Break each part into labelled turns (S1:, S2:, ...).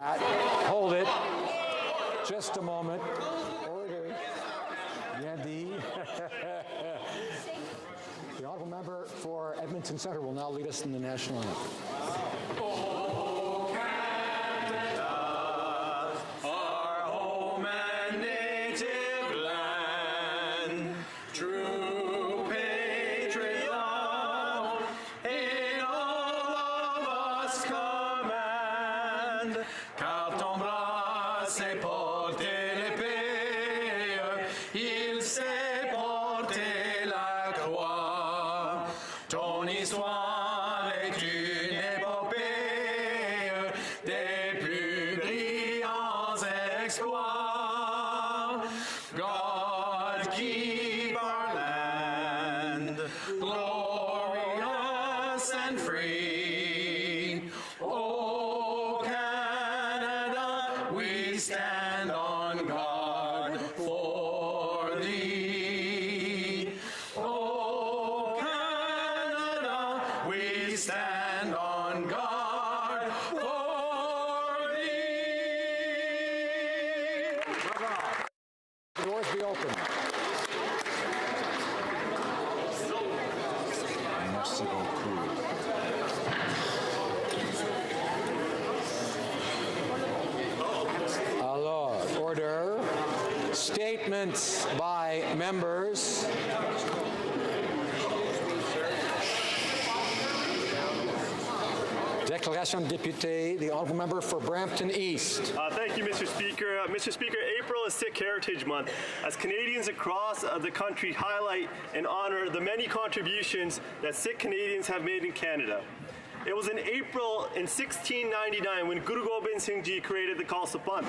S1: Hold it. Just a moment. Order. The honourable member for Edmonton Centre will now lead us in the national anthem. Statements by members. Déclaration de député, the honourable member for Brampton East.
S2: Thank you, Mr. Speaker. Mr. Speaker, April is Sikh Heritage Month, as Canadians across the country highlight and honour the many contributions that Sikh Canadians have made in Canada. It was in April in 1699 when Guru Gobind Singh Ji created the Khalsa Panth.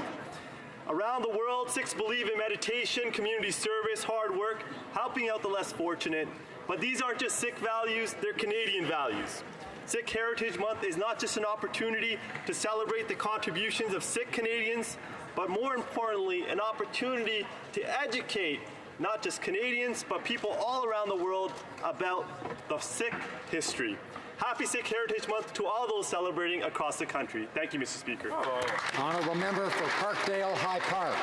S2: Around the world, Sikhs believe in meditation, community service, hard work, helping out the less fortunate. But these aren't just Sikh values, they're Canadian values. Sikh Heritage Month is not just an opportunity to celebrate the contributions of Sikh Canadians, but more importantly, an opportunity to educate not just Canadians, but people all around the world about the Sikh history. Happy Sikh Heritage Month to all those celebrating across the country. Thank you, Mr. Speaker.
S1: Honourable member for Parkdale High Park.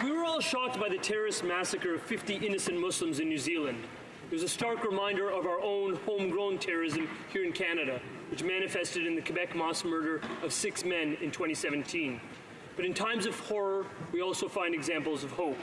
S3: We were all shocked by the terrorist massacre of 50 innocent Muslims in New Zealand. It was a stark reminder of our own homegrown terrorism here in Canada, which manifested in the Quebec mass murder of 6 men in 2017. But in times of horror, we also find examples of hope.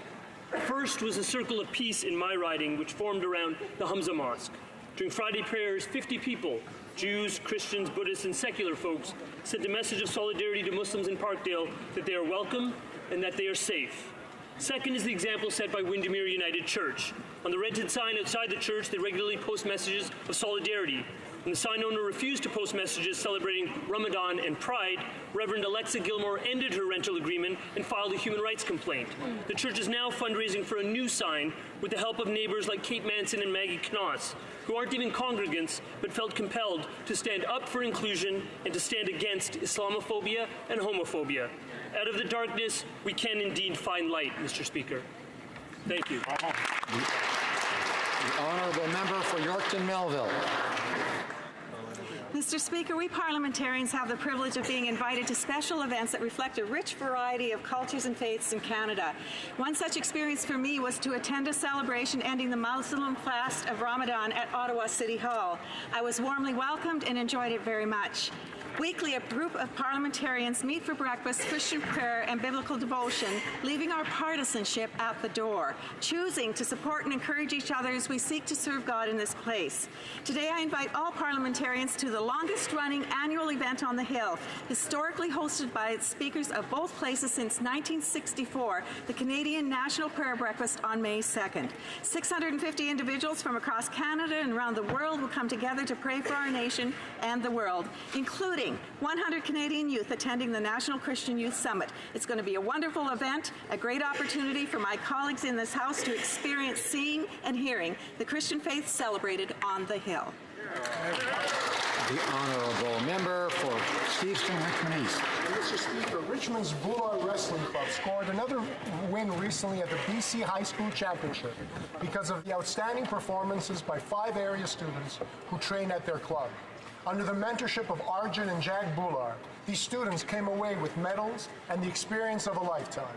S3: First was a circle of peace in my riding, which formed around the Hamza Mosque. During Friday prayers, 50 people, Jews, Christians, Buddhists, and secular folks, sent a message of solidarity to Muslims in Parkdale that they are welcome and that they are safe. Second is the example set by Windermere United Church. On the rented sign outside the church, they regularly post messages of solidarity. When the sign owner refused to post messages celebrating Ramadan and Pride, Reverend Alexa Gilmore ended her rental agreement and filed a human rights complaint. The church is now fundraising for a new sign with the help of neighbors like Kate Manson and Maggie Knoss, who aren't even congregants but felt compelled to stand up for inclusion and to stand against Islamophobia and homophobia. Out of the darkness, we can indeed find light, Mr. Speaker. Thank you.
S1: The honourable member for Yorkton Melville.
S4: Mr. Speaker, we parliamentarians have the privilege of being invited to special events that reflect a rich variety of cultures and faiths in Canada. One such experience for me was to attend a celebration ending the Muslim fast of Ramadan at Ottawa City Hall. I was warmly welcomed and enjoyed it very much. Weekly, a group of parliamentarians meet for breakfast, Christian prayer, and biblical devotion, leaving our partisanship at the door, choosing to support and encourage each other as we seek to serve God in this place. Today, I invite all parliamentarians to the longest-running annual event on the Hill, historically hosted by speakers of both places since 1964, the Canadian National Prayer Breakfast on May 2nd. 650 individuals from across Canada and around the world will come together to pray for our nation and the world, including 100 Canadian youth attending the National Christian Youth Summit. It's going to be a wonderful event, a great opportunity for my colleagues in this House to experience seeing and hearing the Christian faith celebrated on the Hill.
S1: The honourable member for Steveston Richmond East.
S5: Mr. Speaker, Richmond's Bulldog Wrestling Club scored another win recently at the BC High School Championship because of the outstanding performances by 5 area students who train at their club. Under the mentorship of Arjun and Jag Bular, these students came away with medals and the experience of a lifetime.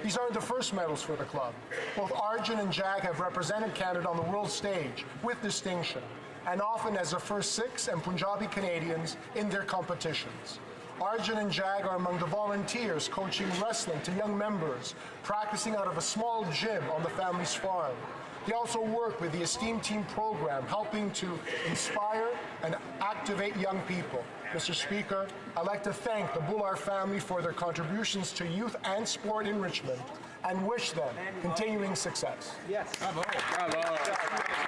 S5: These aren't the first medals for the club. Both Arjun and Jag have represented Canada on the world stage with distinction, and often as the first Sikhs and Punjabi Canadians in their competitions. Arjun and Jag are among the volunteers coaching wrestling to young members, practicing out of a small gym on the family's farm. They also work with the Esteem Team program, helping to inspire and activate young people. Mr. Speaker, I'd like to thank the Bular family for their contributions to youth and sport in Richmond and wish them continuing success.
S1: Yes. Bravo. Bravo.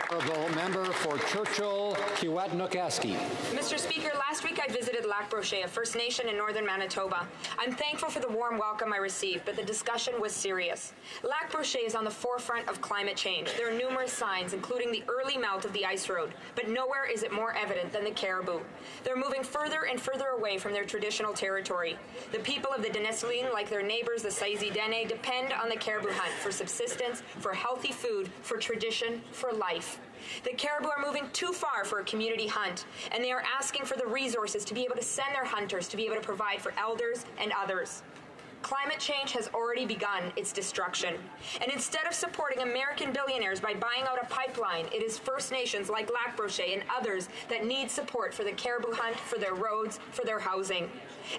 S1: Honourable member for Churchill, Kiewit-Nookaski.
S6: Mr. Speaker, last week I visited Lac Brochet, a First Nation in northern Manitoba. I'm thankful for the warm welcome I received, but the discussion was serious. Lac Brochet is on the forefront of climate change. There are numerous signs, including the early melt of the ice road, but nowhere is it more evident than the caribou. They're moving further and further away from their traditional territory. The people of the Denizlian, like their neighbors, the Saizi Dene, depend on the caribou hunt for subsistence, for healthy food, for tradition, for life. The caribou are moving too far for a community hunt, and they are asking for the resources to be able to send their hunters to be able to provide for elders and others. Climate change has already begun its destruction. And instead of supporting American billionaires by buying out a pipeline, it is First Nations like Lac Brochet and others that need support for the caribou hunt, for their roads, for their housing.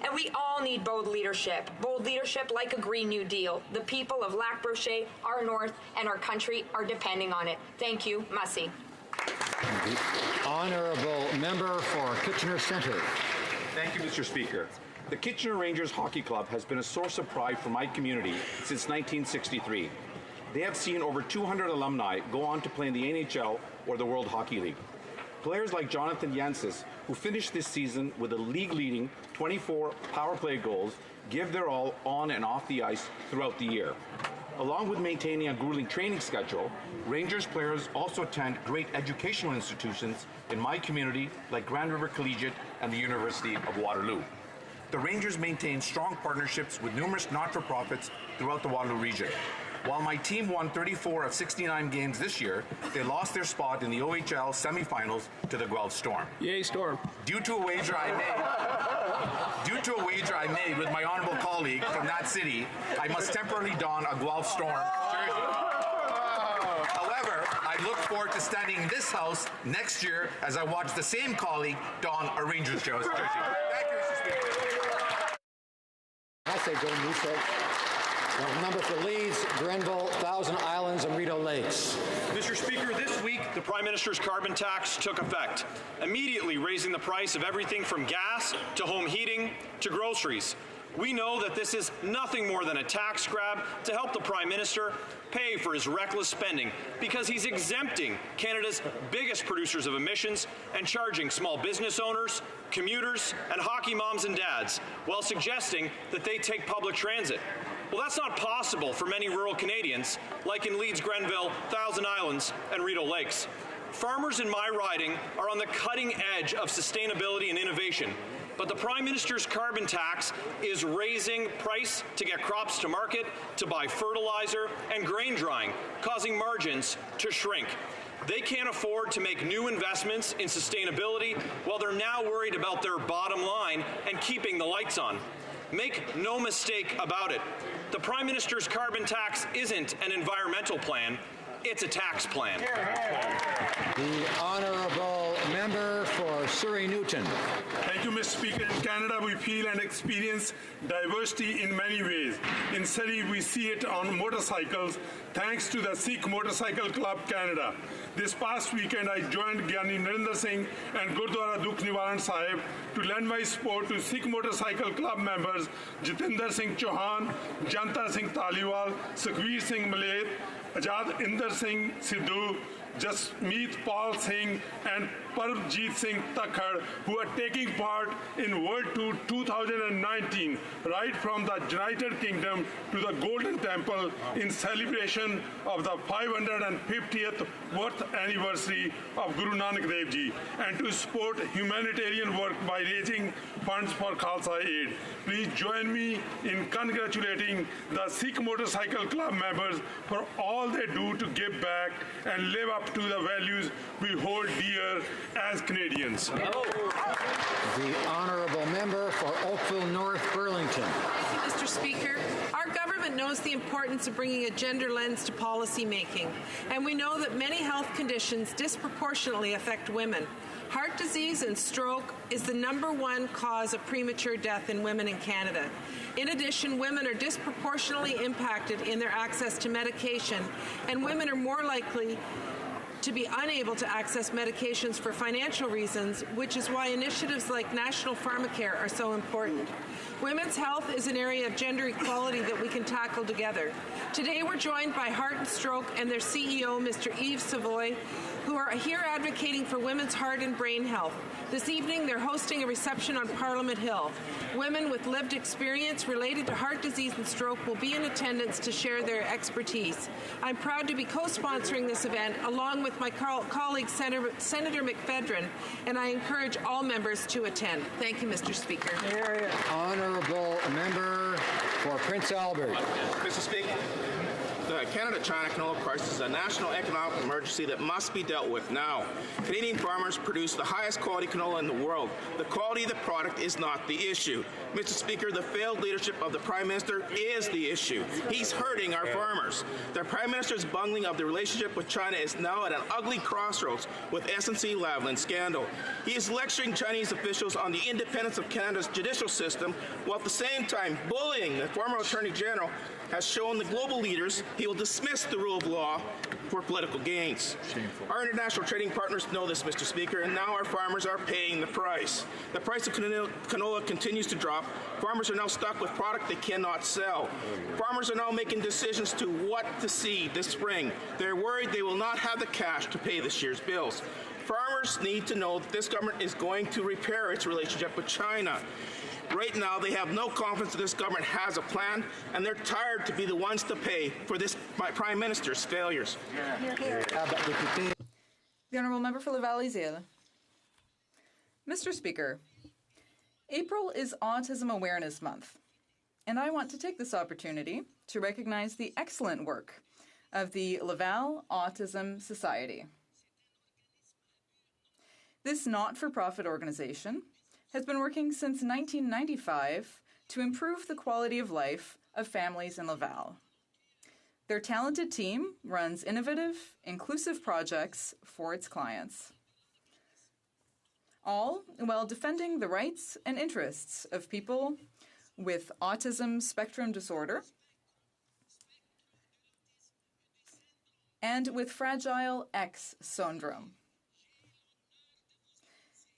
S6: And we all need bold leadership like a Green New Deal. The people of Lac Brochet, our north, and our country are depending on it. Thank you, Masi.
S1: The honourable member for Kitchener Centre.
S7: Thank you, Mr. Speaker. The Kitchener Rangers Hockey Club has been a source of pride for my community since 1963. They have seen over 200 alumni go on to play in the NHL or the World Hockey League. Players like Jonathan Jancis, who finished this season with a league-leading 24 power play goals, give their all on and off the ice throughout the year. Along with maintaining a grueling training schedule, Rangers players also attend great educational institutions in my community like Grand River Collegiate and the University of Waterloo. The Rangers maintain strong partnerships with numerous not-for-profits throughout the Waterloo region. While my team won 34 of 69 games this year, they lost their spot in the OHL semifinals to the Guelph Storm.
S3: Yay, Storm.
S7: Due to a wager I made with my honorable colleague from that city, I must temporarily don a Guelph Storm jersey. However, I look forward to standing in this house next year as I watch the same colleague don a Rangers jersey. Thank you, Mr. Speaker.
S1: I say go Musa. Member for Leeds, Grenville, Thousand Islands, and Rideau Lakes.
S8: Mr. Speaker, this week the Prime Minister's carbon tax took effect, immediately raising the price of everything from gas to home heating to groceries. We know that this is nothing more than a tax grab to help the Prime Minister pay for his reckless spending because he's exempting Canada's biggest producers of emissions and charging small business owners, commuters, and hockey moms and dads while suggesting that they take public transit. Well, that's not possible for many rural Canadians, like in Leeds, Grenville, Thousand Islands, and Rideau Lakes. Farmers in my riding are on the cutting edge of sustainability and innovation, but the Prime Minister's carbon tax is raising price to get crops to market, to buy fertilizer and grain drying, causing margins to shrink. They can't afford to make new investments in sustainability while they're now worried about their bottom line and keeping the lights on. Make no mistake about it. The Prime Minister's carbon tax isn't an environmental plan, it's a tax plan.
S1: The honourable member for Surrey Newton.
S9: Thank you, Mr. Speaker. In Canada, we feel and experience diversity in many ways. In Surrey, we see it on motorcycles, thanks to the Sikh Motorcycle Club Canada. This past weekend, I joined Gyani Narinder Singh and Gurdwara Dukh Nivaran Sahib to lend my support to Sikh Motorcycle Club members Jitinder Singh Chauhan, Janta Singh Taliwal, Sukhveer Singh Malaith, Ajad Inder Singh Sidhu, Jasmeet Paul Singh and Parvjeet Singh Takhar, who are taking part in World Tour 2019, right from the United Kingdom to the Golden Temple in celebration of the 550th birth anniversary of Guru Nanak Dev Ji, and to support humanitarian work by raising funds for Khalsa Aid. Please join me in congratulating the Sikh Motorcycle Club members for all they do to give back and live up to the values we hold dear as Canadians.
S1: The honourable member for Oakville North Burlington.
S10: Thank you, Mr. Speaker. Our government knows the importance of bringing a gender lens to policy making, and we know that many health conditions disproportionately affect women. Heart disease and stroke is the #1 cause of premature death in women in Canada. In addition, women are disproportionately impacted in their access to medication, and women are more likely to be unable to access medications for financial reasons, which is why initiatives like National Pharmacare are so important. Women's health is an area of gender equality that we can tackle together. Today we're joined by Heart and Stroke and their CEO, Mr. Yves Savoy, who are here advocating for women's heart and brain health. This evening, they're hosting a reception on Parliament Hill. Women with lived experience related to heart disease and stroke will be in attendance to share their expertise. I'm proud to be co-sponsoring this event along with my colleague, Senator McFedrin, and I encourage all members to attend. Thank you, Mr. Speaker.
S1: Honourable member for Prince Albert.
S11: Mr. Speaker, the Canada-China canola crisis is a national economic emergency that must be dealt with now. Canadian farmers produce the highest quality canola in the world. The quality of the product is not the issue. Mr. Speaker, the failed leadership of the Prime Minister is the issue. He's hurting our farmers. The Prime Minister's bungling of the relationship with China is now at an ugly crossroads with SNC-Lavalin scandal. He is lecturing Chinese officials on the independence of Canada's judicial system, while at the same time bullying the former Attorney General has shown the global leaders he will dismiss the rule of law for political gains. Shameful. Our international trading partners know this, Mr. Speaker, and now our farmers are paying the price. The price of canola continues to drop. Farmers are now stuck with product they cannot sell. Farmers are now making decisions to what to seed this spring. They're worried they will not have the cash to pay this year's bills. Farmers need to know that this government is going to repair its relationship with China. Right now, they have no confidence that this government has a plan, and they're tired to be the ones to pay for this Prime Minister's failures.
S12: The Honourable Member for Laval-Isle. Mr. Speaker, April is Autism Awareness Month, and I want to take this opportunity to recognize the excellent work of the Laval Autism Society. This not-for-profit organization has been working since 1995 to improve the quality of life of families in Laval. Their talented team runs innovative, inclusive projects for its clients, all while defending the rights and interests of people with autism spectrum disorder and with Fragile X syndrome.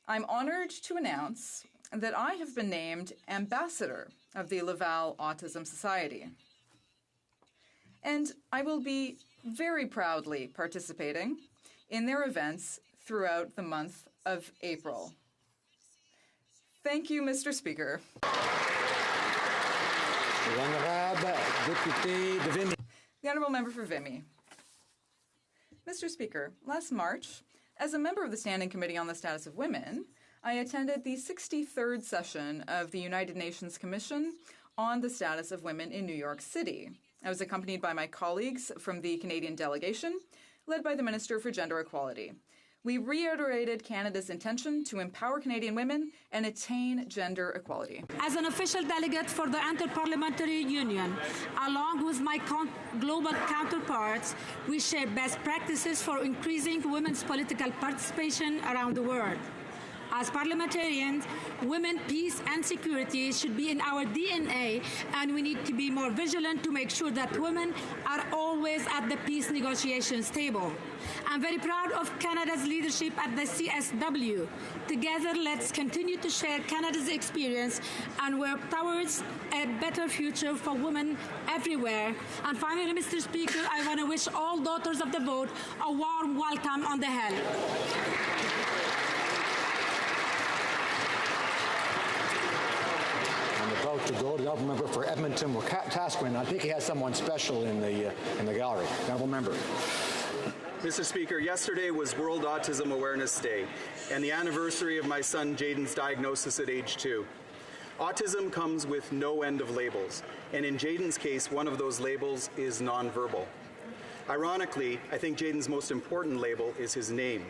S12: I'm honored to announce that I have been named Ambassador of the Laval Autism Society, and I will be very proudly participating in their events throughout the month of April. Thank you, Mr. Speaker. The Honourable Member for Vimy. Mr. Speaker, last March, as a member of the Standing Committee on the Status of Women, I attended the 63rd session of the United Nations Commission on the Status of Women in New York City. I was accompanied by my colleagues from the Canadian delegation, led by the Minister for Gender Equality. We reiterated Canada's intention to empower Canadian women and attain gender equality.
S13: As an official delegate for the Inter-Parliamentary Union, along with my global counterparts, we share best practices for increasing women's political participation around the world. As parliamentarians, women, peace and security should be in our DNA, and we need to be more vigilant to make sure that women are always at the peace negotiations table. I'm very proud of Canada's leadership at the CSW. Together, let's continue to share Canada's experience and work towards a better future for women everywhere. And finally, Mr. Speaker, I want to wish all daughters of the vote a warm welcome on the Hill.
S1: About to go to the honourable member for Edmonton, Wetaskiwin. I think he has someone special in the gallery. Honourable member.
S14: Mr. Speaker, yesterday was World Autism Awareness Day and the anniversary of my son Jaden's diagnosis at age 2. Autism comes with no end of labels, and in Jaden's case, one of those labels is nonverbal. Ironically, I think Jaden's most important label is his name.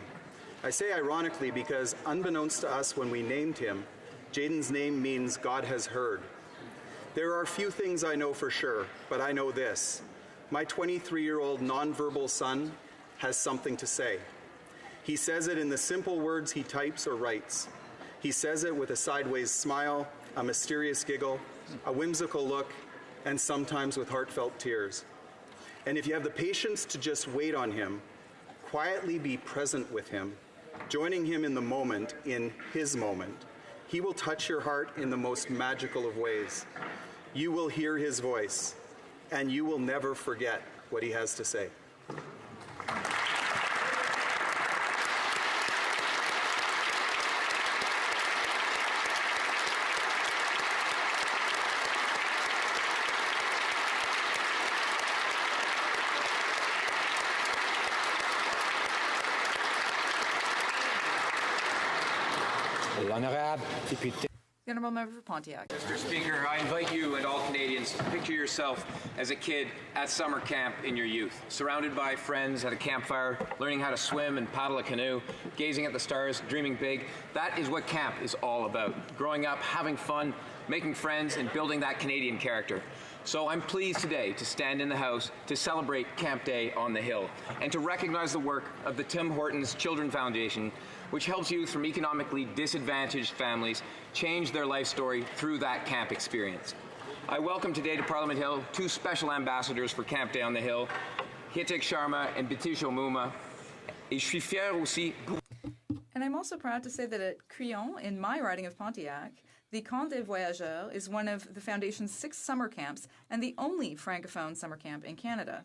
S14: I say ironically because unbeknownst to us when we named him, Jayden's name means God has heard. There are few things I know for sure, but I know this. My 23-year-old nonverbal son has something to say. He says it in the simple words he types or writes. He says it with a sideways smile, a mysterious giggle, a whimsical look, and sometimes with heartfelt tears. And if you have the patience to just wait on him, quietly be present with him, joining him in the moment, in his moment, he will touch your heart in the most magical of ways. You will hear his voice, and you will never forget what he has to say.
S1: L'honorable député.
S12: The Honourable Member for Pontiac.
S15: Mr. Speaker, I invite you and all Canadians to picture yourself as a kid at summer camp in your youth, surrounded by friends at a campfire, learning how to swim and paddle a canoe, gazing at the stars, dreaming big. That is what camp is all about. Growing up, having fun, making friends, and building that Canadian character. So I'm pleased today to stand in the House to celebrate Camp Day on the Hill and to recognize the work of the Tim Hortons Children Foundation, which helps youth from economically disadvantaged families change their life story through that camp experience. I welcome today to Parliament Hill two special ambassadors for Camp Day on the Hill, Hitik Sharma and Bitisho Muma. Et je suis fier aussi.
S12: And I'm also proud to say that at Crillon, in my riding of Pontiac, the Camp des Voyageurs is one of the Foundation's 6 summer camps and the only Francophone summer camp in Canada.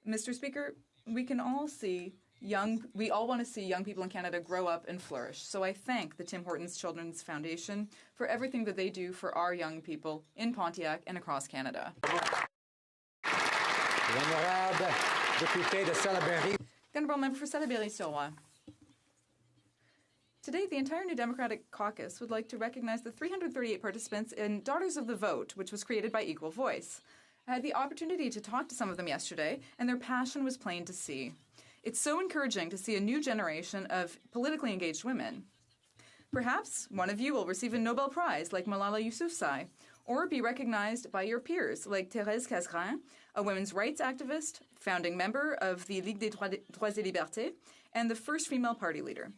S12: Mr. Speaker, we all want to see young people in Canada grow up and flourish. So I thank the Tim Hortons Children's Foundation for everything that they do for our young people in Pontiac and across Canada.
S1: L'honorable député de Salaberry.
S12: The Honourable Member for Salaberry-sur-Roi. Today, the entire New Democratic Caucus would like to recognize the 338 participants in Daughters of the Vote, which was created by Equal Voice. I had the opportunity to talk to some of them yesterday, and their passion was plain to see. It's so encouraging to see a new generation of politically engaged women. Perhaps one of you will receive a Nobel Prize like Malala Yousafzai, or be recognized by your peers like Thérèse Casgrain, a women's rights activist, founding member of the Ligue des Droits et Libertés, and the first female party leader.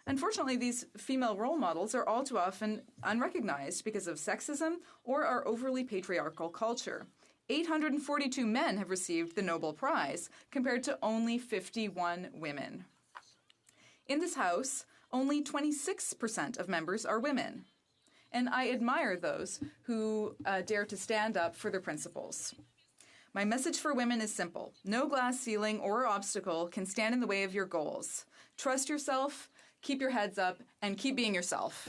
S12: Unfortunately, these female role models are all too often unrecognized because of sexism or our overly patriarchal culture. 842 men have received the Nobel Prize, compared to only 51 women. In this House, only 26% of members are women. And I admire those who dare to stand up for their principles. My message for women is simple. No glass ceiling or obstacle can stand in the way of your goals. Trust yourself, keep your heads up, and keep being yourself.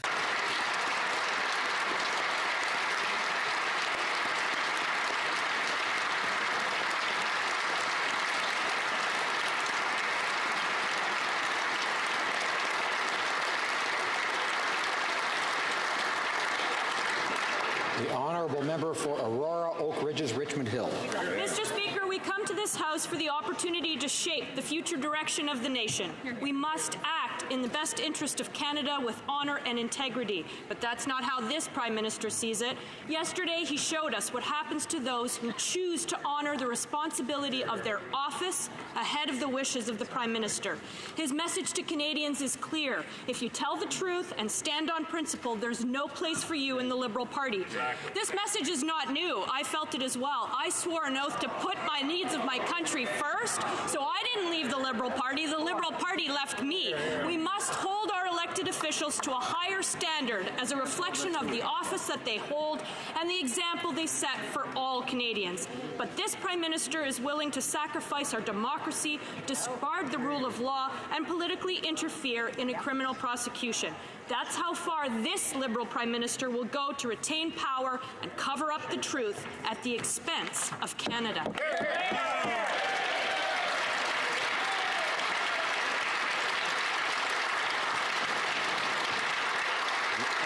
S1: The honourable member for Aurora, Oak Ridges, Richmond Hill.
S16: Mr. Speaker, we come to this House for the opportunity to shape the future direction of the nation. We must act in the best interest of Canada with honor and integrity. But that's not how this Prime Minister sees it. Yesterday, he showed us what happens to those who choose to honor the responsibility of their office ahead of the wishes of the Prime Minister. His message to Canadians is clear. If you tell the truth and stand on principle, there's no place for you in the Liberal Party. This message is not new. I felt it as well. I swore an oath to put my needs of my country first, so I didn't leave the Liberal Party. The Liberal Party left me. We must hold our elected officials to a higher standard as a reflection of the office that they hold and the example they set for all Canadians. But this Prime Minister is willing to sacrifice our democracy, discard the rule of law, and politically interfere in a criminal prosecution. That's how far this Liberal Prime Minister will go to retain power and cover up the truth at the expense of Canada.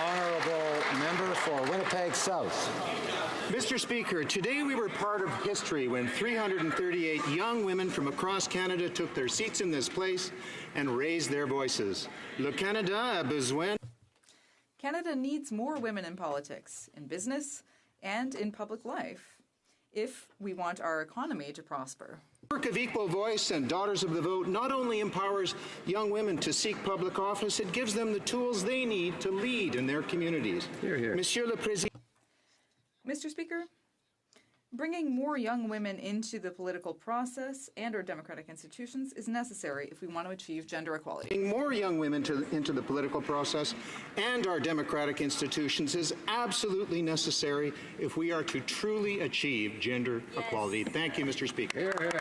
S1: Honourable Member for Winnipeg South.
S17: Mr. Speaker, today we were part of history when 338 young women from across Canada took their seats in this place and raised their voices. Le Canada a besoin.
S12: Canada needs more women in politics, in business, and in public life, if we want our economy to prosper.
S17: The work of Equal Voice and Daughters of the Vote not only empowers young women to seek public office, it gives them the tools they need to lead in their communities.
S1: Hear, hear.
S17: Monsieur le Président.
S12: Mr. Speaker, bringing more young women into the political process and our democratic institutions is necessary if we want to achieve gender equality.
S17: Bringing more young women into the political process and our democratic institutions is absolutely necessary if we are to truly achieve gender equality. Thank you, Mr. Speaker.
S1: Hear, hear.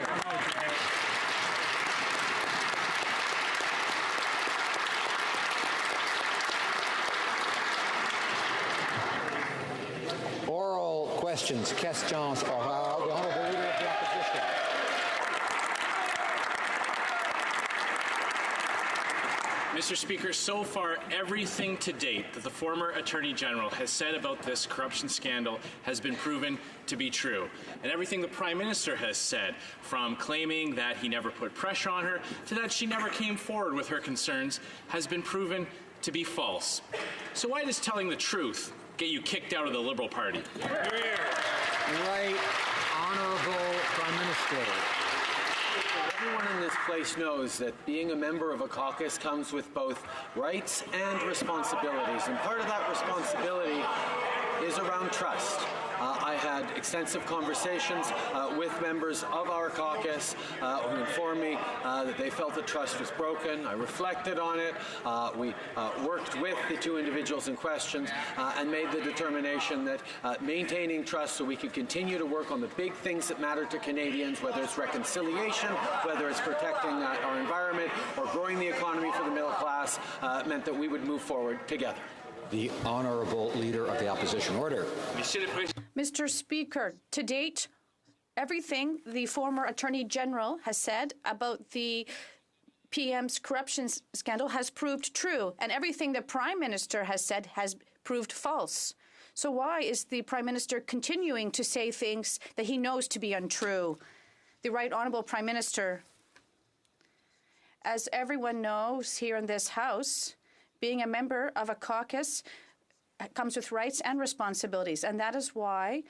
S1: Oral questions. Questions orales. The Honourable Leader of the Opposition.
S18: Mr. Speaker, so far, everything to date that the former Attorney General has said about this corruption scandal has been proven to be true. And everything the Prime Minister has said, from claiming that he never put pressure on her to that she never came forward with her concerns, has been proven to be false. So why does telling the truth get you kicked out of the Liberal Party?
S1: Right Honourable Prime Minister.
S19: Everyone in this place knows that being a member of a caucus comes with both rights and responsibilities. And part of that responsibility is around trust. I had extensive conversations with members of our caucus who informed me that they felt the trust was broken. I reflected on it. We worked with the two individuals in question and made the determination that maintaining trust so we could continue to work on the big things that matter to Canadians, whether it's reconciliation, whether it's protecting our environment or growing the economy for the middle class, meant that we would move forward together.
S1: The Honourable Leader of the Opposition. Order.
S20: Mr. Speaker, to date, everything the former Attorney General has said about the PM's corruption scandal has proved true, and everything the Prime Minister has said has proved false. So why is the Prime Minister continuing to say things that he knows to be untrue? The Right Honourable Prime Minister, as everyone knows here in this House, being a member of a caucus comes with rights and responsibilities, and that is why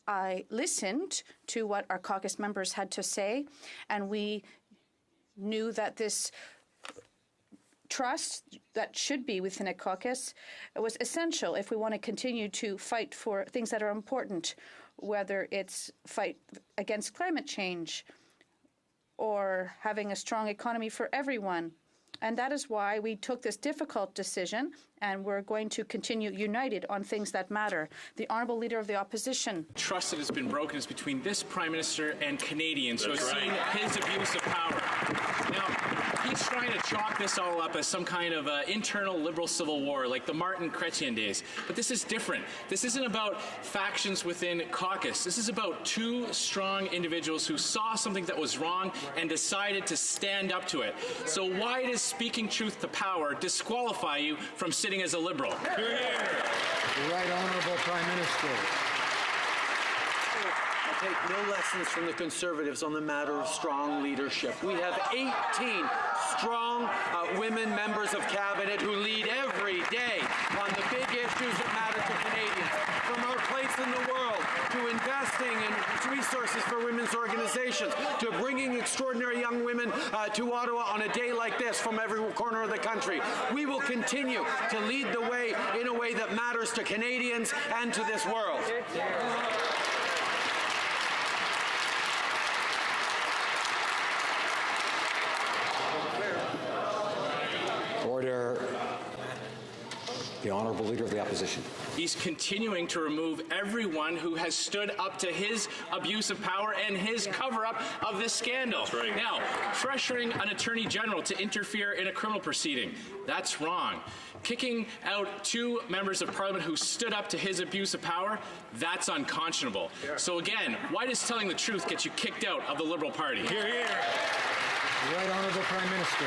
S20: I listened to what our caucus members had to say, and we knew that this trust that should be within a caucus was essential if we want to continue to fight for things that are important, whether it's fight against climate change or having a strong economy for everyone. And that is why we took this difficult decision, and we're going to continue united on things that matter. The Honourable Leader of the Opposition.
S18: Trust that has been broken is between this Prime Minister and Canadians who have seen his abuse of power. Now, he's trying to chalk this all up as some kind of internal Liberal civil war, like the Martin Chrétien days. But this is different. This isn't about factions within caucus. This is about two strong individuals who saw something that was wrong and decided to stand up to it. So why does speaking truth to power disqualify you from sitting as a Liberal?
S1: Right Honourable Prime Minister.
S19: I take no lessons from the Conservatives on the matter of strong leadership. We have 18 strong women members of Cabinet who lead every day on the big issues that matter to Canadians, from our place in the world to investing in resources for women's organizations to bringing extraordinary young women to Ottawa on a day like this from every corner of the country. We will continue to lead the way in a way that matters to Canadians and to this world.
S1: Order. The Honourable Leader of the Opposition.
S18: He's continuing to remove everyone who has stood up to his abuse of power and his cover-up of this scandal. Now, pressuring an Attorney General to interfere in a criminal proceeding, that's wrong. Kicking out two members of Parliament who stood up to his abuse of power, that's unconscionable. So again, why does telling the truth get you kicked out of the Liberal Party?
S1: Hear, hear. Right Honourable Prime Minister.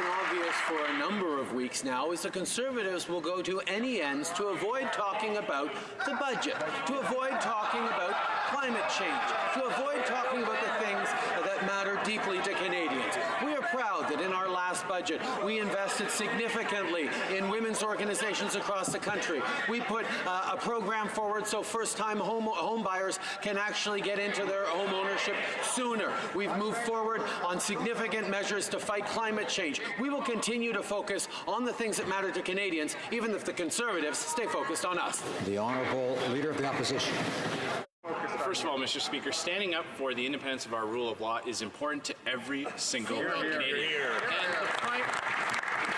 S19: been obvious for a number of weeks now is the Conservatives will go to any ends to avoid talking about the budget, to avoid talking about climate change, to avoid talking about the things that matter deeply to Canadians. We are proud that in our last budget we invested significantly in women's organizations across the country. We put a program forward so first-time home buyers can actually get into their home ownership sooner. We've moved forward on significant measures to fight climate change. We will continue to focus on the things that matter to Canadians, even if the Conservatives stay focused on us.
S1: The Honourable Leader of the Opposition.
S18: First of all, Mr. Speaker, standing up for the independence of our rule of law is important to every single Canadian. And the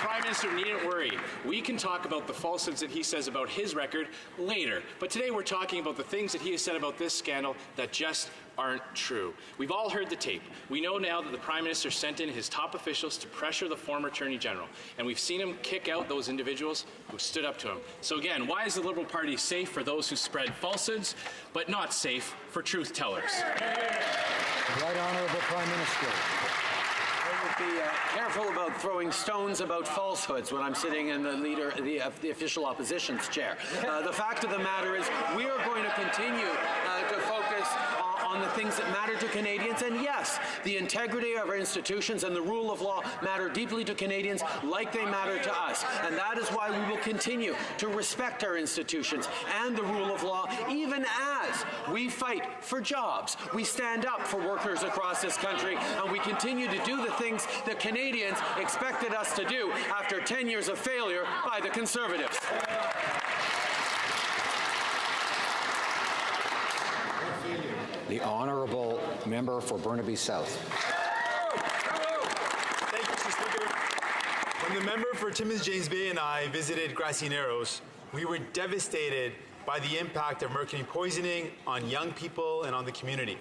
S18: Prime Minister needn't worry. We can talk about the falsehoods that he says about his record later. But today we're talking about the things that he has said about this scandal that just aren't true. We've all heard the tape. We know now that the Prime Minister sent in his top officials to pressure the former Attorney General. And we've seen him kick out those individuals who stood up to him. So again, why is the Liberal Party safe for those who spread falsehoods, but not safe for truth tellers?
S1: Right Honourable Prime Minister.
S19: I would be careful about throwing stones about falsehoods when I'm sitting in the official opposition's chair. The fact of the matter is we are going to continue to focus on the things that matter to Canadians. And yes, the integrity of our institutions and the rule of law matter deeply to Canadians like they matter to us. And that is why we will continue to respect our institutions and the rule of law, even as we fight for jobs. We stand up for workers across this country, and we continue to do the things that Canadians expected us to do after 10 years of failure by the Conservatives.
S1: The Honourable Member for Burnaby South.
S21: Thank you, Mr. Speaker. When the member for Timmins James Bay and I visited Grassy Narrows, we were devastated by the impact of mercury poisoning on young people and on the community.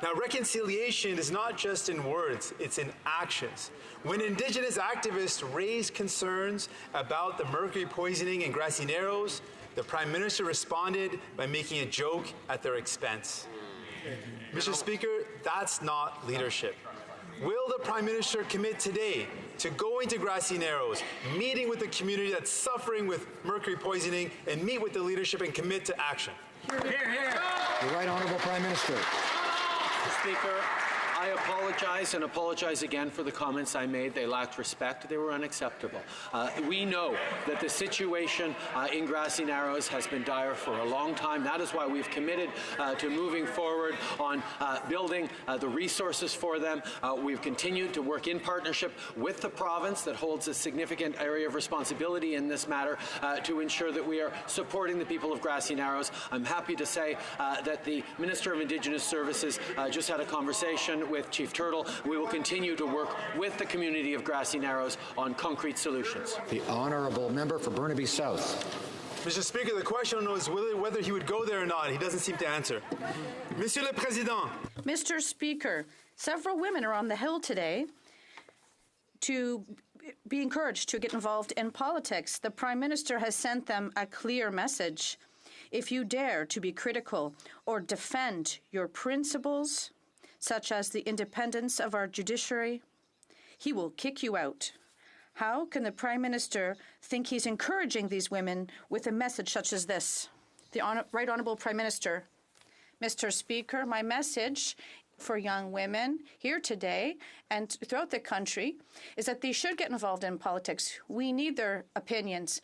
S21: Now, reconciliation is not just in words, it's in actions. When Indigenous activists raised concerns about the mercury poisoning in Grassy Narrows, the Prime Minister responded by making a joke at their expense. Mr. Speaker, that's not leadership. Will the Prime Minister commit today to going to Grassy Narrows, meeting with the community that's suffering with mercury poisoning, and meet with the leadership and commit to action?
S19: Hear, hear, hear.
S1: The Right Honourable Prime Minister.
S19: Mr. Speaker, I apologize and apologize again for the comments I made. They lacked respect. They were unacceptable. We know that the situation in Grassy Narrows has been dire for a long time. That is why we've committed to moving forward on building the resources for them. We've continued to work in partnership with the province that holds a significant area of responsibility in this matter to ensure that we are supporting the people of Grassy Narrows. I'm happy to say that the Minister of Indigenous Services just had a conversation with Chief Turtle. We will continue to work with the community of Grassy Narrows on concrete solutions.
S1: The Honourable Member for Burnaby South.
S21: Mr. Speaker, the question is whether he would go there or not. He doesn't seem to answer. Monsieur le Président.
S20: Mr. Speaker, several women are on the Hill today to be encouraged to get involved in politics. The Prime Minister has sent them a clear message. If you dare to be critical or defend your principles, such as the independence of our judiciary, he will kick you out. How can the Prime Minister think he's encouraging these women with a message such as this? The Right Honourable Prime Minister. Mr. Speaker, my message for young women here today and throughout the country is that they should get involved in politics. We need their opinions.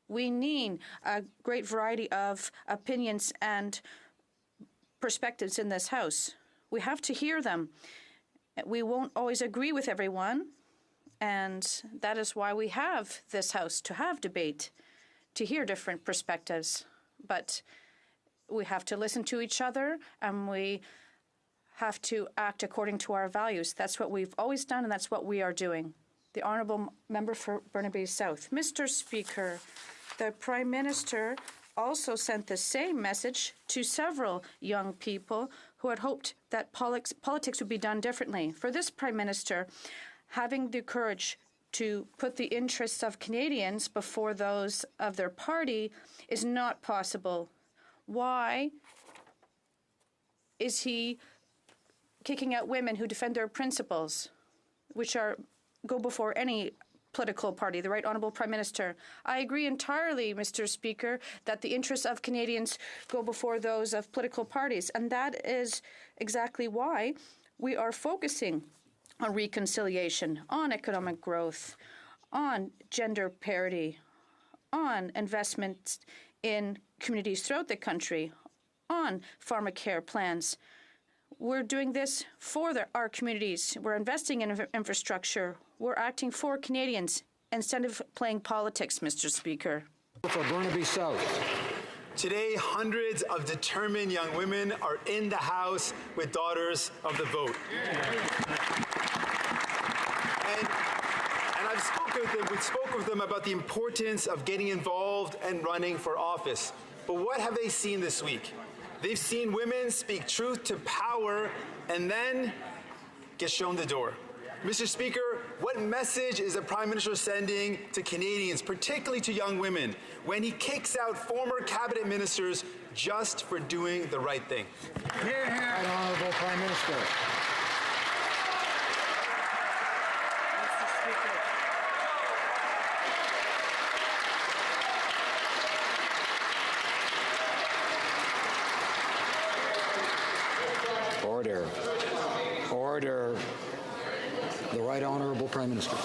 S20: We need a great variety of opinions and perspectives in this House. We have to hear them. We won't always agree with everyone, and that is why we have this House, to have debate, to hear different perspectives. But we have to listen to each other, and we have to act according to our values. That's what we've always done, and that's what we are doing. The Honourable Member for Burnaby South. Mr. Speaker, the Prime Minister also sent the same message to several young people who had hoped that politics would be done differently. For this Prime Minister, having the courage to put the interests of Canadians before those of their party is not possible. Why is he kicking out women who defend their principles, which are go before any political party, the Right Honourable Prime Minister. I agree entirely, Mr. Speaker, that the interests of Canadians go before those of political parties, and that is exactly why we are focusing on reconciliation, on economic growth, on gender parity, on investment in communities throughout the country, on pharmacare plans. We're doing this for our communities. We're investing in infrastructure. We're acting for Canadians instead of playing politics, Mr. Speaker.
S1: For Burnaby South.
S21: Today, hundreds of determined young women are in the House with Daughters of the Vote. And I've spoken with them, we spoke with them about the importance of getting involved and running for office. But what have they seen this week? They've seen women speak truth to power and then get shown the door. Mr. Speaker, what message is the Prime Minister sending to Canadians, particularly to young women, when he kicks out former cabinet ministers just for doing the right thing?
S1: Hear, hear. Right Honourable Prime Minister. Order. Order. The Right Honourable Prime Minister.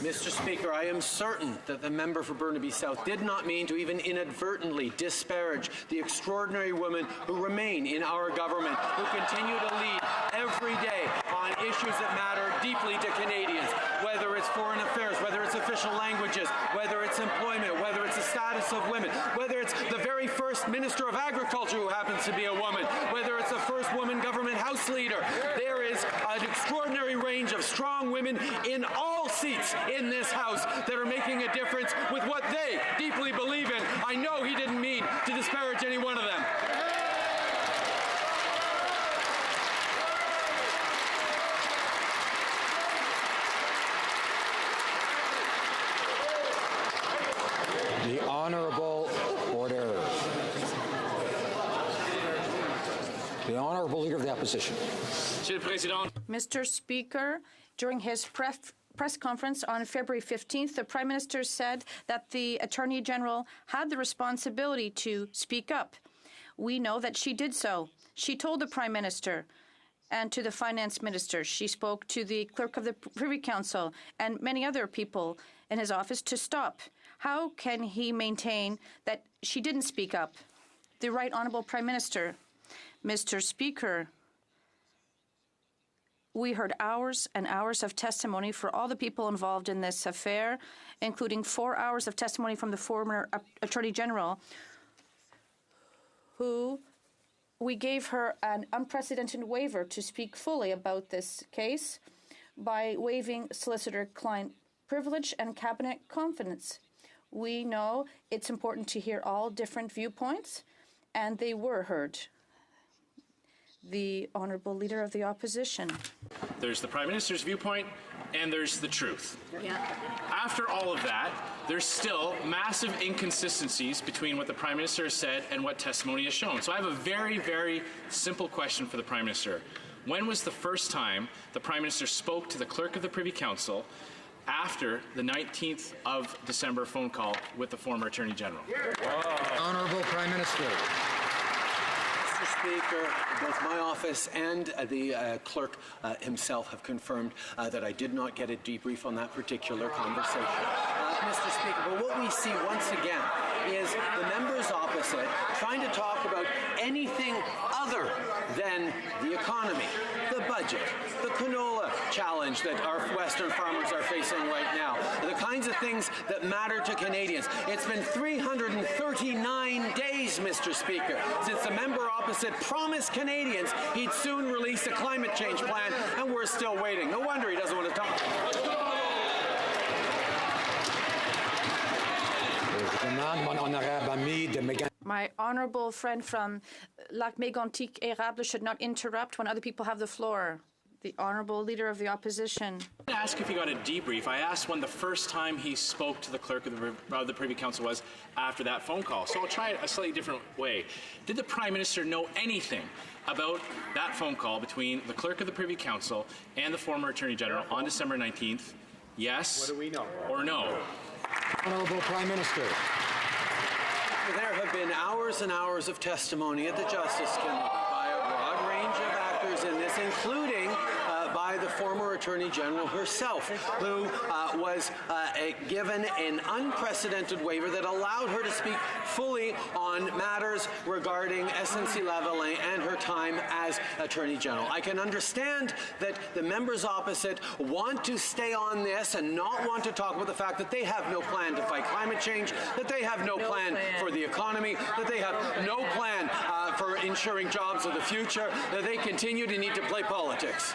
S19: Mr. Speaker, I am certain that the member for Burnaby South did not mean to even inadvertently disparage the extraordinary women who remain in our government, who continue to lead every day on issues that matter deeply to Canadians, whether it's foreign affairs, whether it's official languages, whether it's employment, whether it's the status of women, whether it's the very first Minister of Agriculture who happens to be a woman, whether it's the first woman government House Leader. There is an extraordinary range of strong women in all seats in this House that are making a difference with what they deeply believe in. I know he didn't mean to disparage any one of them.
S1: The Honourable Order. The Honourable Leader of the Opposition.
S20: Mr. Speaker, during his press conference on February 15th, the Prime Minister said that the Attorney General had the responsibility to speak up. We know that she did so. She told the Prime Minister and to the Finance Minister. She spoke to the Clerk of the Privy Council and many other people in his office to stop. How can he maintain that she didn't speak up? The Right Honourable Prime Minister. Mr. Speaker, we heard hours and hours of testimony for all the people involved in this affair, including 4 hours of testimony from the former Attorney General, who we gave her an unprecedented waiver to speak fully about this case by waiving solicitor-client privilege and cabinet confidence. We know it's important to hear all different viewpoints, and they were heard. The Honourable Leader of the Opposition.
S18: There's the Prime Minister's viewpoint, and there's the truth.
S20: Yeah.
S18: After all of that, there's still massive inconsistencies between what the Prime Minister has said and what testimony has shown. So I have a very, very simple question for the Prime Minister. When was the first time the Prime Minister spoke to the Clerk of the Privy Council after the 19th of December phone call with the former Attorney General?
S1: Honourable Prime Minister.
S19: Mr. Speaker, both my office and the clerk himself have confirmed that I did not get a debrief on that particular conversation. Mr. Speaker, but what we see once again is the members opposite trying to talk about anything other than the economy, the budget, the canola challenge that our Western farmers are facing right now, the kinds of things that matter to Canadians. It's been 339 days, Mr. Speaker, since the member opposite promised Canadians he'd soon release a climate change plan, and we're still waiting. No wonder he doesn't want to talk.
S20: My honourable friend from Lac Mégantic Érable should not interrupt when other people have the floor. The Honourable Leader of the Opposition.
S18: I didn't ask if he got a debrief. I asked when the first time he spoke to the Clerk of the Privy Council was after that phone call. So I'll try it a slightly different way. Did the Prime Minister know anything about that phone call between the Clerk of the Privy Council and the former Attorney General on December 19th Yes.
S19: What do we know?
S18: Or no?
S1: Honorable Prime Minister.
S19: There have been hours and hours of testimony at the Justice Committee by a broad range of actors in this, including by the former Attorney General herself, who was given an unprecedented waiver that allowed her to speak fully on matters regarding SNC-Lavalin and her time as Attorney General. I can understand that the members opposite want to stay on this and not want to talk about the fact that they have no plan to fight climate change, that they have no plan for the economy, that they have no plan for ensuring jobs of the future, that they continue to need to play politics.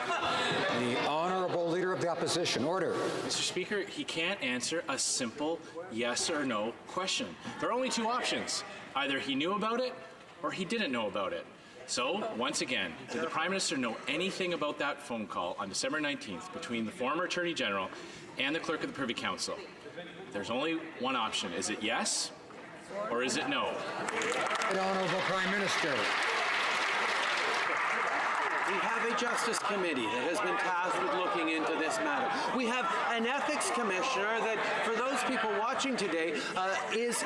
S1: The Honorable Leader of the Opposition. Order.
S18: Mr. Speaker, he can't answer a simple yes or no question. There are only two options. Either he knew about it or he didn't know about it. So, once again, did the Prime Minister know anything about that phone call on December 19th between the former Attorney General and the Clerk of the Privy Council? There's only one option. Is it yes or is it no?
S1: The Honorable Prime Minister.
S19: We have a Justice Committee that has been tasked with looking into this matter. We have an Ethics Commissioner that, for those people watching today, has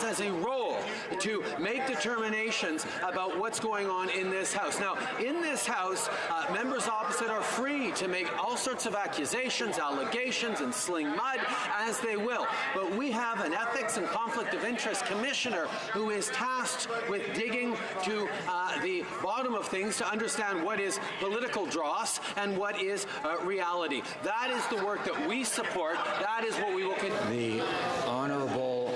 S19: as a role to make determinations about what's going on in this House. Now, in this House, members opposite are free to make all sorts of accusations, allegations, and sling mud as they will. But we have an Ethics and Conflict of Interest Commissioner who is tasked with digging to the bottom of things to understand what is political dross and what is reality. That is the work that we support. That is what we will continue.
S1: The Honorable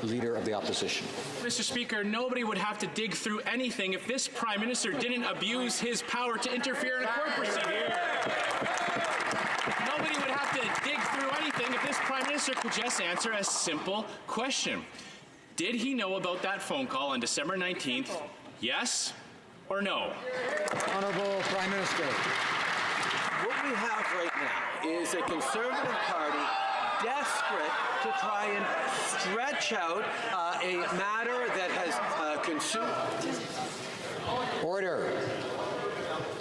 S1: Leader of the Opposition.
S18: Mr. Speaker, nobody would have to dig through anything if this Prime Minister didn't abuse his power to interfere in a court proceeding. Nobody would have to dig through anything if this Prime Minister could just answer a simple question. Did he know about that phone call on December 19th? Yes or no?
S1: Honorable Prime Minister.
S19: What we have right now is a Conservative Party desperate to try and stretch out a matter that has consumed.
S1: Order.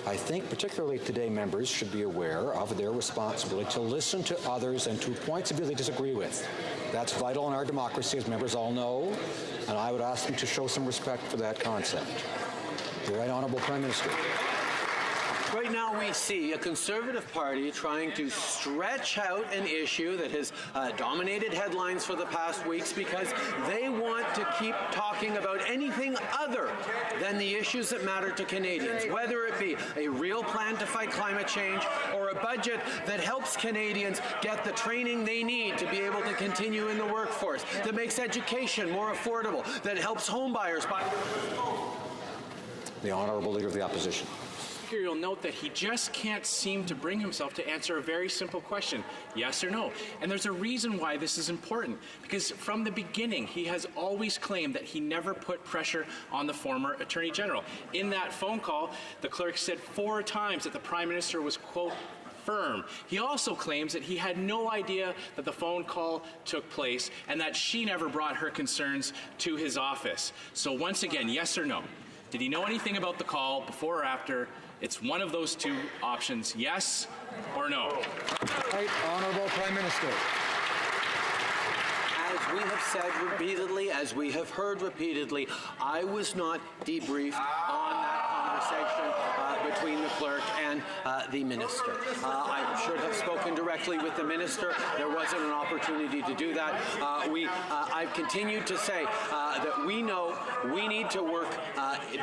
S1: I think particularly today members should be aware of their responsibility to listen to others and to points of view they disagree with. That's vital in our democracy, as members all know, and I would ask them to show some respect for that concept. The Right Honourable Prime Minister.
S19: Right now we see a Conservative Party trying to stretch out an issue that has dominated headlines for the past weeks because they want to keep talking about anything other than the issues that matter to Canadians, whether it be a real plan to fight climate change or a budget that helps Canadians get the training they need to be able to continue in the workforce, that makes education more affordable, that helps homebuyers buy.
S1: The Honourable Leader of the Opposition.
S18: You'll note that he just can't seem to bring himself to answer a very simple question, yes or no. And there's a reason why this is important, because from the beginning, he has always claimed that he never put pressure on the former Attorney General. In that phone call, the clerk said 4 times that the Prime Minister was, quote, firm. He also claims that he had no idea that the phone call took place and that she never brought her concerns to his office. So once again, yes or no? Did he know anything about the call before or after? It's one of those two options, yes or no.
S1: Right, Honourable Prime Minister.
S19: As we have said repeatedly, as we have heard repeatedly, I was not debriefed on that conversation between the clerk and the minister. I should have spoken directly with the minister. There wasn't an opportunity to do that. I've continued to say that we know we need to work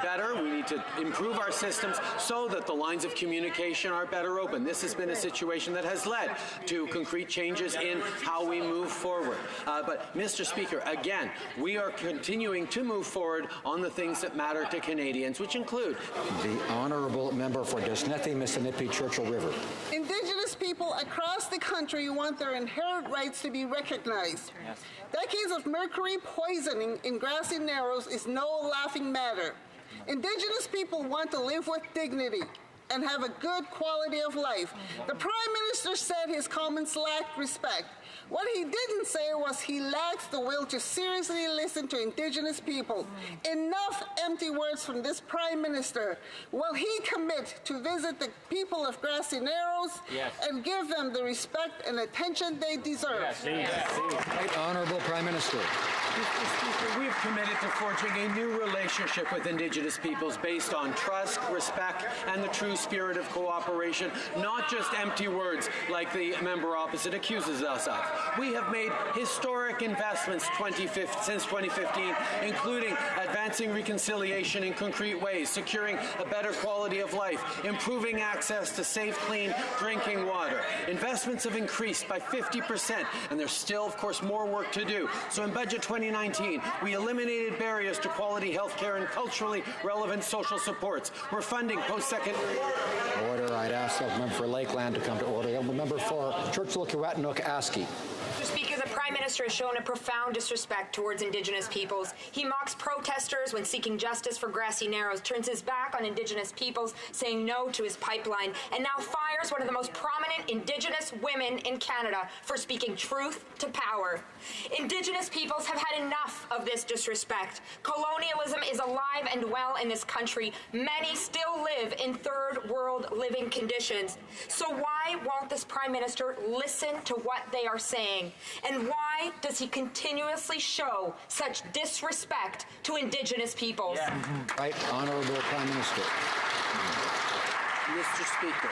S19: better. We need to improve our systems so that the lines of communication are better open. This has been a situation that has led to concrete changes in how we move forward. But, Mr. Speaker, again, we are continuing to move forward on the things that matter to Canadians, which include
S1: the Honourable Member for Desnethi, Mississippi, Churchill River.
S2: Indigenous people across the country want their inherent rights to be recognized. Yes. Decades of mercury poisoning in grassy narrows is no laughing matter. Indigenous people want to live with dignity. and have a good quality of life. The Prime Minister said his comments lacked respect. What he didn't say was he lacks the will to seriously listen to Indigenous people. Enough empty words from this Prime Minister. Will he commit to visit the people of Grassy Narrows and give them the respect and attention they deserve?
S1: Right Honourable Prime Minister.
S19: Mr. Speaker, we've committed to forging a new relationship with Indigenous peoples based on trust, respect, and the true spirit of cooperation, not just empty words like the member opposite accuses us of. We have made historic investments since 2015, including advancing reconciliation in concrete ways, securing a better quality of life, improving access to safe, clean drinking water. Investments have increased by 50%, and there's still, of course, more work to do. So in Budget 2019, we eliminated barriers to quality health care and culturally relevant social supports. We're funding post-secondary.
S1: Order. I'd ask the member for Lakeland to come to order. The member for Churchill-Kiwetinoong Aski.
S6: Mr. Speaker, the Prime Minister has shown a profound disrespect towards Indigenous peoples. He mocks protesters when seeking justice for Grassy Narrows, turns his back on Indigenous peoples, saying no to his pipeline, and now fires one of the most prominent Indigenous women in Canada for speaking truth to power. Indigenous peoples have had enough of this disrespect. Colonialism is alive and well in this country. Many still live in third world living conditions. So why won't this Prime Minister listen to what they are saying? And why does he continuously show such disrespect to Indigenous peoples?
S1: Right Honourable Prime Minister.
S19: Mr. Speaker,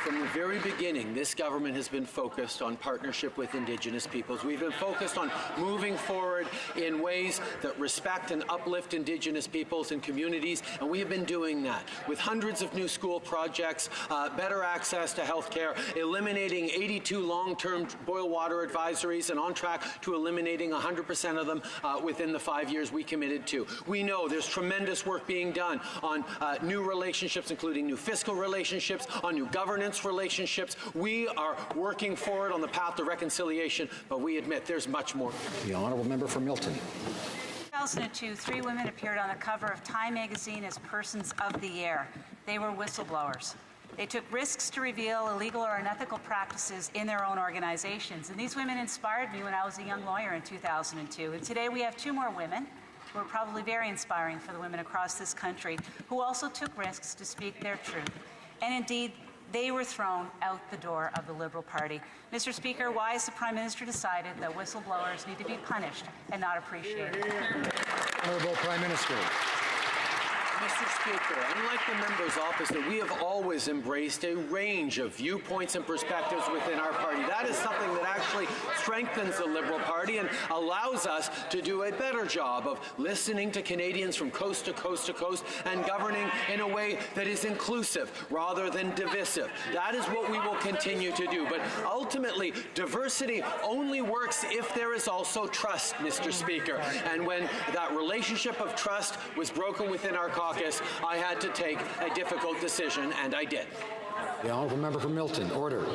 S19: from the very beginning, this government has been focused on partnership with Indigenous peoples. We've been focused on moving forward in ways that respect and uplift Indigenous peoples and communities, and we have been doing that with hundreds of new school projects, better access to health care, eliminating 82 long-term boil water advisories, and on track to eliminating 100% of them within the 5 years we committed to. We know there's tremendous work being done on new relationships, including new fiscal relationships, on new governance relationships. We are working forward on the path to reconciliation, but we admit there's much more.
S1: The Honourable Member for Milton.
S4: In 2002, 3 women appeared on the cover of Time magazine as Persons of the Year. They were whistleblowers. They took risks to reveal illegal or unethical practices in their own organizations. And these women inspired me when I was a young lawyer in 2002. And today we have 2 more women who are probably very inspiring for the women across this country, who also took risks to speak their truth. And indeed, they were thrown out the door of the Liberal Party. Mr. Speaker, why has the Prime Minister decided that whistleblowers need to be punished and not appreciated?
S1: Honourable Prime Minister.
S19: Mr. Speaker, unlike the members opposite, we have always embraced a range of viewpoints and perspectives within our party. That is something that actually strengthens the Liberal Party and allows us to do a better job of listening to Canadians from coast to coast to coast and governing in a way that is inclusive rather than divisive. That is what we will continue to do. But ultimately, diversity only works if there is also trust, Mr. Speaker. And when that relationship of trust was broken within our caucus, I had to take a difficult decision, and I did.
S1: The Honourable Member for Milton. Order.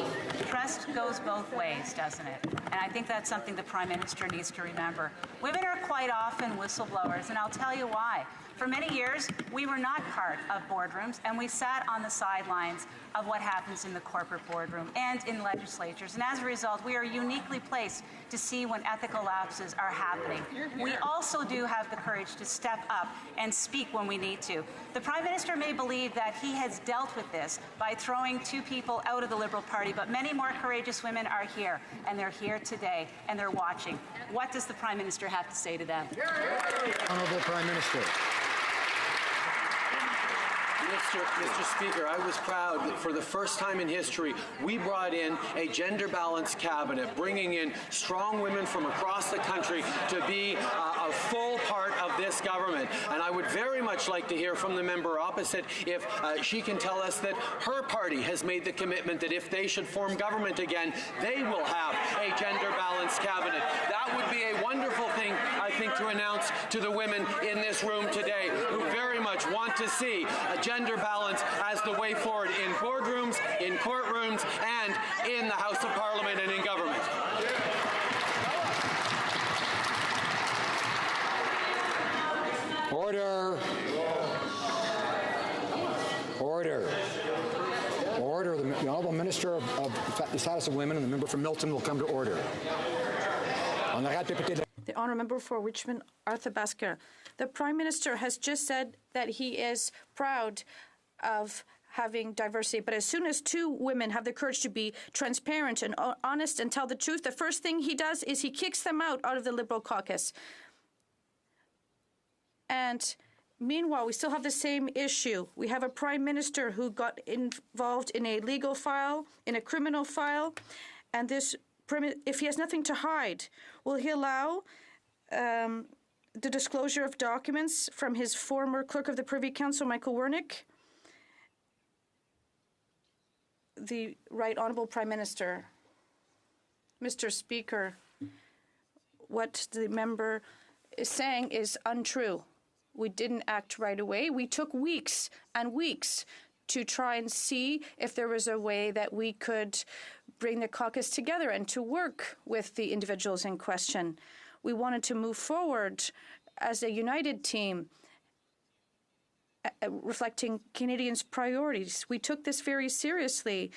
S4: Trust goes both ways, doesn't it? And I think that's something the Prime Minister needs to remember. Women are quite often whistleblowers, and I'll tell you why. For many years, we were not part of boardrooms, and we sat on the sidelines of what happens in the corporate boardroom and in legislatures. And as a result, we are uniquely placed to see when ethical lapses are happening. We also do have the courage to step up and speak when we need to. The Prime Minister may believe that he has dealt with this by throwing 2 people out of the Liberal Party, but many more courageous women are here, and they're here today, and they're watching. What does the Prime Minister have to say to them?
S1: Honourable Prime Minister.
S19: Mr. Speaker, I was proud that for the first time in history, we brought in a gender-balanced cabinet, bringing in strong women from across the country to be a full part of this government. And I would very much like to hear from the member opposite if she can tell us that her party has made the commitment that if they should form government again, they will have a gender-balanced cabinet. That would be a wonderful thing, I think, to announce to the women in this room today who very much want to see a gender balance as the way forward in boardrooms, in courtrooms, and in the House of Parliament and in government.
S1: Order. Order. Minister of the Status of Women and the member from Milton will come to order.
S20: The honourable member for Richmond Athabasca. The Prime Minister has just said that he is proud of having diversity, but as soon as two women have the courage to be transparent and honest and tell the truth, the first thing he does is he kicks them out of the Liberal caucus. And meanwhile, we still have the same issue. We have a Prime Minister who got involved in a legal file, in a criminal file, and this, if he has nothing to hide, will he allow the disclosure of documents from his former clerk of the Privy Council, Michael Wernick? The Right Honourable Prime Minister. Mr. Speaker, what the member is saying is untrue. We didn't act right away. We took weeks and weeks to try and see if there was a way that we could bring the caucus together and to work with the individuals in question. We wanted to move forward as a united team, reflecting Canadians' priorities. We took this very seriously.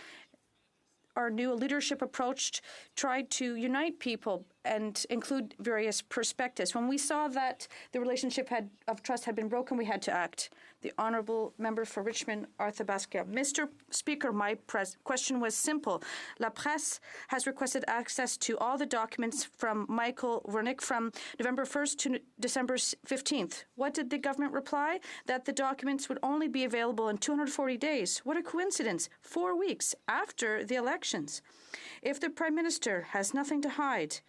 S20: Our new leadership approach tried to unite people and include various perspectives. When we saw that the relationship of trust had been broken, we had to act. The honourable member for Richmond Athabasca. Mr. Speaker, my question was simple. La Presse has requested access to all the documents from Michael Wernick from November 1st to December 15th. What did the government reply? That the documents would only be available in 240 days. What a coincidence. 4 weeks after the elections. If the Prime Minister has nothing to hide,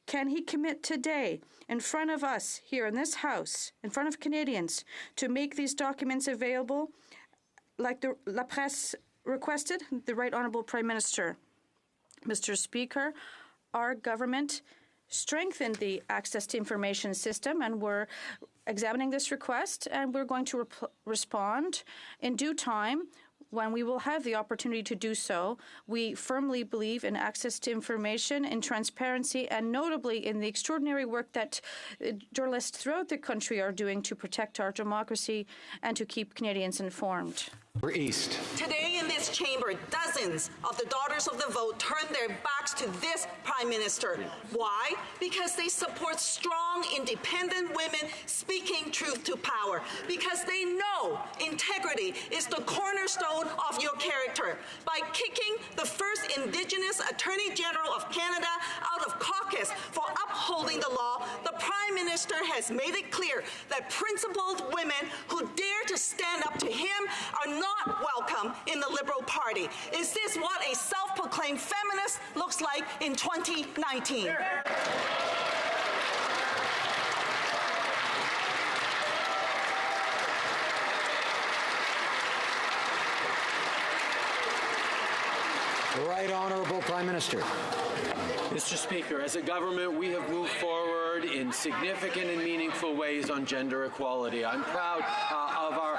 S20: can he commit today, in front of us here in this House, in front of Canadians, to make these documents available like the La Presse requested? The Right Honourable Prime Minister. Mr. Speaker, our government strengthened the access to information system, and we're examining this request, and we're going to respond in due time when we will have the opportunity to do so. We firmly believe in access to information, in transparency, and notably in the extraordinary work that journalists throughout the country are doing to protect our democracy and to keep Canadians informed.
S1: We're East.
S5: Today in this chamber, dozens of the Daughters of the Vote turn their backs to this Prime Minister. Why? Because they support strong, independent women speaking truth to power. Because they know integrity is the cornerstone of your character. By kicking the first Indigenous Attorney General of Canada out of caucus for upholding the law, the Prime Minister has made it clear that principled women who dare to stand up to him are not welcome in the Liberal Party. Is this what a self-proclaimed feminist looks like in 2019?
S1: The Right Honourable Prime Minister.
S19: Mr. Speaker, as a government, we have moved forward in significant and meaningful ways on gender equality. I'm proud of our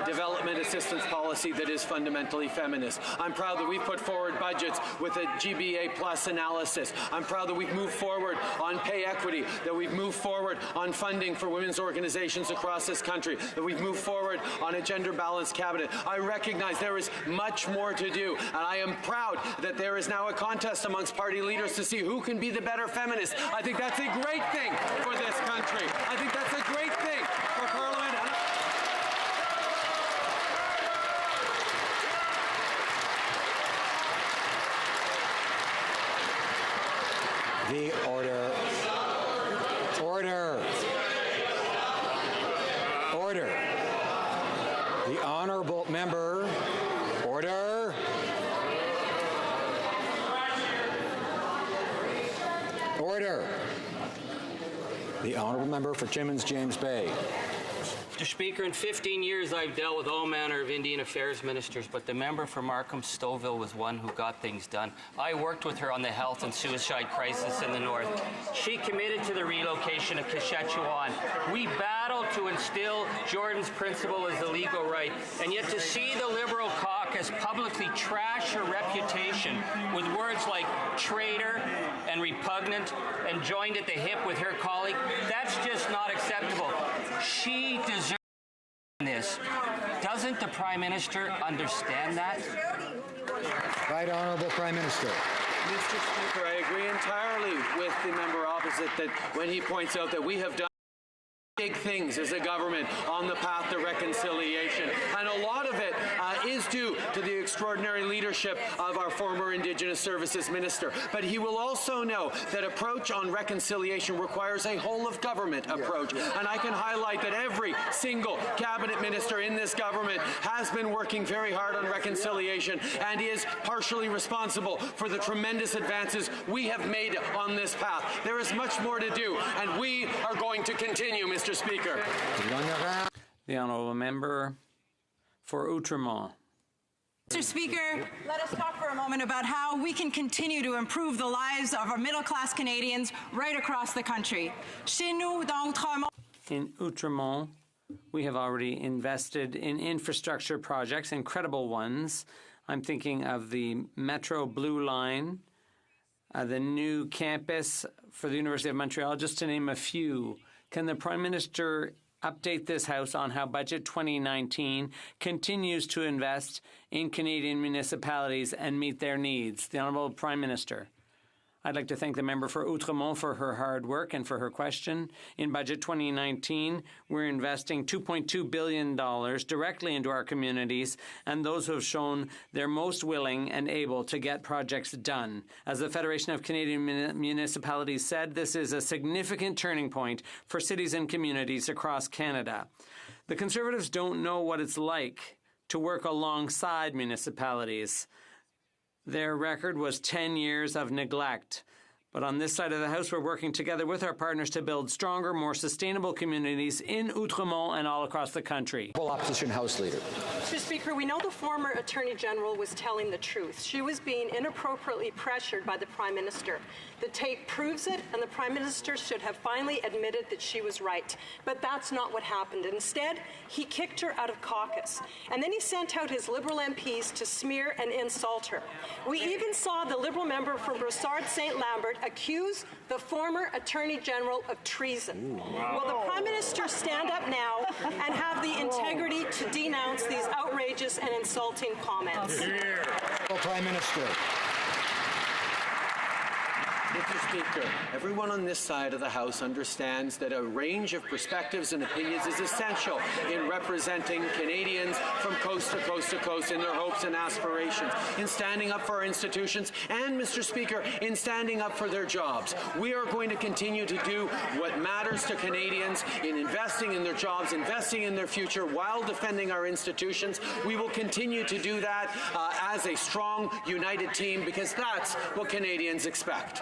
S19: development assistance policy that is fundamentally feminist. I'm proud that we've put forward budgets with a GBA plus analysis. I'm proud that we've moved forward on pay equity, that we've moved forward on funding for women's organizations across this country, that we've moved forward on a gender-balanced cabinet. I recognize there is much more to do, and I am proud that there is now a contest amongst party leaders to see who can be the better feminist. I think that's a great thing for this country. I think that's a great thing for Parliament.
S1: The order. Order. Order. The honourable member. Order. Order. The honourable member for Timmins James Bay.
S22: Mr. Speaker, in 15 years I've dealt with all manner of Indian Affairs ministers, but the member for Markham-Stouffville was one who got things done. I worked with her on the health and suicide crisis in the north. She committed to the relocation of Kashechewan. We battled to instill Jordan's principle as the legal right, and yet to see the Liberal caucus publicly trash her reputation with words like traitor and repugnant and joined at the hip with her colleague, that's just not acceptable. She deserves this. Doesn't the Prime Minister understand that?
S1: Right Honourable Prime Minister.
S19: Mr. Speaker, I agree entirely with the member opposite that when he points out that we have done big things as a government on the path to reconciliation. And a lot of it is due to the extraordinary leadership of our former Indigenous Services Minister. But he will also know that approach on reconciliation requires a whole-of-government approach. And I can highlight that every single cabinet minister in this government has been working very hard on reconciliation and is partially responsible for the tremendous advances we have made on this path. There is much more to do, and we are going to continue, Mr. Speaker.
S3: The honourable member for Outremont.
S7: Mr. Speaker, let us talk for a moment about how we can continue to improve the lives of our middle-class Canadians right across the country. Chez nous, dans Outremont.
S3: In Outremont, we have already invested in infrastructure projects, incredible ones. I'm thinking of the Metro Blue Line, the new campus for the University of Montreal, just to name a few. Can the Prime Minister update this House on how Budget 2019 continues to invest in Canadian municipalities and meet their needs? The Honourable Prime Minister. I'd like to thank the member for Outremont for her hard work and for her question. In Budget 2019, we're investing $2.2 billion directly into our communities and those who have shown they're most willing and able to get projects done. As the Federation of Canadian Municipalities said, this is a significant turning point for cities and communities across Canada. The Conservatives don't know what it's like to work alongside municipalities. Their record was 10 years of neglect. But on this side of the House, we're working together with our partners to build stronger, more sustainable communities in Outremont and all across the country.
S1: Opposition House Leader.
S23: Mr. Speaker, we know the former Attorney General was telling the truth. She was being inappropriately pressured by the Prime Minister. The tape proves it, and the Prime Minister should have finally admitted that she was right. But that's not what happened. Instead, he kicked her out of caucus. And then he sent out his Liberal MPs to smear and insult her. We even saw the Liberal member from Brossard-St. Lambert accuse the former Attorney General of treason. Will the Prime Minister stand up now and have the integrity to denounce these outrageous and insulting comments?
S1: Prime Minister.
S19: Mr. Speaker, everyone on this side of the House understands that a range of perspectives and opinions is essential in representing Canadians from coast to coast to coast in their hopes and aspirations, in standing up for our institutions, and, Mr. Speaker, in standing up for their jobs. We are going to continue to do what matters to Canadians in investing in their jobs, investing in their future while defending our institutions. We will continue to do that as a strong, united team because that's what Canadians expect.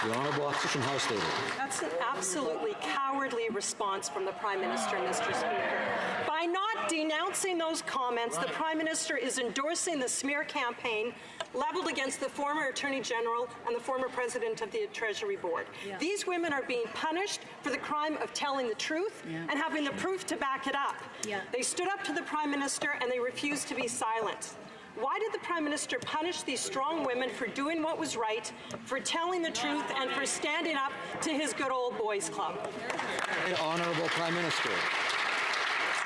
S1: The Honourable Opposition House Leader.
S23: That's an absolutely cowardly response from the Prime Minister, Mr. Speaker. By not denouncing those comments, the Prime Minister is endorsing the smear campaign leveled against the former Attorney General and the former President of the Treasury Board. Yeah. These women are being punished for the crime of telling the truth and having the proof to back it up. Yeah. They stood up to the Prime Minister and they refused to be silent. Why did the Prime Minister punish these strong women for doing what was right, for telling the truth, and for standing up to his good old boys club?
S1: Honourable Prime Minister.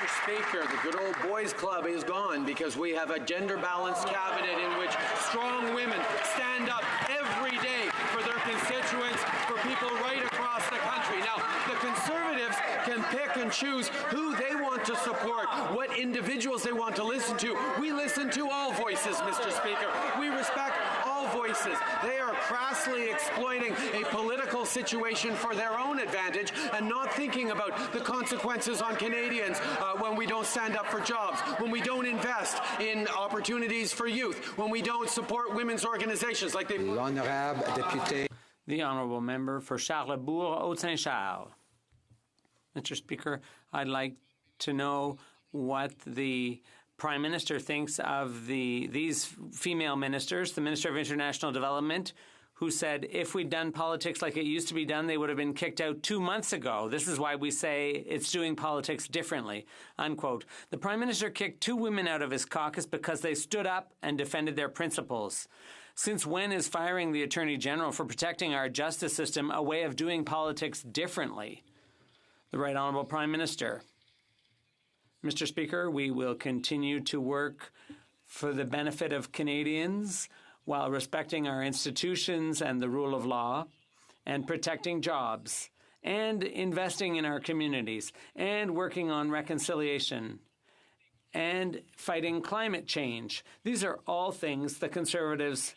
S19: Mr. Speaker, the good old boys club is gone because we have a gender-balanced cabinet in which strong women stand up every day for their constituents, for people right across the country. Now, the Conservatives can pick and choose who they want to support, what individuals they want to listen to. We listen to all voices, Mr. Speaker. We respect all voices. They are crassly exploiting a political situation for their own advantage and not thinking about the consequences on Canadians when we don't stand up for jobs, when we don't invest in opportunities for youth, when we don't support women's organizations like they...
S1: L'honorable député.
S3: The Honourable Member for Charlesbourg, Haute-Saint-Charles. Mr. Speaker, I'd like to know what the Prime Minister thinks of these female ministers, the Minister of International Development, who said if we'd done politics like it used to be done, they would have been kicked out 2 months ago. This is why we say it's doing politics differently, unquote. The Prime Minister kicked 2 women out of his caucus because they stood up and defended their principles. Since when is firing the Attorney General for protecting our justice system a way of doing politics differently? The Right Honourable Prime Minister. Mr. Speaker, we will continue to work for the benefit of Canadians while respecting our institutions and the rule of law, and protecting jobs, and investing in our communities, and working on reconciliation, and fighting climate change. These are all things the Conservatives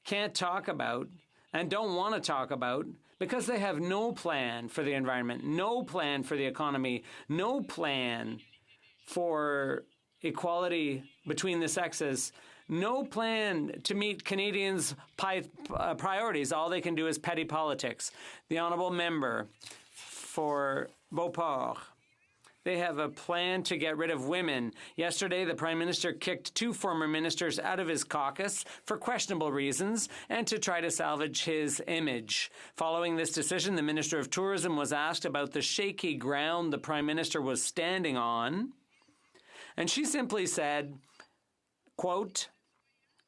S3: can't talk about and don't want to talk about because they have no plan for the environment, no plan for the economy, no plan for equality between the sexes, no plan to meet Canadians' priorities. All they can do is petty politics. The honourable member for Beauport, they have a plan to get rid of women. Yesterday, the Prime Minister kicked 2 former ministers out of his caucus for questionable reasons and to try to salvage his image. Following this decision, the Minister of Tourism was asked about the shaky ground the Prime Minister was standing on, and she simply said, quote,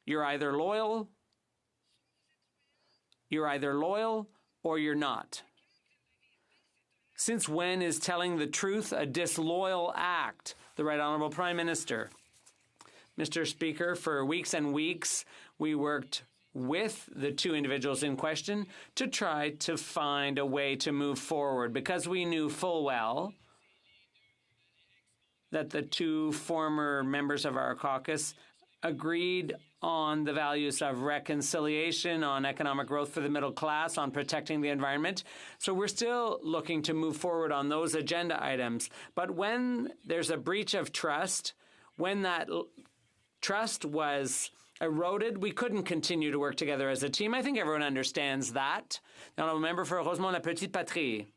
S3: you're either loyal or you're not. Since when is telling the truth a disloyal act? The Right Honourable Prime Minister. Mr. Speaker, for weeks and weeks, we worked with the 2 individuals in question to try to find a way to move forward because we knew full well that the 2 former members of our caucus agreed on the values of reconciliation, on economic growth for the middle class, on protecting the environment. So we're still looking to move forward on those agenda items. But when there's a breach of trust, when that trust was eroded, we couldn't continue to work together as a team. I think everyone understands that. The honourable member for Rosemont-la-Petite-Patrie.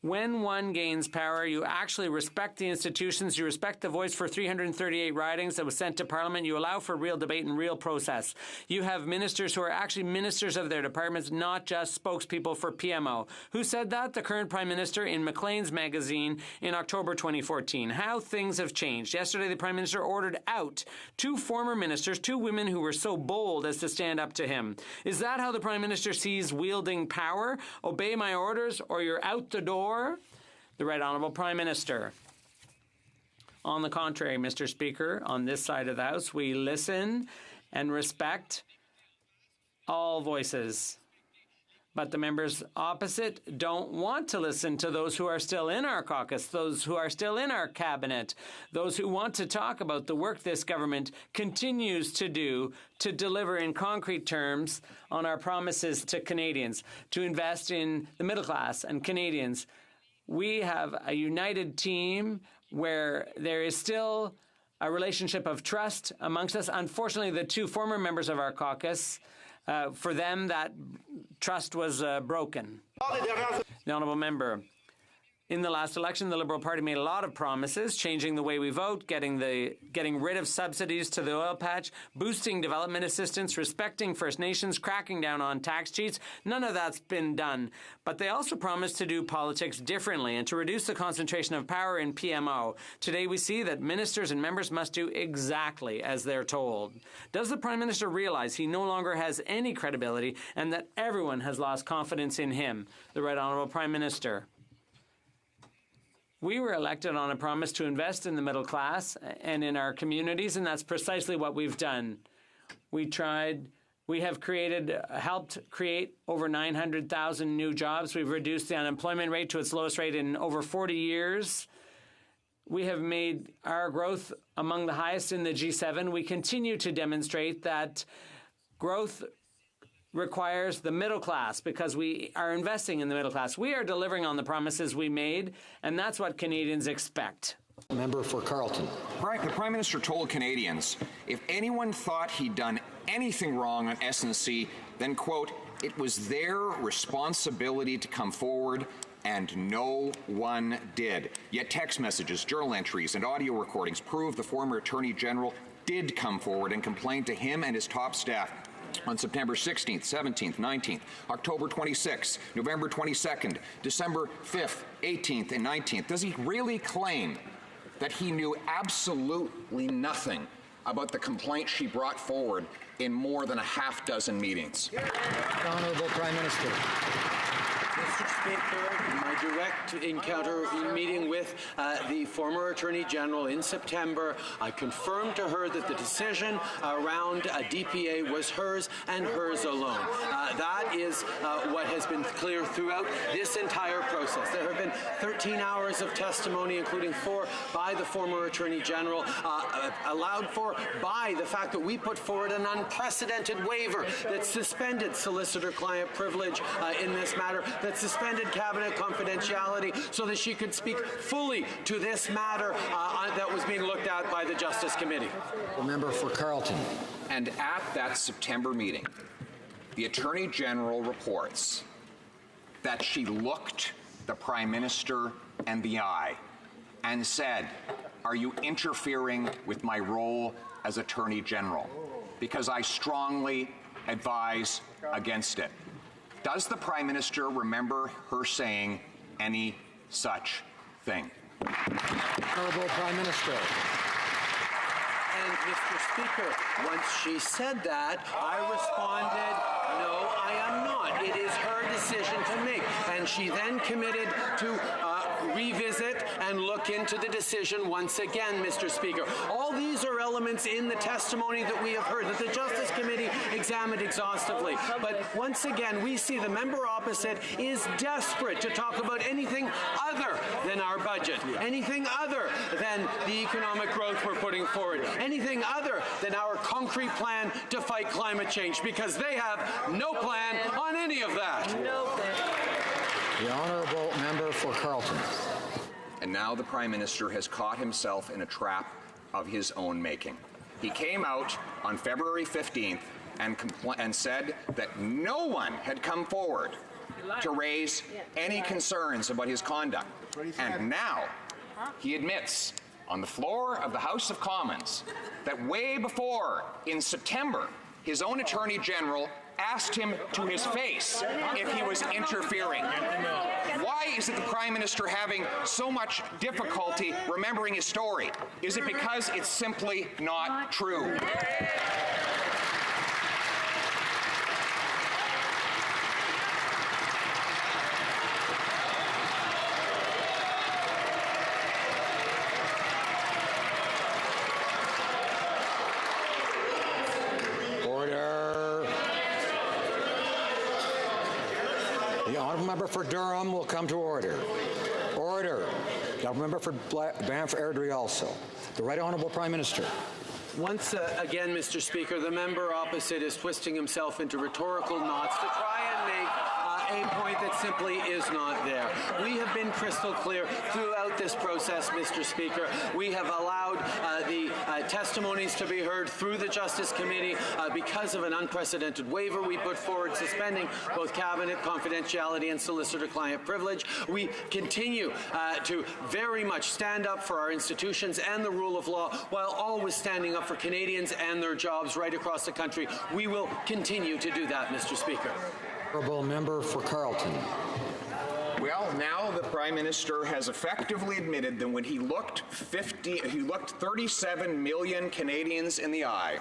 S3: When one gains power, you actually respect the institutions, you respect the voice for 338 ridings that was sent to Parliament, you allow for real debate and real process. You have ministers who are actually ministers of their departments, not just spokespeople for PMO. Who said that? The current Prime Minister in Maclean's magazine in October 2014. How things have changed. Yesterday, the Prime Minister ordered out 2 former ministers, 2 women who were so bold as to stand up to him. Is that how the Prime Minister sees wielding power? Obey my orders or you're out the door? The Right Honourable Prime Minister. On the contrary, Mr. Speaker, on this side of the House, we listen and respect all voices. But the members opposite don't want to listen to those who are still in our caucus, those who are still in our cabinet, those who want to talk about the work this government continues to do to deliver in concrete terms on our promises to Canadians, to invest in the middle class and Canadians. We have a united team where there is still a relationship of trust amongst us. Unfortunately, the 2 former members of our caucus, for them, that trust was broken. The honourable member. In the last election, the Liberal Party made a lot of promises, changing the way we vote, getting rid of subsidies to the oil patch, boosting development assistance, respecting First Nations, cracking down on tax cheats. None of that's been done. But they also promised to do politics differently and to reduce the concentration of power in PMO. Today we see that ministers and members must do exactly as they're told. Does the Prime Minister realize he no longer has any credibility and that everyone has lost confidence in him? The Right Honourable Prime Minister. We were elected on a promise to invest in the middle class and in our communities, and that's precisely what we've done. We have helped create over 900,000 new jobs. We've reduced the unemployment rate to its lowest rate in over 40 years. We have made our growth among the highest in the G7. We continue to demonstrate that growth requires the middle class because we are investing in the middle class. We are delivering on the promises we made, and that's what Canadians expect.
S1: Member for Carleton.
S8: The Prime Minister told Canadians if anyone thought he'd done anything wrong on SNC, then, quote, it was their responsibility to come forward, and no one did. Yet text messages, journal entries, and audio recordings prove the former Attorney General did come forward and complain to him and his top staff on September 16th, 17th, 19th, October 26th, November 22nd, December 5th, 18th, and 19th. Does he really claim that he knew absolutely nothing about the complaint she brought forward in more than a half-dozen meetings?
S1: Honourable Prime Minister.
S19: Mr. Speaker, in my direct encounter meeting with the former Attorney General in September. I confirmed to her that the decision around DPA was hers and hers alone. That is what has been clear throughout this entire process. There have been 13 hours of testimony, including 4 by the former Attorney General, allowed for by the fact that we put forward an unprecedented waiver that suspended solicitor-client privilege in this matter, that suspended cabinet confidentiality so that she could speak fully to this matter that was being looked at by the Justice Committee.
S1: The member for Carleton.
S8: And at that September meeting, the Attorney General reports that she looked the Prime Minister in the eye and said, "Are you interfering with my role as Attorney General? Because I strongly advise against it." Does the Prime Minister remember her saying any such thing?
S1: Honourable Prime Minister.
S19: And, Mr. Speaker, once she said that, I responded, no, I am not. It is her decision to make. And she then committed to revisit and look into the decision once again, Mr. Speaker. All these are elements in the testimony that we have heard, that the Justice Committee examined exhaustively. But once again, we see the member opposite is desperate to talk about anything other than our budget, anything other than the economic growth we're putting forward, anything other than our concrete plan to fight climate change, because they have no plan on any of that. No plan.
S1: The honourable member for Carleton.
S8: And now the Prime Minister has caught himself in a trap of his own making. He came out on February 15th and said that no one had come forward to raise any concerns about his conduct. And now he admits on the floor of the House of Commons that way before, in September, his own Attorney General asked him to his face if he was interfering. Why is it the Prime Minister having so much difficulty remembering his story? Is it because it's simply not true?
S1: The honourable member for Durham will come to order. Order. The honourable member for Banff Airdrie also. The Right Honourable Prime Minister.
S19: Once again, Mr. Speaker, the member opposite is twisting himself into rhetorical knots to try and make a point that simply is not there. We have been crystal clear throughout this process, Mr. Speaker. We have allowed the testimonies to be heard through the Justice Committee because of an unprecedented waiver we put forward, suspending both cabinet confidentiality and solicitor-client privilege. We continue to very much stand up for our institutions and the rule of law, while always standing up for Canadians and their jobs right across the country. We will continue to do that, Mr. Speaker.
S1: Honourable member for Carleton.
S8: Well, now the Prime Minister has effectively admitted that when he looked 37 million Canadians in the eye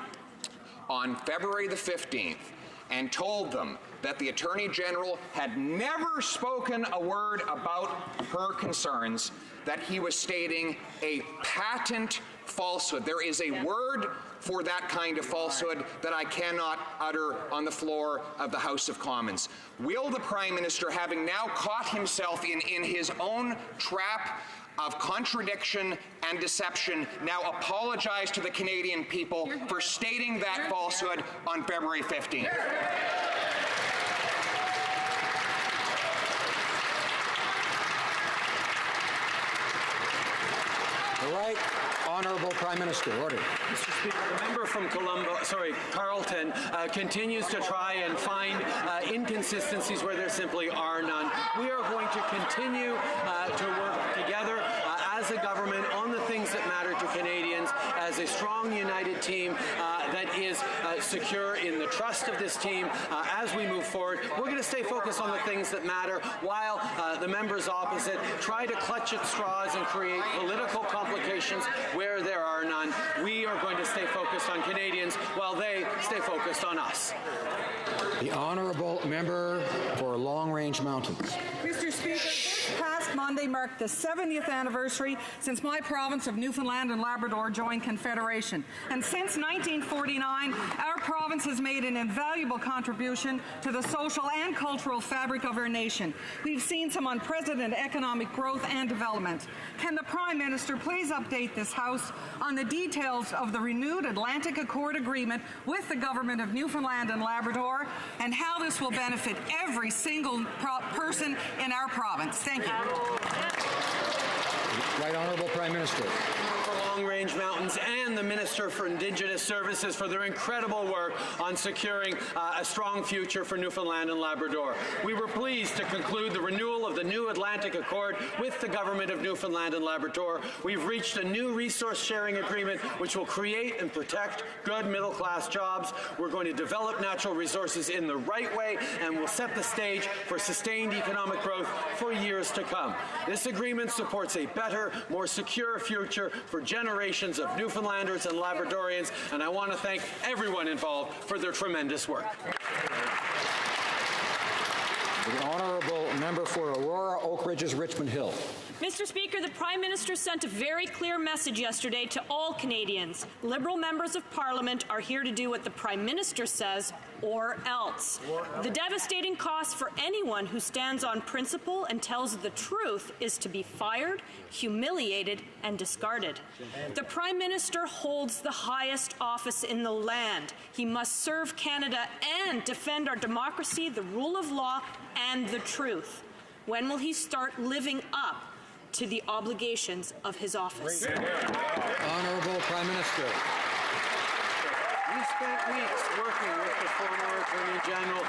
S8: on February the 15th and told them that the Attorney General had never spoken a word about her concerns, that he was stating a patent falsehood. There is a word for that kind of falsehood that I cannot utter on the floor of the House of Commons. Will the Prime Minister, having now caught himself in his own trap of contradiction and deception, now apologize to the Canadian people for stating that falsehood on February 15th?
S1: The Right Honourable Prime Minister. Order.
S19: Mr. Speaker, the member from Carleton continues to try and find inconsistencies where there simply are none. We are going to continue to work together as a government on the things that matter to Canadians, as a strong, united team that is secure in the trust of this team as we move forward. We're going to stay focused on the things that matter, while the members opposite try to clutch at straws and create political complications where there are none. We are going to stay focused on Canadians while they stay focused on us.
S1: The honourable member for Long Range Mountains.
S2: Mr. Speaker, this past
S9: next Monday marked the 70th anniversary since my province of Newfoundland and Labrador joined Confederation. And since 1949, our province has made an invaluable contribution to the social and cultural fabric of our nation. We've seen some unprecedented economic growth and development. Can the Prime Minister please update this House on the details of the renewed Atlantic Accord agreement with the Government of Newfoundland and Labrador, and how this will benefit every single person in our province? Thank you.
S1: Right Honourable Prime Minister.
S19: For Long-Range Mountains and the Minister for Indigenous Services for their incredible work on securing a strong future for Newfoundland and Labrador. We were pleased to conclude the renewal of the new Atlantic Accord with the Government of Newfoundland and Labrador. We've reached a new resource sharing agreement which will create and protect good middle-class jobs. We're going to develop natural resources in the right way and will set the stage for sustained economic growth for years to come. This agreement supports a better, more secure future for generations of Newfoundlanders and Labradorians, and I want to thank everyone involved for their tremendous work.
S1: The Honourable Member for Aurora, Oak Ridges, Richmond Hill.
S16: Mr. Speaker, the Prime Minister sent a very clear message yesterday to all Canadians. Liberal members of Parliament are here to do what the Prime Minister says or else. The devastating cost for anyone who stands on principle and tells the truth is to be fired, humiliated, and discarded. The Prime Minister holds the highest office in the land. He must serve Canada and defend our democracy, the rule of law, and the truth. When will he start living up to the obligations of his office?
S1: Honourable Prime Minister.
S19: We spent weeks working with the former Attorney General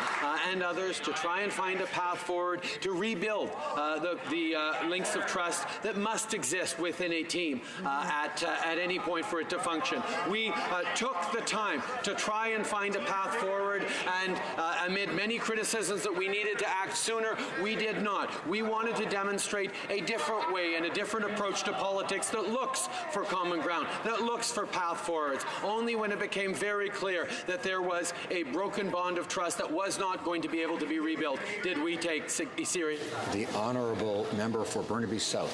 S19: and others to try and find a path forward to rebuild the links of trust that must exist within a team at any point for it to function. We took the time to try and find a path forward, and amid many criticisms that we needed to act sooner, we did not. We wanted to demonstrate a different way and a different approach to politics that looks for common ground, that looks for path forwards. Only when it became very clear that there was a broken bond of trust that was not going to be able to be rebuilt did we take serious.
S1: The Honourable Member for Burnaby South.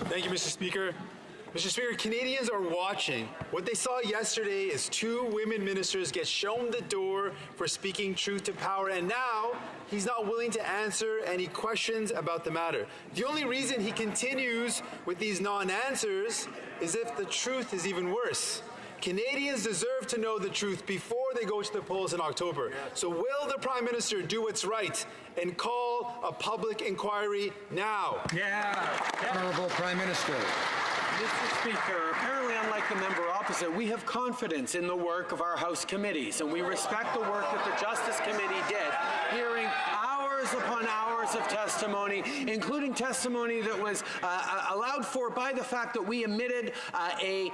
S21: Thank you, Mr. Speaker. Mr. Speaker, Canadians are watching. What they saw yesterday is 2 women ministers get shown the door for speaking truth to power, and now he's not willing to answer any questions about the matter. The only reason he continues with these non-answers is if the truth is even worse. Canadians deserve to know the truth before they go to the polls in October. So will the Prime Minister do what's right and call a public inquiry now?
S1: Honourable Prime Minister.
S19: Mr. Speaker, apparently unlike the member opposite, we have confidence in the work of our House committees, and we respect the work that the Justice Committee did, hearing hours upon hours of testimony, including testimony that was allowed for by the fact that we emitted a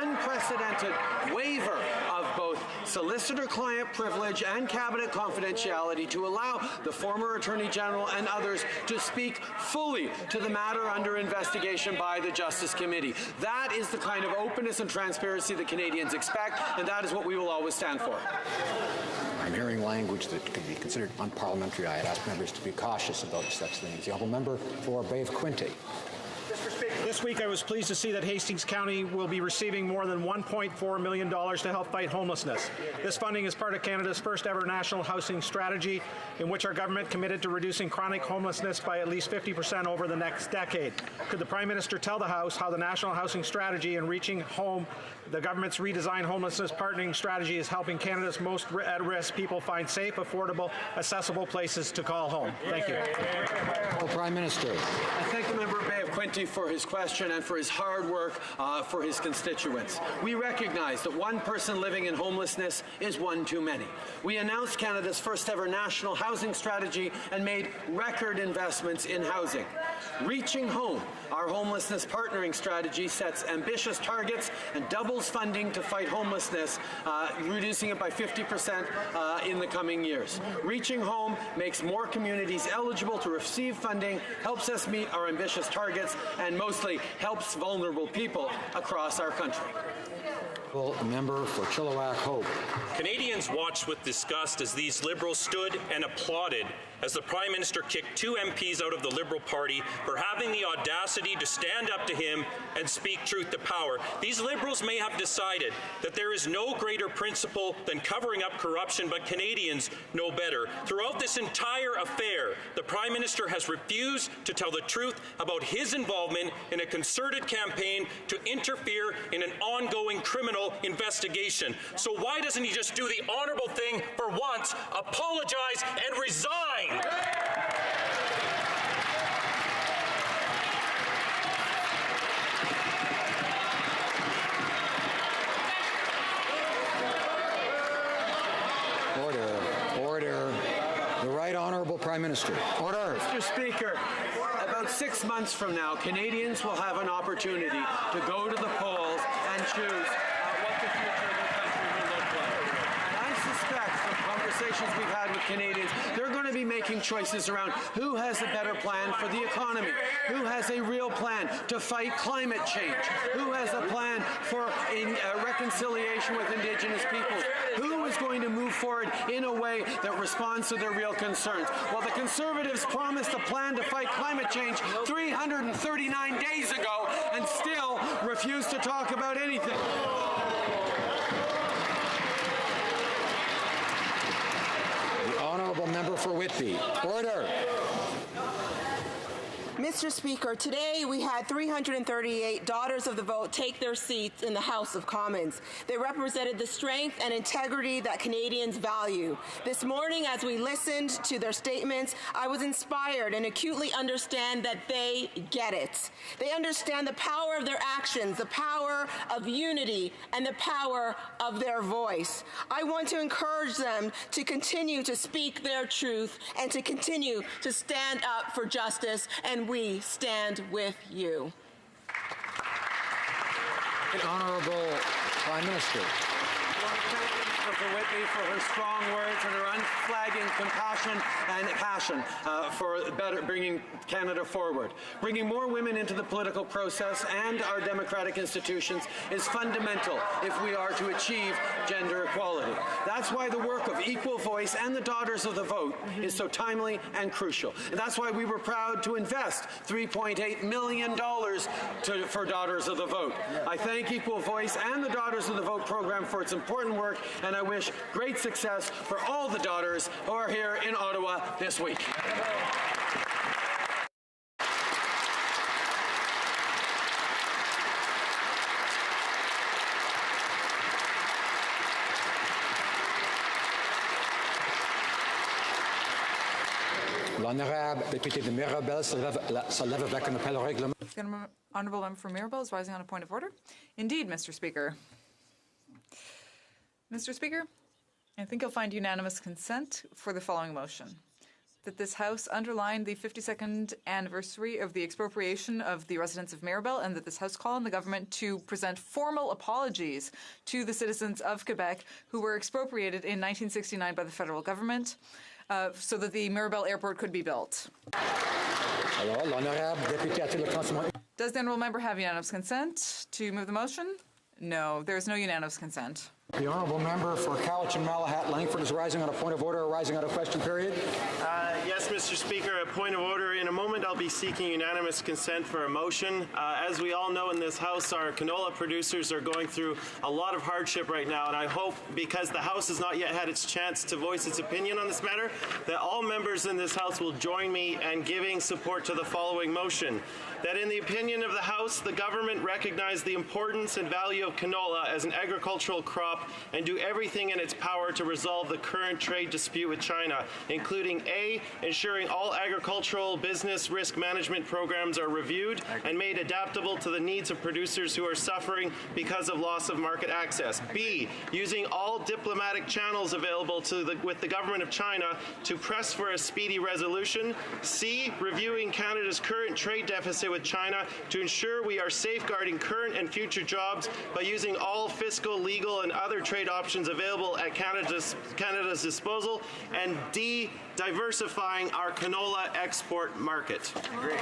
S19: unprecedented waiver of both solicitor-client privilege and cabinet confidentiality to allow the former Attorney General and others to speak fully to the matter under investigation by the Justice Committee. That is the kind of openness and transparency that Canadians expect, and that is what we will always stand for.
S1: I'm hearing language that could be considered unparliamentary. I ask members to be cautious about such things. The Honourable Member for Bay of Quinte.
S10: This week, I was pleased to see that Hastings County will be receiving more than $1.4 million to help fight homelessness. This funding is part of Canada's first ever national housing strategy, in which our government committed to reducing chronic homelessness by at least 50% over the next decade. Could the Prime Minister tell the House how the national housing strategy and reaching home, the government's redesigned homelessness partnering strategy, is helping Canada's most at-risk people find safe, affordable, accessible places to call home? Thank you.
S1: Prime Minister.
S19: I thank the member of Bay of Quinte for his question and for his hard work for his constituents. We recognize that one person living in homelessness is one too many. We announced Canada's first ever national housing strategy and made record investments in housing. Reaching Home, our homelessness partnering strategy, sets ambitious targets and doubles funding to fight homelessness, reducing it by 50% in the coming years. Reaching Home makes more communities eligible to receive funding, helps us meet our ambitious targets, and mostly helps vulnerable people across our country.
S1: Well, a member for Chilliwack Hope.
S11: Canadians watched with disgust as these Liberals stood and applauded as the Prime Minister kicked 2 MPs out of the Liberal Party for having the audacity to stand up to him and speak truth to power. These Liberals may have decided that there is no greater principle than covering up corruption, but Canadians know better. Throughout this entire affair, the Prime Minister has refused to tell the truth about his involvement in a concerted campaign to interfere in an ongoing criminal investigation. So why doesn't he just do the honorable thing for once, apologize and resign?
S1: Order. The Right Honourable Prime Minister. Order.
S19: Mr. Speaker, about 6 months from now, Canadians will have an opportunity to go to the polls and choose what the future of the country will look like. And I suspect from conversations we've had with Canadians, they're going to be making choices around who has a better plan for the economy, who has a real plan to fight climate change, who has a plan for reconciliation with Indigenous peoples, who is going to move forward in a way that responds to their real concerns. Well, the Conservatives promised a plan to fight climate change 339 days ago and still refuse to talk about anything.
S1: The Honourable Member for Whitby. Order.
S13: Mr. Speaker, today we had 338 Daughters of the Vote take their seats in the House of Commons. They represented the strength and integrity that Canadians value. This morning, as we listened to their statements, I was inspired and acutely understand that they get it. They understand the power of their actions, the power of unity, and the power of their voice. I want to encourage them to continue to speak their truth and to continue to stand up for justice, and we stand with you.
S1: The Honourable Prime Minister.
S19: For Whitby for her strong words and her unflagging compassion and passion for bringing Canada forward. Bringing more women into the political process and our democratic institutions is fundamental if we are to achieve gender equality. That's why the work of Equal Voice and the Daughters of the Vote is so timely and crucial. And that's why we were proud to invest $3.8 million for Daughters of the Vote. I thank Equal Voice and the Daughters of the Vote program for its important work, and I wish great success for all the daughters who are here in Ottawa this week.
S1: L'honorable député de Mirabel se lève avec un appel au règlement.
S12: The Honourable Member for Mirabel is rising on a point of order. Indeed, Mr. Speaker. Mr. Speaker, I think you'll find unanimous consent for the following motion. That this House underline the 52nd anniversary of the expropriation of the residents of Mirabel, and that this House call on the government to present formal apologies to the citizens of Quebec who were expropriated in 1969 by the federal government so that the Mirabel airport could be built. Does the honourable member have unanimous consent to move the motion? No, there is no unanimous consent.
S1: The Honourable Member for Cowichan Malahat Langford is rising on a point of order, or rising on a question period.
S14: Yes, Mr. Speaker, a point of order. In a moment, I'll be seeking unanimous consent for a motion. As we all know in this House, our canola producers are going through a lot of hardship right now, and I hope, because the House has not yet had its chance to voice its opinion on this matter, that all members in this House will join me in giving support to the following motion. That in the opinion of the House, the government recognize the importance and value of canola as an agricultural crop and do everything in its power to resolve the current trade dispute with China, including A, ensuring all agricultural business risk management programs are reviewed and made adaptable to the needs of producers who are suffering because of loss of market access. B, using all diplomatic channels available with the government of China to press for a speedy resolution. C, reviewing Canada's current trade deficit with China to ensure we are safeguarding current and future jobs by using all fiscal, legal, and other trade options available at Canada's disposal. And D, diversifying our canola export market.
S1: Agreed.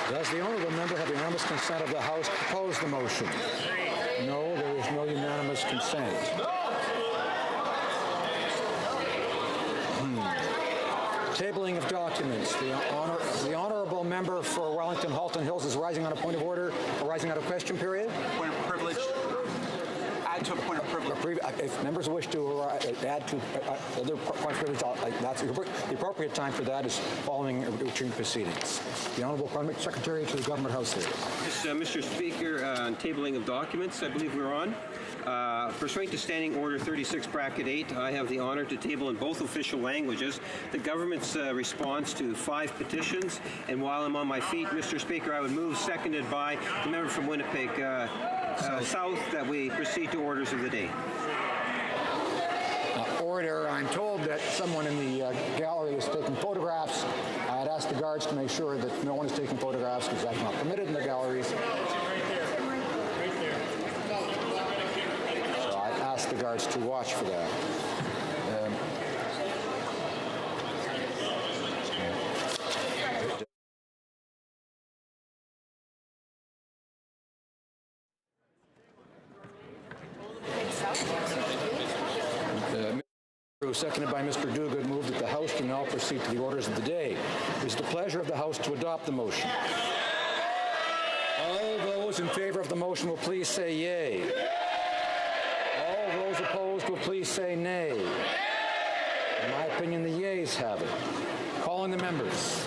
S1: Does the honourable member have the unanimous consent of the House to oppose the motion? No, there is There's no unanimous consent. Tabling of documents. The honourable member for Wellington Halton Hills is rising on a point of order, or rising out of question period.
S15: Point of privilege. Add to a point of privilege.
S1: If members wish to add to other points of privilege, that's the appropriate time for that is following routine proceedings. The Honourable Parliament Secretary to the Government House Leader.
S17: Yes, Mr. Speaker, on tabling of documents, I believe we're on. Pursuant to Standing Order 36, Bracket 8, I have the honor to table in both official languages the government's response to 5 petitions. And while I'm on my feet, Mr. Speaker, I would move, seconded by the member from Winnipeg South, that we proceed to orders of the day.
S1: Order. I'm told that someone in the gallery is taking photographs. I'd ask the guards to make sure that no one is taking photographs because that's not permitted in the galleries. The guards to watch for that. Seconded by Mr. Duguid, moved that the House can now proceed to the orders of the day. It is the pleasure of the House to adopt the motion. All those in favor of the motion will please say yea. All those opposed will please say nay. In my opinion, the yeas have it. Calling the members.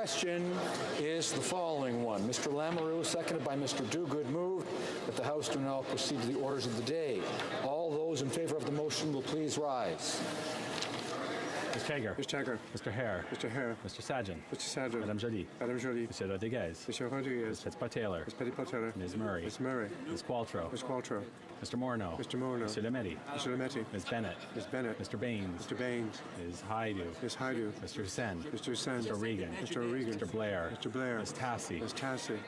S1: question is the following one. Mr. Lamoureux, seconded by Mr. Dogood, moved that the House do now proceed to the orders of the day. All those in favor of the motion will please rise.
S4: Mr. Tager. Mr. Tager. Mr. Hare. Mr. Hare. Mr. Sajjan. Mr. Sajjan. Madame Joly. Madame Joly. Mr. Rodriguez. Mr. Rodriguez. Ms. Fitzpatrick-Taylor. Ms. Fitzpatrick-Taylor. Ms. Murray. Ms. Murray. Ms. Qualtrough. Ms. Qualtrough. Mr. Morneau. Mr. Morneau. Mr. Lametti. Mr. Lametti. Ms. Bennett. Ms. Bennett. Mr. Baines. Mr. Baines. Ms. Haidu. Ms. Haidu. Mr. Hussain. Mr. Hussain. Mr. Regan. Mr. Regan. Mr. Blair. Mr. Blair. Ms. Tassi. Ms. Tassi.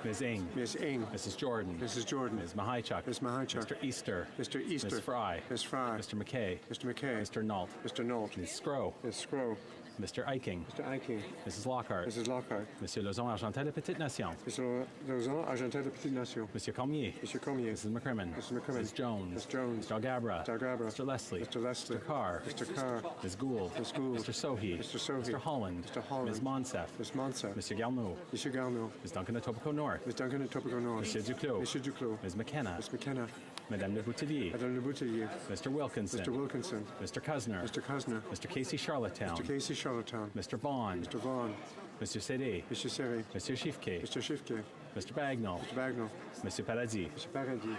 S4: Ms. Ing. Ms. Ing. Mrs. Jordan. Mrs. Jordan. Ms. Mahaichuk. Ms. Mahaichuk. Mr. Easter. Mr. Easter. Ms. Fry. Ms. Fry. Mr. McKay. Mr. McKay. Mr. Nault. Mr. Nault. Ms. Scrow. Ms. Scrow. Mr. Eiking. Mr. Eiking. Mrs. Lockhart. Mrs. Lockhart. Monsieur Lauzon, Argentin de Petite Nation. Monsieur Lauzon, Argentin de Petite Nation. Monsieur Cormier. Monsieur Cormier. Mrs. McCrimmon. Mrs. McCrimmon. Ms. Jones. Ms. Jones. Mr. Algabra. Mr. Algabra. Mr. Leslie. Mr. Leslie. Mr. Carr. Mr. Carr. Ms. Gould. Ms. Gould. Mr. Sohi. Mr. Sohi. Mr. Holland. Mr. Holland. Ms. Monsef. Ms. Monsef. Monsieur Garneau. Monsieur Garneau. Ms. Duncan de Topico North. Ms. Duncan de Topico North. Monsieur Duclos. Monsieur Duclos. Ms. McKenna. Ms. McKenna. Madame Le Boutillier. Madame Le Boutillier. Mr. Wilkinson. Mr. Wilkinson. Mr. Cuzner. Mr. Cuzner. Mr. Casey Charlottetown. Mr. Casey Charlottetown. Mr. Vaughn. Mr. Vaughn. Monsieur Serré. Monsieur Serré. Monsieur Chiffquet. Mr. Chiffquet. Mr. Bagnall. Mr. Bagnall. Monsieur Paradis. Mr. Paradis.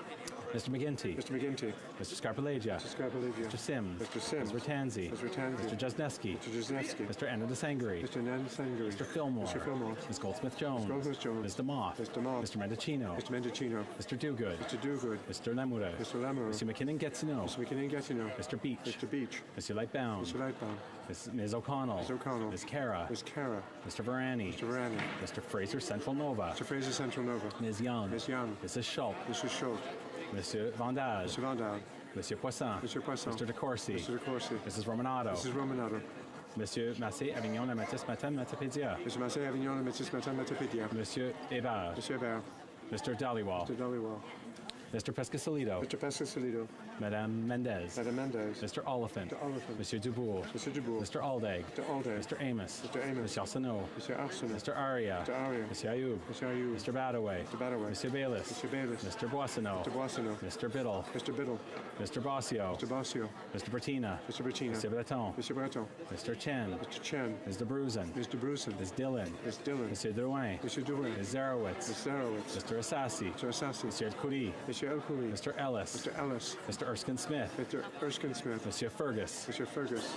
S4: Mr. McGinty. Mr. McGinty. Mr. Scarpellegia. Mr. Scarpellegia. Mr. Sims. Mr. Sims. Mr. Ratanzi. Mr. Ratanzi. Mr. Jasneski. Mr. Jasneski. Mr. Anna de Sangri. Mr. Anna de Sangri. Mr. Fillmore. Mr. Fillmore. Ms. Goldsmith-Jones. Ms. Goldsmith-Jones. Ms. DeMoff. Ms. DeMoff. Mr. Mendocino. Mr. Mendocino. Mr. Dogood. Mr. Dogood. Mr. Lamoureux. Mr. Lamoureux. Mr. McKinnon-Gatineau. Mr. McKinnon-Gatineau. Mr. Beach. Mr. Beach. Mr. Lightbound. Mr. Lightbound. Ms. O'Connell. Ms. O'Connell. Ms. Cara. Ms. Cara. Mr. Varani. Mr. Varani. Mr. Fraser Central Nova. Mr. Fraser Central Nova. Ms. Young. Ms. Young. Mrs. Schultz. Mrs. Schultz. Monsieur Vandage. Monsieur Vandage. Monsieur Poisson. Monsieur Poisson. Mr. DeCourcy. Mr. DeCourcy. Mrs. Romanato. Mrs. Romanato. Monsieur Massé Avignon La Matisse Matin Matapédia. Monsieur Massé Avignon La Matisse Matin Matapédia. Monsieur Hébert. Monsieur Hébert. Mr. Dhaliwal. Mr. Dhaliwal. Mr. Pescasolido. Mr. Pescasolido. Madame Mendez. Madame Mendez. Mr. Oliphant. Mr. Oliphant. Monsieur Dubourg. Mr. Dubourg. Mr. Aldag. Mr. Aldag. Mr. Amos. Mr. Amos. Monsieur Arsenault. Monsieur Arsenault. Mr. Aria. Mr. Aria. Monsieur Ayoub. Monsieur Ayoub. Mr. Badaway. Mr. Badaway. Monsieur Bayless. Monsieur Bayless. Mr. Boissonneau. Mr. Boissonneau. Mr. Biddle. Mr. Biddle. Mr. Bossio. Mr. Bossio. Mr. Bertina. Mr. Bertina. Mr. Breton. Mr. Breton. Mr. Chen. Mr. Chen. Ms. DeBruzen. Ms. DeBruzen. Ms. Dillon. Ms. Dillon. Monsieur Drouin. Monsieur Drouin. Ms. Zarowitz. Ms. Zarowitz. Mr. Assassi. Mr. Assassi. Monsieur El Khoury. Monsieur El Khoury. Mr. Ellis. Mr. Ellis. Mr. Erskine Smith. Mr. Erskine Smith. Monsieur Fergus. Monsieur Fergus.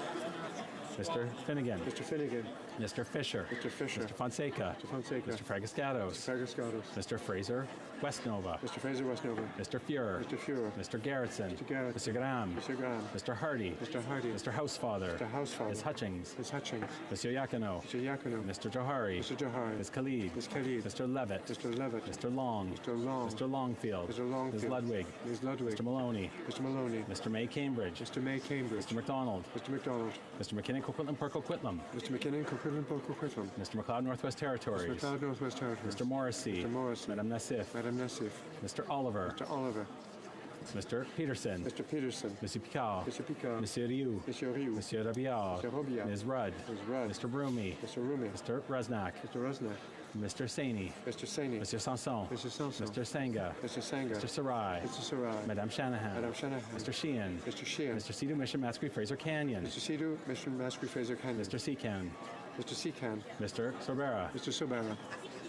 S4: Mr. Finnegan. Mr. Finnegan. Mr. Fisher. Mr. Fisher. Mr. Fonseca. Mr. Fonseca. Mr. Fragascatos. Mr. Fragascatos. Mr. Fraser Westnova. Mr. Fraser Westnova. Mr. Fuhrer. Mr. Fuhrer. Mr. Garrettson. Mr. Garrettson. Mr. Graham. Mr. Graham. Mr. Hardy. Mr. Hardy. Mr. Housefather. Mr. Housefather. Ms. Hutchings. Ms. Hutchings. Monsieur Yakino. Mr. Yakino. Mr. Johari. Mr. Johari. Ms. Khalid. Ms. Khalid. Mr. Levitt. Mr. Levitt. Mr. Long. Mr. Long. Mr. Longfield. Mr. Longfield. Ms. Ludwig. Ms. Ludwig. Mr. Maloney. Mr. Maloney. Mr. May Cambridge. Mr. May Cambridge. Mr. McDonald. Mr. McDonald. Mr. McKinnon Coquitlam Perkle Quitlam. Mr. McKinnon Coquitlam Perkle Quitlam. Mr. McLeod Northwest Territories. Mr. McLeod Northwest Territories. Mr. Morrissey. Mr. Morrissey. Madame Nassif. Madame Nassif. Mr. Oliver. Mr. Oliver. Mr. Peterson. Mr. Peterson. Monsieur Picard. Mr. Picard. Monsieur Rioux. Monsieur Rioux. Monsieur Robillard. Mr. Robillard. Ms. Rudd. Ms. Rudd. Mr. Broomy. Mr. Broomy. Mr. Rusnak. Mr. Rusnak. Mr. Saini. Mr. Saini. Monsieur Sanson. Mr. Sanson. Mr. Senga. Mr. Senga. Mr. Sarai. Mr. Sarai. Madame Shanahan. Madame Shanahan. Mr. Sheehan. Mr. Sheehan. Mr. Sidhu Mission Mascree Fraser Canyon. Mr. Sidhu Mission Mascree Fraser Canyon. Mr. Secan. Mr. Secan. Mr. Sorbera. Mr. Sorbera.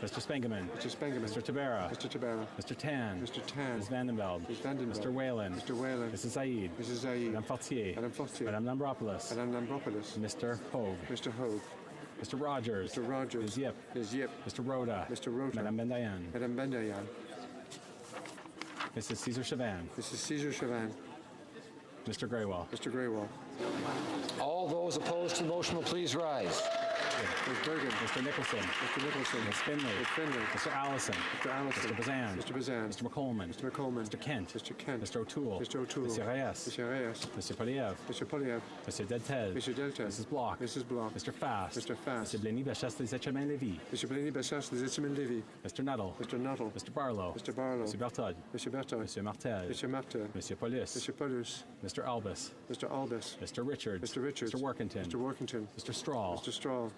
S4: Mr. Spengeman. Mr. Spengeman. Mr. Tabera. Mr. Tabera. Mr. Tan. Mr. Tan. Ms. Vandenveld. Ms. Vandenveld. Mr. Whalen. Mr. Whalen. Mrs. Zaid. Mrs. Zaid. Madame Fortier. Madame Fortier. Madame Lambropoulos. Madame Lambropoulos. Mr. Hogue. Mr. Hogue. Mr. Rogers. Mr. Rogers. Ms. Yip. Ms. Yip. Mr. Rhoda. Mr. Rhoda. Madame Bendayan. Madame Bendayan. Mrs. Caesar Chavan. Mrs. Caesar Chavan. Mr. Graywall. Mr. Graywall.
S1: All those opposed to the motion will please rise.
S4: Ms. Bergen. Mr. Nicholson. Mr. Nicholson. Ms. Finley. Ms. Finley. Mr. Allison. Mr. Allison. Mr. Bazan. Mr. Bazan. Mr. McColeman. Mr. McColeman. Mr. Kent. Mr. Kent. Mr. O'Toole. Mr. O'Toole. Mr. Reyes. Mr. Reyes. Mr. Poliev. Mr. Poliev. Mr. Deltez. Mr. Deltez. Mrs. Block. Mrs. Block. Mr. Fast. Mr. Fast. Mr. Blenny Bechas Les Etchemin-Lévy. Mr. Blenny Bechas Les Etchemin-Lévy. Mr. Nuttall. Mr. Nuttall. Mr. Barlow. Mr. Barlow. Mr. Bertod. Mr. Bertod. Mr. Martel. Mr. Martel. Mr. Paulus. Mr. Paulus. Mr. Albus. Mr. Albus. Mr. Richards. Mr. Richards. Mr. Workington. Mr. Workington. Mr. Straw. Mr. Straw.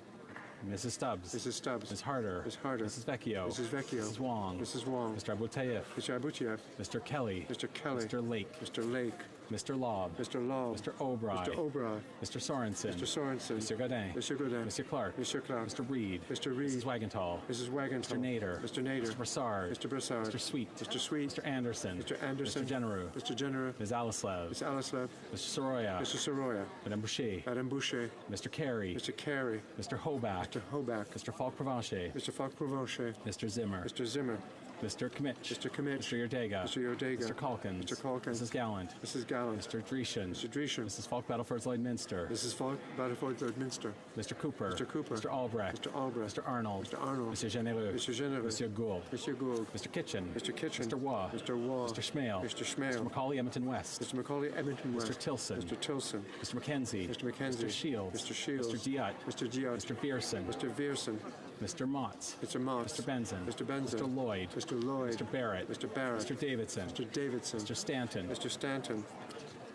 S4: Mrs. Stubbs. Mrs. Stubbs. Ms. Harder. Ms. Harder. Mrs. Vecchio. Mrs. Vecchio. Mrs. Wong. Mrs. Wong. Mr. Abutiev. Mr. Abutiev. Mr. Kelly. Mr. Kelly. Mr. Lake. Mr. Lake. Mr. Lobb.
S21: Mr. Lobb.
S4: Mr. O'Brien.
S21: Mr. O'Brien.
S4: Mr. Sorensen.
S21: Mr. Sorensen.
S4: Mr. Godin.
S21: Mr. Godin.
S4: Mr. Clark.
S21: Mr. Clark.
S4: Mr. Reed.
S21: Mr. Reed.
S4: Mrs. Wagentall.
S21: Mrs. Wagentall.
S4: Mr. Nader.
S21: Mr. Nader.
S4: Mr. Brassard.
S21: Mr. Brassard.
S4: Mr. Sweet.
S21: Mr. Sweet.
S4: Mr. Anderson.
S21: Mr. Anderson.
S4: Mr. Genereux.
S21: Mr. Genereux.
S4: Ms. Alislav.
S21: Ms. Alislav.
S4: Mr. Soroya.
S21: Mr. Soroya.
S4: Madame Boucher.
S21: Madame Boucher.
S4: Mr. Carey.
S21: Mr. Carey.
S4: Mr. Hoback.
S21: Mr. Hoback.
S4: Mr. Falk-Provencher.
S21: Mr. Falk-Provencher.
S4: Mr. Zimmer.
S21: Mr. Zimmer.
S4: Mr. Kimmich.
S21: Mr. Kimmich.
S4: Mr. Yordega.
S21: Mr. Yordega.
S4: Mr. Calkins.
S21: Mr. Calkins.
S4: Mrs. Gallant.
S21: Mrs. Gallant.
S4: Mr. Dreeshen.
S21: Mr. Dreeshen.
S4: Mrs. Falk Battleford Lloydminster.
S21: Mrs. Falk Battleford Lloydminster.
S4: Mr. Cooper.
S21: Mr. Cooper.
S4: Mr. Albrecht.
S21: Mr. Albrecht.
S4: Mr. Arnold.
S21: Mr. Arnold.
S4: Mr. Genereux.
S21: Mr. Genereux.
S4: Monsieur Gould.
S21: Monsieur Gould.
S4: Mr. Kitchen.
S21: Mr. Kitchen.
S4: Mr. Waugh.
S21: Mr. Waugh.
S4: Mr. Schmale.
S21: Mr. Schmale.
S4: Mr. Macaulay Edmonton West.
S21: Mr. Macaulay Edmonton West.
S4: Mr. Tilson.
S21: Mr. Tilson.
S4: Mr. McKenzie.
S21: Mr. McKenzie.
S4: Mr. Shields.
S21: Mr. Shields.
S4: Mr. Diot.
S21: Mr. Diot.
S4: Mr. Vierson.
S21: Mr. Vierson.
S4: Mr. Motts.
S21: Mr. Motts.
S4: Mr. Benson.
S21: Mr. Benson.
S4: Mr. Lloyd.
S21: Mr. Lloyd.
S4: Mr. Barrett.
S21: Mr. Barrett.
S4: Mr. Davidson.
S21: Mr. Davidson.
S4: Mr. Stanton.
S21: Mr. Stanton.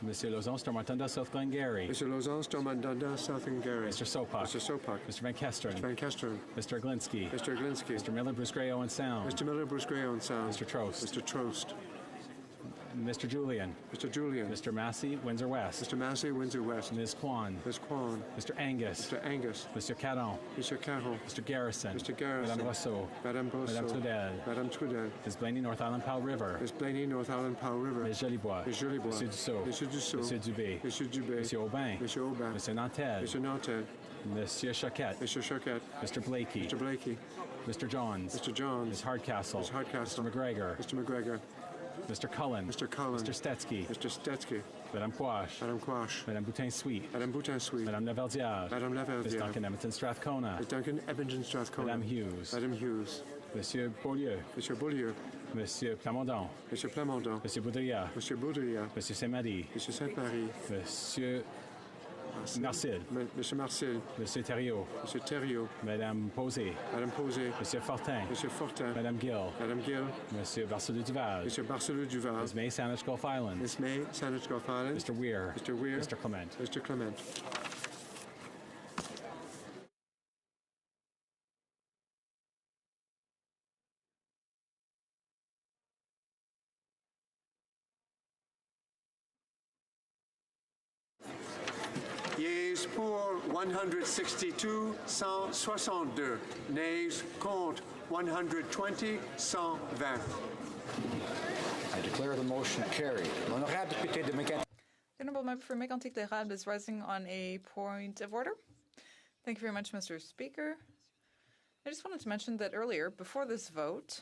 S4: Monsieur Lauzon, Stormantunda, South Glengarry.
S21: Mr. Lauzon, Stormantunda, South Glengarry.
S4: Mr. Sopak.
S21: Mr. Sopak.
S4: Mr. Van Kesteren.
S21: Mr. Van Kesteren.
S4: Mr. Glinsky.
S21: Mr. Glinsky.
S4: Mr. Miller, Bruce Gray, Owen Sound.
S21: Mr. Miller, Bruce Gray, Owen Sound.
S4: Mr. Trost.
S21: Mr. Trost.
S4: Mr. Julian.
S21: Mr. Julian.
S4: Mr. Massey, Windsor West.
S21: Mr. Massey, Windsor West.
S4: Ms. Kwan.
S21: Ms. Kwan.
S4: Mr. Angus.
S21: Mr. Angus.
S4: Mr. Caron.
S21: Mr. Caron.
S4: Mr. Garrison.
S21: Mr. Garrison.
S4: Madame Rousseau.
S21: Madame Rousseau.
S4: Madame Trudel.
S21: Madame Trudel.
S4: Ms. Blaney, North Island Powell River.
S21: Ms. Blaney, North Island Powell River.
S4: Ms. Jolibois.
S21: Ms. Jolibois.
S4: Monsieur Dussault.
S21: Monsieur Dussault.
S4: Monsieur Dubé.
S21: Monsieur Dubé.
S4: Monsieur Aubin.
S21: Monsieur Aubin.
S4: Monsieur Nantel.
S21: Monsieur Nantel.
S4: Monsieur Choquette.
S21: Monsieur Choquette.
S4: Mr. Blakey.
S21: Mr. Blakey.
S4: Mr. Johns.
S21: Mr. Johns.
S4: Ms. Hardcastle.
S21: Ms. Hardcastle.
S4: Mr. McGregor.
S21: Mr. McGregor.
S4: Mr. Cullen.
S21: Mr. Cullen.
S4: Mr. Stetsky.
S21: Mr. Stetsky.
S4: Madame Quash.
S21: Madame Quash.
S4: Madame Boutin-Sweet.
S21: Madame Boutin-Sweet.
S4: Madame Lavaldière.
S21: Madame Lavaldière.
S4: Ms. Duncan Edmonton Strathcona.
S21: Ms. Duncan Edmonton Strathcona.
S4: Madame Hughes.
S21: Madame Hughes.
S4: Monsieur Beaulieu.
S21: Monsieur Beaulieu.
S4: Monsieur Plamondon.
S21: Monsieur Plamondon.
S4: Monsieur Boudria.
S21: Monsieur Boudria.
S4: Monsieur Saint-Marie.
S21: Monsieur Saint-Marie.
S4: Monsieur Marcel.
S21: Monsieur Marcel.
S4: Monsieur Thériault.
S21: Monsieur Thériault.
S4: Madame Posé.
S21: Madame Posé.
S4: Monsieur Fortin.
S21: Monsieur Fortin.
S4: Madame Gill.
S21: Madame Gill.
S4: Monsieur Barcelou-Duval.
S21: Monsieur Barcelou-Duval.
S4: Ms. May, Saanich Gulf Islands.
S21: Ms. May, Saanich Gulf Islands.
S4: Mr. Weir.
S21: Mr. Weir.
S4: Mr. Clement.
S21: Mr. Clement. Yeas pour 162, 162. Nays contre 120, 120.
S1: I declare the motion carried. L'honorable député de Mégantic.
S12: The Honourable Member for Mégantic-Les-Rades is rising on a point of order. Thank you very much, Mr. Speaker. I just wanted to mention that earlier, before this vote,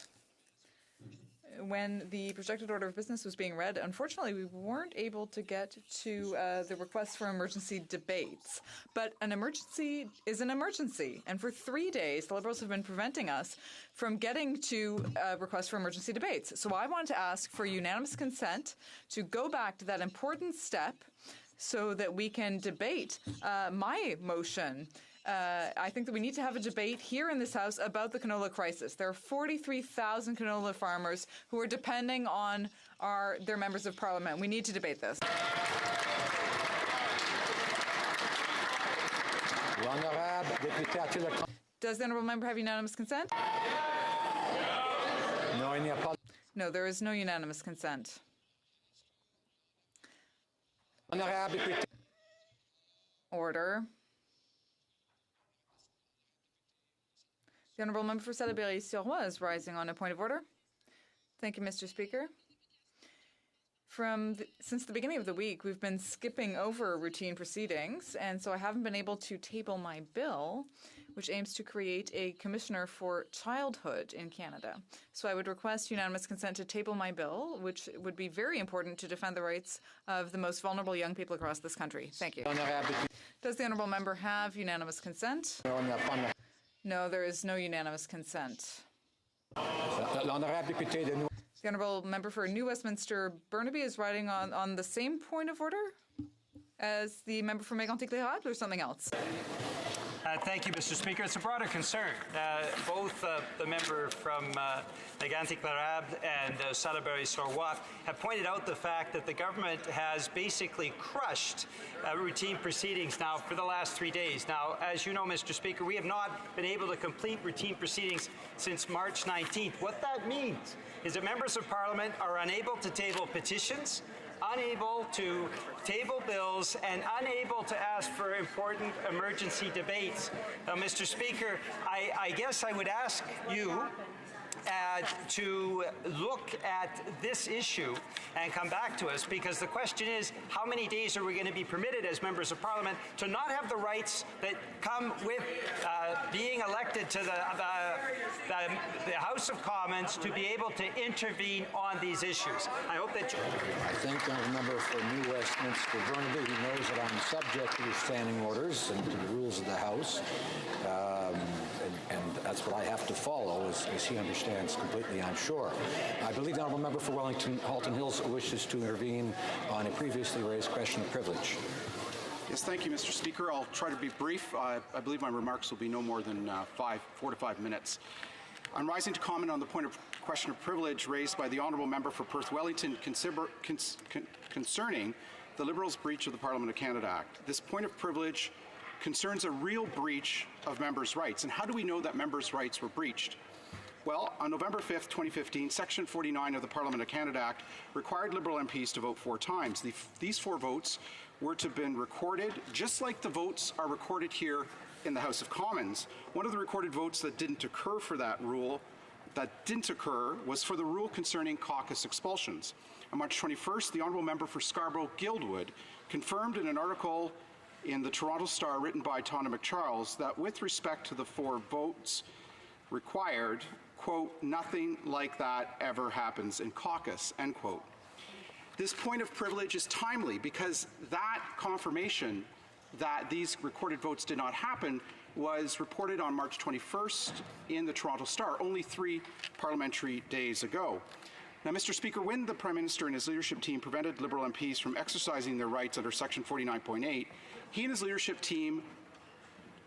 S12: when the projected order of business was being read, unfortunately, we weren't able to get to the request for emergency debates. But an emergency is an emergency. And for 3 days, the Liberals have been preventing us from getting to requests for emergency debates. So I want to ask for unanimous consent to go back to that important step so that we can debate my motion. I think that we need to have a debate here in this House about the canola crisis. There are 43,000 canola farmers who are depending on their members of parliament. We need to debate this. Does the honourable member have unanimous consent? No, there is no unanimous consent. Order. The Honourable Member for Salaberry-sur-Roi is rising on a point of order. Thank you, Mr. Speaker. Since the beginning of the week, we've been skipping over routine proceedings, and so I haven't been able to table my bill, which aims to create a commissioner for childhood in Canada. So I would request unanimous consent to table my bill, which would be very important to defend the rights of the most vulnerable young people across this country. Thank you. Does the honourable member have unanimous consent? No, there is no unanimous consent. The honourable member for New Westminster Burnaby is riding on the same point of order as the member for Mégantic-Les-Rades or something else?
S6: Thank you, Mr. Speaker. It's a broader concern. Both the member from Mégantic-Les-Rades and Salaberry-sur-Roi have pointed out the fact that the government has basically crushed routine proceedings now for the last 3 days. Now, as you know, Mr. Speaker, we have not been able to complete routine proceedings since March 19th. What that means is that members of Parliament are unable to table petitions, unable to table bills and unable to ask for important emergency debates. Mr. Speaker, I guess I would ask you to look at this issue and come back to us, because the question is, how many days are we going to be permitted as members of Parliament to not have the rights that come with being elected to the House of Commons to be able to intervene on these issues? I hope that you...
S1: I think the member for New Westminster Burnaby knows that I'm subject to the standing orders and to the rules of the House, and that's what I have to follow, as he understands completely, I'm sure. I believe the honourable member for Wellington Halton Hills wishes to intervene on a previously raised question of privilege.
S5: Yes, thank you, Mr. Speaker. I'll try to be brief. I believe my remarks will be no more than 4 to 5 minutes. I'm rising to comment on the point of question of privilege raised by the honourable member for Perth Wellington concerning the Liberals' breach of the Parliament of Canada Act. This point of privilege concerns a real breach of members' rights. And how do we know that members' rights were breached? Well, on November 5th, 2015, Section 49 of the Parliament of Canada Act required Liberal MPs to vote 4 times. These 4 votes were to have been recorded, just like the votes are recorded here in the House of Commons. One of the recorded votes that didn't occur for that rule, was for the rule concerning caucus expulsions. On March 21st, the honourable member for Scarborough-Guildwood confirmed in an article in the Toronto Star written by Tana McCharles that with respect to the 4 votes required, quote, nothing like that ever happens in caucus, end quote. This point of privilege is timely because that confirmation that these recorded votes did not happen was reported on March 21st in the Toronto Star, only 3 parliamentary days ago. Now, Mr. Speaker, when the Prime Minister and his leadership team prevented Liberal MPs from exercising their rights under Section 49.8, he and his leadership team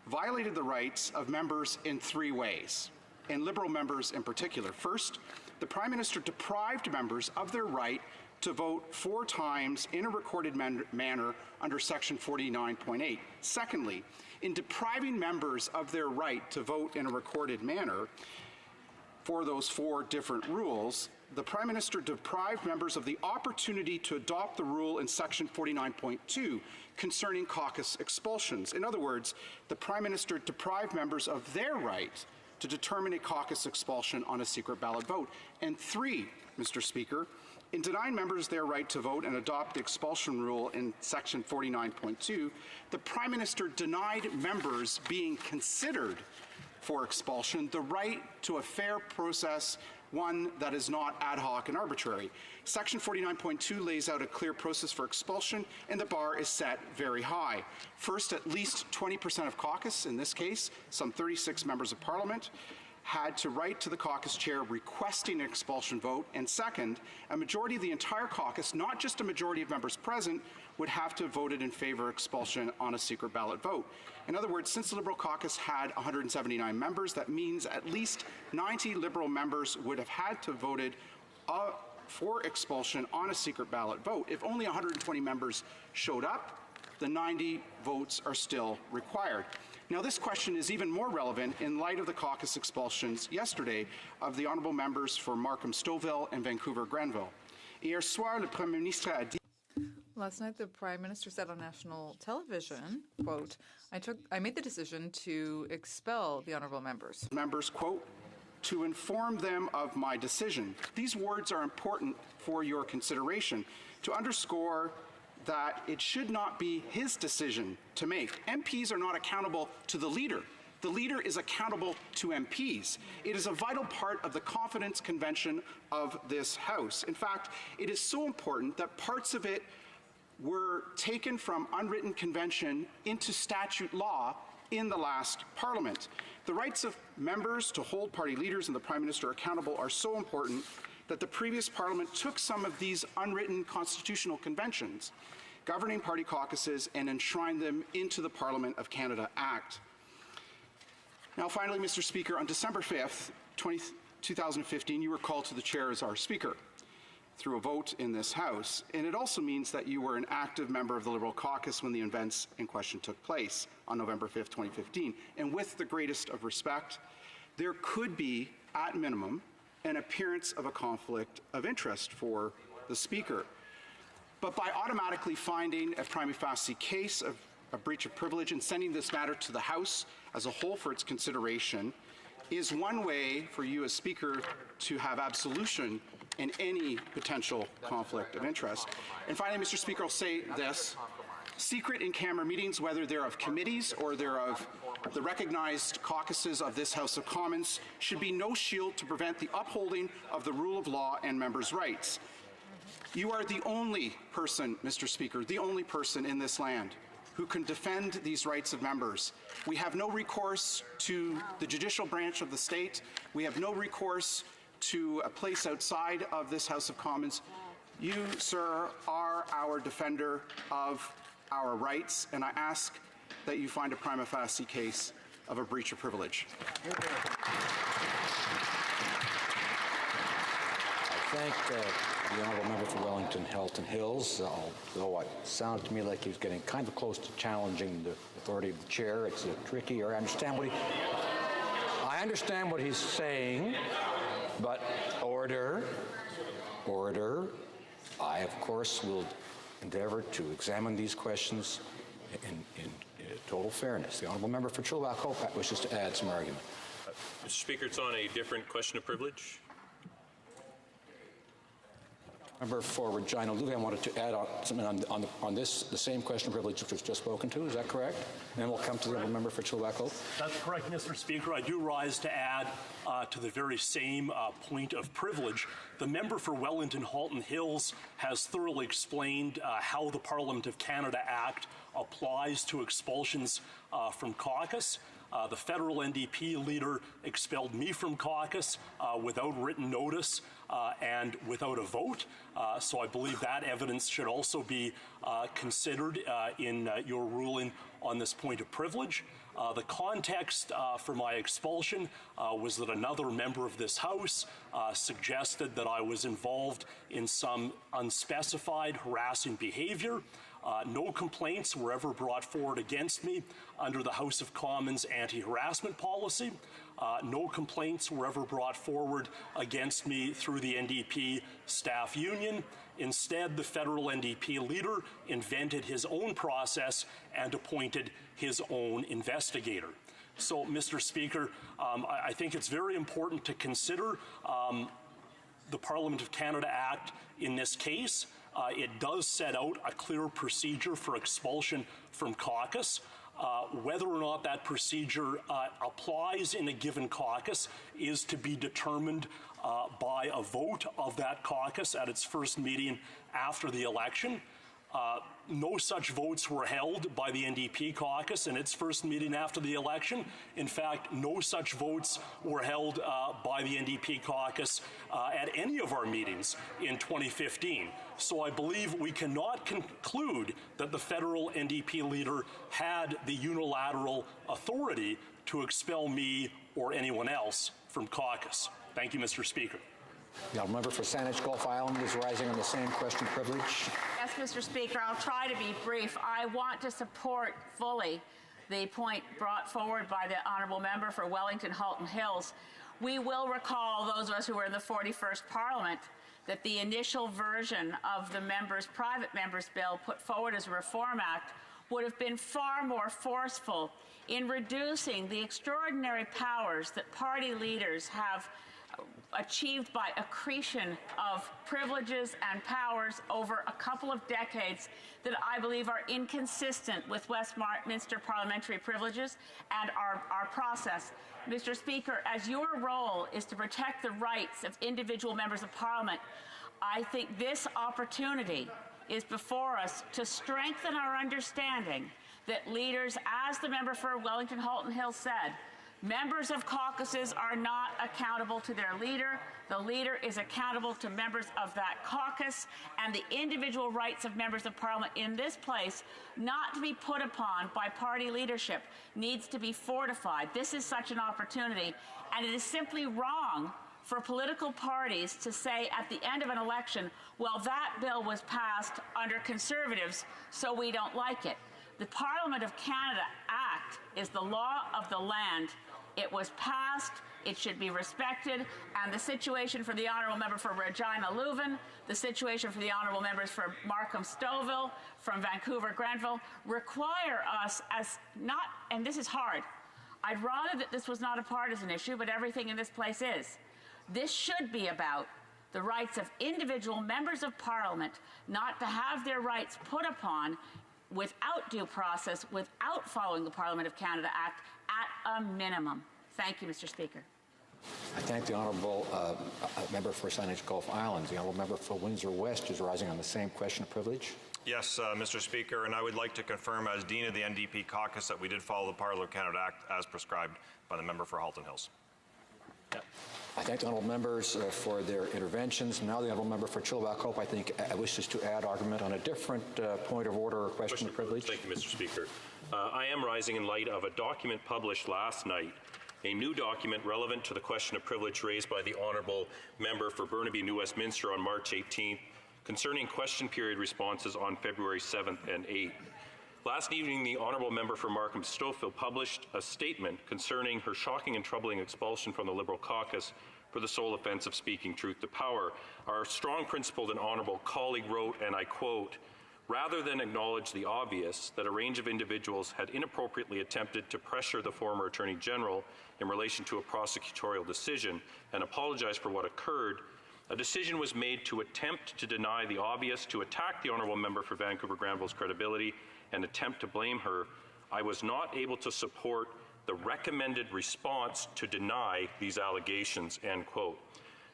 S5: violated the rights of members in 3 ways, and Liberal members in particular. First, the Prime Minister deprived members of their right to vote 4 times in a recorded manner under Section 49.8. Secondly, in depriving members of their right to vote in a recorded manner for those 4 different rules, the Prime Minister deprived members of the opportunity to adopt the rule in Section 49.2 concerning caucus expulsions. In other words, the Prime Minister deprived members of their right to determine a caucus expulsion on a secret ballot vote. And 3, Mr. Speaker, in denying members their right to vote and adopt the expulsion rule in Section 49.2, the Prime Minister denied members being considered for expulsion the right to a fair process, one that is not ad hoc and arbitrary. Section 49.2 lays out a clear process for expulsion, and the bar is set very high. First, at least 20% of caucus, in this case, some 36 members of Parliament, had to write to the caucus chair requesting an expulsion vote, and second, a majority of the entire caucus, not just a majority of members present, would have to have voted in favor of expulsion on a secret ballot vote. In other words, since the Liberal caucus had 179 members, that means at least 90 Liberal members would have had to have voted for expulsion on a secret ballot vote. If only 120 members showed up, the 90 votes are still required. Now, this question is even more relevant in light of the caucus expulsions yesterday of the honourable members for Markham-Stouffville and Vancouver-Grenville. Hier soir, le Premier ministre a dit...
S12: Last night, the Prime Minister said on national television, quote, I made the decision to expel the honourable members.
S5: Members, quote, to inform them of my decision. These words are important for your consideration to underscore that it should not be his decision to make. MPs are not accountable to the leader. The leader is accountable to MPs. It is a vital part of the confidence convention of this House. In fact, it is so important that parts of it were taken from unwritten convention into statute law in the last Parliament. The rights of members to hold party leaders and the Prime Minister accountable are so important that the previous Parliament took some of these unwritten constitutional conventions governing party caucuses and enshrined them into the Parliament of Canada Act. Now, finally, Mr. Speaker, on December 5th, 2015, you were called to the chair as our Speaker through a vote in this House, and it also means that you were an active member of the Liberal caucus when the events in question took place on November 5th, 2015. And with the greatest of respect, there could be, at minimum, an appearance of a conflict of interest for the Speaker. but by automatically finding a prima facie case of a breach of privilege and sending this matter to the House as a whole for its consideration is one way for you as Speaker to have absolution in any potential conflict of interest. And finally, Mr. Speaker, I'll say this. Secret in-camera meetings, whether they're of committees or they're of the recognized caucuses of this House of Commons, should be no shield to prevent the upholding of the rule of law and members' rights. You are the only person, Mr. Speaker, the only person in this land who can defend these rights of members. We have no recourse to the judicial branch of the state. We have no recourse to a place outside of this House of Commons. You, sir, are our defender of our rights, and I ask that you find a prima facie case of a breach of privilege.
S1: I thank the honourable member for Wellington Halton Hills, although it sounded to me like he was getting kind of close to challenging the authority of the chair. It's tricky. I understand what he's saying, but order. I, of course, will endeavour to examine these questions in total fairness. The honourable member for Chilliwack-Hope wishes to add some argument.
S11: Mr. Speaker, it's on a different question of privilege.
S1: Member for Regina Lugan wanted to add something on this, the same question of privilege which was just spoken to. Is that correct? And then we'll come to the honourable member for Chilliwack-Hope.
S18: That's correct, Mr. Speaker. I do rise to add to the very same point of privilege. The member for Wellington Halton Hills has thoroughly explained how the Parliament of Canada Act applies to expulsions from caucus. The federal NDP leader expelled me from caucus without written notice and without a vote. So I believe that evidence should also be considered in your ruling on this point of privilege. The context for my expulsion was that another member of this House suggested that I was involved in some unspecified harassing behavior. No complaints were ever brought forward against me under the House of Commons anti-harassment policy. No complaints were ever brought forward against me through the NDP staff union. Instead, the federal NDP leader invented his own process and appointed his own investigator. So, Mr. Speaker, I think it's very important to consider the Parliament of Canada Act in this case. It does set out a clear procedure for expulsion from caucus. Whether or not that procedure applies in a given caucus is to be determined by a vote of that caucus at its first meeting after the election. No such votes were held by the NDP caucus in its first meeting after the election. In fact, no such votes were held by the NDP caucus at any of our meetings in 2015. So I believe we cannot conclude that the federal NDP leader had the unilateral authority to expel me or anyone else from caucus. Thank you, Mr. Speaker.
S1: The member for Saanich Gulf Island is rising on the same question privilege.
S20: Yes, Mr. Speaker, I'll try to be brief. I want to support fully the point brought forward by the honourable member for Wellington Halton Hills. We will recall, those of us who were in the 41st Parliament, that the initial version of the private member's bill put forward as a Reform Act would have been far more forceful in reducing the extraordinary powers that party leaders have achieved by accretion of privileges and powers over a couple of decades that I believe are inconsistent with Westminster parliamentary privileges and our process. Mr. Speaker, as your role is to protect the rights of individual members of Parliament, I think this opportunity is before us to strengthen our understanding that leaders, as the member for Wellington Halton Hills said, members of caucuses are not accountable to their leader. The leader is accountable to members of that caucus, and the individual rights of members of Parliament in this place, not to be put upon by party leadership, needs to be fortified. This is such an opportunity, and it is simply wrong for political parties to say at the end of an election, well, that bill was passed under Conservatives, so we don't like it. The Parliament of Canada Act is the law of the land. It was passed It should be respected. And the situation for the honourable member for Regina Leuven, the situation for the honourable members for Markham Stouffville, from Vancouver Granville, require us as not, and this is hard, I'd rather that this was not a partisan issue, but everything in this place is. This should be about the rights of individual members of Parliament not to have their rights put upon without due process, without following the Parliament of Canada Act at a minimum. Thank you, Mr. Speaker.
S1: I thank the honourable member for Saanich Gulf Islands. The honourable member for Windsor West is rising on the same question of privilege.
S7: Yes, Mr. Speaker, and I would like to confirm as Dean of the NDP caucus that we did follow the Parliament of Canada Act as prescribed by the member for Halton Hills.
S1: I thank the honourable members for their interventions. Now the honourable member for Chilliwack Hope, I think, wishes to add argument on a different point of order or question of privilege.
S11: Thank you, Mr. Speaker. I am rising in light of a document published last night, a new document relevant to the question of privilege raised by the honourable member for Burnaby New Westminster on March 18th concerning question period responses on February 7th and 8th. Last evening, the honourable member for Markham Stouffville published a statement concerning her shocking and troubling expulsion from the Liberal caucus for the sole offence of speaking truth to power. Our strong principled and honourable colleague wrote, and I quote, "Rather than acknowledge the obvious that a range of individuals had inappropriately attempted to pressure the former Attorney General in relation to a prosecutorial decision and apologize for what occurred, a decision was made to attempt to deny the obvious, to attack the honourable member for Vancouver Granville's credibility, and attempt to blame her. I was not able to support the recommended response to deny these allegations," end quote.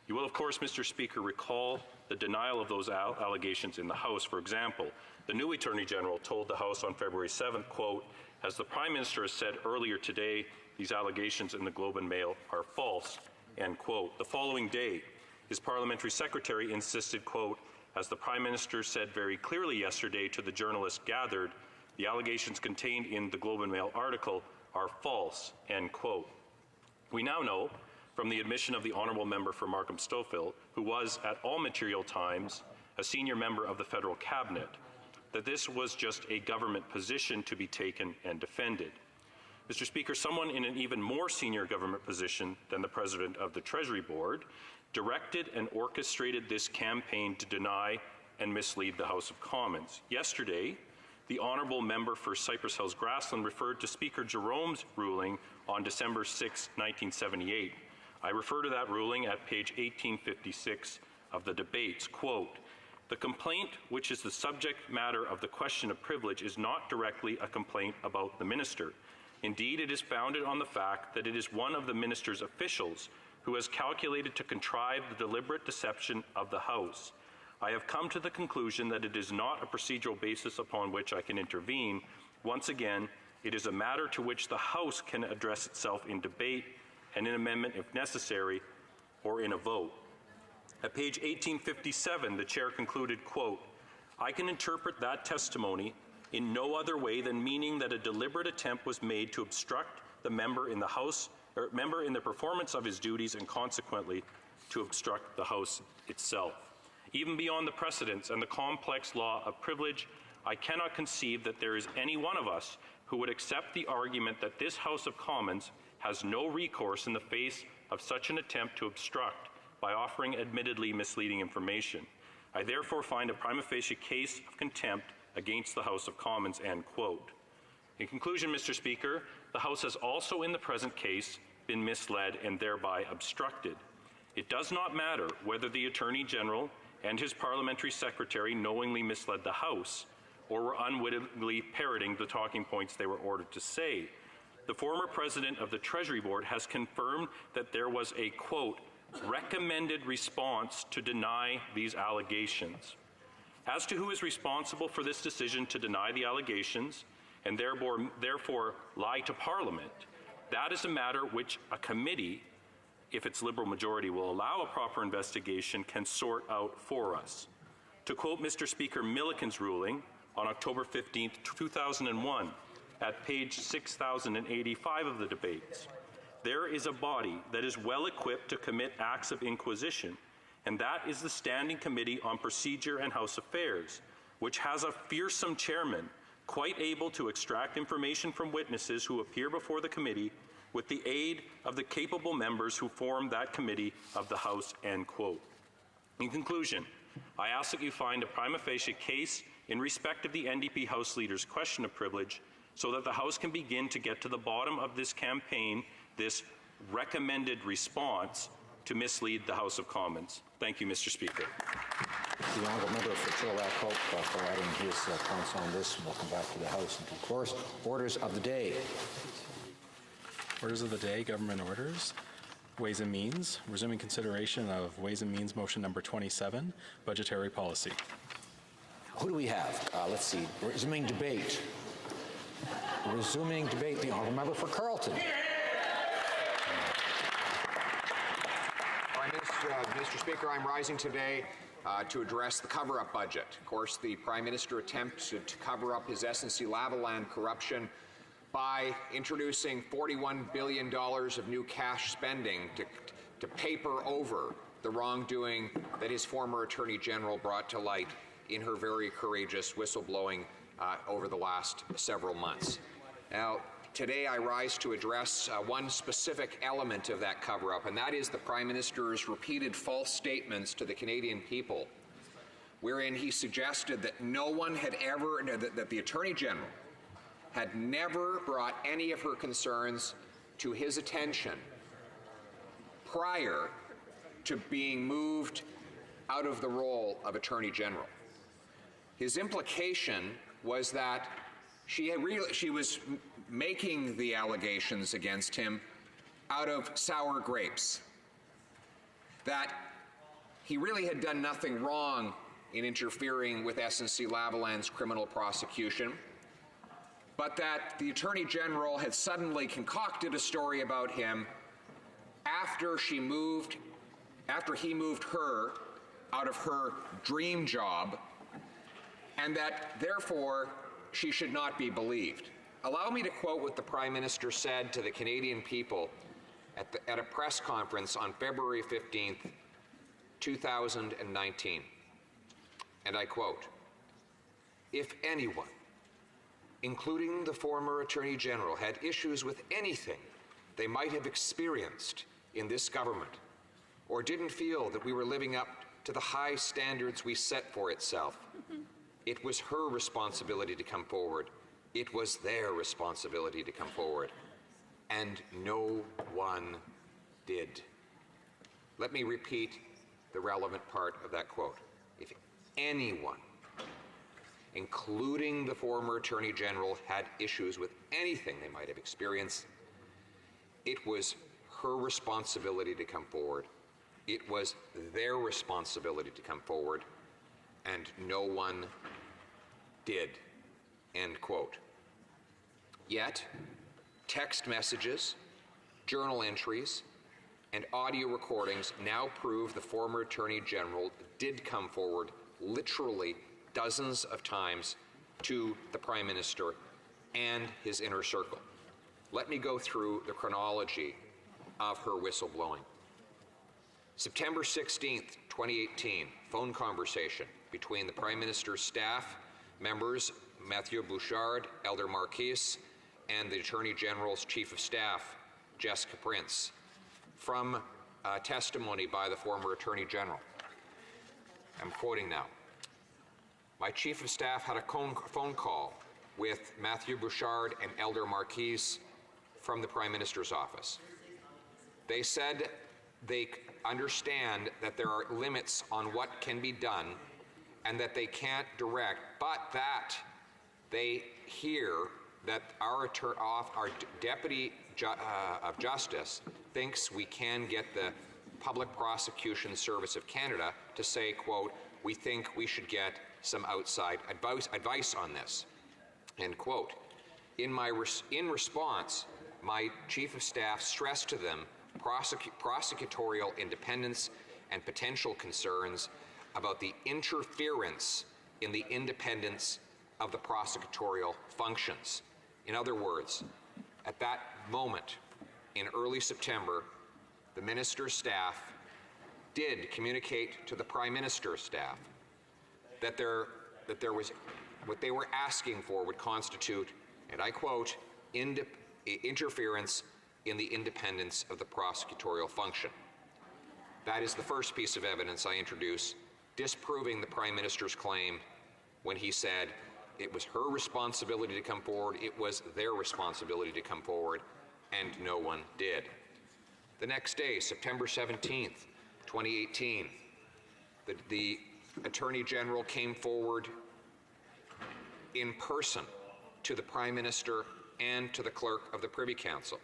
S11: You will, of course, Mr. Speaker, recall the denial of those allegations in the House. For example, the new Attorney General told the House on February 7th, quote, "As the Prime Minister has said earlier today, these allegations in the Globe and Mail are false," end quote. The following day, his parliamentary secretary insisted, quote, "As the Prime Minister said very clearly yesterday to the journalists gathered, the allegations contained in the Globe and Mail article are false," end quote. We now know from the admission of the honourable member for Markham Stouffville, who was at all material times a senior member of the federal cabinet, that this was just a government position to be taken and defended. Mr. Speaker, someone in an even more senior government position than the President of the Treasury Board directed and orchestrated this campaign to deny and mislead the House of Commons. Yesterday, the honourable member for Cypress Hills Grassland referred to Speaker Jerome's ruling on December 6, 1978. I refer to that ruling at page 1856 of the debates. Quote, "The complaint, which is the subject matter of the question of privilege, is not directly a complaint about the minister. Indeed, it is founded on the fact that it is one of the minister's officials who has calculated to contrive the deliberate deception of the House. I have come to the conclusion that it is not a procedural basis upon which I can intervene. Once again, it is a matter to which the House can address itself in debate and in amendment if necessary, or in a vote." At page 1857, the chair concluded, quote, "I can interpret that testimony in no other way than meaning that a deliberate attempt was made to obstruct the member in the House, or member in the performance of his duties, and consequently to obstruct the House itself. Even beyond the precedents and the complex law of privilege, I cannot conceive that there is any one of us who would accept the argument that this House of Commons has no recourse in the face of such an attempt to obstruct by offering admittedly misleading information. I therefore find a prima facie case of contempt against the House of Commons," end quote. In conclusion, Mr. Speaker, the House has also in the present case been misled and thereby obstructed. It does not matter whether the Attorney General and his parliamentary secretary knowingly misled the House or were unwittingly parroting the talking points they were ordered to say. The former president of the Treasury Board has confirmed that there was a, quote, "recommended response to deny these allegations." As to who is responsible for this decision to deny the allegations and therefore lie to Parliament, that is a matter which a committee, if its Liberal majority will allow a proper investigation, can sort out for us. To quote Mr. Speaker Milliken's ruling on October 15, 2001, at page 6085 of the debates, "There is a body that is well equipped to commit acts of inquisition, and that is the Standing Committee on Procedure and House Affairs, which has a fearsome chairman, quite able to extract information from witnesses who appear before the committee with the aid of the capable members who formed that committee of the House, end quote. In conclusion, I ask that you find a prima facie case in respect of the NDP House Leader's question of privilege so that the House can begin to get to the bottom of this campaign, this recommended response to mislead the House of Commons. Thank you, Mr. Speaker.
S1: The honourable member for Chilliwack Hope for adding his points on this, and we'll come back to the House in due course. Orders of the day.
S4: Orders of the day, government orders. Ways and Means, resuming consideration of Ways and Means motion number 27, budgetary policy.
S1: Who do we have? Let's see. Resuming debate. Resuming debate, the honourable member for Carleton.
S8: Mr. Speaker, I'm rising today to address the cover-up budget. Of course, the Prime Minister attempted to cover up his SNC-Lavalin corruption by introducing $41 billion of new cash spending to paper over the wrongdoing that his former Attorney General brought to light in her very courageous whistleblowing over the last several months. Now, today I rise to address one specific element of that cover-up, and that is the Prime Minister's repeated false statements to the Canadian people, wherein he suggested that no one had ever, that the Attorney General had never brought any of her concerns to his attention prior to being moved out of the role of Attorney General. His implication was that she was making the allegations against him out of sour grapes, that he really had done nothing wrong in interfering with SNC-Lavalin's criminal prosecution, but that the Attorney General had suddenly concocted a story about him after he moved her out of her dream job, and that therefore she should not be believed. Allow me to quote what the Prime Minister said to the Canadian people at a press conference on February 15th, 2019. And I quote, "If anyone, including the former Attorney General, had issues with anything they might have experienced in this government, or didn't feel that we were living up to the high standards we set for itself, it was her responsibility to come forward. It was their responsibility to come forward. And no one did." Let me repeat the relevant part of that quote. If anyone, including the former Attorney General, had issues with anything they might have experienced, it was her responsibility to come forward. It was their responsibility to come forward, and no one did, end quote. Yet, text messages, journal entries, and audio recordings now prove the former Attorney General did come forward literally dozens of times to the Prime Minister and his inner circle. Let me go through the chronology of her whistleblowing. September 16th, 2018, phone conversation between the Prime Minister's staff members, Mathieu Bouchard, Elder Marquis, and the Attorney General's Chief of Staff, Jessica Prince, from testimony by the former Attorney General. I'm quoting now. "My Chief of Staff had a phone call with Mathieu Bouchard and Elder Marquis from the Prime Minister's office. They said they understand that there are limits on what can be done and that they can't direct, but that they hear that our Deputy of Justice thinks we can get the Public Prosecution Service of Canada to say, quote, we think we should get some outside advice on this, end quote. In response, my Chief of Staff stressed to them prosecutorial independence and potential concerns about the interference in the independence of the prosecutorial functions. In other words, at that moment in early September, the Minister's staff did communicate to the Prime Minister's staff that there was what they were asking for would constitute, and I quote, interference in the independence of the prosecutorial function. That is the first piece of evidence I introduce, disproving the Prime Minister's claim when he said it was her responsibility to come forward, it was their responsibility to come forward, and no one did. The next day, September 17th, 2018, the Attorney General came forward in person to the Prime Minister and to the Clerk of the Privy Council.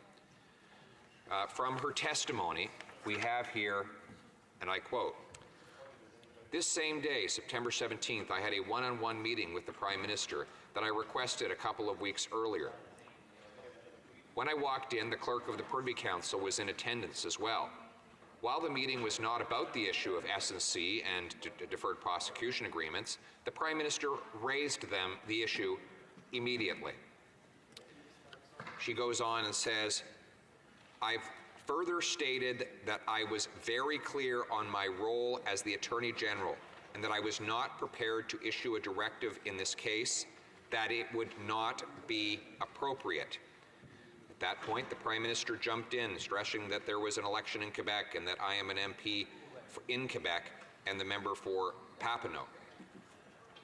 S8: From her testimony, we have here, and I quote, "This same day, September 17th, I had a one-on-one meeting with the Prime Minister that I requested a couple of weeks earlier. When I walked in, the Clerk of the Privy Council was in attendance as well. While the meeting was not about the issue of S&C and deferred prosecution agreements, the Prime Minister raised the issue immediately." She goes on and says, "I've further stated that I was very clear on my role as the Attorney General and that I was not prepared to issue a directive in this case, that it would not be appropriate." At that point, the Prime Minister jumped in, stressing that there was an election in Quebec and that I am an MP in Quebec and the member for Papineau.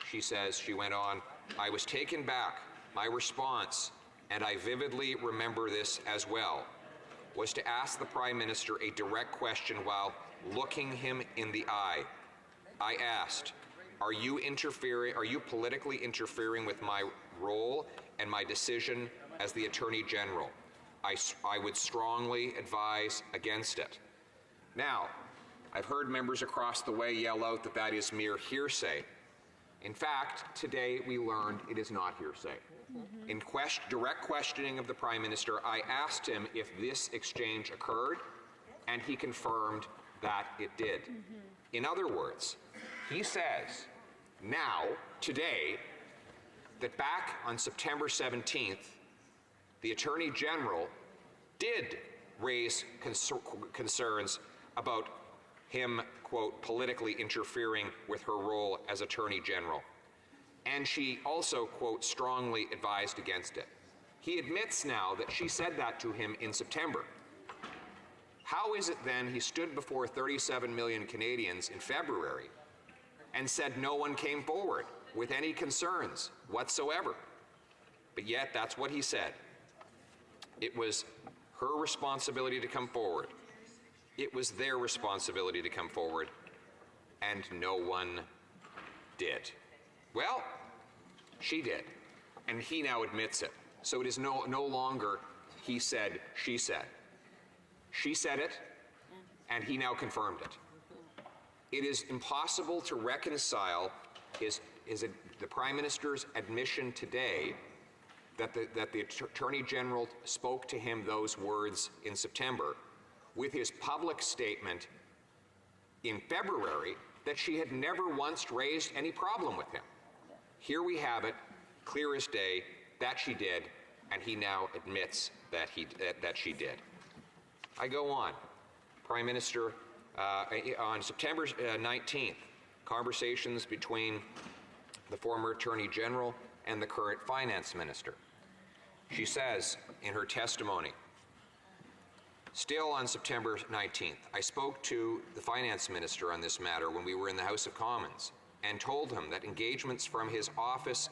S8: She went on, "I was taken back. My response, and I vividly remember this as well, was to ask the Prime Minister a direct question while looking him in the eye. I asked, are you politically interfering with my role and my decision as the Attorney General? I would strongly advise against it." Now, I've heard members across the way yell out that that is mere hearsay. In fact, today we learned it is not hearsay. In direct questioning of the Prime Minister, I asked him if this exchange occurred, and he confirmed that it did. In other words, he says now, today, that back on September 17th, the Attorney General did raise concerns about him, quote, politically interfering with her role as Attorney General. And she also, quote, strongly advised against it. He admits now that she said that to him in September. How is it then he stood before 37 million Canadians in February and said no one came forward with any concerns whatsoever? But yet that's what he said. It was her responsibility to come forward. It was their responsibility to come forward, and no one did. Well, she did, and he now admits it. So it is no longer he said, she said. She said it, and he now confirmed it. It is impossible to reconcile the Prime Minister's admission today that the Attorney General spoke to him those words in September with his public statement in February that she had never once raised any problem with him. Here we have it, clear as day, that she did, and he now admits that she did. I go on. Prime Minister, on September 19th, conversations between the former Attorney General and the current Finance Minister. She says in her testimony, still on September 19th, I spoke to the Finance Minister on this matter when we were in the House of Commons and told him that engagements from his office...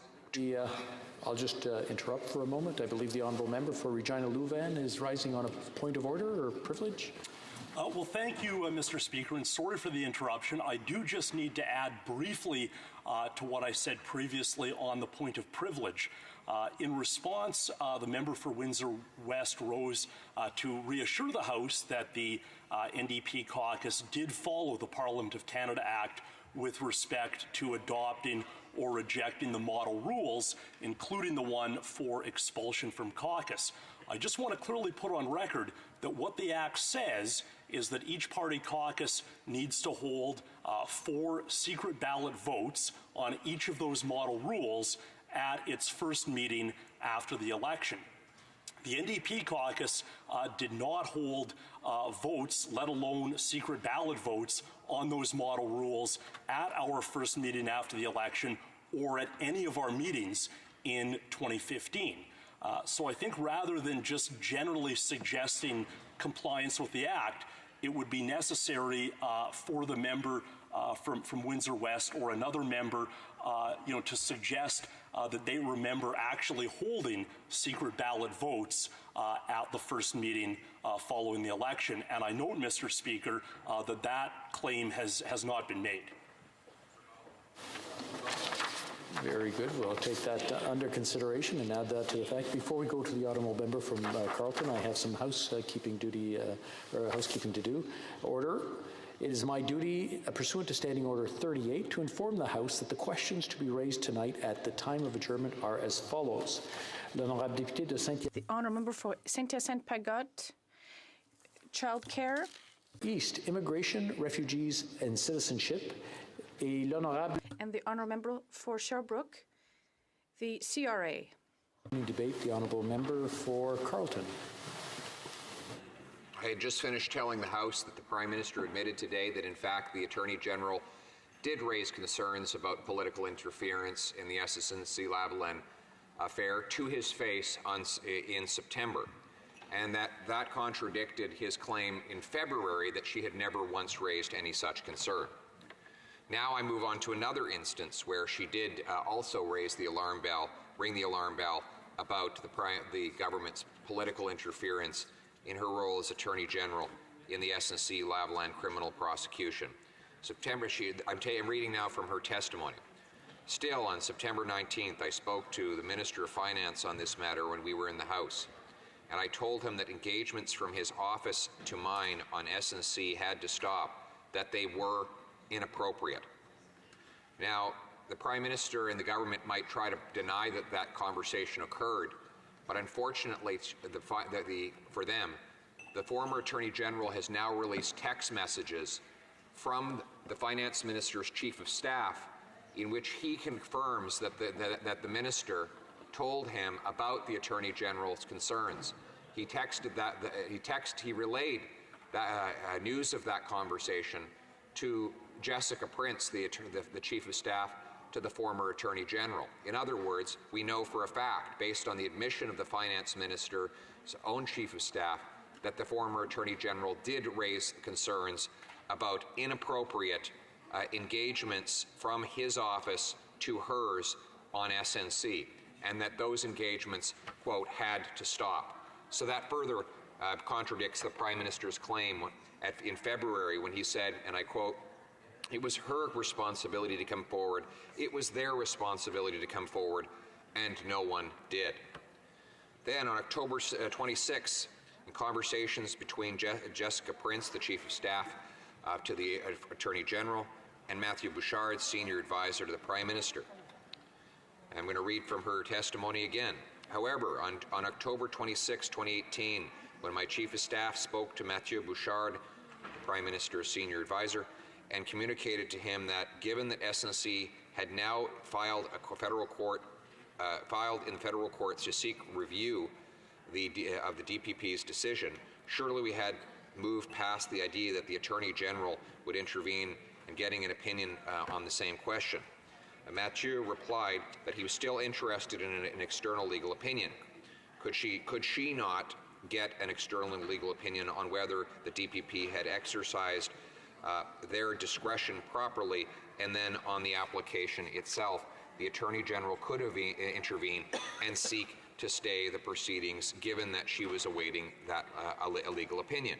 S3: I'll just interrupt for a moment. I believe the Honourable Member for Regina Louvain is rising on a point of order or privilege.
S18: Well, thank you, Mr. Speaker, and sorry for the interruption. I do just need to add briefly to what I said previously on the point of privilege. In response, the member for Windsor West rose to reassure the House that the NDP caucus did follow the Parliament of Canada Act with respect to adopting or rejecting the model rules, including the one for expulsion from caucus. I just want to clearly put on record that what the Act says is that each party caucus needs to hold 4 secret ballot votes on each of those model rules at its first meeting after the election. The NDP caucus did not hold votes, let alone secret ballot votes, on those model rules at our first meeting after the election or at any of our meetings in 2015. So I think rather than just generally suggesting compliance with the Act, it would be necessary for the member from Windsor West or another member, to suggest that they remember actually holding secret ballot votes at the first meeting following the election. And I note, Mr. Speaker, that claim has not been made.
S3: Very good. We'll take that under consideration and add that to the fact. Before we go to the honourable member from Carleton, I have some housekeeping to do. Order. It is my duty, pursuant to Standing Order 38, to inform the House that the questions to be raised tonight at the time of adjournment are as follows. L'honorable député de Saint-Hyacinthe.
S2: The honourable member for Saint-Hyacinthe-Pagot, child care.
S3: East, immigration, refugees, and citizenship. Et l'honorable.
S2: And the honourable member for Sherbrooke, the CRA.
S3: Debate, the honourable member for Carleton.
S8: I had just finished telling the House that the Prime Minister admitted today that, in fact, the Attorney General did raise concerns about political interference in the SNC-Lavalin affair to his face in September, and that contradicted his claim in February that she had never once raised any such concern. Now I move on to another instance where she did also ring the alarm bell about the government's political interference in her role as Attorney General in the SNC-Lavalin criminal prosecution. I'm reading now from her testimony. Still, on September 19th, I spoke to the Minister of Finance on this matter when we were in the House, and I told him that engagements from his office to mine on SNC had to stop, that they were inappropriate. Now, the Prime Minister and the government might try to deny that that conversation occurred, but unfortunately for them, the former Attorney General has now released text messages from the Finance Minister's Chief of Staff in which he confirms that the Minister told him about the Attorney General's concerns. He relayed news of that conversation to Jessica Prince, the Chief of Staff to the former Attorney General. In other words, we know for a fact, based on the admission of the Finance Minister's own Chief of Staff, that the former Attorney General did raise concerns about inappropriate engagements from his office to hers on SNC, and that those engagements, quote, had to stop. So that further contradicts the Prime Minister's claim in February when he said, and I quote, "It was her responsibility to come forward. It was their responsibility to come forward, and no one did." Then on October 26, in conversations between Jessica Prince, the Chief of Staff to the Attorney General, and Matthew Bouchard, Senior Advisor to the Prime Minister. I'm going to read from her testimony again. However, on October 26, 2018, when my Chief of Staff spoke to Matthew Bouchard, the Prime Minister's Senior Advisor, and communicated to him that given that SNC had now filed in federal courts to seek review of the DPP's decision, surely we had moved past the idea that the Attorney General would intervene in getting an opinion on the same question. Mathieu replied that he was still interested in an external legal opinion. Could she not get an external legal opinion on whether the DPP had exercised their discretion properly, and then on the application itself, the Attorney General could have intervened and seek to stay the proceedings, given that she was awaiting that a legal opinion.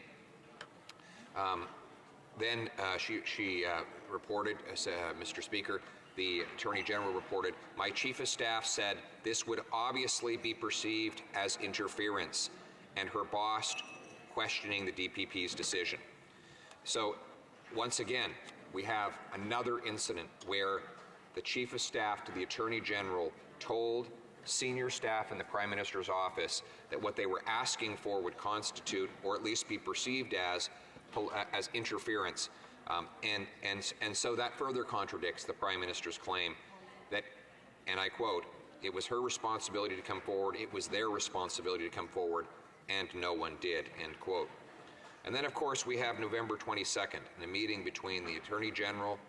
S8: Then she reported, Mr. Speaker, the Attorney General reported, my Chief of Staff said this would obviously be perceived as interference, and her boss questioning the DPP's decision. So, once again, we have another incident where the Chief of Staff to the Attorney General told senior staff in the Prime Minister's office that what they were asking for would constitute, or at least be perceived as interference. And so that further contradicts the Prime Minister's claim that, and I quote, it was her responsibility to come forward, it was their responsibility to come forward, and no one did, end quote. And then, of course, we have November 22nd, in a meeting between the Attorney General,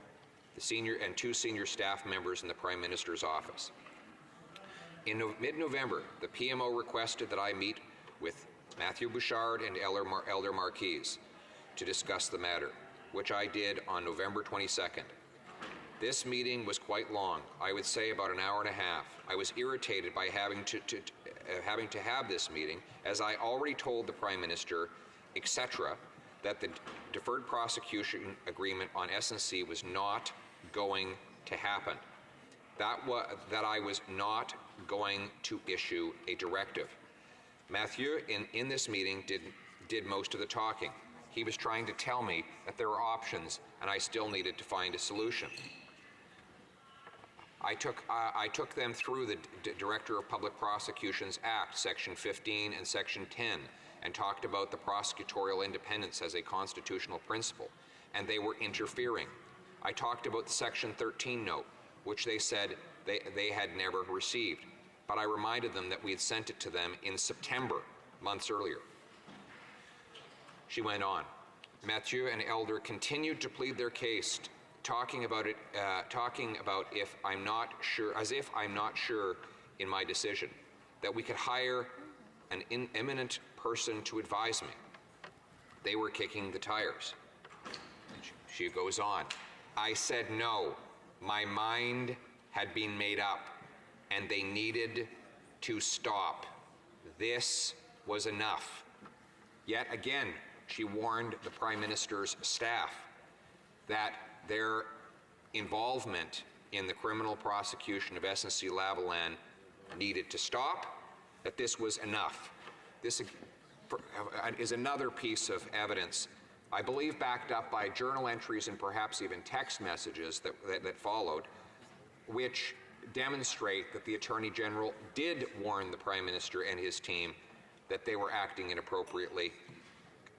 S8: the two senior staff members in the Prime Minister's office. In mid-November, the PMO requested that I meet with Matthew Bouchard and Elder Marquise to discuss the matter, which I did on November 22nd. This meeting was quite long, I would say about an hour and a half. I was irritated by having to have this meeting, as I already told the Prime Minister, etc., that the deferred prosecution agreement on SNC was not going to happen. That I was not going to issue a directive. Mathieu, in this meeting, did most of the talking. He was trying to tell me that there were options, and I still needed to find a solution. I took them through the Director of Public Prosecutions Act, Section 15 and Section 10, and talked about the prosecutorial independence as a constitutional principle, and they were interfering. I talked about the Section 13 note, which they said they had never received, but I reminded them that we had sent it to them in September, months earlier. She went on. Mathieu and Elder continued to plead their case, talking about if I'm not sure, as if I'm not sure in my decision, that we could hire an eminent person to advise me. They were kicking the tires. She goes on. I said no. My mind had been made up, and they needed to stop. This was enough. Yet again, she warned the Prime Minister's staff that their involvement in the criminal prosecution of SNC-Lavalin needed to stop, that this was enough. This is another piece of evidence, I believe backed up by journal entries and perhaps even text messages that followed, which demonstrate that the Attorney General did warn the Prime Minister and his team that they were acting inappropriately,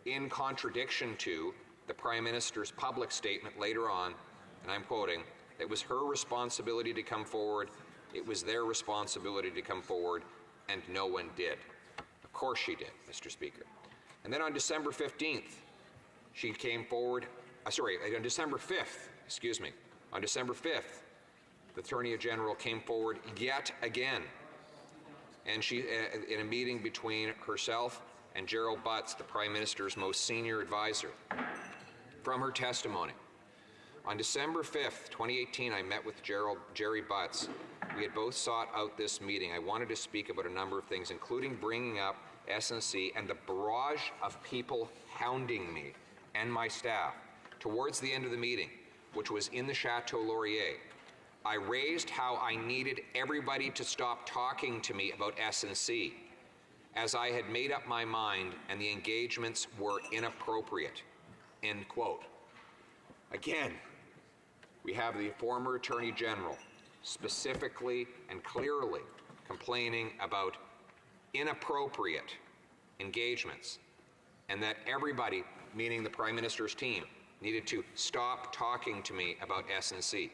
S8: in contradiction to the Prime Minister's public statement later on, and I'm quoting, it was her responsibility to come forward, it was their responsibility to come forward, and no one did. Of course she did, Mr. Speaker. And then on December 15th, she came forward, on December 5th, excuse me, on December 5th, the Attorney General came forward yet again, and she, in a meeting between herself and Gerald Butts, the Prime Minister's most senior advisor. From her testimony, on December 5th, 2018, I met with Jerry Butts. We had both sought out this meeting. I wanted to speak about a number of things, including bringing up SNC and the barrage of people hounding me and my staff. Towards the end of the meeting, which was in the Chateau Laurier, I raised how I needed everybody to stop talking to me about SNC, as I had made up my mind and the engagements were inappropriate. End quote. Again, we have the former Attorney General specifically and clearly complaining about inappropriate engagements, and that everybody, meaning the Prime Minister's team, needed to stop talking to me about SNC.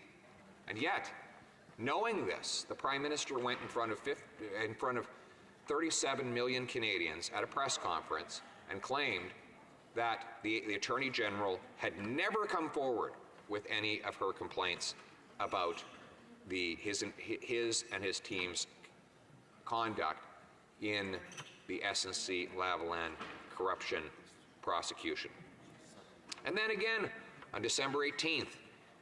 S8: And yet, knowing this, the Prime Minister went in front of 37 million Canadians at a press conference and claimed that the Attorney General had never come forward with any of her complaints about his and his team's conduct in the SNC-Lavalin corruption prosecution. And then again, on December 18th,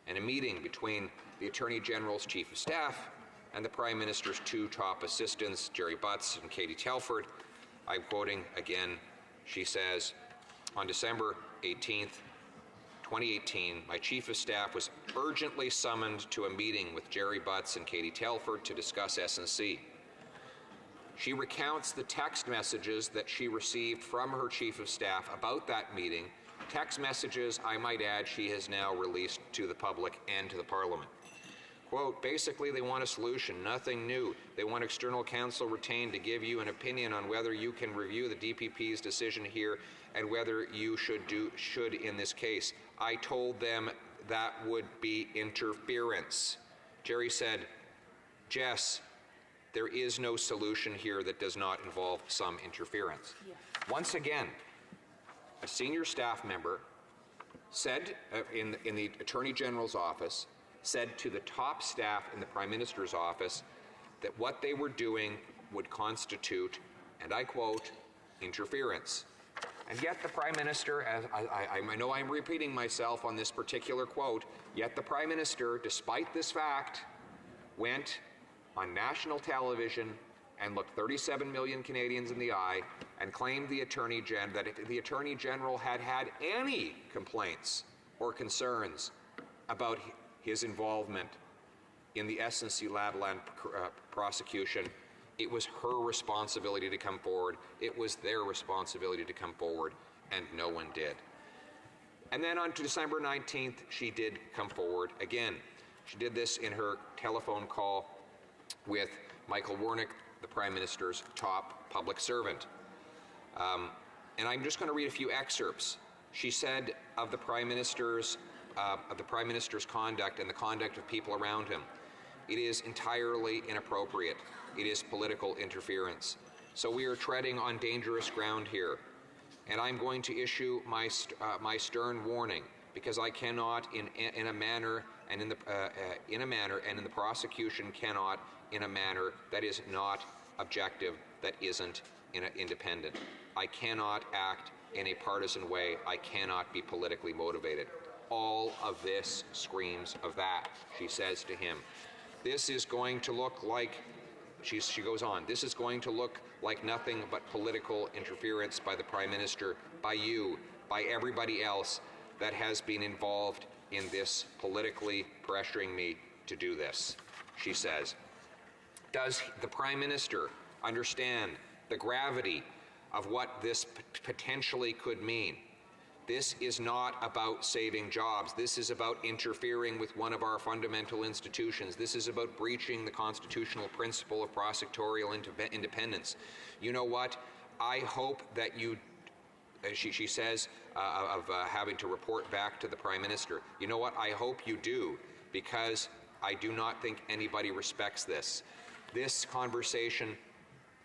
S8: in a meeting between the Attorney General's Chief of Staff and the Prime Minister's two top assistants, Jerry Butts and Katie Telford, I'm quoting again, she says, on December 18th, 2018, my Chief of Staff was urgently summoned to a meeting with Jerry Butts and Katie Telford to discuss SNC. She recounts the text messages that she received from her Chief of Staff about that meeting, text messages, I might add, she has now released to the public and to the Parliament. Quote, basically they want a solution, nothing new. They want external counsel retained to give you an opinion on whether you can review the DPP's decision here and whether you should in this case. I told them that would be interference. Jerry said, Jess, there is no solution here that does not involve some interference. Yeah. Once again, a senior staff member said in the Attorney General's office, said to the top staff in the Prime Minister's office that what they were doing would constitute, and I quote, interference. And yet the Prime Minister, as I know I'm repeating myself on this particular quote, yet the Prime Minister, despite this fact, went on national television and looked 37 million Canadians in the eye and claimed the Attorney General that if the Attorney General had had any complaints or concerns about his involvement in the SNC Lavalin prosecution, it was her responsibility to come forward. It was their responsibility to come forward, and no one did. And then on to December 19th, she did come forward again. She did this in her telephone call with Michael Warnick, the Prime Minister's top public servant. And I'm just going to read a few excerpts. She said of the Prime Minister's conduct and the conduct of people around him, it is entirely inappropriate. It is political interference. So we are treading on dangerous ground here. And I'm going to issue my stern warning, because I cannot, in a manner, and in the prosecution cannot, in a manner that is not objective, that isn't independent. I cannot act in a partisan way. I cannot be politically motivated. All of this screams of that, she says to him. This is going to look like, she goes on, this is going to look like nothing but political interference by the Prime Minister, by you, by everybody else that has been involved in this, politically pressuring me to do this, she says. Does the Prime Minister understand the gravity of what this potentially could mean? This is not about saving jobs. This is about interfering with one of our fundamental institutions. This is about breaching the constitutional principle of prosecutorial independence. You know what? I hope that you, she says, of having to report back to the Prime Minister. You know what? I hope you do, because I do not think anybody respects this. This conversation,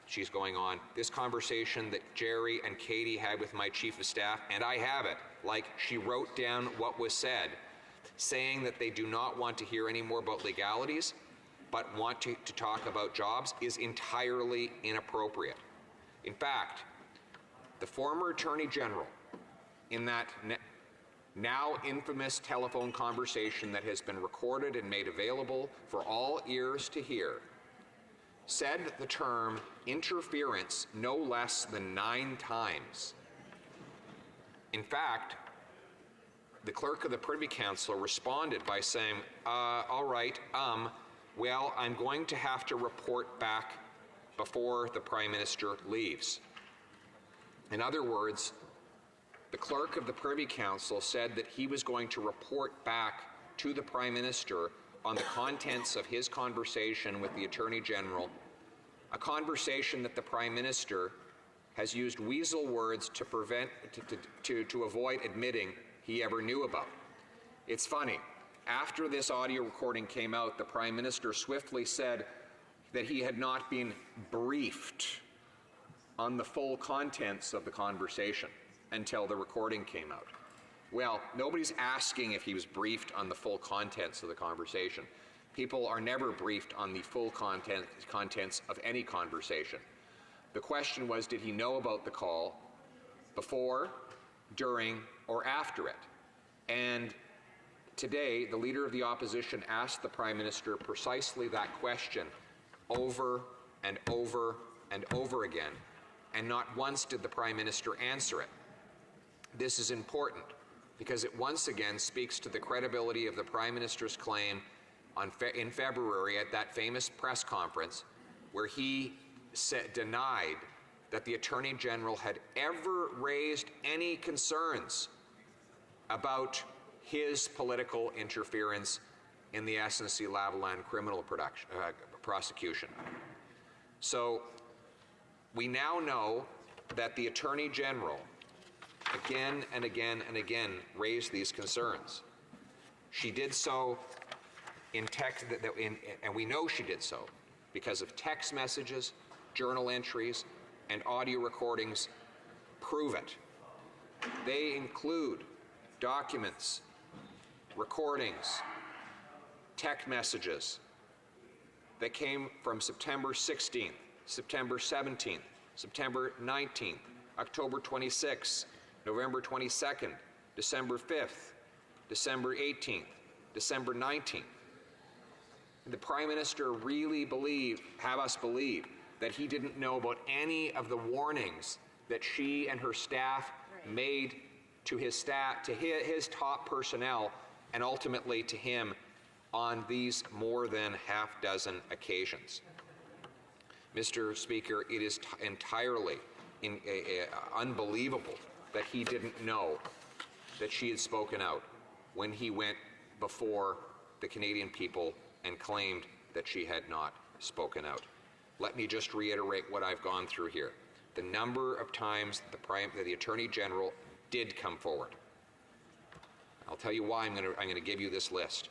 S8: she's going on, this conversation that Jerry and Katie had with my Chief of Staff, and I have it, like she wrote down what was said, saying that they do not want to hear any more about legalities, but want to talk about jobs, is entirely inappropriate. In fact, the former Attorney General, in that now infamous telephone conversation that has been recorded and made available for all ears to hear, said the term interference no less than 9 times. In fact, the clerk of the Privy Council responded by saying, all right, well, I'm going to have to report back before the Prime Minister leaves. In other words, the clerk of the Privy Council said that he was going to report back to the Prime Minister on the contents of his conversation with the Attorney General, a conversation that the Prime Minister has used weasel words to avoid admitting he ever knew about. It's funny. After this audio recording came out, the Prime Minister swiftly said that he had not been briefed on the full contents of the conversation until the recording came out. Well, nobody's asking if he was briefed on the full contents of the conversation. People are never briefed on the full contents of any conversation. The question was, did he know about the call before, during, or after it? And today, the Leader of the Opposition asked the Prime Minister precisely that question over and over and over again, and not once did the Prime Minister answer it. This is important because it once again speaks to the credibility of the Prime Minister's claim in February at that famous press conference where he denied that the Attorney General had ever raised any concerns about his political interference in the SNC Lavalin criminal prosecution. So we now know that the Attorney General again and again and again raised these concerns. She did so in text, and we know she did so because of text messages, journal entries, and audio recordings prove it. They include documents, recordings, text messages that came from September 16th, September 17th, September 19th, October 26th, November 22nd, December 5th, December 18th, December 19th. The Prime Minister really have us believe that he didn't know about any of the warnings that she and her staff made to his staff, to his top personnel, and ultimately to him on these more than half dozen occasions. Mr. Speaker, it is entirely unbelievable that he didn't know that she had spoken out when he went before the Canadian people and claimed that she had not spoken out. Let me just reiterate what I've gone through here. The number of times that the Attorney General did come forward. I'll tell you why I'm going to give you this list.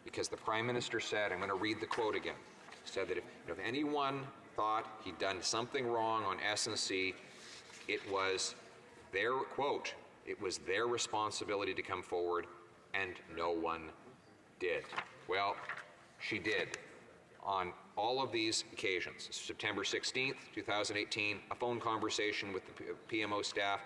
S8: Because the Prime Minister said, I'm going to read the quote again, said that if anyone thought he'd done something wrong on SNC, it was their, quote, it was their responsibility to come forward, and no one did. Well, she did on all of these occasions. September 16th, 2018, a phone conversation with the PMO staff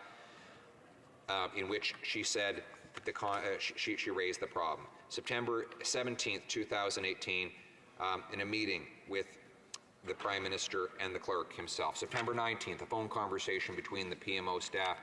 S8: in which she said that she raised the problem. September 17th, 2018, in a meeting with the Prime Minister and the clerk himself. September 19th, a phone conversation between the PMO staff,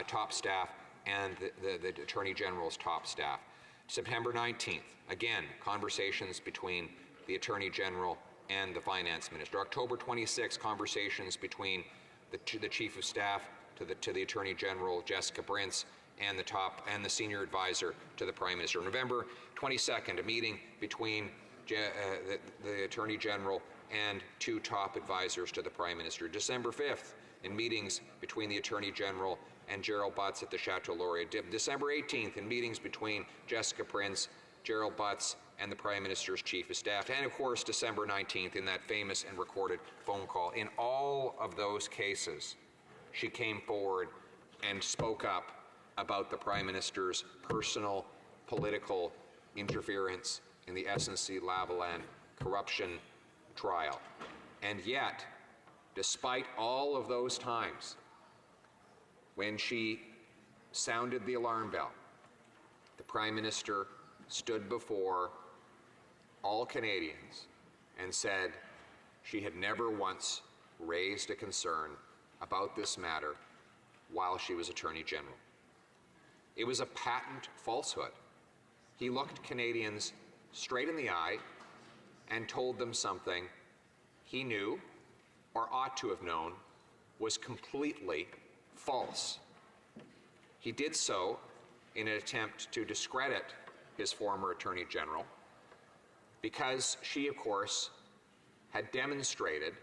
S8: top staff, and the Attorney General's top staff. September 19th, again, conversations between the Attorney General and the Finance Minister. October 26th, conversations between the Chief of Staff to the Attorney General, Jessica Prince, and the Senior Advisor to the Prime Minister. November 22nd, a meeting between the Attorney General and two top advisors to the Prime Minister. December 5th, in meetings between the Attorney General and Gerald Butts at the Chateau Laurier. December 18th, in meetings between Jessica Prince, Gerald Butts, and the Prime Minister's Chief of Staff. And of course, December 19th, in that famous and recorded phone call. In all of those cases, she came forward and spoke up about the Prime Minister's personal political interference in the SNC-Lavalin corruption trial. And yet, despite all of those times when she sounded the alarm bell, the Prime Minister stood before all Canadians and said she had never once raised a concern about this matter while she was Attorney General. It was a patent falsehood. He looked Canadians straight in the eye and told them something he knew, or ought to have known, was completely false. He did so in an attempt to discredit his former Attorney General, because she, of course, had demonstrated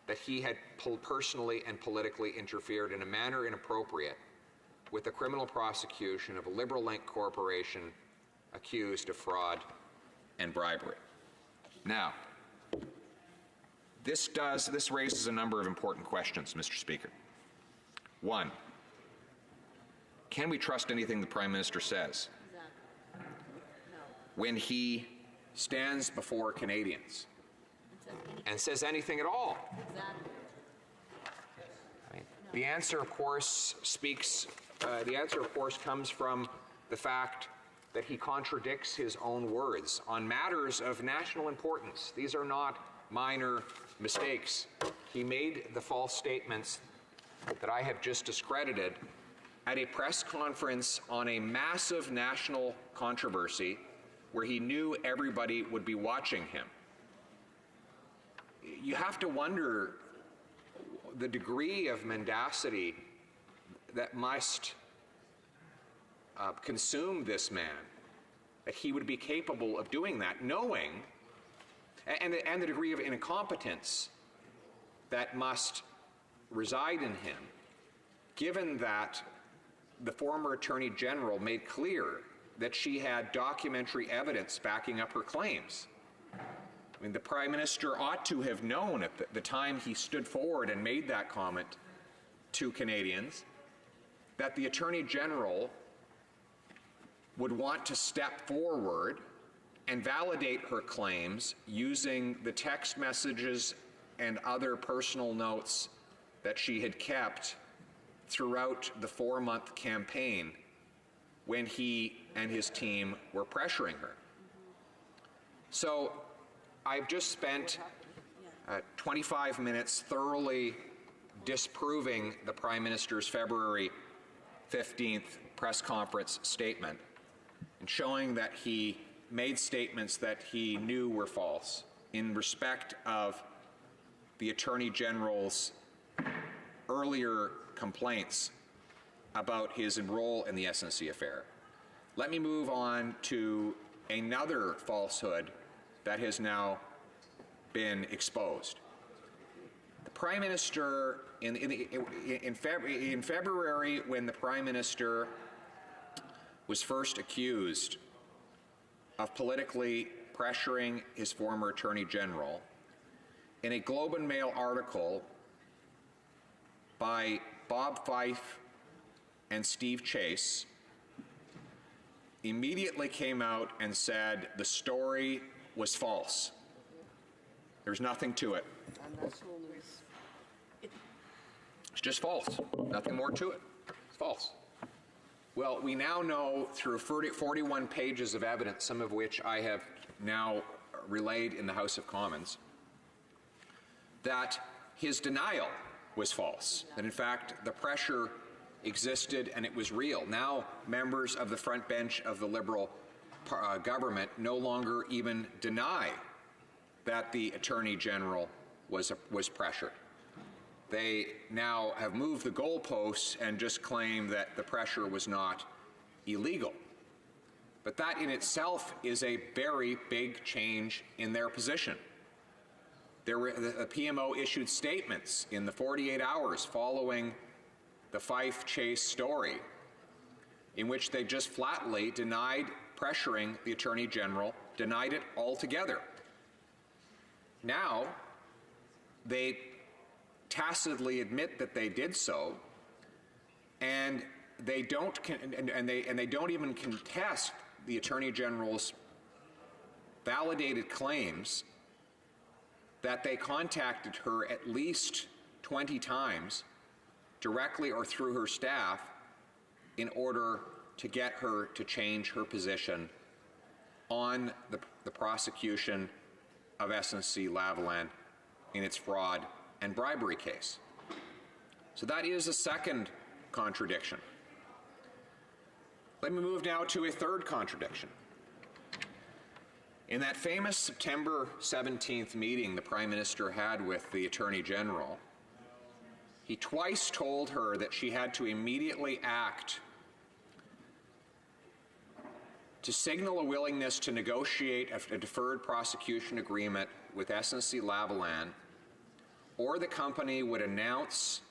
S8: that he had personally and politically interfered in a manner inappropriate with the criminal prosecution of a Liberal-linked corporation accused of fraud and bribery. Now, this raises a number of important questions, Mr. Speaker. One, can we trust anything the Prime Minister says when he stands before Canadians and says anything at all? The answer, of course, comes from the fact that he contradicts his own words on matters of national importance. These are not minor mistakes. He made the false statements that I have just discredited at a press conference on a massive national controversy where he knew everybody would be watching him. You have to wonder the degree of mendacity that must consume this man, that he would be capable of doing that, knowing, and the degree of incompetence that must reside in him, given that the former Attorney General made clear that she had documentary evidence backing up her claims. I mean, the Prime Minister ought to have known at the time he stood forward and made that comment to Canadians that the Attorney General would want to step forward and validate her claims using the text messages and other personal notes that she had kept throughout the 4-month campaign when he and his team were pressuring her. So I've just spent 25 minutes thoroughly disproving the Prime Minister's February 15th press conference statement and showing that he made statements that he knew were false in respect of the Attorney General's earlier complaints about his role in the SNC affair. Let me move on to another falsehood that has now been exposed. The Prime Minister, in February, when the Prime Minister was first accused of politically pressuring his former Attorney General, in a Globe and Mail article by Bob Fife and Steve Chase, immediately came out and said the story was false. There's nothing to it. It's just false. Nothing more to it. It's false. Well, we now know through 41 pages of evidence, some of which I have now relayed in the House of Commons, that his denial was false, that in fact the pressure existed and it was real. Now members of the front bench of the Liberal government no longer even deny that the Attorney General was pressured. They now have moved the goalposts and just claim that the pressure was not illegal. But that in itself is a very big change in their position. The PMO issued statements in the 48 hours following the Fife-Chase story in which they just flatly denied pressuring the Attorney General, denied it altogether. Now, they tacitly admit that they did so, and they don't even contest the Attorney General's validated claims that they contacted her at least 20 times, directly or through her staff, in order to get her to change her position on the prosecution of SNC-Lavalin in its fraud and bribery case. So that is a second contradiction. Let me move now to a third contradiction. In that famous September 17th meeting the Prime Minister had with the Attorney General, he twice told her that she had to immediately act to signal a willingness to negotiate a deferred prosecution agreement with SNC-Lavalin, or the company would announce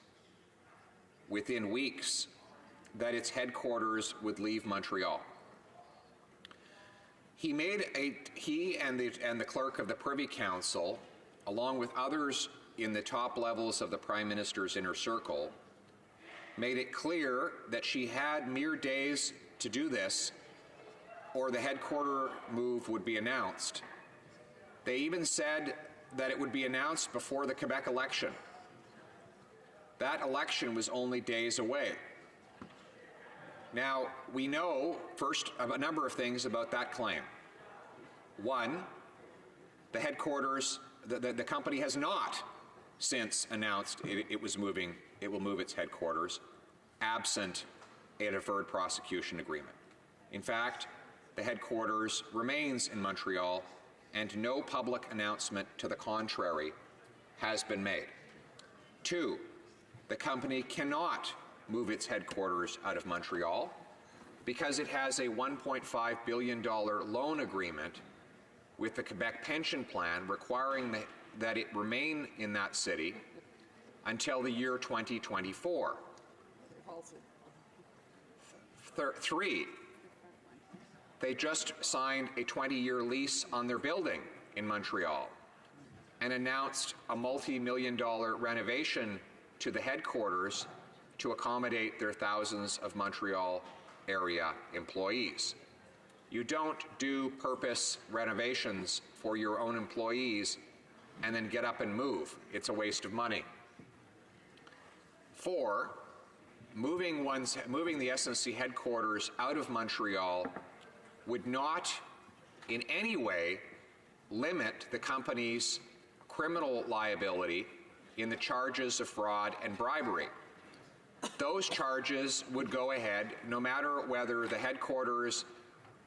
S8: within weeks that its headquarters would leave Montreal. He and the clerk of the Privy Council, along with others in the top levels of the Prime Minister's inner circle, made it clear that she had mere days to do this, or the headquarter move would be announced. They even said that it would be announced before the Quebec election. That election was only days away. Now, we know, first, a number of things about that claim. One, the headquarters, the company has not since announced it will move its headquarters absent a deferred prosecution agreement. In fact, the headquarters remains in Montreal, and no public announcement to the contrary has been made. Two, the company cannot move its headquarters out of Montreal because it has a $1.5 billion loan agreement with the Quebec Pension Plan requiring that it remain in that city until the year 2024. Three, they just signed a 20-year lease on their building in Montreal and announced a multi-million-dollar renovation to the headquarters to accommodate their thousands of Montreal area employees. You don't do purpose renovations for your own employees and then get up and move. It's a waste of money. 4, moving the SNC headquarters out of Montreal would not in any way limit the company's criminal liability in the charges of fraud and bribery. Those charges would go ahead no matter whether the headquarters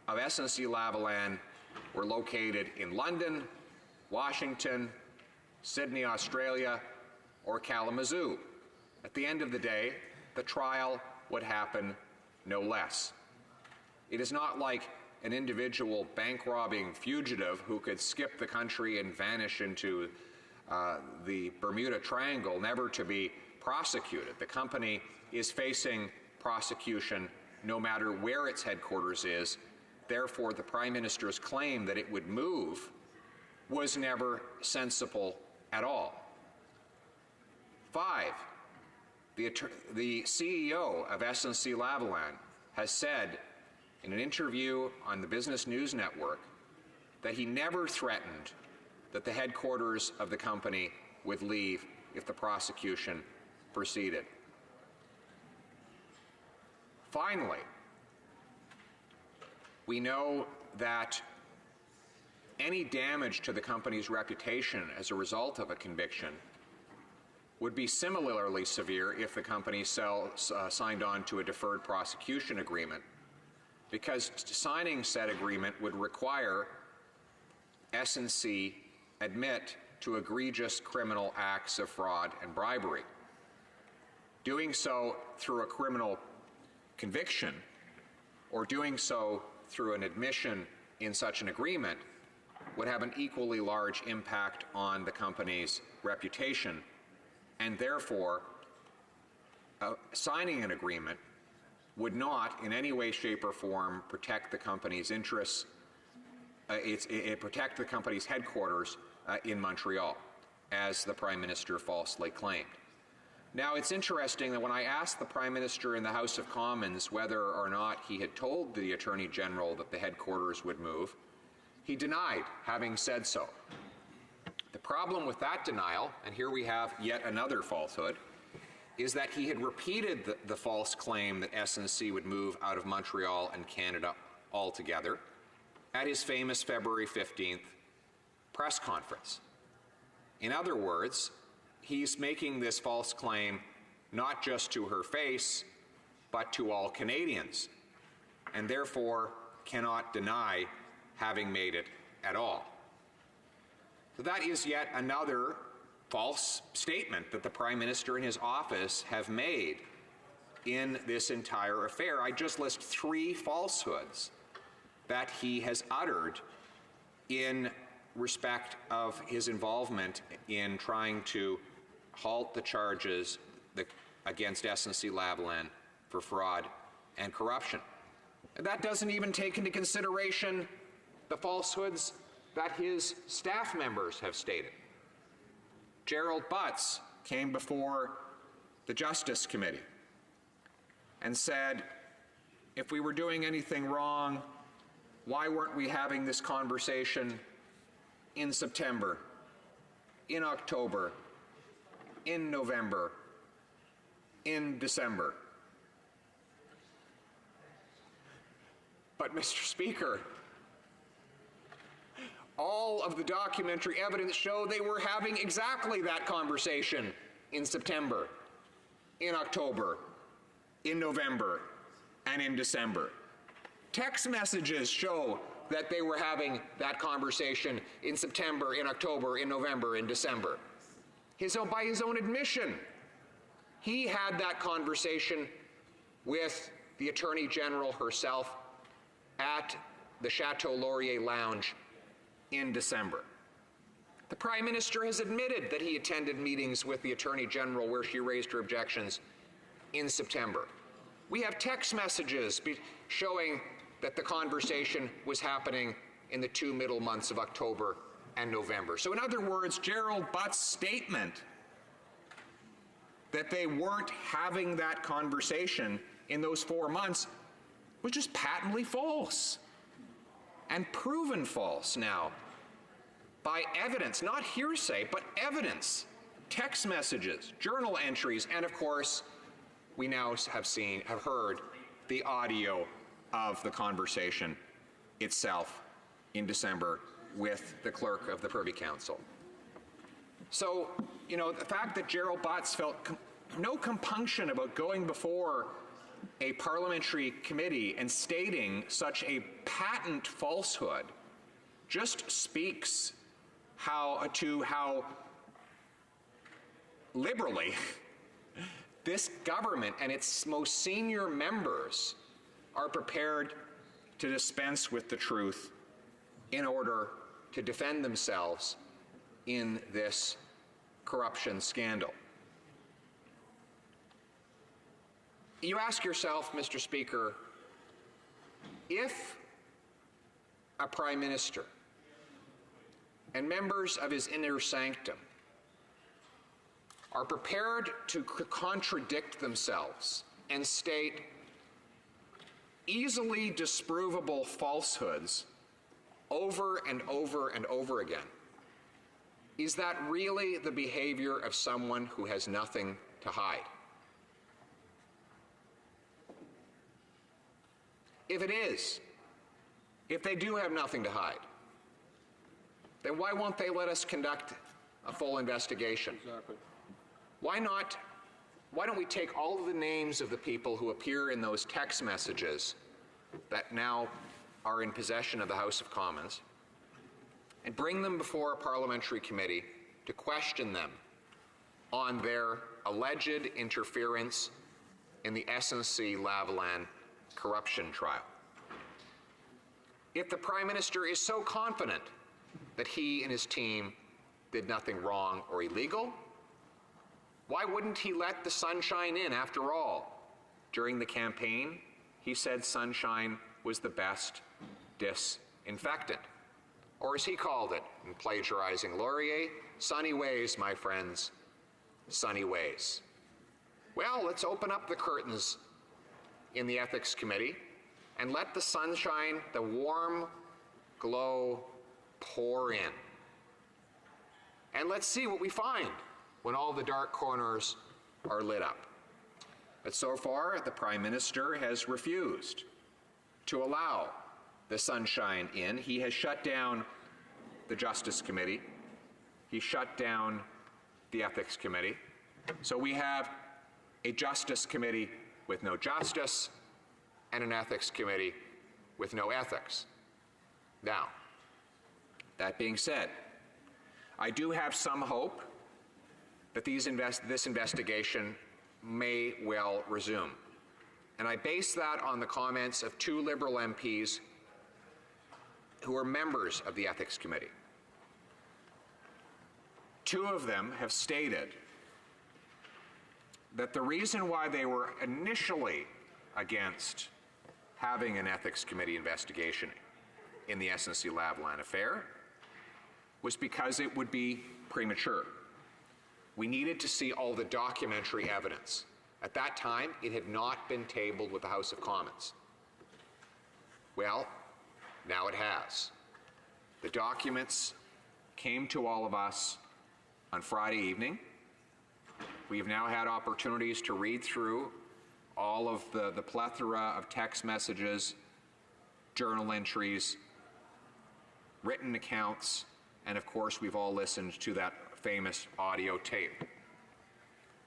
S8: of SNC-Lavalin were located in London, Washington, Sydney, Australia, or Kalamazoo. At the end of the day, the trial would happen no less. It is not like an individual bank-robbing fugitive who could skip the country and vanish into the Bermuda Triangle, never to be prosecuted. The company is facing prosecution no matter where its headquarters is. Therefore, the Prime Minister's claim that it would move was never sensible at all. 5, the CEO of SNC-Lavalin has said in an interview on the Business News Network that he never threatened that the headquarters of the company would leave if the prosecution proceeded. Finally, we know that any damage to the company's reputation as a result of a conviction would be similarly severe if the company signed on to a deferred prosecution agreement, because signing said agreement would require SNC admit to egregious criminal acts of fraud and bribery. Doing so through a criminal conviction or doing so through an admission in such an agreement would have an equally large impact on the company's reputation, and therefore signing an agreement would not in any way, shape, or form protect the company's interests, protect the company's headquarters in Montreal, as the Prime Minister falsely claimed. Now, it's interesting that when I asked the Prime Minister in the House of Commons whether or not he had told the Attorney General that the headquarters would move, he denied having said so. The problem with that denial, and here we have yet another falsehood, is that he had repeated the false claim that SNC would move out of Montreal and Canada altogether at his famous February 15th press conference. In other words, he's making this false claim not just to her face, but to all Canadians, and therefore cannot deny having made it at all. So that is yet another false statement that the Prime Minister and his office have made in this entire affair. I just list 3 falsehoods that he has uttered in respect of his involvement in trying to halt the charges against SNC-Lavalin for fraud and corruption. And that doesn't even take into consideration the falsehoods that his staff members have stated. Gerald Butts came before the Justice Committee and said, if we were doing anything wrong, why weren't we having this conversation in September, in October, in November, in December? But, Mr. Speaker, all of the documentary evidence show they were having exactly that conversation in September, in October, in November, and in December. Text messages show that they were having that conversation in September, in October, in November, in December. By his own admission, he had that conversation with the Attorney General herself at the Chateau Laurier Lounge in December. The Prime Minister has admitted that he attended meetings with the Attorney General where she raised her objections in September. We have text messages showing that the conversation was happening in the 2 middle months of October and November. So in other words, Gerald Butts' statement that they weren't having that conversation in those 4 months was just patently false. and proven false now by evidence, not hearsay, but evidence, text messages, journal entries, and of course, we now have heard the audio of the conversation itself in December with the clerk of the Privy Council. So, you know, the fact that Gerald Butts felt no compunction about going before a parliamentary committee and stating such a patent falsehood just speaks how liberally this government and its most senior members are prepared to dispense with the truth in order to defend themselves in this corruption scandal. You ask yourself, Mr. Speaker, if a Prime Minister and members of his inner sanctum are prepared to contradict themselves and state easily disprovable falsehoods over and over and over again, is that really the behavior of someone who has nothing to hide? If it is, if they do have nothing to hide, then why won't they let us conduct a full investigation?
S19: Exactly.
S8: Why don't we take all of the names of the people who appear in those text messages that now are in possession of the House of Commons and bring them before a parliamentary committee to question them on their alleged interference in the SNC-Lavalin corruption trial. If the Prime Minister is so confident that he and his team did nothing wrong or illegal, why wouldn't he let the sunshine in? After all, during the campaign, he said sunshine was the best disinfectant. Or as he called it, in plagiarizing Laurier, sunny ways, my friends, sunny ways. Well, let's open up the curtains in the Ethics Committee and let the sunshine, the warm glow, pour in. And let's see what we find when all the dark corners are lit up. But so far, the Prime Minister has refused to allow the sunshine in. He has shut down the Justice Committee. He shut down the Ethics Committee. So we have a Justice Committee with no justice and an Ethics Committee with no ethics. Now, that being said, I do have some hope that this investigation may well resume. And I base that on the comments of two Liberal MPs who are members of the Ethics Committee. Two of them have stated that the reason why they were initially against having an Ethics Committee investigation in the SNC-Lavalin affair was because it would be premature. We needed to see all the documentary evidence. At that time, it had not been tabled with the House of Commons. Well, now it has. The documents came to all of us on Friday evening. We have now had opportunities to read through all of the plethora of text messages, journal entries, written accounts, and of course we've all listened to that famous audio tape.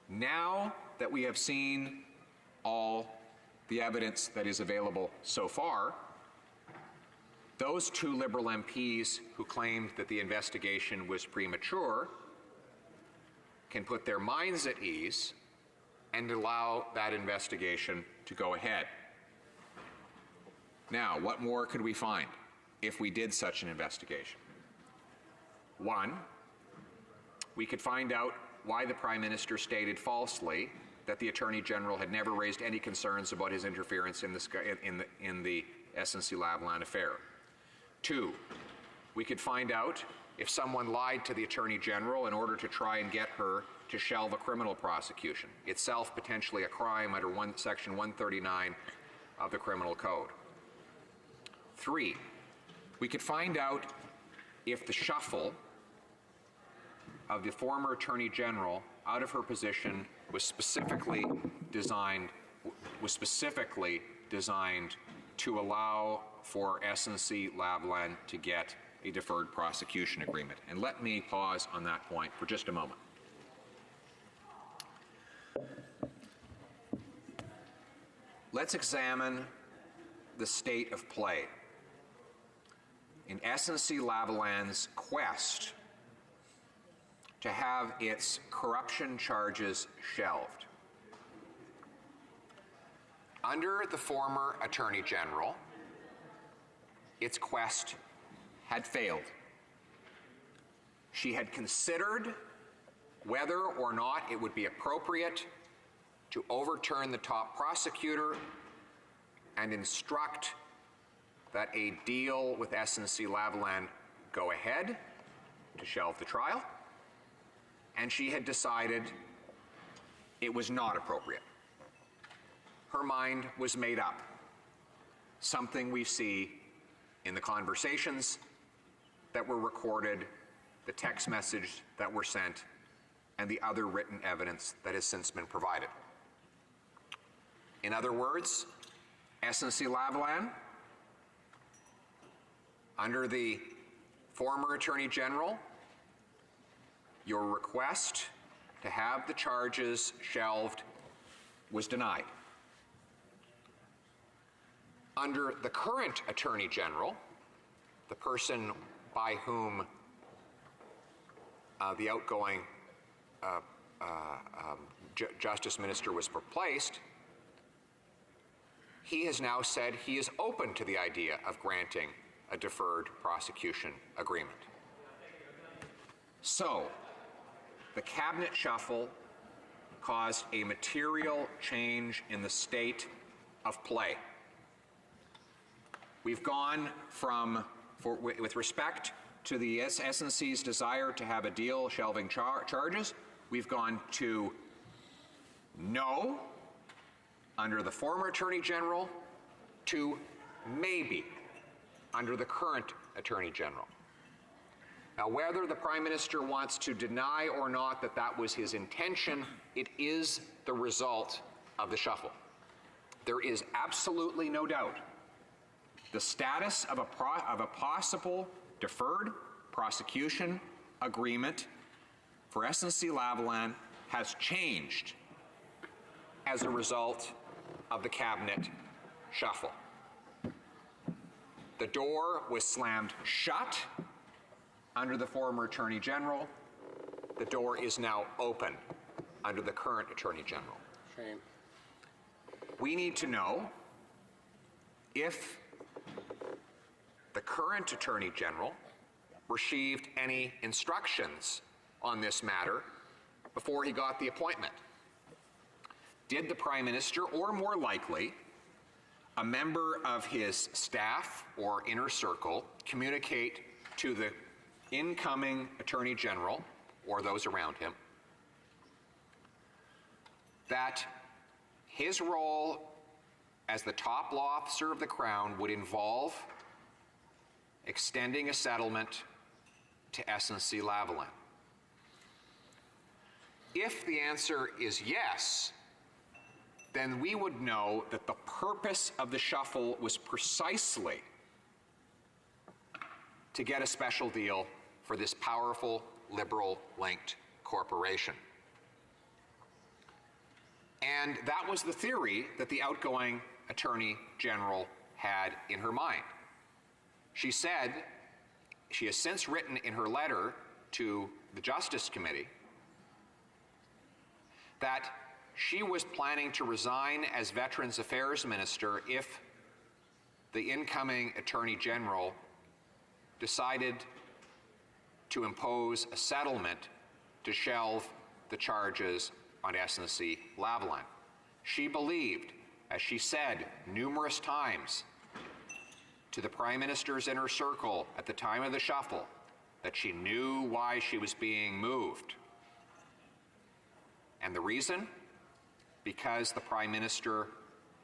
S8: Now that we have seen all the evidence that is available so far, those two Liberal MPs who claimed that the investigation was premature can put their minds at ease and allow that investigation to go ahead. Now, what more could we find if we did such an investigation? One, we could find out why the Prime Minister stated falsely that the Attorney General had never raised any concerns about his interference in the SNC-Lavalin affair. Two, we could find out if someone lied to the Attorney General in order to try and get her to shelve a criminal prosecution, itself potentially a crime under Section 139 of the Criminal Code. Three, we could find out if the shuffle of the former Attorney General out of her position was specifically designed to allow for SNC-Lavalin to get a deferred prosecution agreement. And let me pause on that point for just a moment. Let's examine the state of play in SNC-Lavalin's quest to have its corruption charges shelved. Under the former Attorney General, its quest had failed. She had considered whether or not it would be appropriate to overturn the top prosecutor and instruct that a deal with SNC-Lavalin go ahead to shelve the trial, and she had decided it was not appropriate. Her mind was made up, something we see in the conversations that were recorded, the text message that were sent, and the other written evidence that has since been provided. In other words, SNC-Lavalin, under the former Attorney General, your request to have the charges shelved was denied. Under the current Attorney General, the person by whom the outgoing Justice Minister was replaced, he has now said he is open to the idea of granting a deferred prosecution agreement. So, the cabinet shuffle caused a material change in the state of play. We've gone from, with respect to the SNC's desire to have a deal shelving charges, we've gone to no under the former Attorney General to maybe under the current Attorney General. Now, whether the Prime Minister wants to deny or not that that was his intention, it is the result of the shuffle. There is absolutely no doubt the status of a possible deferred prosecution agreement for SNC-Lavalin has changed as a result of the cabinet shuffle. The door was slammed shut under the former Attorney General. The door is now open under the current Attorney General.
S9: Shame.
S8: We need to know if the current Attorney General received any instructions on this matter before he got the appointment. Did the Prime Minister, or more likely, a member of his staff or inner circle, communicate to the incoming Attorney General or those around him that his role as the top law officer of the Crown would involve extending a settlement to SNC-Lavalin? If the answer is yes, then we would know that the purpose of the shuffle was precisely to get a special deal for this powerful Liberal-linked corporation. And that was the theory that the outgoing Attorney General had in her mind. She said, she has since written in her letter to the Justice Committee, that she was planning to resign as Veterans Affairs Minister if the incoming Attorney General decided to impose a settlement to shelve the charges on SNC-Lavalin. She believed, as she said numerous times to the Prime Minister's inner circle at the time of the shuffle, that she knew why she was being moved. And the reason? Because the Prime Minister,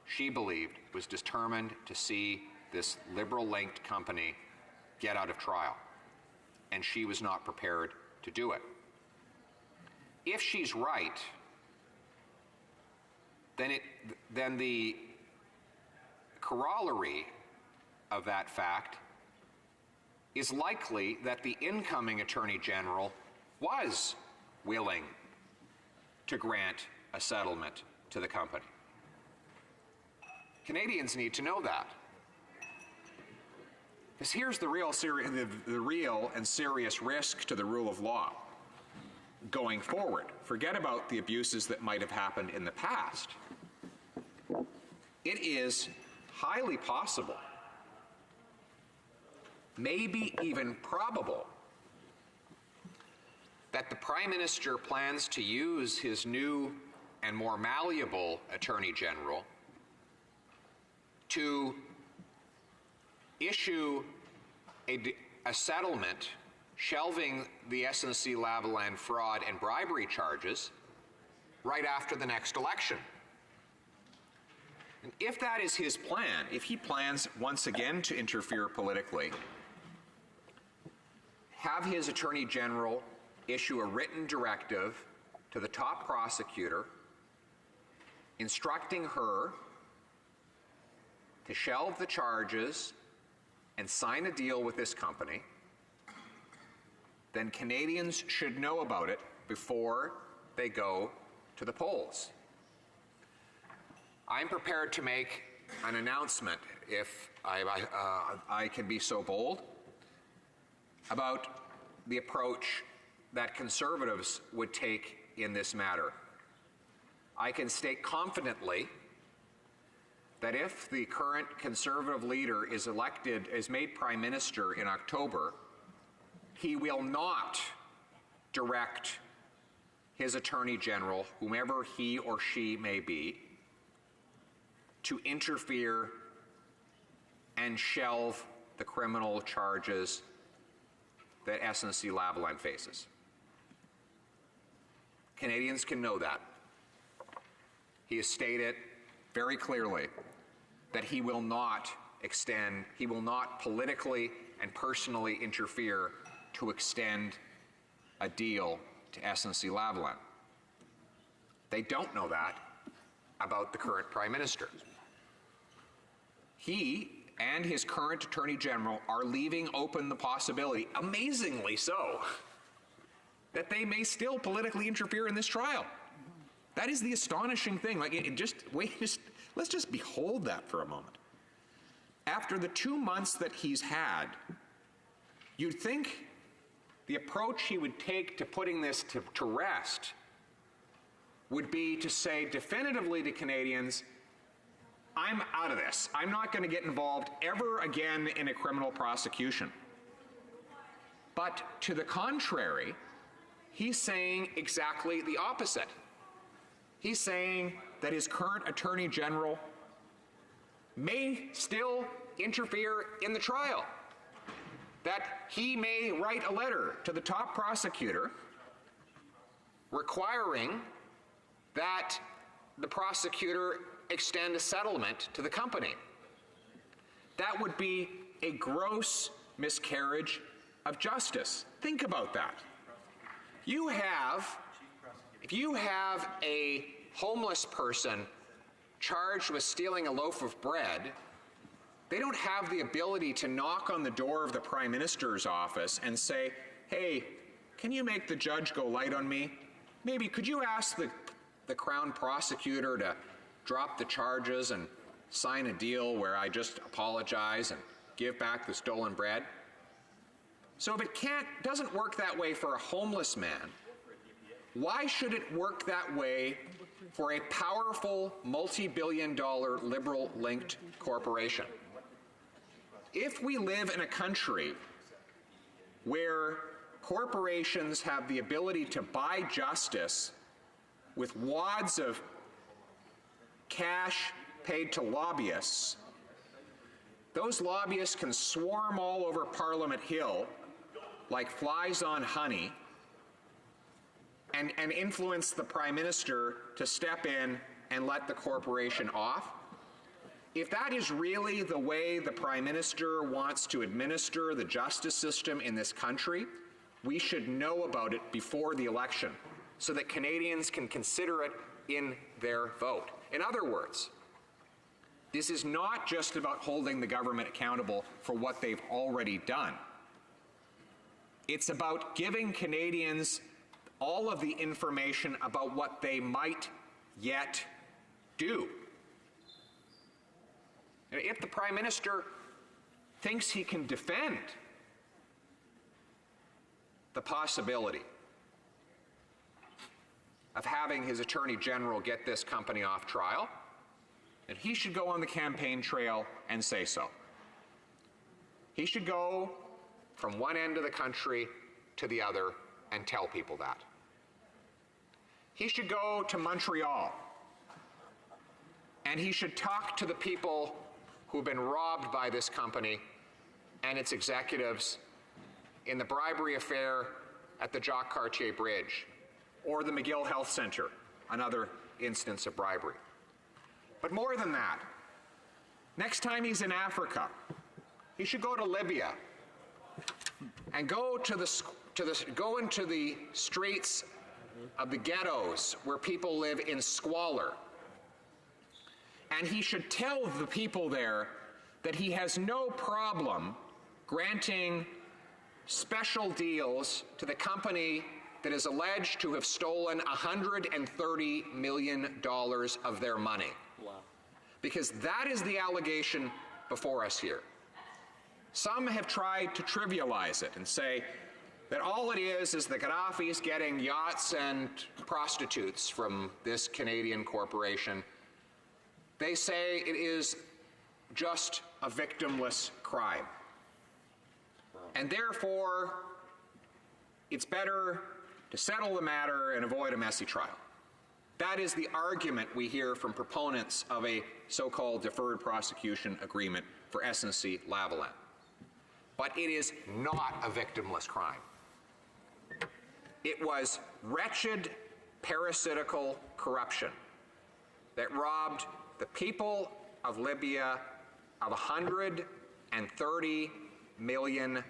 S8: she believed, was determined to see this Liberal-linked company get out of trial, and she was not prepared to do it. If she's right, then the corollary of that fact is likely that the incoming Attorney General was willing to grant a settlement to the company. Canadians need to know that. Because here's the real and serious risk to the rule of law going forward. Forget about the abuses that might have happened in the past. It is highly possible, maybe even probable, that the Prime Minister plans to use his new and more malleable Attorney General to issue a settlement shelving the SNC-Lavalin fraud and bribery charges right after the next election. And if that is his plan, if he plans once again to interfere politically, have his Attorney General issue a written directive to the top prosecutor instructing her to shelve the charges and sign a deal with this company, then Canadians should know about it before they go to the polls. I'm prepared to make an announcement, if I can be so bold, about the approach that Conservatives would take in this matter. I can state confidently that if the current Conservative leader is made Prime Minister in October, he will not direct his Attorney General, whomever he or she may be, to interfere and shelve the criminal charges that SNC-Lavalin faces. Canadians can know that. He has stated very clearly that he will not politically and personally interfere to extend a deal to SNC-Lavalin. They don't know that about the current Prime Minister. He and his current Attorney General are leaving open the possibility, amazingly so, that they may still politically interfere in this trial. That is the astonishing thing. Let's just behold that for a moment. After the 2 months that he's had, you'd think the approach he would take to putting this to rest would be to say definitively to Canadians, I'm out of this. I'm not going to get involved ever again in a criminal prosecution. But to the contrary, he's saying exactly the opposite. He's saying that his current Attorney General may still interfere in the trial, that he may write a letter to the top prosecutor requiring that the prosecutor extend a settlement to the company. That would be a gross miscarriage of justice. Think about that. If you have a homeless person charged with stealing a loaf of bread, they don't have the ability to knock on the door of the Prime Minister's office and say, hey, can you make the judge go light on me? Maybe could you ask the Crown prosecutor to drop the charges and sign a deal where I just apologize and give back the stolen bread? So if it doesn't work that way for a homeless man, why should it work that way for a powerful multi-billion-dollar liberal-linked corporation? If we live in a country where corporations have the ability to buy justice with wads of cash paid to lobbyists, those lobbyists can swarm all over Parliament Hill like flies on honey and influence the Prime Minister to step in and let the corporation off. If that is really the way the Prime Minister wants to administer the justice system in this country, we should know about it before the election so that Canadians can consider it in their vote. In other words, this is not just about holding the government accountable for what they've already done. It's about giving Canadians all of the information about what they might yet do. And if the Prime Minister thinks he can defend the possibility of having his Attorney General get this company off trial, then he should go on the campaign trail and say so. He should go from one end of the country to the other and tell people that. He should go to Montreal and he should talk to the people who've been robbed by this company and its executives in the bribery affair at the Jacques Cartier Bridge or the McGill Health Centre, another instance of bribery. But more than that, next time he's in Africa, he should go to Libya and go into the streets of the ghettos where people live in squalor. And he should tell the people there that he has no problem granting special deals to the company that is alleged to have stolen $130 million of their money. Wow. Because that is the allegation before us here. Some have tried to trivialize it and say that all it is the Gaddafi's getting yachts and prostitutes from this Canadian corporation. They say it is just a victimless crime. And therefore, it's better to settle the matter and avoid a messy trial. That is the argument we hear from proponents of a so-called deferred prosecution agreement for SNC-Lavalin. But it is not a victimless crime. It was wretched, parasitical corruption that robbed the people of Libya of $130 million.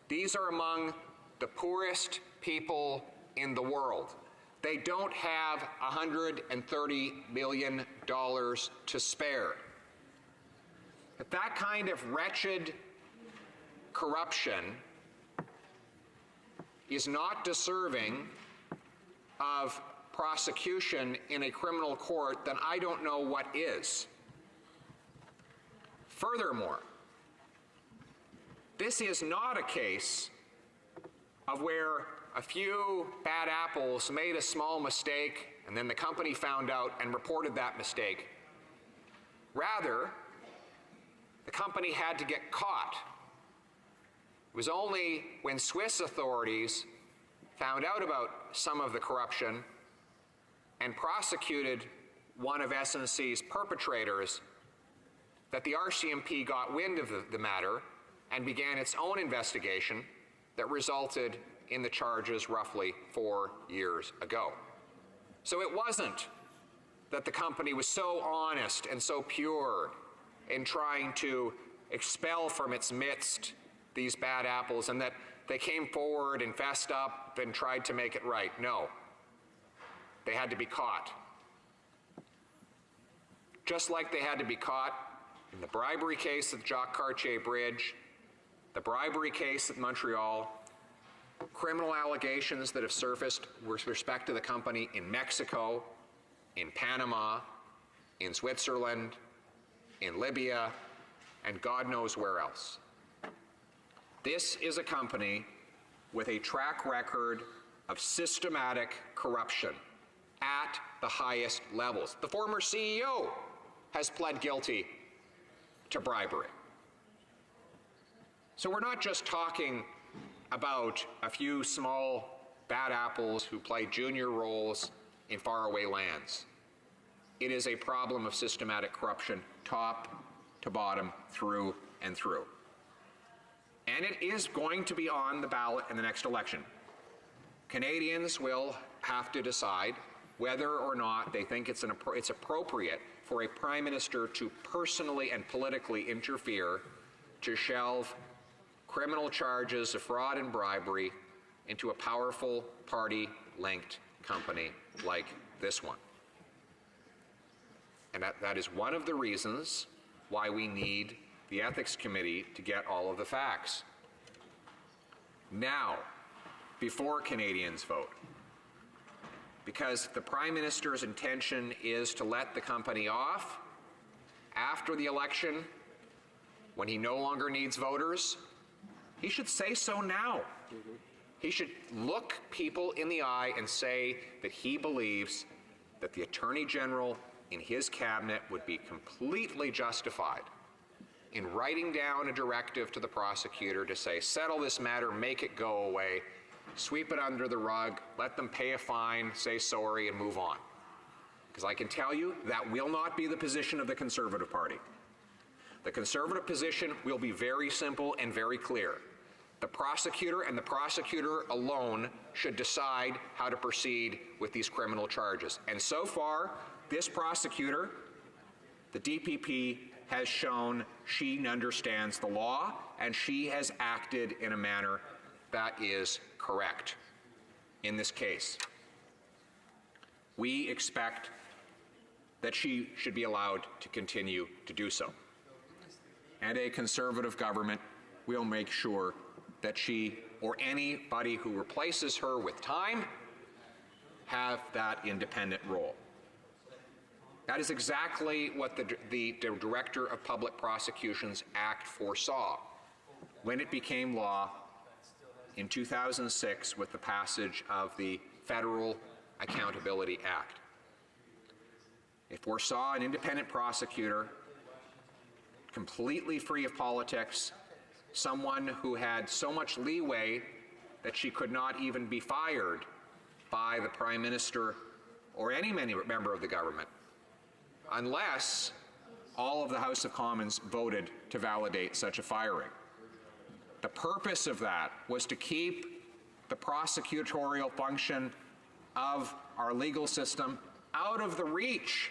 S8: These are among the poorest people in the world. They don't have $130 million to spare. But that kind of wretched corruption is not deserving of prosecution in a criminal court, then I don't know what is. Furthermore, this is not a case of where a few bad apples made a small mistake and then the company found out and reported that mistake. Rather, the company had to get caught. It was only when Swiss authorities found out about some of the corruption and prosecuted one of SNC's perpetrators that the RCMP got wind of the matter and began its own investigation that resulted in the charges roughly 4 years ago. So it wasn't that the company was so honest and so pure in trying to expel from its midst these bad apples and that they came forward and fessed up and tried to make it right. No. They had to be caught. Just like they had to be caught in the bribery case at the Jacques Cartier Bridge, the bribery case at Montreal, criminal allegations that have surfaced with respect to the company in Mexico, in Panama, in Switzerland, in Libya, and God knows where else. This is a company with a track record of systematic corruption at the highest levels. The former CEO has pled guilty to bribery. So we're not just talking about a few small bad apples who play junior roles in faraway lands. It is a problem of systematic corruption, top to bottom, through and through. And it is going to be on the ballot in the next election. Canadians will have to decide whether or not they think it's appropriate for a prime minister to personally and politically interfere to shelve criminal charges of fraud and bribery into a powerful party-linked company like this one. And that is one of the reasons why we need the Ethics Committee to get all of the facts. Now, before Canadians vote, because the Prime Minister's intention is to let the company off after the election, when he no longer needs voters, he should say so now. He should look people in the eye and say that he believes that the Attorney General in his cabinet would be completely justified in writing down a directive to the prosecutor to say, settle this matter, make it go away, sweep it under the rug, let them pay a fine, say sorry, and move on. Because I can tell you that will not be the position of the Conservative Party. The Conservative position will be very simple and very clear. The prosecutor and the prosecutor alone should decide how to proceed with these criminal charges. And so far, this prosecutor, the DPP, has shown she understands the law and she has acted in a manner that is correct in this case. We expect that she should be allowed to continue to do so. And a Conservative government will make sure that she or anybody who replaces her with time have that independent role. That is exactly what the Director of Public Prosecutions Act foresaw when it became law in 2006 with the passage of the Federal Accountability Act. It foresaw an independent prosecutor, completely free of politics, someone who had so much leeway that she could not even be fired by the Prime Minister or any member of the government unless all of the House of Commons voted to validate such a firing. The purpose of that was to keep the prosecutorial function of our legal system out of the reach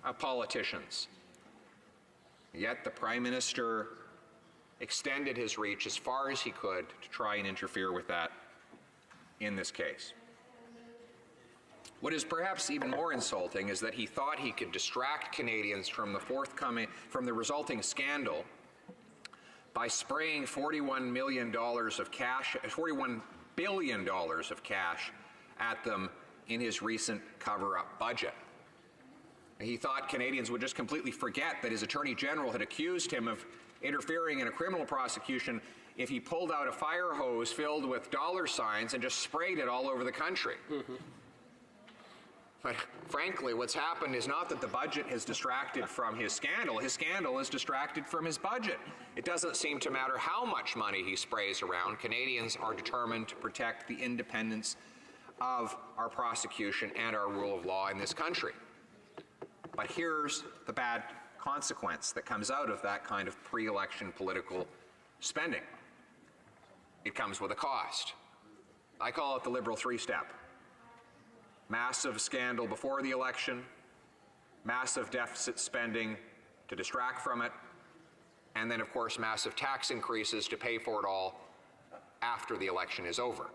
S8: of politicians. Yet the Prime Minister extended his reach as far as he could to try and interfere with that in this case. What is perhaps even more insulting is that he thought he could distract Canadians from the resulting scandal by spraying $41 billion of cash at them in his recent cover-up budget. He thought Canadians would just completely forget that his Attorney General had accused him of interfering in a criminal prosecution if he pulled out a fire hose filled with dollar signs and just sprayed it all over the country. But frankly, what's happened is not that the budget has distracted from his scandal is distracted from his budget. It doesn't seem to matter how much money he sprays around. Canadians are determined to protect the independence of our prosecution and our rule of law in this country. But here's the bad consequence that comes out of that kind of pre-election political spending. It comes with a cost. I call it the Liberal three-step. Massive scandal before the election, massive deficit spending to distract from it, and then, of course, massive tax increases to pay for it all after the election is over.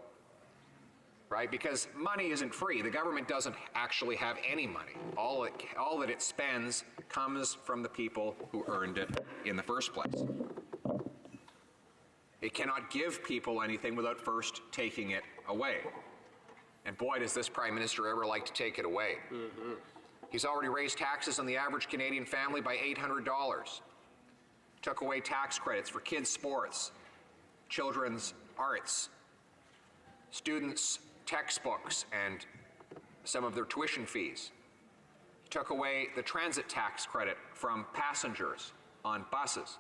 S8: Right? Because money isn't free. The government doesn't actually have any money. All that it spends comes from the people who earned it in the first place. It cannot give people anything without first taking it away. And boy, does this Prime Minister ever like to take it away. He's already raised taxes on the average Canadian family by $800. Took away tax credits for kids' sports, children's arts, students' textbooks, and some of their tuition fees. He took away the transit tax credit from passengers on buses.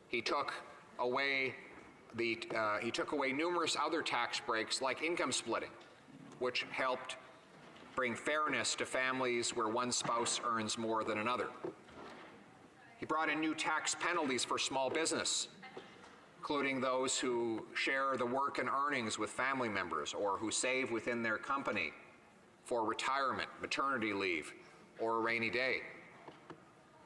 S8: He took away numerous other tax breaks like income splitting, which helped bring fairness to families where one spouse earns more than another. He brought in new tax penalties for small business, including those who share the work and earnings with family members or who save within their company
S9: for retirement, maternity leave, or a rainy day.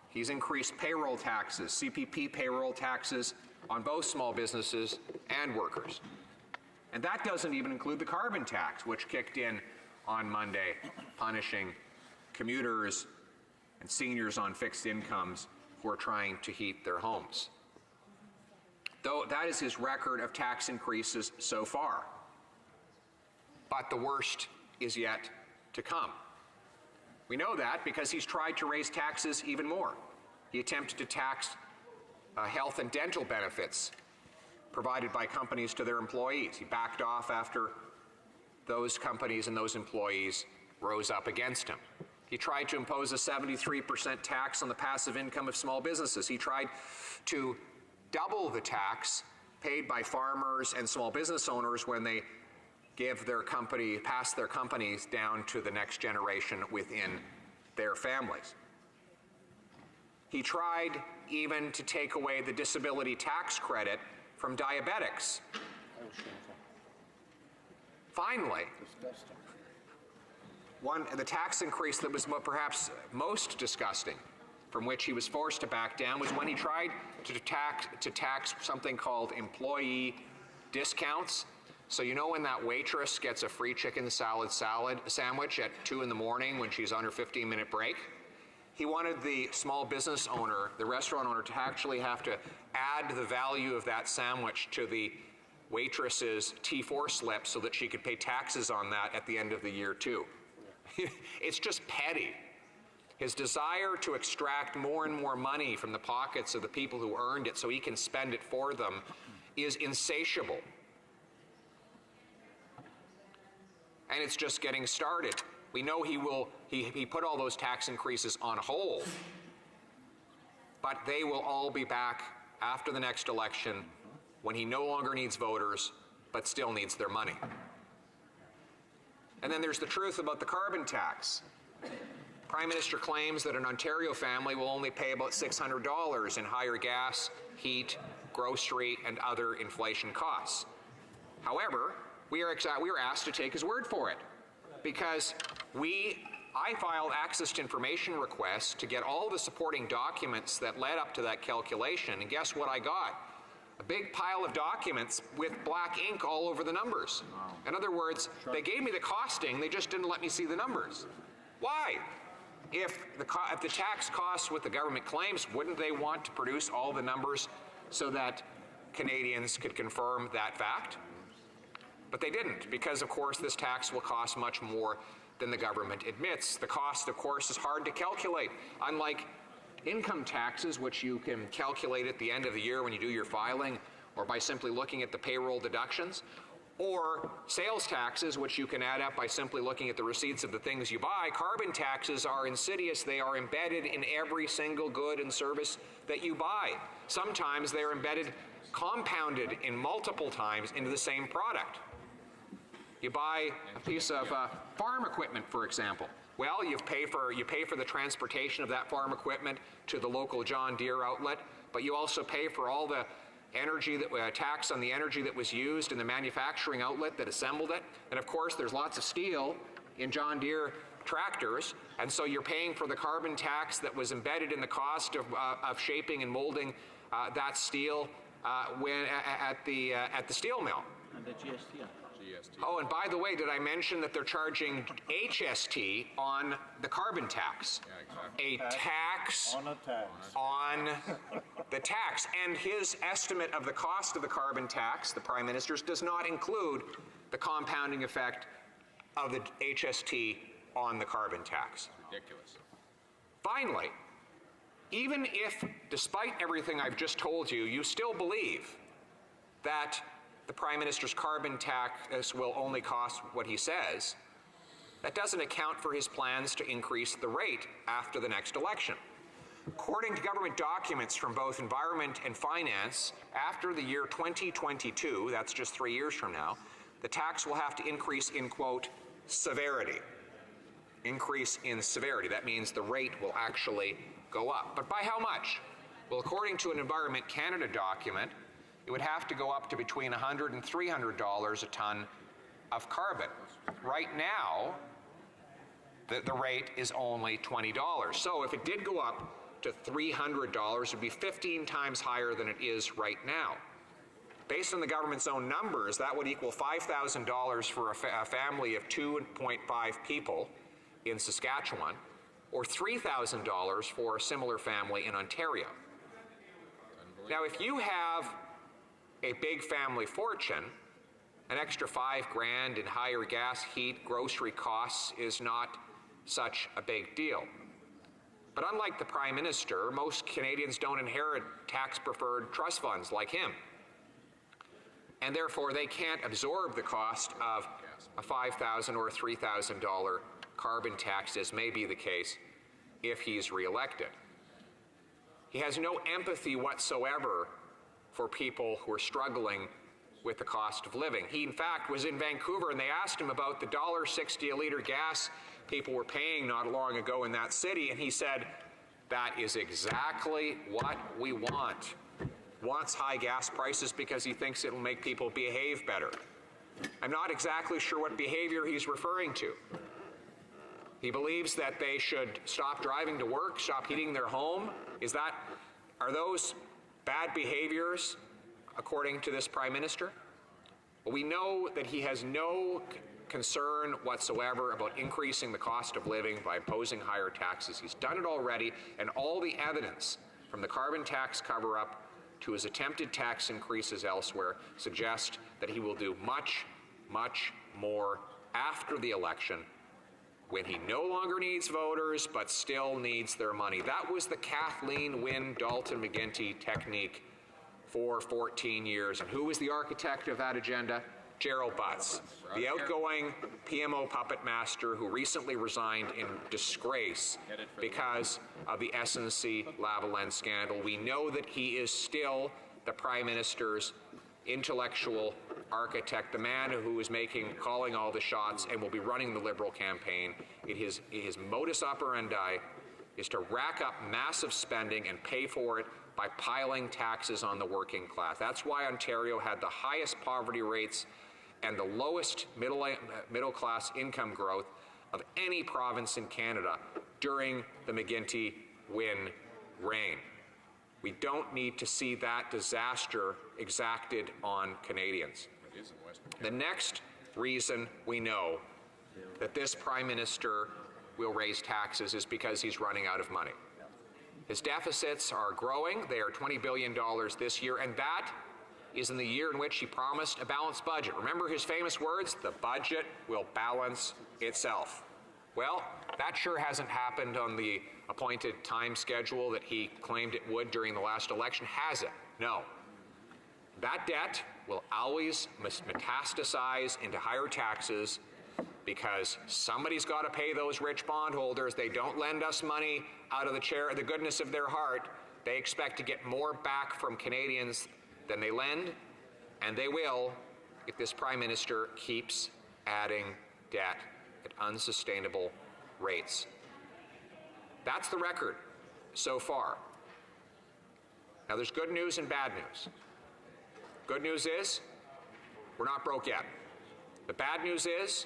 S9: He's increased payroll taxes, CPP payroll taxes on both small businesses and workers. And that doesn't even include the carbon tax, which kicked in on Monday, punishing commuters and seniors on fixed incomes who are trying to heat their homes. Though that is his record of tax increases so far. But the worst is yet to come. We know that because he's tried to raise taxes even more. He attempted to tax health and dental benefits provided by companies to their employees. He backed off after those companies and those employees rose up against him. He tried to impose a 73% tax on the passive income of small businesses. He tried to double the tax paid by farmers and small business owners when they pass their companies down to the next generation within their families. He tried even to take away the disability tax credit from diabetics. Finally, the tax increase that was perhaps most disgusting, from which he was forced to back down, was when he tried to tax something called employee discounts. So you know when that waitress gets a free chicken salad sandwich at 2 in the morning when she's on her 15-minute break? He wanted the small business owner, the restaurant owner, to actually have to add the value of that sandwich to the waitress's T4 slip so that she could pay taxes on that at the end of the year too. It's just petty. His desire to extract more and more money from the pockets of the people who earned it so he can spend it for them is insatiable. And it's just getting started. We know he put all those tax increases on hold, but they will all be back after the next election when he no longer needs voters, but still needs their money. And then there's the truth about the carbon tax. Prime Minister claims that an Ontario family will only pay about $600 in higher gas, heat, grocery, and other inflation costs. However, we are asked to take his word for it, because I filed access to information requests to get all the supporting documents that led up to that calculation, and guess what I got? A big pile of documents with black ink all over the numbers. In other words, they gave me the costing, they just didn't let me see the numbers. Why? If the tax costs what the government claims, wouldn't they want to produce all the numbers so that Canadians could confirm that fact? But they didn't, because of course this tax will cost much more than the government admits. The cost, of course, is hard to calculate. Unlike income taxes, which you can calculate at the end of the year when you do your filing, or by simply looking at the payroll deductions, or sales taxes, which you can add up by simply looking at the receipts of the things you buy, carbon taxes are insidious. They are embedded in every single good and service that you buy. Sometimes they are embedded, compounded in multiple times into the same product. You buy a piece of farm equipment, for example. Well, you pay for the transportation of that farm equipment to the local John Deere outlet, but you also pay for all the energy tax on the energy that was used in the manufacturing outlet that assembled it. And of course, there's lots of steel in John Deere tractors, and so you're paying for the carbon tax that was embedded in the cost of shaping and molding that steel at the steel mill.
S22: And the GST.
S9: Oh, and by the way, did I mention that they're charging HST on the carbon tax? Yeah, exactly. A tax on a tax on the tax. And his estimate of the cost of the carbon tax, the Prime Minister's, does not include the compounding effect of the HST on the carbon tax.
S22: Ridiculous.
S9: Finally, even if, despite everything I've just told you, you still believe that the Prime Minister's carbon tax will only cost what he says, that doesn't account for his plans to increase the rate after the next election. According to government documents from both Environment and Finance, after the year 2022, that's just 3 years from now, the tax will have to increase in, quote, severity. Increase in severity. That means the rate will actually go up. But by how much? Well, according to an Environment Canada document, it would have to go up to between $100 and $300 a ton of carbon. Right now, the rate is only $20. So if it did go up to $300, it would be 15 times higher than it is right now. Based on the government's own numbers, that would equal $5,000 for a family of 2.5 people in Saskatchewan, or $3,000 for a similar family in Ontario. Now, if you have a big family fortune, an extra $5,000 in higher gas, heat, grocery costs is not such a big deal. But unlike the Prime Minister, most Canadians don't inherit tax-preferred trust funds like him. And therefore, they can't absorb the cost of a $5,000 or $3,000 carbon tax, as may be the case if he's reelected. He has no empathy whatsoever for people who are struggling with the cost of living. He, in fact, was in Vancouver, and they asked him about the $1.60 a litre gas people were paying not long ago in that city, and he said, that is exactly what we want. Wants high gas prices because he thinks it'll make people behave better. I'm not exactly sure what behavior he's referring to. He believes that they should stop driving to work, stop heating their home. Are those bad behaviors according to this Prime Minister? Well, we know that he has no concern whatsoever about increasing the cost of living by imposing higher taxes. He's done it already, and all the evidence from the carbon tax cover-up to his attempted tax increases elsewhere suggest that he will do much, much more after the election, when he no longer needs voters but still needs their money. That was the Kathleen Wynne Dalton McGuinty technique for 14 years. And who was the architect of that agenda? Gerald Butts, the outgoing PMO puppet master who recently resigned in disgrace because of the SNC-Lavalin scandal. We know that he is still the Prime Minister's intellectual architect, the man who is calling all the shots and will be running the Liberal campaign. His modus operandi is to rack up massive spending and pay for it by piling taxes on the working class. That's why Ontario had the highest poverty rates and the lowest middle-class income growth of any province in Canada during the McGuinty-Wynne reign. We don't need to see that disaster exacted on Canadians. The next reason we know that this Prime Minister will raise taxes is because he's running out of money. His deficits are growing. They are $20 billion this year, and that is in the year in which he promised a balanced budget. Remember his famous words, the budget will balance itself. Well, that sure hasn't happened on the appointed time schedule that he claimed it would during the last election, has it? No. That debt will always metastasize into higher taxes because somebody's got to pay those rich bondholders. They don't lend us money out of the goodness of their heart. They expect to get more back from Canadians than they lend, and they will if this Prime Minister keeps adding debt at unsustainable rates. That's the record so far. Now, there's good news and bad news. Good news is we're not broke yet. The bad news is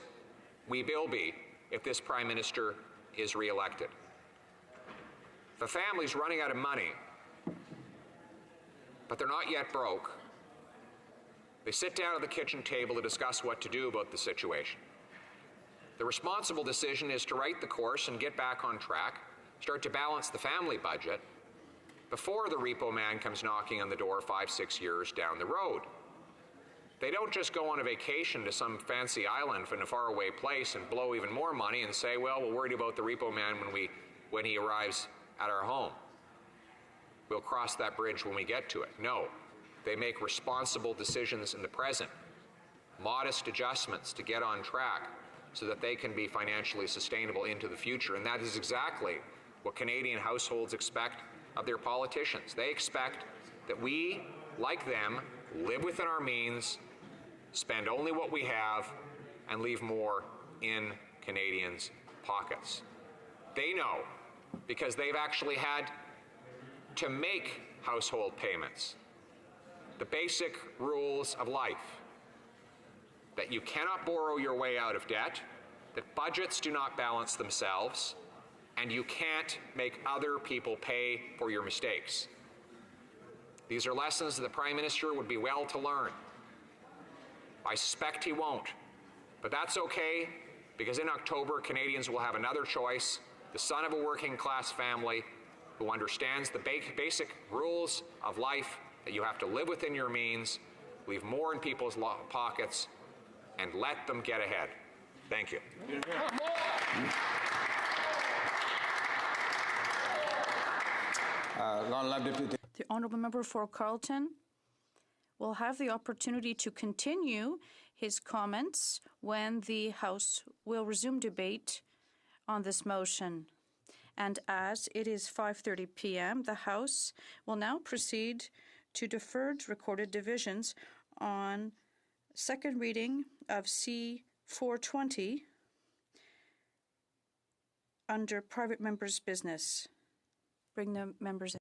S9: we will be if this Prime Minister is reelected. If a family's running out of money, but they're not yet broke, they sit down at the kitchen table to discuss what to do about the situation. The responsible decision is to right the course and get back on track, start to balance the family budget before the repo man comes knocking on the door 5-6 years down the road. They don't just go on a vacation to some fancy island in a faraway place and blow even more money and say, well, we're worried about the repo man when he arrives at our home. We'll cross that bridge when we get to it. No, they make responsible decisions in the present, modest adjustments to get on track so that they can be financially sustainable into the future. And that is exactly what Canadian households expect of their politicians. They expect that we, like them, live within our means, spend only what we have, and leave more in Canadians' pockets. They know, because they've actually had to make household payments, the basic rules of life, that you cannot borrow your way out of debt, that budgets do not balance themselves, and you can't make other people pay for your mistakes. These are lessons that the Prime Minister would be well to learn. I suspect he won't, but that's okay, because in October, Canadians will have another choice, the son of a working-class family who understands the basic rules of life, that you have to live within your means, leave more in people's pockets, and let them get ahead. Thank you.
S2: The honourable member for Carleton will have the opportunity to continue his comments when the House will resume debate on this motion. And as it is 5:30 p.m., the House will now proceed to deferred recorded divisions on second reading of C-420 under private members' business. Bring the members in.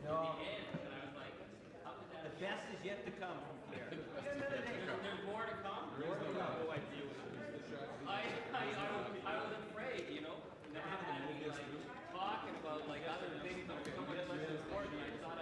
S16: No. The best is yet to come from Claire. There's more to come? There's no idea what I was afraid, you know, talking about like other things that were so much less important. I thought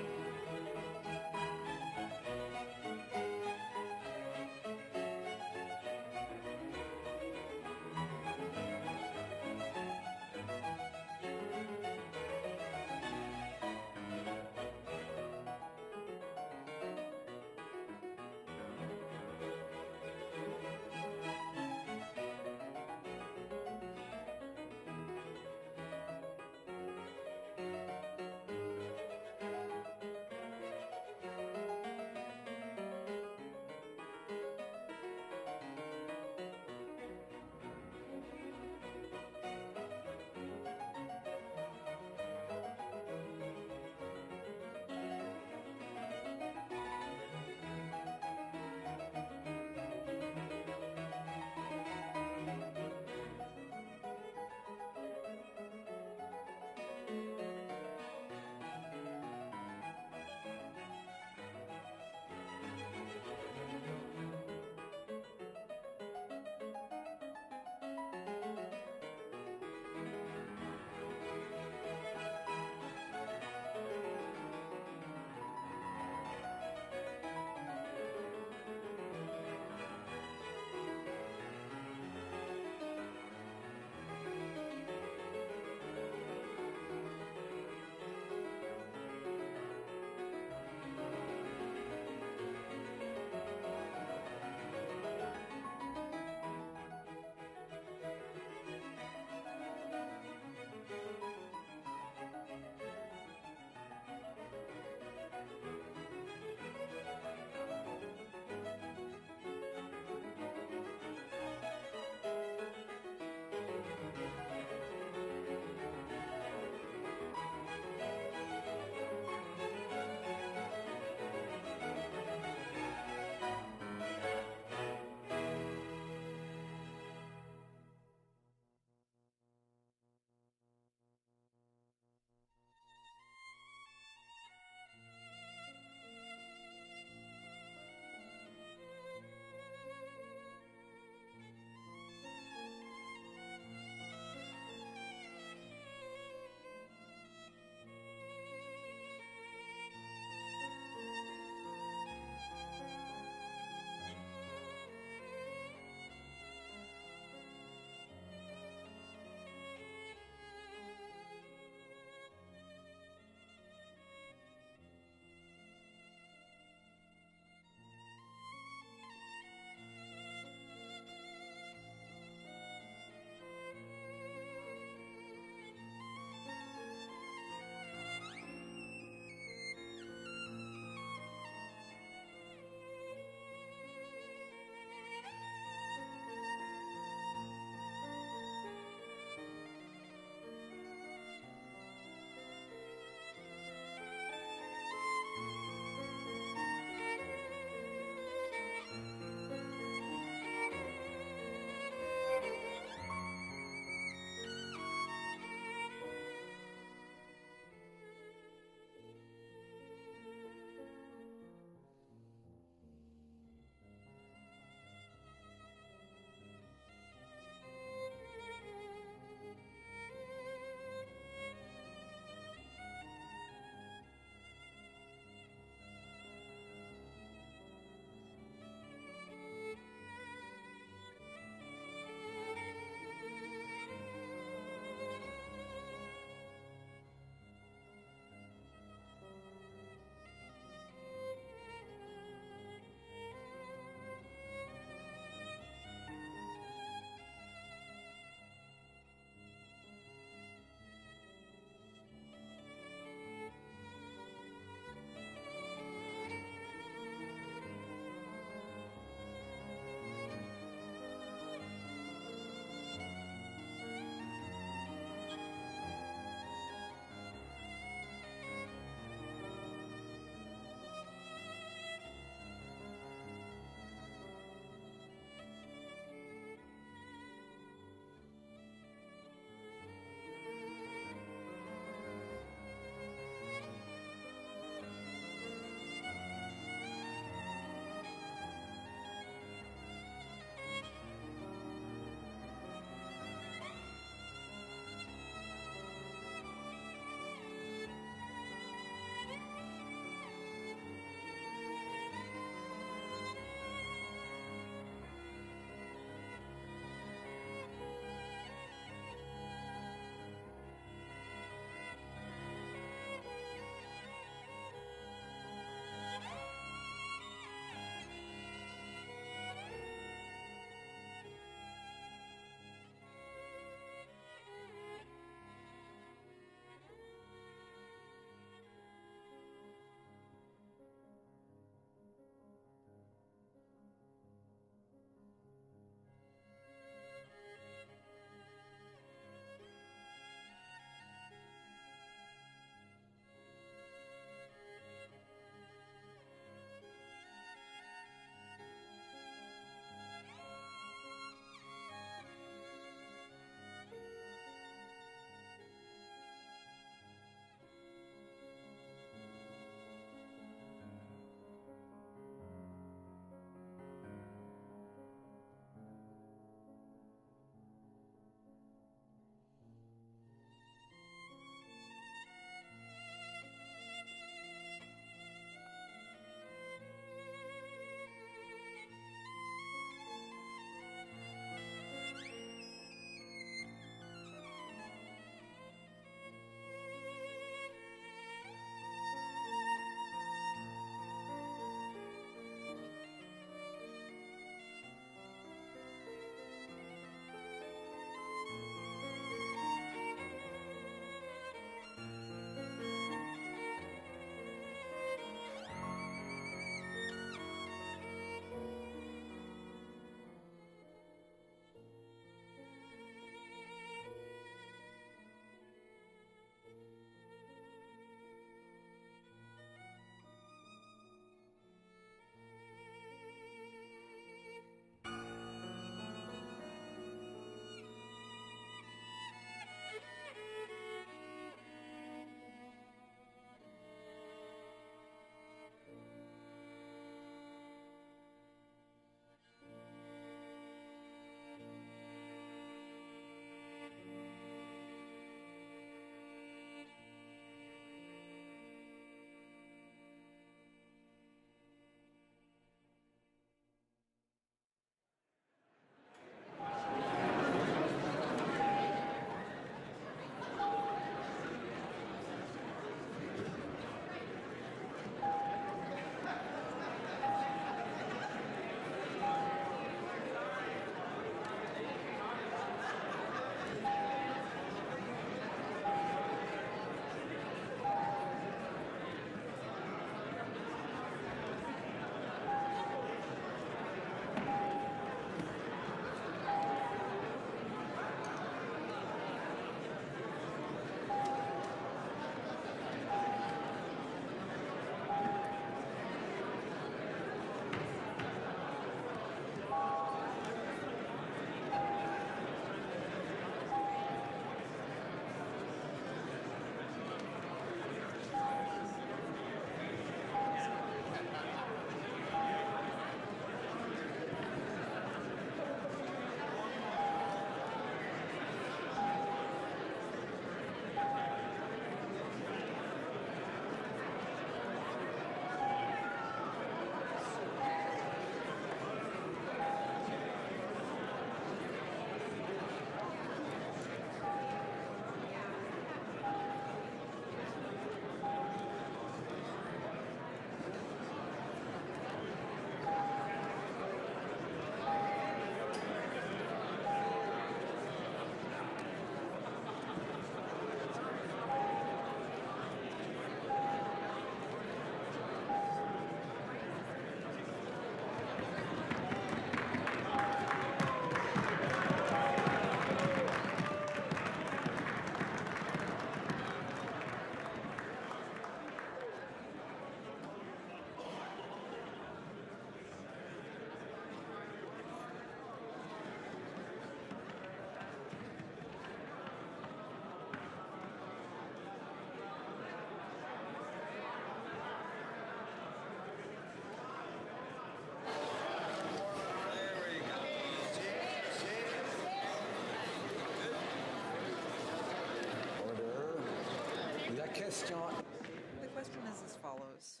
S12: The question is as follows.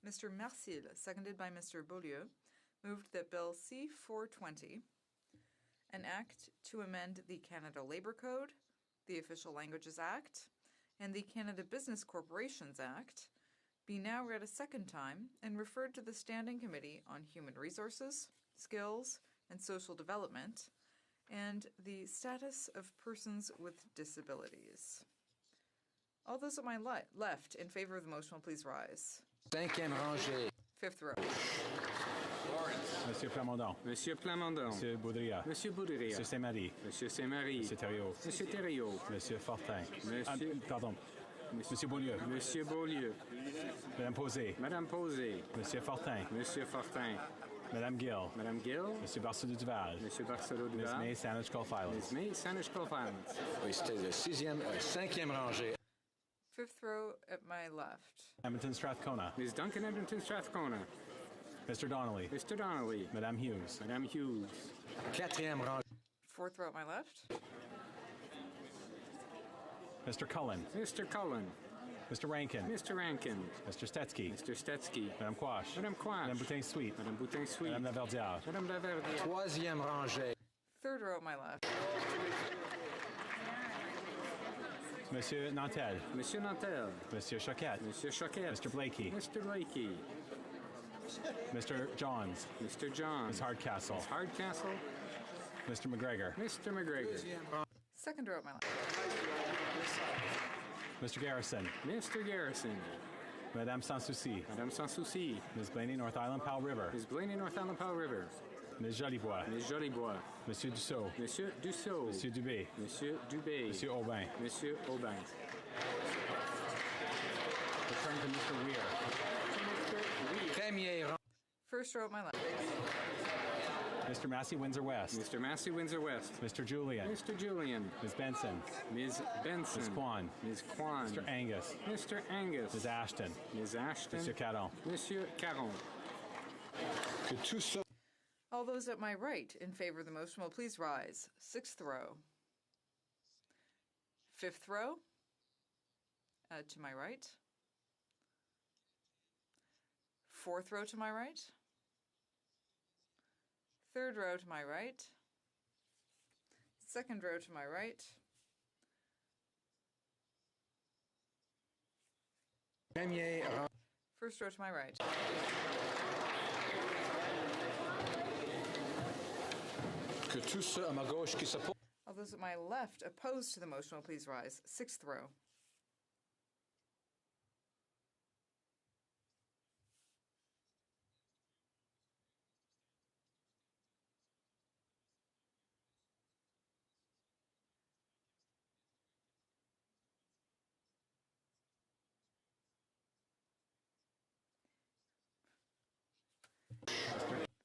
S12: Mr. Mercil, seconded by Mr. Beaulieu, moved that Bill C-420, an act to amend the Canada Labour Code, the Official Languages Act, and the Canada Business Corporations Act, be now read a second time and referred to the Standing Committee on Human Resources, Skills, and Social Development, and the Status of Persons with Disabilities. All those at my left in favor of the motion will please rise.
S1: Cinquième rangée.
S12: Fifth row.
S4: Monsieur Plamondon.
S10: Monsieur Plamondon.
S4: Monsieur Boudria.
S10: Monsieur Boudria.
S4: Monsieur Saint-Marie.
S10: Monsieur Saint-Marie.
S4: Monsieur Thériault.
S10: Monsieur Thériault.
S4: Monsieur Fortin.
S10: Monsieur...
S4: pardon. Monsieur Beaulieu.
S10: Monsieur Beaulieu.
S4: Madame Posé.
S10: Madame Posé.
S4: Monsieur Fortin.
S10: Monsieur Fortin.
S4: Madame Gill.
S10: Madame Gill.
S4: Monsieur Barcelou Duval.
S10: Monsieur Barcelou Duval.
S4: Ms. May Saanich Gulf Islands.
S10: Ms. May Saanich Gulf Islands.
S1: Oui, c'était cinquième rangée.
S12: Fifth row at my left.
S4: Edmonton Strathcona.
S10: Ms. Duncan Edmonton Strathcona.
S4: Mr. Donnelly.
S10: Mr. Donnelly.
S4: Madame Hughes.
S10: Madame Hughes.
S1: Quatrième rangée.
S12: Fourth row at my left.
S4: Mr. Cullen.
S10: Mr. Cullen.
S4: Mr. Rankin.
S10: Mr. Rankin.
S4: Mr. Stetsky.
S10: Mr. Stetsky.
S4: Madame Quash.
S10: Madame Quash.
S4: Madame Boutin-Sweet.
S10: Madame Boutin-Sweet.
S4: Madame Laverdière.
S10: Madame Laverdière.
S1: Troisième rangée.
S12: Third row at my left.
S4: Monsieur Nantel.
S10: Monsieur Nantel.
S4: Monsieur Choquette.
S10: Monsieur Choquette.
S4: Mr. Blakey.
S10: Mr. Blakey.
S4: Mr. Johns.
S10: Mr. Johns.
S4: Ms. Hardcastle.
S10: Ms. Hardcastle.
S4: Mr. McGregor.
S10: Mr. McGregor.
S12: Second row at my left.
S4: Mr. Garrison.
S10: Mr. Garrison.
S4: Madame Sans-Souci.
S10: Madame Sans-Souci.
S4: Ms. Blaney, North Island, Powell River.
S10: Ms. Blaney, North Island, Powell River.
S4: Ms. Jolibois.
S10: Ms. Jolibois.
S4: Monsieur Dussault.
S10: Monsieur Dussault.
S4: Monsieur Dubé.
S10: Monsieur Dubé.
S4: Monsieur Aubin.
S10: Monsieur Aubin.
S4: Return to Mr. Weir.
S1: Premier rang.
S12: First row at my left.
S4: Mr. Massey, Windsor West.
S10: Mr. Massey, Windsor West.
S4: Mr. Julian.
S10: Mr. Julian.
S4: Ms. Benson.
S10: Ms. Benson.
S4: Ms. Kwan.
S10: Ms. Kwan.
S4: Mr. Angus.
S10: Mr. Angus.
S4: Ms. Ashton.
S10: Ms. Ashton.
S4: Monsieur Caron.
S10: Monsieur Caron.
S1: Que tout ça.
S12: All those at my right in favor of the motion will please rise. Sixth row. Fifth row to my right. Fourth row to my right. Third row to my right. Second row to my right.
S1: Premier rang.
S12: First row to my right.
S1: Que tous ceux à ma gauche qui s'opposent.
S12: All those at my left opposed to the motion will please rise. Sixth row.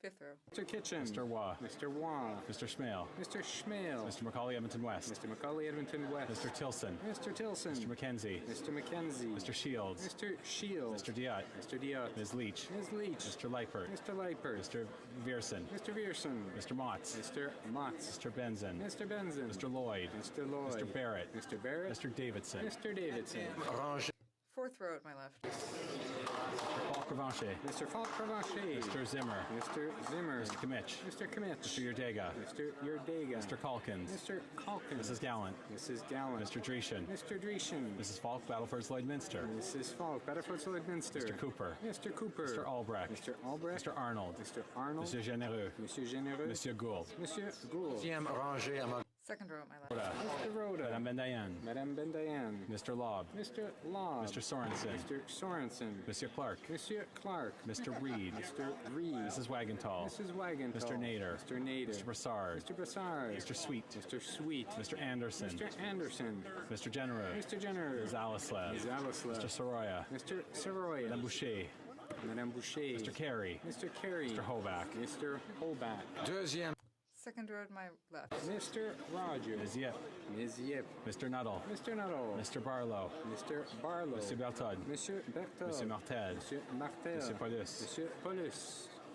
S12: Fifth row.
S10: Mr. Kitchen.
S4: Mr. Waugh.
S10: Mr. Waugh.
S4: Mr. Schmale.
S10: Mr. Schmale.
S4: Mr. Macaulay, Edmonton West.
S10: Mr. Macaulay, Edmonton West.
S4: Mr. Tilson.
S10: Mr. Tilson.
S4: Mr. McKenzie.
S10: Mr. McKenzie.
S4: Mr. Shields.
S10: Mr. Shields.
S4: Mr. Diot.
S10: Mr. Diot.
S4: Ms. Leach.
S10: Ms. Leach.
S4: Mr. Lightford.
S10: Mr. Lightford.
S4: Mr. Vierson.
S10: Mr. Vierson.
S4: Mr. Motts.
S10: Mr. Motts.
S4: Mr. Benson.
S10: Mr. Benson.
S4: Mr. Lloyd.
S10: Mr. Lloyd.
S4: Mr. Barrett.
S10: Mr. Barrett.
S4: Mr. Davidson.
S10: Mr. Davidson.
S1: Rangée.
S12: Fourth row at my left.
S4: Mr. Falk Revanche.
S10: Mr. Falk Revanche.
S4: Mr. Zimmer.
S10: Mr. Zimmer.
S4: Mr. Kimmich.
S10: Mr. Kimmich.
S4: Mr. Yurdega.
S10: Mr. Yurdega.
S4: Mr. Calkins.
S10: Mr. Calkins.
S4: Mrs. Gallant.
S10: Mrs. Gallant.
S4: Mr. Dreeshen.
S10: Mr. Dreeshen.
S4: Mrs. Falk, Battleford's Lloydminster.
S10: Mrs. Falk, Battleford's Lloydminster.
S4: Mr. Cooper.
S10: Mr. Cooper.
S4: Mr. Albrecht.
S10: Mr. Albrecht.
S4: Mr. Arnold.
S10: Mr. Arnold.
S4: Monsieur Généreux.
S10: Monsieur Généreux.
S4: Monsieur Gould.
S10: Monsieur Gould.
S1: Deuxième rangée à ma.
S12: Second row at my left.
S10: Mr. Rhoda.
S4: Madame Bendayan.
S10: Madame Bendayan.
S4: Mr. Lobb.
S10: Mr. Lobb.
S4: Mr. Sorensen.
S10: Mr. Sorensen.
S4: Monsieur Clark.
S10: Monsieur Clark.
S4: Mr. Reed.
S10: Mr. Reed.
S4: Mrs. Wagenthal.
S10: Mrs. Wagenthal.
S4: Mr. Nader.
S10: Mr. Nader.
S4: Mr. Brassard.
S10: Mr. Brassard.
S4: Mr. Sweet.
S10: Mr. Sweet.
S4: Mr. Anderson.
S10: Mr. Anderson.
S4: Mr. Genereux.
S10: Mr. Genereux.
S4: Ms. Alislev.
S10: Ms. Alislev.
S4: Mr. Soroya.
S10: Mr. Soroya.
S4: Madame Boucher.
S10: Madame Boucher.
S4: Mr. Carey.
S10: Mr. Carey.
S4: Mr. Hoback.
S10: Mr. Hoback.
S1: Deuxième.
S12: Second row at my left.
S10: Mr. Rogers.
S4: Ms. Yip.
S10: Ms. Yip.
S4: Mr. Nuttall.
S10: Mr. Nuttall.
S4: Mr. Barlow.
S10: Mr. Barlow.
S4: Monsieur Bertod.
S10: Monsieur Bertod.
S4: Monsieur Martel.
S10: Monsieur Martel.
S4: Monsieur Paulus.
S10: Monsieur Paulus.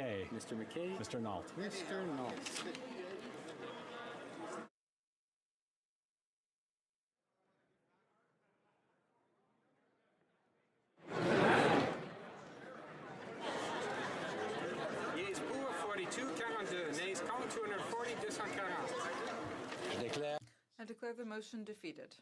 S4: McKay.
S10: Mr. McKay.
S4: Mr. Nault.
S10: Mr. Nault.
S12: declare the motion defeated.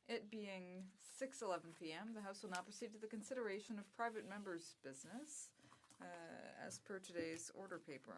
S12: It being 6:11 p.m., the House will now proceed to the consideration of private members' business, as per today's order paper.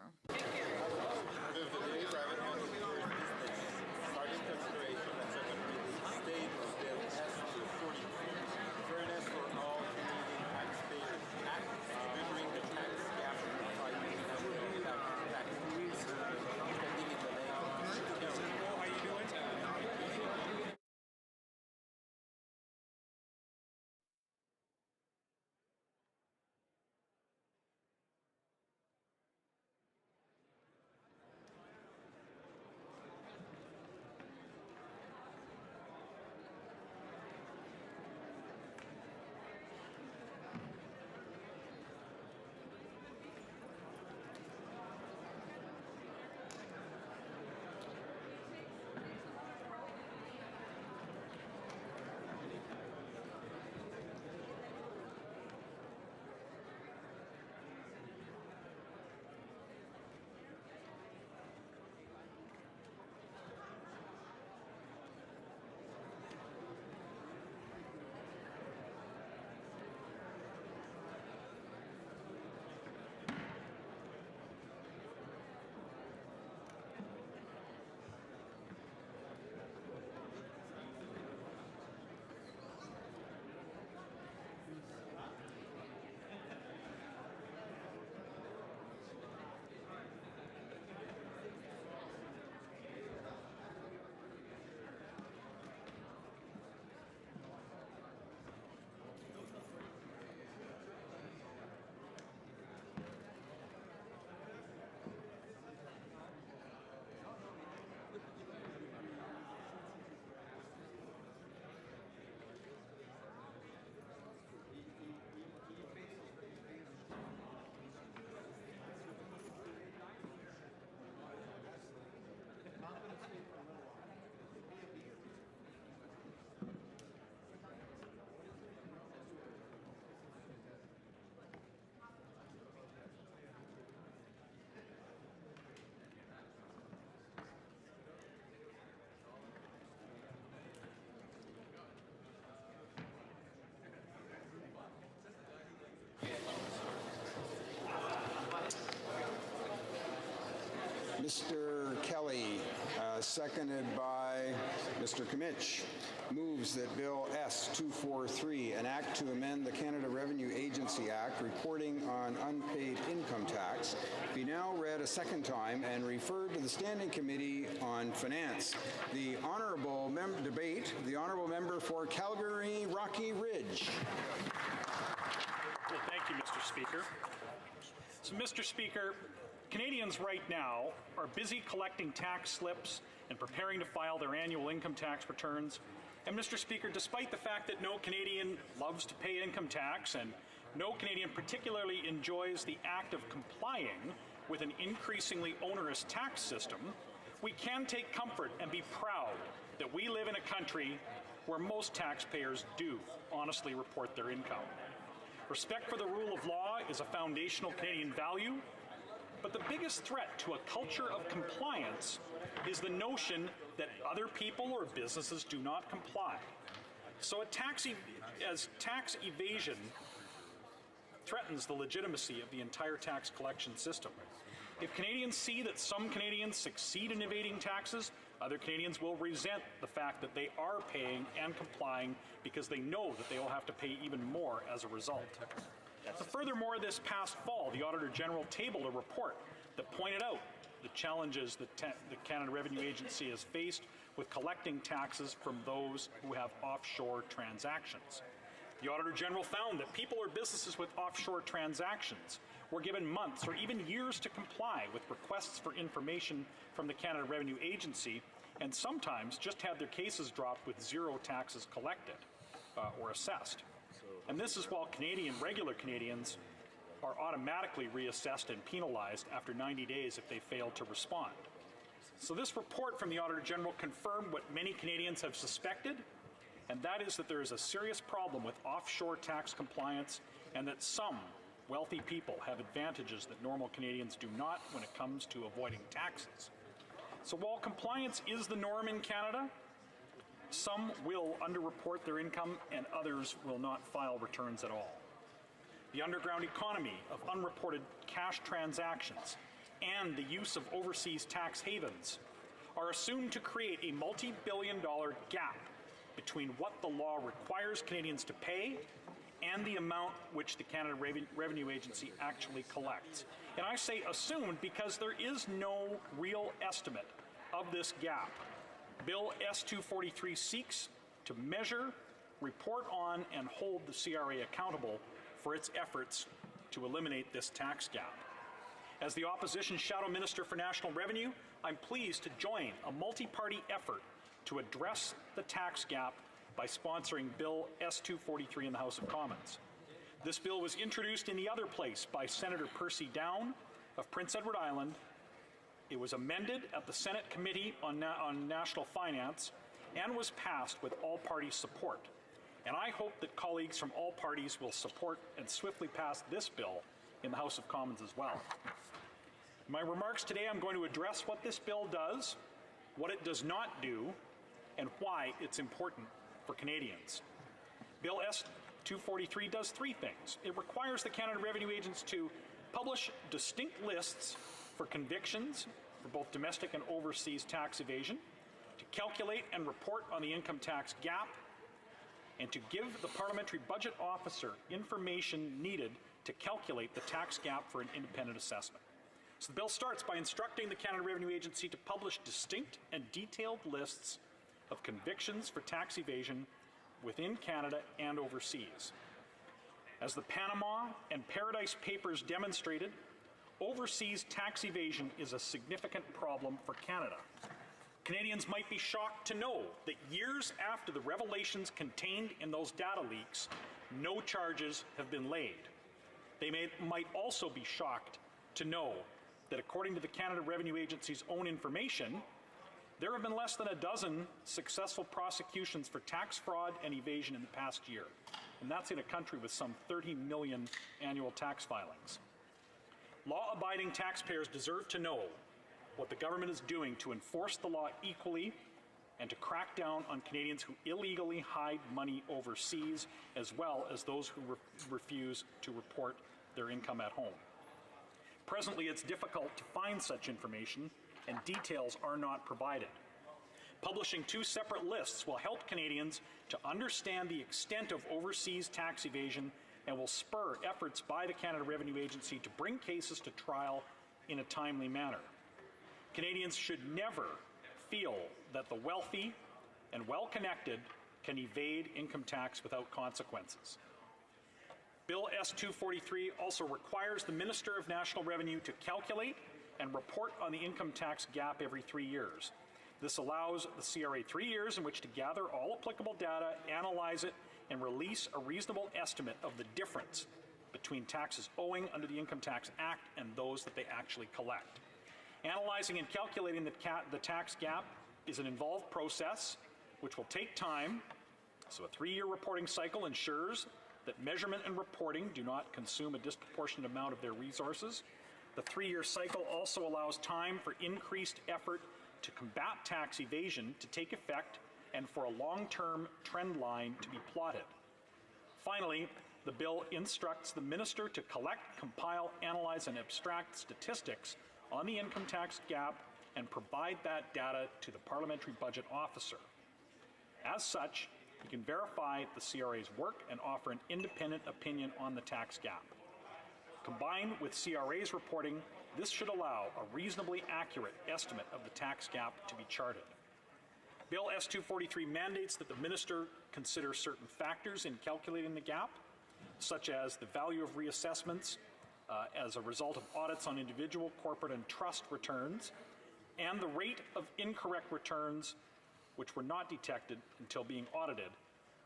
S13: Mr. Kelly, seconded by Mr. Comich, moves that Bill S-243, an act to amend the Canada Revenue Agency Act reporting on unpaid income tax, be now read a second time and referred to the Standing Committee on Finance. The honourable debate, the honourable member for Calgary Rocky Ridge.
S18: Well, thank you, Mr. Speaker. So, Mr. Speaker, Canadians right now are busy collecting tax slips and preparing to file their annual income tax returns. And Mr. Speaker, despite the fact that no Canadian loves to pay income tax and no Canadian particularly enjoys the act of complying with an increasingly onerous tax system, we can take comfort and be proud that we live in a country where most taxpayers do honestly report their income. Respect for the rule of law is a foundational Canadian value, but the biggest threat to a culture of compliance is the notion that other people or businesses do not comply. So as tax evasion threatens the legitimacy of the entire tax collection system. If Canadians see that some Canadians succeed in evading taxes, other Canadians will resent the fact that they are paying and complying because they know that they will have to pay even more as a result. Furthermore, this past fall, the Auditor General tabled a report that pointed out the challenges that the Canada Revenue Agency has faced with collecting taxes from those who have offshore transactions. The Auditor General found that people or businesses with offshore transactions were given months or even years to comply with requests for information from the Canada Revenue Agency, and sometimes just had their cases dropped with zero taxes collected or assessed. And this is while regular Canadians are automatically reassessed and penalized after 90 days if they fail to respond. So this report from the Auditor General confirmed what many Canadians have suspected, and that is that there is a serious problem with offshore tax compliance and that some
S14: wealthy people have advantages that normal Canadians do not when it comes to avoiding taxes. So while compliance is the norm in Canada, some will underreport their income and others will not file returns at all. The underground economy of unreported cash transactions and the use of overseas tax havens are assumed to create a multi-billion-dollar gap between what the law requires Canadians to pay and the amount which the Canada Revenue Agency actually collects. And I say assumed because there is no real estimate of this gap. Bill S-243 seeks to measure, report on, and hold the CRA accountable for its efforts to eliminate this tax gap. As the opposition Shadow Minister for National Revenue, I'm pleased to join a multi-party effort to address the tax gap by sponsoring Bill S-243 in the House of Commons. This bill was introduced in the other place by Senator Percy Down of Prince Edward Island. It was amended at the Senate Committee on National Finance and was passed with all-party support. And I hope that colleagues from all parties will support and swiftly pass this bill in the House of Commons as well. In my remarks today, I'm going to address what this bill does, what it does not do, and why it's important for Canadians. Bill S-243 does three things. It requires the Canada Revenue Agency to publish distinct lists for convictions for both domestic and overseas tax evasion, to calculate and report on the income tax gap, and to give the Parliamentary Budget Officer information needed to calculate the tax gap for an independent assessment. So the bill starts by instructing the Canada Revenue Agency to publish distinct and detailed lists of convictions for tax evasion within Canada and overseas. As the Panama and Paradise Papers demonstrated, overseas tax evasion is a significant problem for Canada. Canadians might be shocked to know that years after the revelations contained in those data leaks, no charges have been laid. They might also be shocked to know that according to the Canada Revenue Agency's own information, there have been less than a dozen successful prosecutions for tax fraud and evasion in the past year. And that's in a country with some 30 million annual tax filings. Law-abiding taxpayers deserve to know what the government is doing to enforce the law equally and to crack down on Canadians who illegally hide money overseas, as well as those who refuse to report their income at home. Presently, it's difficult to find such information, and details are not provided. Publishing two separate lists will help Canadians to understand the extent of overseas tax evasion and will spur efforts by the Canada Revenue Agency to bring cases to trial in a timely manner. Canadians should never feel that the wealthy and well-connected can evade income tax without consequences. Bill S-243 also requires the Minister of National Revenue to calculate and report on the income tax gap every 3 years. This allows the CRA 3 years in which to gather all applicable data, analyze it, and release a reasonable estimate of the difference between taxes owing under the Income Tax Act and those that they actually collect. Analyzing and calculating the tax gap is an involved process which will take time, so a 3-year reporting cycle ensures that measurement and reporting do not consume a disproportionate amount of their resources. The 3-year cycle also allows time for increased effort to combat tax evasion to take effect and for a long-term trend line to be plotted. Finally, the bill instructs the minister to collect, compile, analyze, and abstract statistics on the income tax gap and provide that data to the Parliamentary Budget Officer. As such, he can verify the CRA's work and offer an independent opinion on the tax gap. Combined with CRA's reporting, this should allow a reasonably accurate estimate of the tax gap to be charted. Bill S-243 mandates that the minister consider certain factors in calculating the gap, such as the value of reassessments as a result of audits on individual, corporate, and trust returns, and the rate of incorrect returns which were not detected until being audited.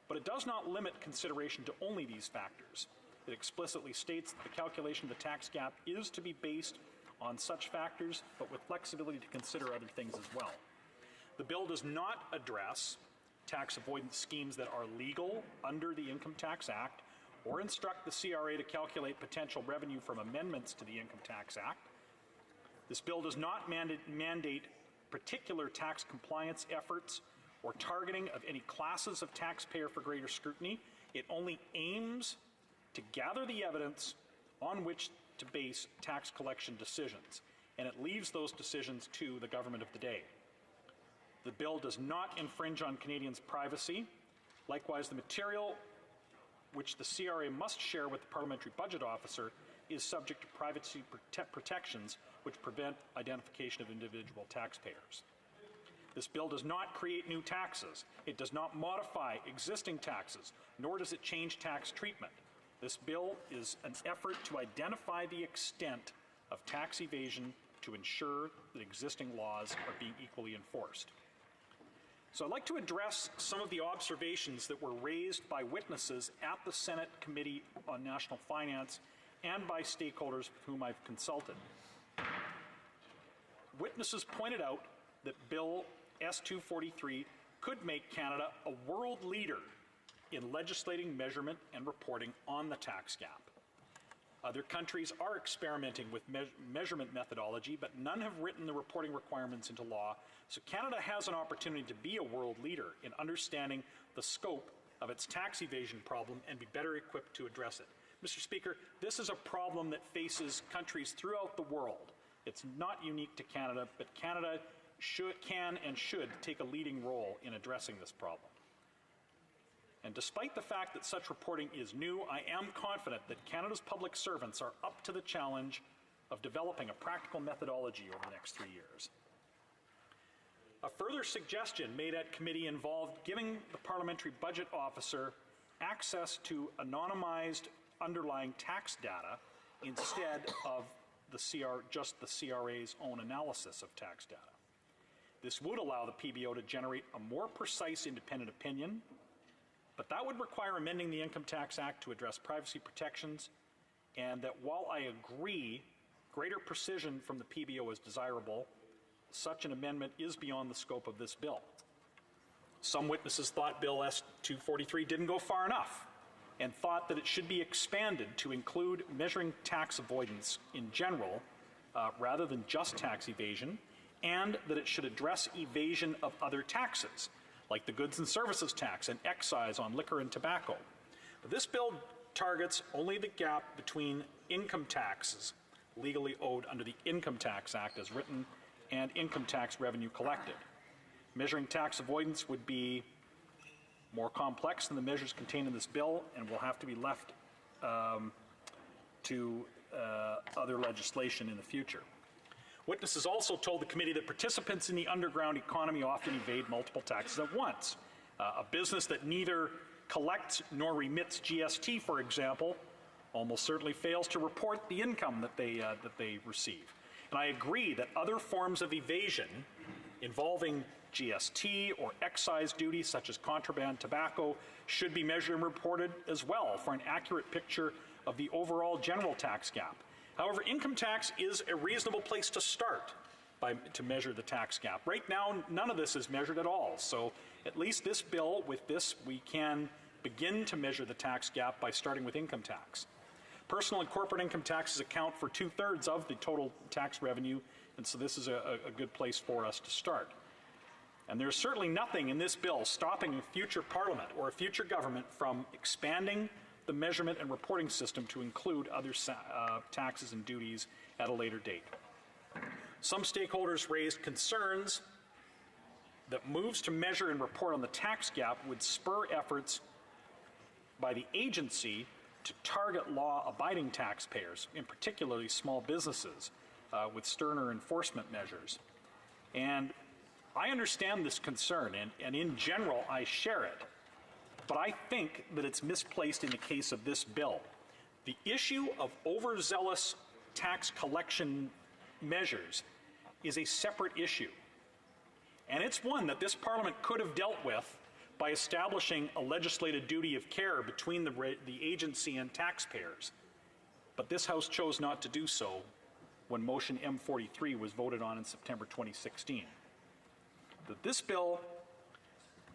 S14: But it does not limit consideration to only these factors. It explicitly states that the calculation of the tax gap is to be based on such factors, but with flexibility to consider other things as well. The bill does not address tax avoidance schemes that are legal under the Income Tax Act or instruct the CRA to calculate potential revenue from amendments to the Income Tax Act. This bill does not mandate particular tax compliance efforts or targeting of any classes of taxpayer for greater scrutiny. It only aims to gather the evidence on which to base tax collection decisions, and it leaves those decisions to the government of the day. The bill does not infringe on Canadians' privacy. Likewise, the material which the CRA must share with the Parliamentary Budget Officer is subject to privacy protections which prevent identification of individual taxpayers. This bill does not create new taxes. It does not modify existing taxes, nor does it change tax treatment. This bill is an effort to identify the extent of tax evasion to ensure that existing laws are being equally enforced. So I'd like to address some of the observations that were raised by witnesses at the Senate Committee on National Finance and by stakeholders with whom I've consulted. Witnesses pointed out that Bill S-243 could make Canada a world leader in legislating measurement and reporting on the tax gap. Other countries are experimenting with measurement methodology, but none have written the reporting requirements into law, so Canada has an opportunity to be a world leader in understanding the scope of its tax evasion problem and be better equipped to address it. Mr. Speaker, this is a problem that faces countries throughout the world. It's not unique to Canada, but Canada can and should take a leading role in addressing this problem. And despite the fact that such reporting is new, I am confident that Canada's public servants are up to the challenge of developing a practical methodology over the next 3 years. A further suggestion made at committee involved giving the Parliamentary Budget Officer access to anonymized underlying tax data instead of just the CRA's own analysis of tax data. This would allow the PBO to generate a more precise independent opinion, but that would require amending the Income Tax Act to address privacy protections, and that while I agree greater precision from the PBO is desirable, such an amendment is beyond the scope of this bill. Some witnesses thought Bill S-243 didn't go far enough and thought that it should be expanded to include measuring tax avoidance in general rather than just tax evasion, and that it should address evasion of other taxes, like the goods and services tax and excise on liquor and tobacco. But this bill targets only the gap between income taxes legally owed under the Income Tax Act as written and income tax revenue collected. Measuring tax avoidance would be more complex than the measures contained in this bill and will have to be left to other legislation in the future. Witnesses also told the committee that participants in the underground economy often evade multiple taxes at once. A business that neither collects nor remits GST, for example, almost certainly fails to report the income that they receive. And I agree that other forms of evasion involving GST or excise duties such as contraband tobacco should be measured and reported as well for an accurate picture of the overall general tax gap. However, income tax is a reasonable place to start to measure the tax gap. Right now, none of this is measured at all. So at least this bill, with this, we can begin to measure the tax gap by starting with income tax. Personal and corporate income taxes account for 2/3 of the total tax revenue, and so this is a good place for us to start. And there's certainly nothing in this bill stopping a future Parliament or a future government from expanding the measurement and reporting system to include other taxes and duties at a later date. Some stakeholders raised concerns that moves to measure and report on the tax gap would spur efforts by the agency to target law-abiding taxpayers, in particularly small businesses, with sterner enforcement measures. And I understand this concern, and in general, I share it. But I think that it's misplaced in the case of this bill. The issue of overzealous tax collection measures is a separate issue. And it's one that this Parliament could have dealt with by establishing a legislated duty of care between the agency and taxpayers. But this House chose not to do so when motion M43 was voted on in September 2016. That this bill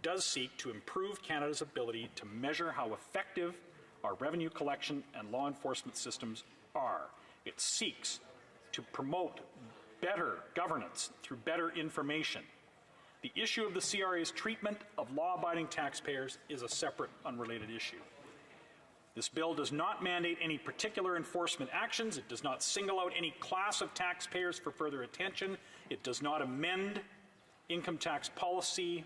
S14: does seek to improve Canada's ability to measure how effective our revenue collection and law enforcement systems are. It seeks to promote better governance through better information. The issue of the CRA's treatment of law-abiding taxpayers is a separate, unrelated issue. This bill does not mandate any particular enforcement actions. It does not single out any class of taxpayers for further attention. It does not amend income tax policy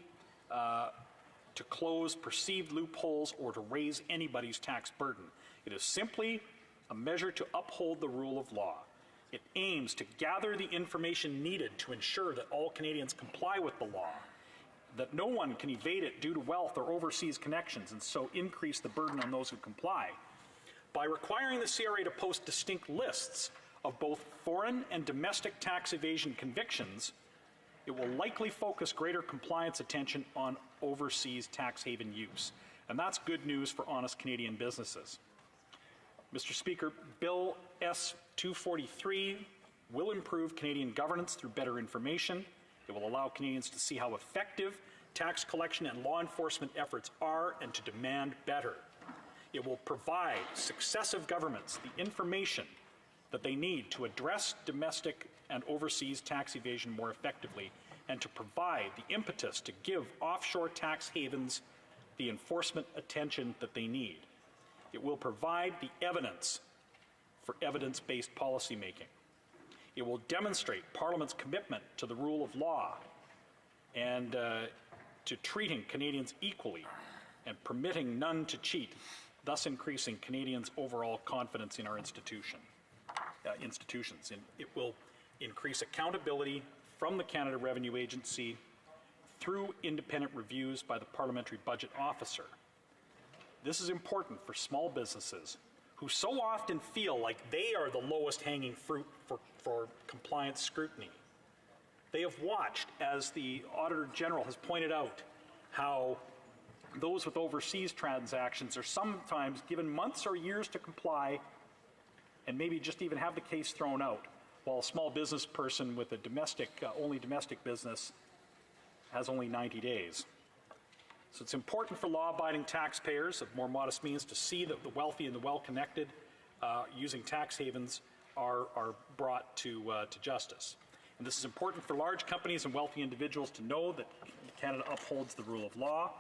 S14: to close perceived loopholes or to raise anybody's tax burden. It is simply a measure to uphold the rule of law. It aims to gather the information needed to ensure that all Canadians comply with the law, that no one can evade it due to wealth or overseas connections, and so increase the burden on those who comply. By requiring the CRA to post distinct lists of both foreign and domestic tax evasion convictions, it will likely focus greater compliance attention on overseas tax haven use. And that's good news for honest Canadian businesses. Mr. Speaker, Bill S-243 will improve Canadian governance through better information. It will allow Canadians to see how effective tax collection and law enforcement efforts are and to demand better. It will provide successive governments the information that they need to address domestic and overseas tax evasion more effectively and to provide the impetus to give offshore tax havens the enforcement attention that they need. It will provide the evidence for evidence-based policymaking. It will demonstrate Parliament's commitment to the rule of law and to treating Canadians equally and permitting none to cheat, thus increasing Canadians' overall confidence in our institutions. And it will increase accountability from the Canada Revenue Agency through independent reviews by the Parliamentary Budget Officer. This is important for small businesses who so often feel like they are the lowest hanging fruit for compliance scrutiny. They have watched, as the Auditor General has pointed out, how those with overseas transactions are sometimes given months or years to comply and maybe just even have the case thrown out, while a small business person with a only domestic business has only 90 days. So it's important for law-abiding taxpayers of more modest means to see that the wealthy and the well-connected using tax havens are brought to justice. And this is important for large companies and wealthy individuals to know that Canada upholds the rule of law.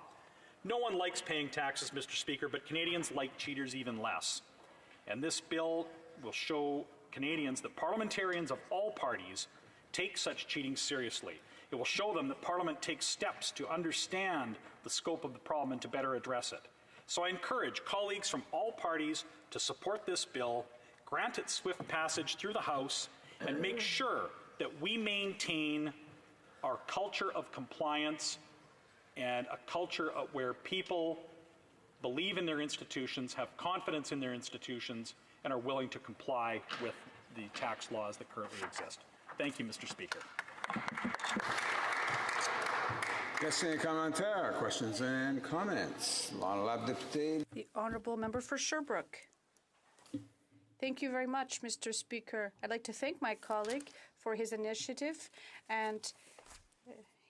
S14: No one likes paying taxes, Mr. Speaker, but Canadians like cheaters even less. And this bill will show Canadians that parliamentarians of all parties take such cheating seriously. It will show them that Parliament takes steps to understand the scope of the problem and to better address it. So I encourage colleagues from all parties to support this bill, grant its swift passage through the House, and make sure that we maintain our culture of compliance and a culture where people believe in their institutions, have confidence in their institutions, and are willing to comply with the tax laws that currently exist. Thank you, Mr. Speaker.
S13: Questions et commentaires? Questions and comments? L'honorable député.
S2: The Honourable Member for Sherbrooke. Thank you very much, Mr. Speaker. I'd like to thank my colleague for his initiative and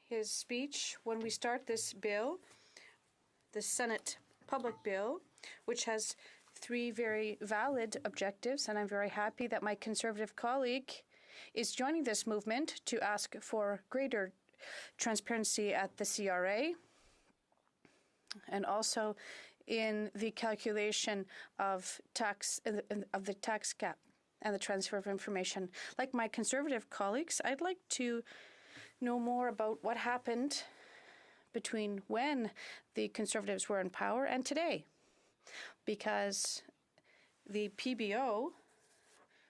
S2: his speech when we start this bill, the Senate public bill, which has 3 very valid objectives, and I'm very happy that my Conservative colleague is joining this movement to ask for greater transparency at the CRA and also in the calculation of the tax cap and the transfer of information. Like my Conservative colleagues, I'd like to know more about what happened between when the Conservatives were in power and today, because the PBO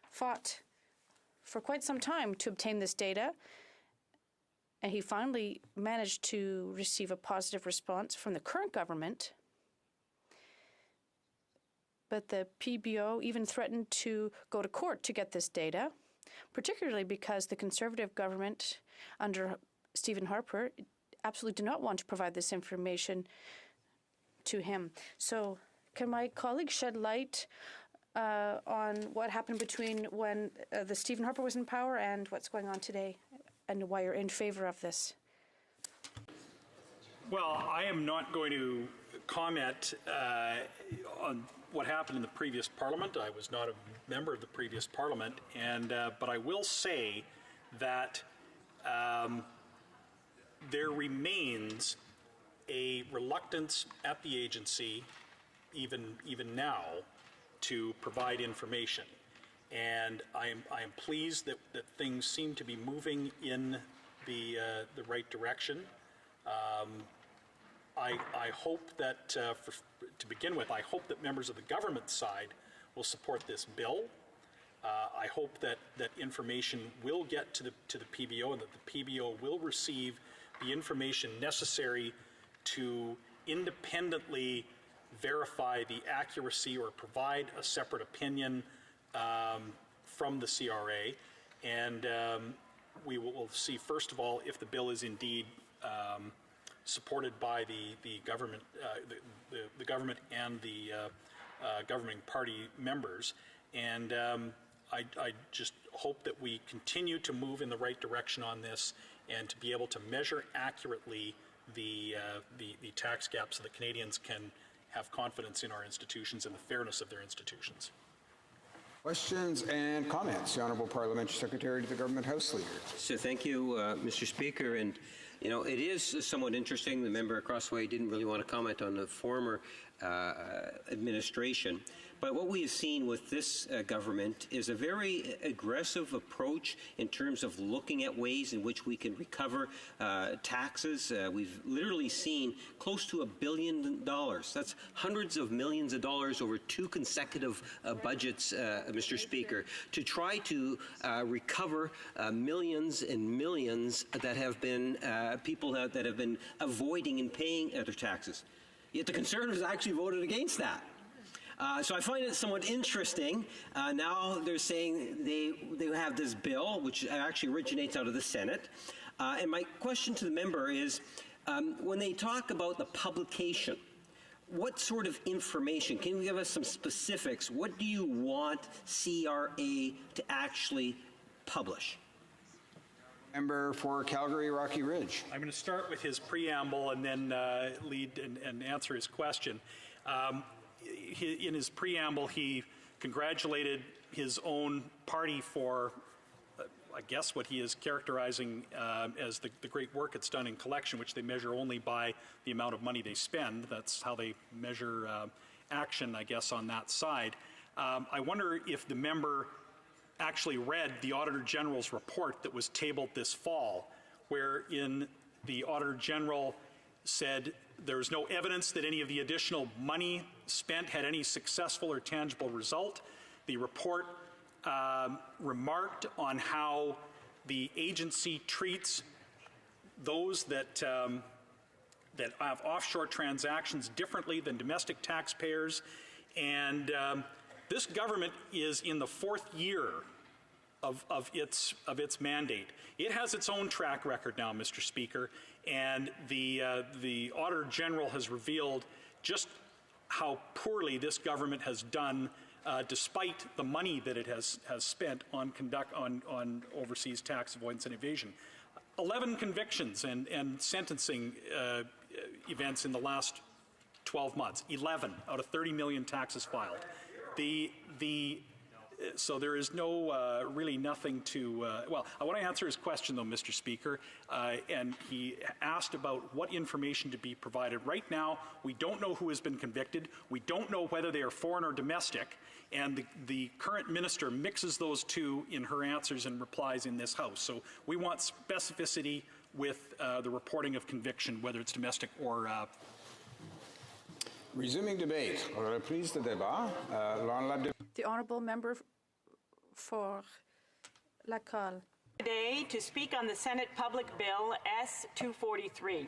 S2: fought for quite some time to obtain this data, and he finally managed to receive a positive response from the current government. But the PBO even threatened to go to court to get this data, particularly because the Conservative government under Stephen Harper absolutely did not want to provide this information to him. So can my colleague shed light on what happened between when the Stephen Harper was in power and what's going on today, and why you're in favor of this?
S14: Well, I am not going to comment on what happened in the previous Parliament. I was not a member of the previous Parliament, but I will say that there remains a reluctance at the agency, even now, to provide information. And I am pleased that things seem to be moving in the right direction. I hope that, to begin with, I hope that members of the government side will support this bill. I hope that information will get to the PBO and that the PBO will receive the information necessary to independently verify the accuracy or provide a separate opinion from the CRA. And we will see, first of all, if the bill is indeed supported by the government, the government and the governing party members. And I just hope that we continue to move in the right direction on this and to be able to measure accurately the tax gap so that Canadians can have confidence in our institutions and the fairness of their institutions.
S13: Questions and comments? The Honourable Parliamentary Secretary to the Government House Leader.
S17: So thank you, Mr. Speaker. And, you know, it is somewhat interesting. The member across the way didn't really want to comment on the former administration. But what we have seen with this government is a very aggressive approach in terms of looking at ways in which we can recover taxes. We've literally seen close to $1 billion. That's hundreds of millions of dollars over 2 consecutive budgets, Mr. Speaker, to try to recover millions and millions that have been people that have been avoiding and paying their taxes. Yet the Conservatives actually voted against that. So I find it somewhat interesting. Now they're saying they have this bill, which actually originates out of the Senate. And my question to the member is, when they talk about the publication, what sort of information? Can you give us some specifics? What do you want CRA to actually publish?
S13: Member for Calgary Rocky Ridge.
S14: I'm going to start with his preamble and then lead and answer his question. In his preamble, he congratulated his own party for, I guess, what he is characterizing as the great work it's done in collection, which they measure only by the amount of money they spend. That's how they measure action, I guess, on that side. I wonder if the member actually read the Auditor General's report that was tabled this fall, wherein the Auditor General said there was no evidence that any of the additional money spent had any successful or tangible result. The report remarked on how the agency treats those that have offshore transactions differently than domestic taxpayers, and this government is in the 4th year of its mandate. It has its own track record now, Mr. Speaker, and the Auditor General has revealed just how poorly this government has done, despite the money that it has spent on overseas tax avoidance and evasion. 11 convictions and sentencing events in the last 12 months. 11 out of 30 million taxes filed. So there is no really nothing to. Well, I want to answer his question, though, Mr. Speaker. And he asked about what information to be provided. Right now, we don't know who has been convicted. We don't know whether they are foreign or domestic. And the current minister mixes those two in her answers and replies in this House. So we want specificity with the reporting of conviction, whether it's domestic or.
S13: Resuming debate. Reprise de débat.
S2: The Honourable Member for Lacalle.
S15: Today to speak on the Senate Public Bill S-243.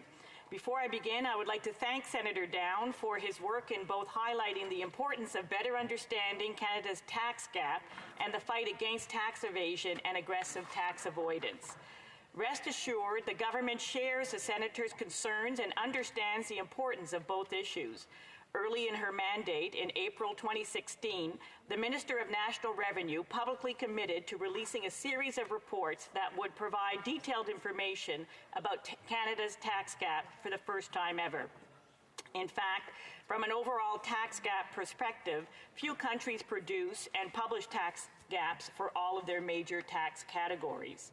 S15: Before I begin, I would like to thank Senator Down for his work in both highlighting the importance of better understanding Canada's tax gap and the fight against tax evasion and aggressive tax avoidance. Rest assured, the government shares the Senator's concerns and understands the importance of both issues. Early in her mandate in April 2016, the Minister of National Revenue publicly committed to releasing a series of reports that would provide detailed information about Canada's tax gap for the first time ever. In fact, from an overall tax gap perspective, few countries produce and publish tax gaps for all of their major tax categories.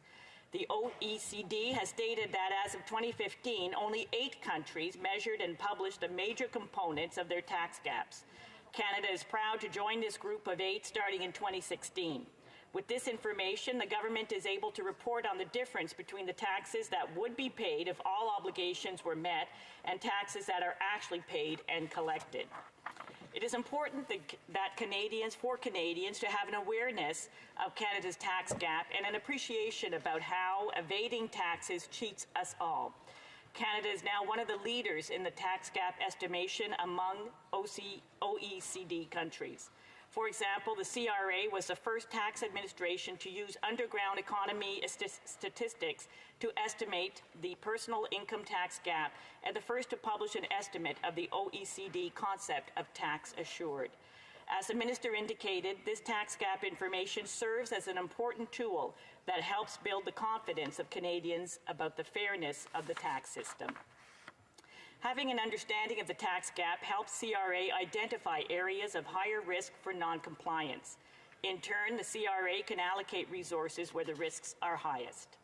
S15: The OECD has stated that as of 2015, only 8 countries measured and published the major components of their tax gaps. Canada is proud to join this group of 8 starting in 2016. With this information, the government is able to report on the difference between the taxes that would be paid if all obligations were met and taxes that are actually paid and collected. It is important for Canadians to have an awareness of Canada's tax gap and an appreciation about how evading taxes cheats us all. Canada is now one of the leaders in the tax gap estimation among OECD countries. For example, the CRA was the first tax administration to use underground economy statistics to estimate the personal income tax gap and the first to publish an estimate of the OECD concept of tax assured. As the minister indicated, this tax gap information serves as an important tool that helps build the confidence of Canadians about the fairness of the tax system. Having an understanding of the tax gap helps CRA identify areas of higher risk for noncompliance. In turn, the CRA can allocate resources where the risks are highest.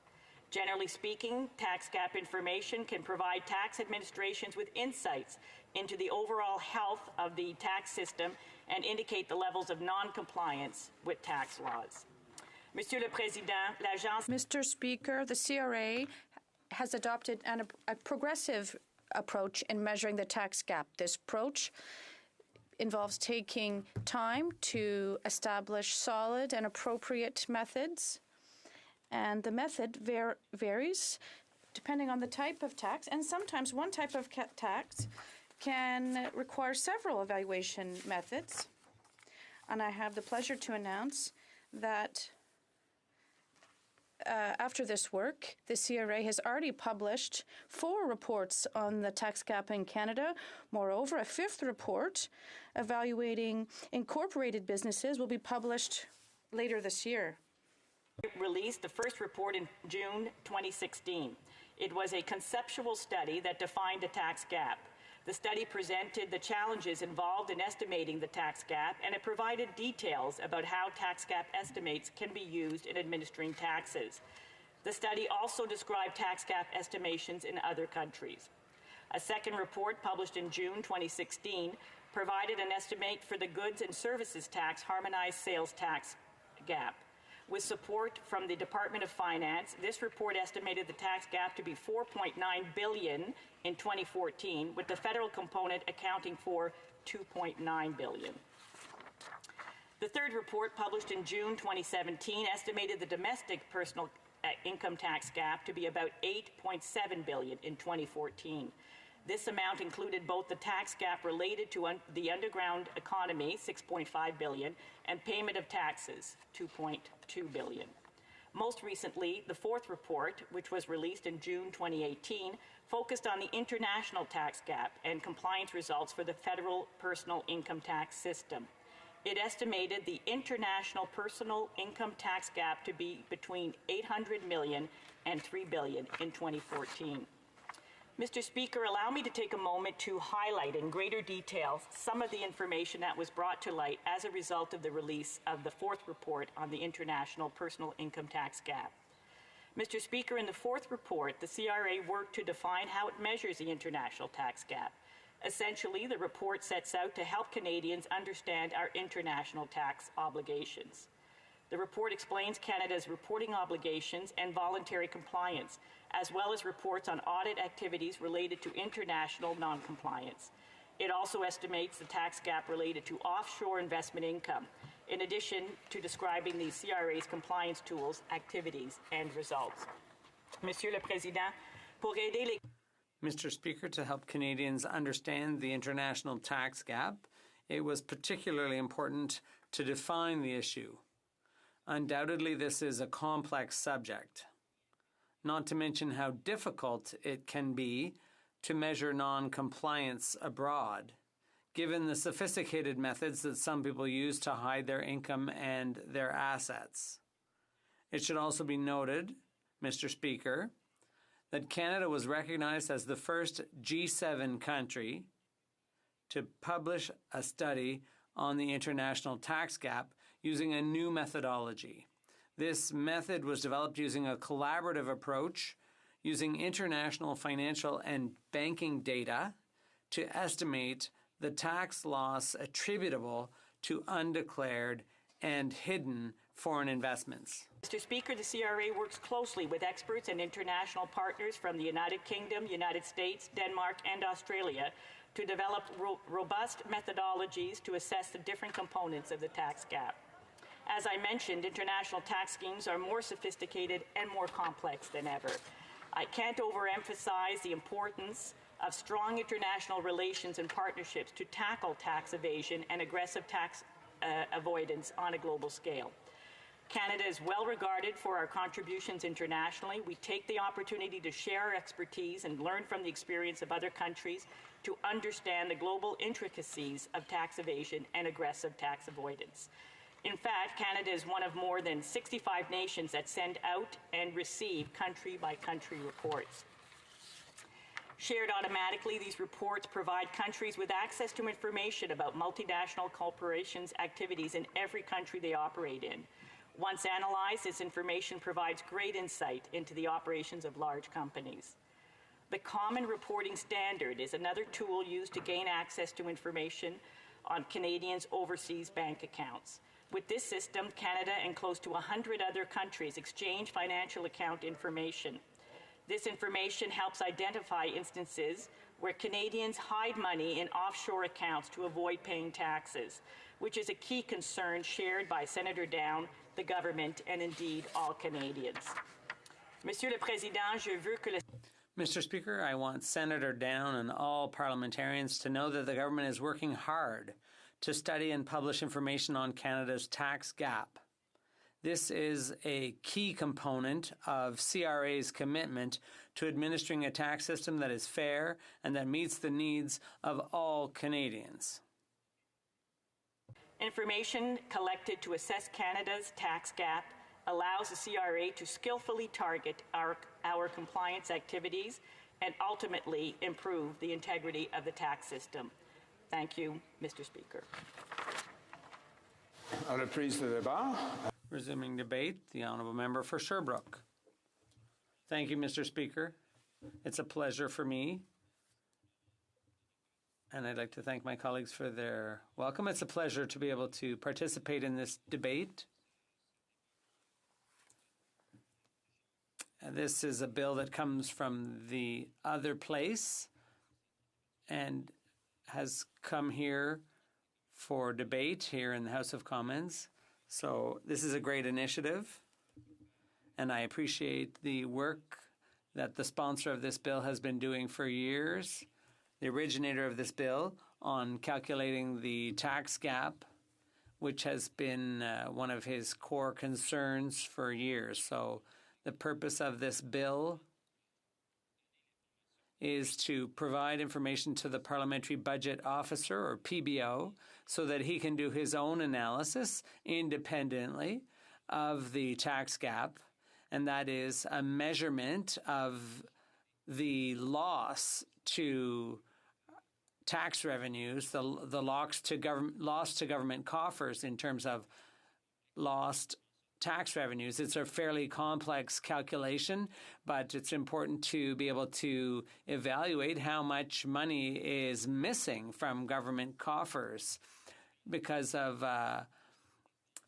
S15: Generally speaking, tax gap information can provide tax administrations with insights into the overall health of the tax system and indicate the levels of noncompliance with tax laws. Monsieur le Président, l'agence...
S2: Mr. Speaker, the CRA has adopted a progressive approach in measuring the tax gap. This approach involves taking time to establish solid and appropriate methods, and the method varies depending on the type of tax, and sometimes one type of tax can require several evaluation methods. And I have the pleasure to announce that after this work, the CRA has already published 4 reports on the tax gap in Canada. Moreover, a 5th report evaluating incorporated businesses will be published later this year.
S15: Released the first report in June 2016. It was a conceptual study that defined the tax gap. The study presented the challenges involved in estimating the tax gap, and it provided details about how tax gap estimates can be used in administering taxes. The study also described tax gap estimations in other countries. A second report published in June 2016 provided an estimate for the goods and services tax harmonized sales tax gap. With support from the Department of Finance, this report estimated the tax gap to be $4.9 billion in 2014, with the federal component accounting for $2.9 billion. The third report, published in June 2017, estimated the domestic personal income tax gap to be about $8.7 billion in 2014. This amount included both the tax gap related to the underground economy, $6.5 billion, and payment of taxes, $2.2 billion. Most recently, the fourth report, which was released in June 2018, focused on the international tax gap and compliance results for the federal personal income tax system. It estimated the international personal income tax gap to be between $800 million and $3 billion in 2014. Mr. Speaker, allow me to take a moment to highlight in greater detail some of the information that was brought to light as a result of the release of the fourth report on the international personal income tax gap. Mr. Speaker, in the fourth report, the CRA worked to define how it measures the international tax gap. Essentially, the report sets out to help Canadians understand our international tax obligations. The report explains Canada's reporting obligations and voluntary compliance, as well as reports on audit activities related to international noncompliance. It also estimates the tax gap related to offshore investment income, in addition to describing the CRA's compliance tools, activities, and results. Monsieur le Président, pour aider les...
S21: Mr. Speaker, to help Canadians understand the international tax gap, it was particularly important to define the issue. Undoubtedly, this is a complex subject, not to mention how difficult it can be to measure non-compliance abroad, given the sophisticated methods that some people use to hide their income and their assets. It should also be noted, Mr. Speaker, that Canada was recognized as the first G7 country to publish a study on the international tax gap using a new methodology. This method was developed using a collaborative approach, using international financial and banking data to estimate the tax loss attributable to undeclared and hidden foreign investments.
S15: Mr. Speaker, the CRA works closely with experts and international partners from the United Kingdom, United States, Denmark, and Australia to develop robust methodologies to assess the different components of the tax gap. As I mentioned, international tax schemes are more sophisticated and more complex than ever. I can't overemphasize the importance of strong international relations and partnerships to tackle tax evasion and aggressive tax avoidance on a global scale. Canada is well regarded for our contributions internationally. We take the opportunity to share our expertise and learn from the experience of other countries to understand the global intricacies of tax evasion and aggressive tax avoidance. In fact, Canada is one of more than 65 nations that send out and receive country-by-country reports. Shared automatically, these reports provide countries with access to information about multinational corporations' activities in every country they operate in. Once analyzed, this information provides great insight into the operations of large companies. The Common Reporting Standard is another tool used to gain access to information on Canadians' overseas bank accounts. With this system, Canada and close to 100 other countries exchange financial account information. This information helps identify instances where Canadians hide money in offshore accounts to avoid paying taxes, which is a key concern shared by Senator Down, the government, and indeed all Canadians. Monsieur le Président, je veux que le...
S21: Mr. Speaker, I want Senator Down and all parliamentarians to know that the government is working hard to study and publish information on Canada's tax gap. This is a key component of CRA's commitment to administering a tax system that is fair and that meets the needs of all Canadians.
S15: Information collected to assess Canada's tax gap allows the CRA to skillfully target our compliance activities and ultimately improve the integrity of the tax system. Thank you, Mr. Speaker.
S21: Resuming debate, the Honourable Member for Sherbrooke. Thank you, Mr. Speaker. It's a pleasure for me, and I'd like to thank my colleagues for their welcome. It's a pleasure to be able to participate in this debate. This is a bill that comes from the other place and has come here for debate here in the House of Commons. So this is a great initiative, and I appreciate the work that the sponsor of this bill has been doing for years, the originator of this bill, on calculating the tax gap, which has been one of his core concerns for years. So the purpose of this bill is to provide information to the Parliamentary Budget Officer, or PBO, so that he can do his own analysis independently of the tax gap, and that is a measurement of the loss to tax revenues, the loss to government coffers in terms of lost tax revenues. It's a fairly complex calculation, but it's important to be able to evaluate how much money is missing from government coffers because of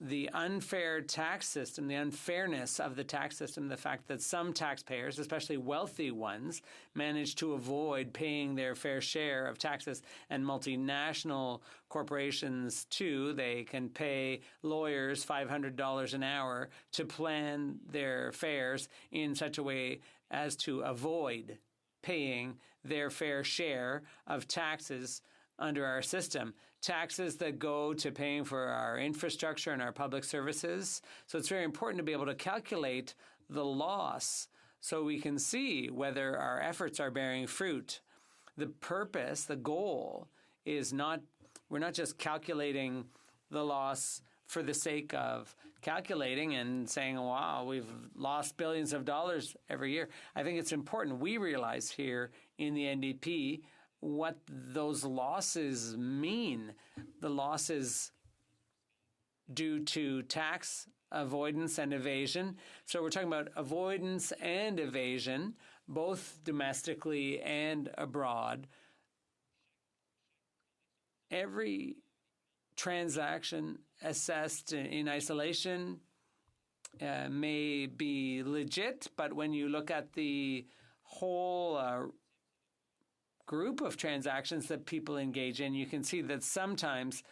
S21: the unfair tax system, the unfairness of the tax system, the fact that some taxpayers, especially wealthy ones, manage to avoid paying their fair share of taxes, and multinational corporations too. They can pay lawyers $500 an hour to plan their fares in such a way as to avoid paying their fair share of taxes under our system, taxes that go to paying for our infrastructure and our public services. So it's very important to be able to calculate the loss so we can see whether our efforts are bearing fruit. The purpose, the goal, is we're not just calculating the loss for the sake of calculating and saying, wow, we've lost billions of dollars every year. I think it's important we realize here in the NDP what those losses mean. The losses due to tax avoidance and evasion. So we're talking about avoidance and evasion, both domestically and abroad. Every transaction assessed in isolation may be legit, but when you look at the whole group of transactions that people engage in, you can see that sometimes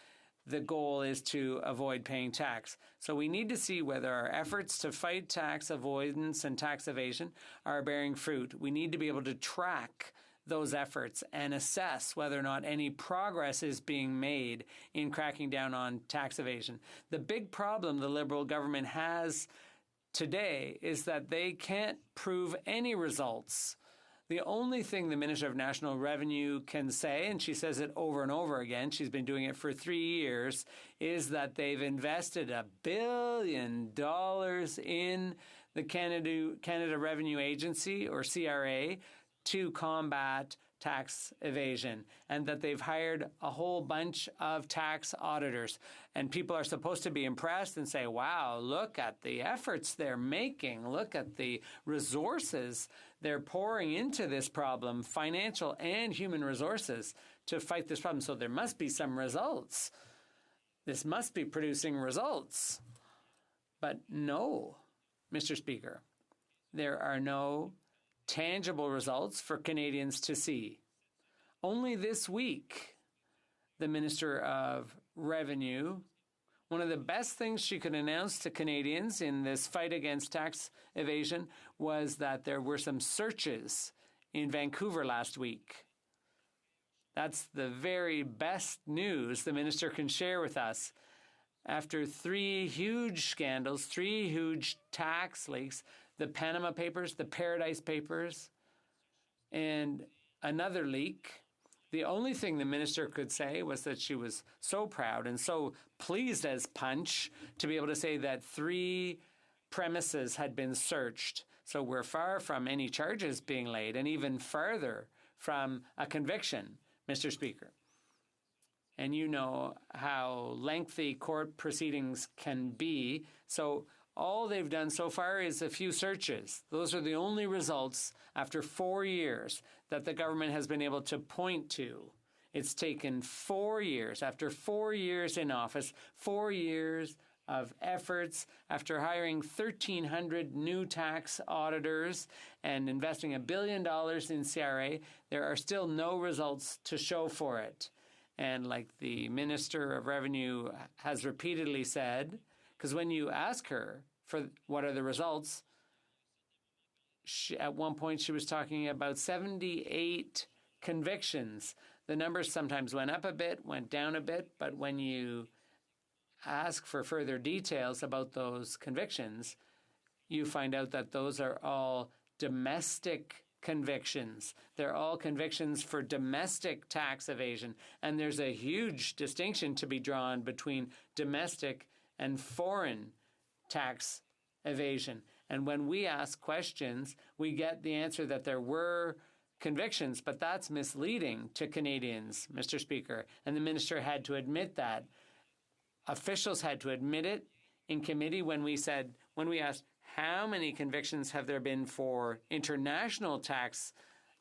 S21: the goal is to avoid paying tax. So we need to see whether our efforts to fight tax avoidance and tax evasion are bearing fruit. We need to be able to track those efforts and assess whether or not any progress is being made in cracking down on tax evasion. The big problem the Liberal government has today is that they can't prove any results. The only thing the Minister of National Revenue can say, and she says it over and over again, she's been doing it for 3 years, is that they've invested $1 billion in the Canada Revenue Agency, or CRA, to combat tax evasion, and that they've hired a whole bunch of tax auditors. And people are supposed to be impressed and say, wow, look at the efforts they're making. Look at the resources they're pouring into this problem, financial and human resources, to fight this problem. So there must be some results. This must be producing results. But no, Mr. Speaker, there are no tangible results for Canadians to see. Only this week, the Minister of Revenue, one of the best things she could announce to Canadians in this fight against tax evasion was that there were some searches in Vancouver last week. That's the very best news the minister can share with us. After 3 huge scandals, 3 huge tax leaks, the Panama Papers, the Paradise Papers, and another leak, the only thing the minister could say was that she was so proud and so pleased as punch to be able to say that 3 premises had been searched. So we're far from any charges being laid, and even farther from a conviction, Mr. Speaker. And you know how lengthy court proceedings can be. So all they've done so far is a few searches. Those are the only results after 4 years that the government has been able to point to. It's taken 4 years, after 4 years in office, 4 years of efforts, after hiring 1,300 new tax auditors and investing $1 billion in CRA, there are still no results to show for it. And like the Minister of Revenue has repeatedly said, because when you ask her for what are the results, at one point she was talking about 78 convictions. The numbers sometimes went up a bit, went down a bit, but when you ask for further details about those convictions, you find out that those are all domestic convictions. They're all convictions for domestic tax evasion. And there's a huge distinction to be drawn between domestic and foreign tax evasion. And when we ask questions, we get the answer that there were convictions, but that's misleading to Canadians, Mr. Speaker. And the minister had to admit that. Officials had to admit it in committee when we asked, how many convictions have there been for international tax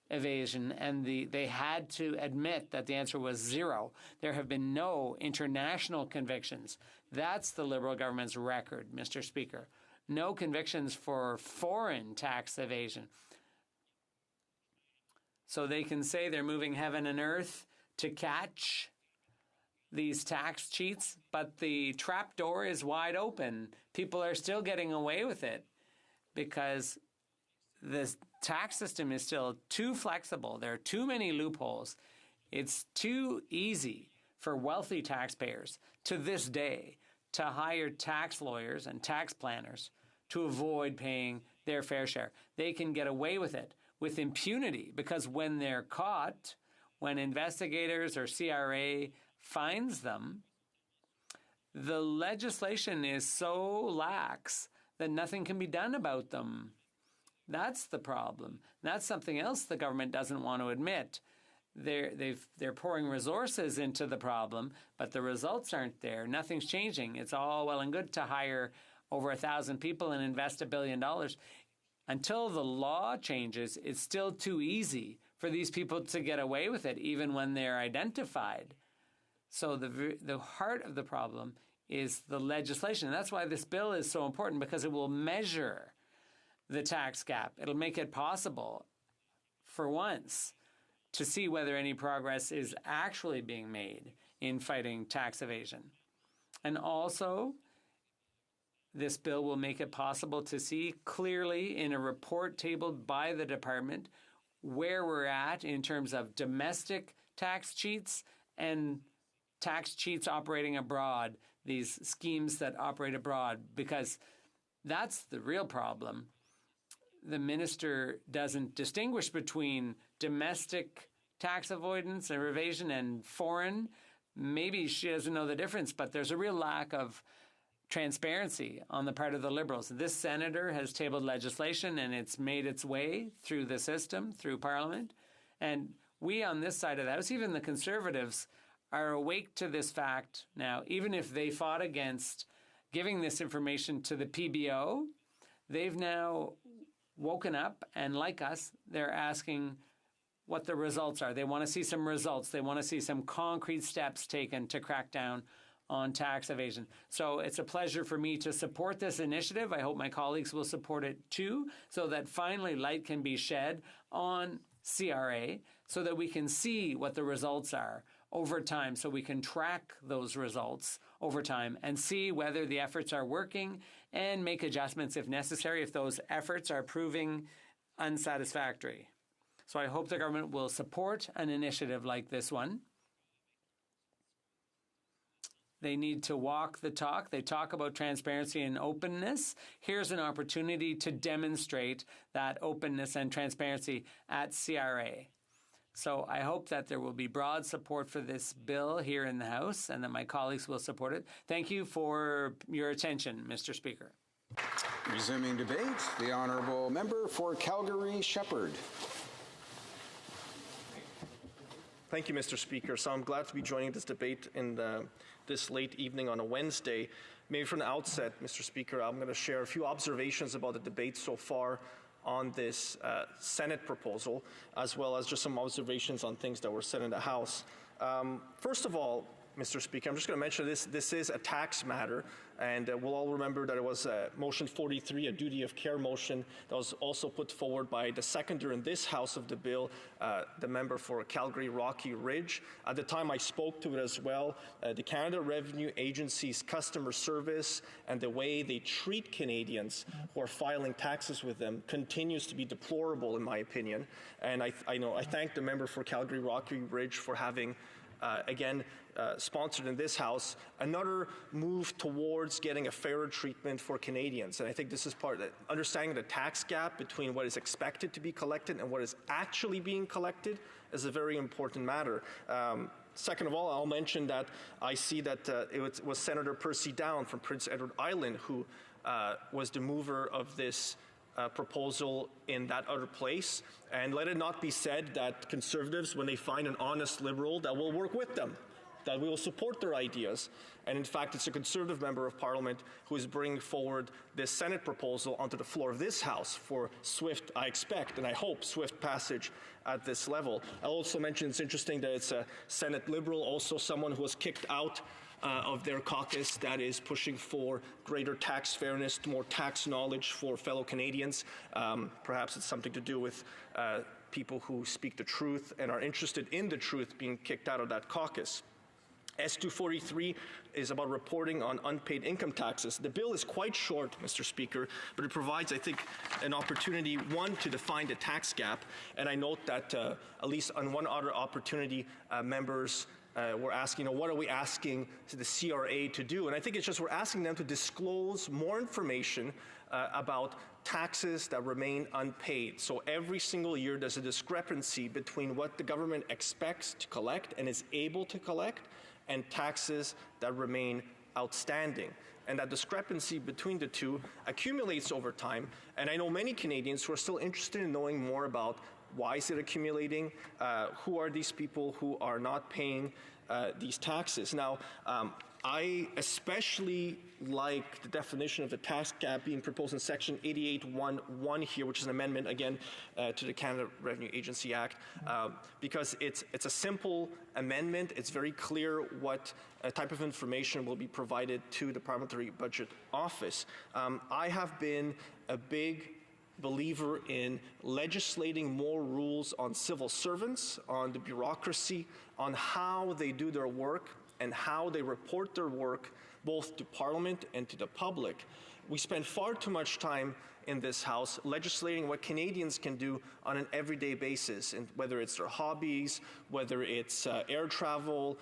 S21: evasion? And they had to admit that the answer was 0. There have been no international convictions. That's the Liberal government's record, Mr. Speaker. No convictions for foreign tax evasion. So they can say they're moving heaven and earth to catch these tax cheats, but the trap door is wide open. People are still getting away with it because the tax system is still too flexible. There are too many loopholes. It's too easy for wealthy taxpayers to this day to hire tax lawyers and tax planners to avoid paying their fair share. They can get away with it with impunity because when they're caught, when investigators or CRA finds them, the legislation is so lax that nothing can be done about them. That's the problem. That's something else the government doesn't want to admit. they're pouring resources into the problem, but the results aren't there. Nothing's changing. It's all well and good to hire over 1,000 people and invest $1 billion. Until the law changes, it's still too easy for these people to get away with it, even when they're identified. So the heart of the problem is the legislation. And that's why this bill is so important, because it will measure the tax gap. It'll make it possible, for once, to see whether any progress is actually being made in fighting tax evasion. And also, this bill will make it possible to see clearly in a report tabled by the department where we're at in terms of domestic tax cheats and tax cheats operating abroad, these schemes that operate abroad, because that's the real problem. The minister doesn't distinguish between domestic tax avoidance and evasion and foreign. Maybe she doesn't know the difference, but there's a real lack of transparency on the part of the Liberals. This senator has tabled legislation and it's made its way through the system, through Parliament. And we on this side of the House, even the Conservatives, are awake to this fact now. Even if they fought against giving this information to the PBO, they've now woken up, and like us, they're asking what the results are. They want to see some results. They want to see some concrete steps taken to crack down on tax evasion. So it's a pleasure for me to support this initiative. I hope my colleagues will support it too, so that finally light can be shed on CRA, so that we can see what the results are over time, so we can track those results over time and see whether the efforts are working and make adjustments if necessary, if those efforts are proving unsatisfactory. So I hope the government will support an initiative like this one. They need to walk the talk. They talk about transparency and openness. Here's an opportunity to demonstrate that openness and transparency at CRA. So I hope that there will be broad support for this bill here in the House and that my colleagues will support it. Thank you for your attention, Mr. Speaker.
S13: Resuming debate, the honourable member for Calgary-Shepherd.
S6: Thank you, Mr. Speaker. So I'm glad to be joining this debate in this late evening on a Wednesday. Maybe from the outset, Mr. Speaker, I'm going to share a few observations about the debate so far on this Senate proposal, as well as just some observations on things that were said in the House. First of all, Mr. Speaker, I'm just going to mention this is a tax matter, and we'll all remember that it was motion 43, a duty of care motion, that was also put forward by the seconder in this House of the bill, the member for Calgary Rocky Ridge. At the time I spoke to it as well. The Canada Revenue Agency's customer service and the way they treat Canadians who are filing taxes with them continues to be deplorable, in my opinion. And I thank the member for Calgary Rocky Ridge for having again, sponsored in this House, another move towards getting a fairer treatment for Canadians. And I think this is part of the understanding the tax gap between what is expected to be collected and what is actually being collected is a very important matter. Second of all, I'll mention that I see that it was Senator Percy Down from Prince Edward Island who was the mover of this proposal in that other place. And let it not be said that Conservatives, when they find an honest Liberal, that will work with them, that we will support their ideas. And in fact, it's a Conservative member of Parliament who is bringing forward this Senate proposal onto the floor of this House for swift, I expect, and I hope, swift passage at this level. I'll also mention it's interesting that it's a Senate Liberal, also someone who was kicked out of their caucus that is pushing for greater tax fairness, more tax knowledge for fellow Canadians. Perhaps it's something to do with people who speak the truth and are interested in the truth being kicked out of that caucus. S243 is about reporting on unpaid income taxes. The bill is quite short, Mr. Speaker, but it provides, I think, an opportunity, one, to define the tax gap. And I note that at least on one other opportunity, members we're asking, what are we asking to the CRA to do? And I think it's just we're asking them to disclose more information about taxes that remain unpaid. So every single year there's a discrepancy between what the government expects to collect and is able to collect and taxes that remain outstanding. And that discrepancy between the two accumulates over time. And I know many Canadians who are still interested in knowing more about Why is it accumulating? Who are these people who are not paying these taxes? Now, I especially like the definition of the tax gap being proposed in Section 88.1.1 here, which is an amendment, again, to the Canada Revenue Agency Act, because it's a simple amendment. It's very clear what type of information will be provided to the Parliamentary Budget Office. I have been a big believer in legislating more rules on civil servants, on the bureaucracy, on how they do their work, and how they report their work both to Parliament and to the public. We spend far too much time in this House legislating what Canadians can do on an everyday basis, and whether it's their hobbies, whether it's air travel,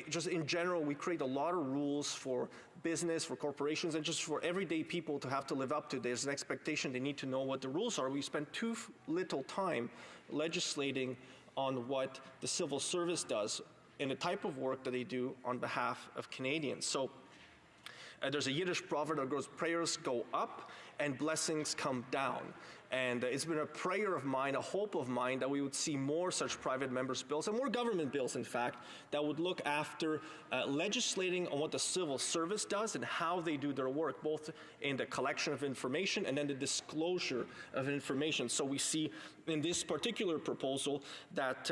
S6: just in general, we create a lot of rules for business, for corporations, and just for everyday people to have to live up to. There's an expectation they need to know what the rules are. We spend too little time legislating on what the civil service does and the type of work that they do on behalf of Canadians. So there's a Yiddish proverb that goes, prayers go up and blessings come down. And it's been a prayer of mine, a hope of mine, that we would see more such private members' bills, and more government bills, in fact, that would look after legislating on what the civil service does and how they do their work, both in the collection of information and then the disclosure of information. So we see in this particular proposal that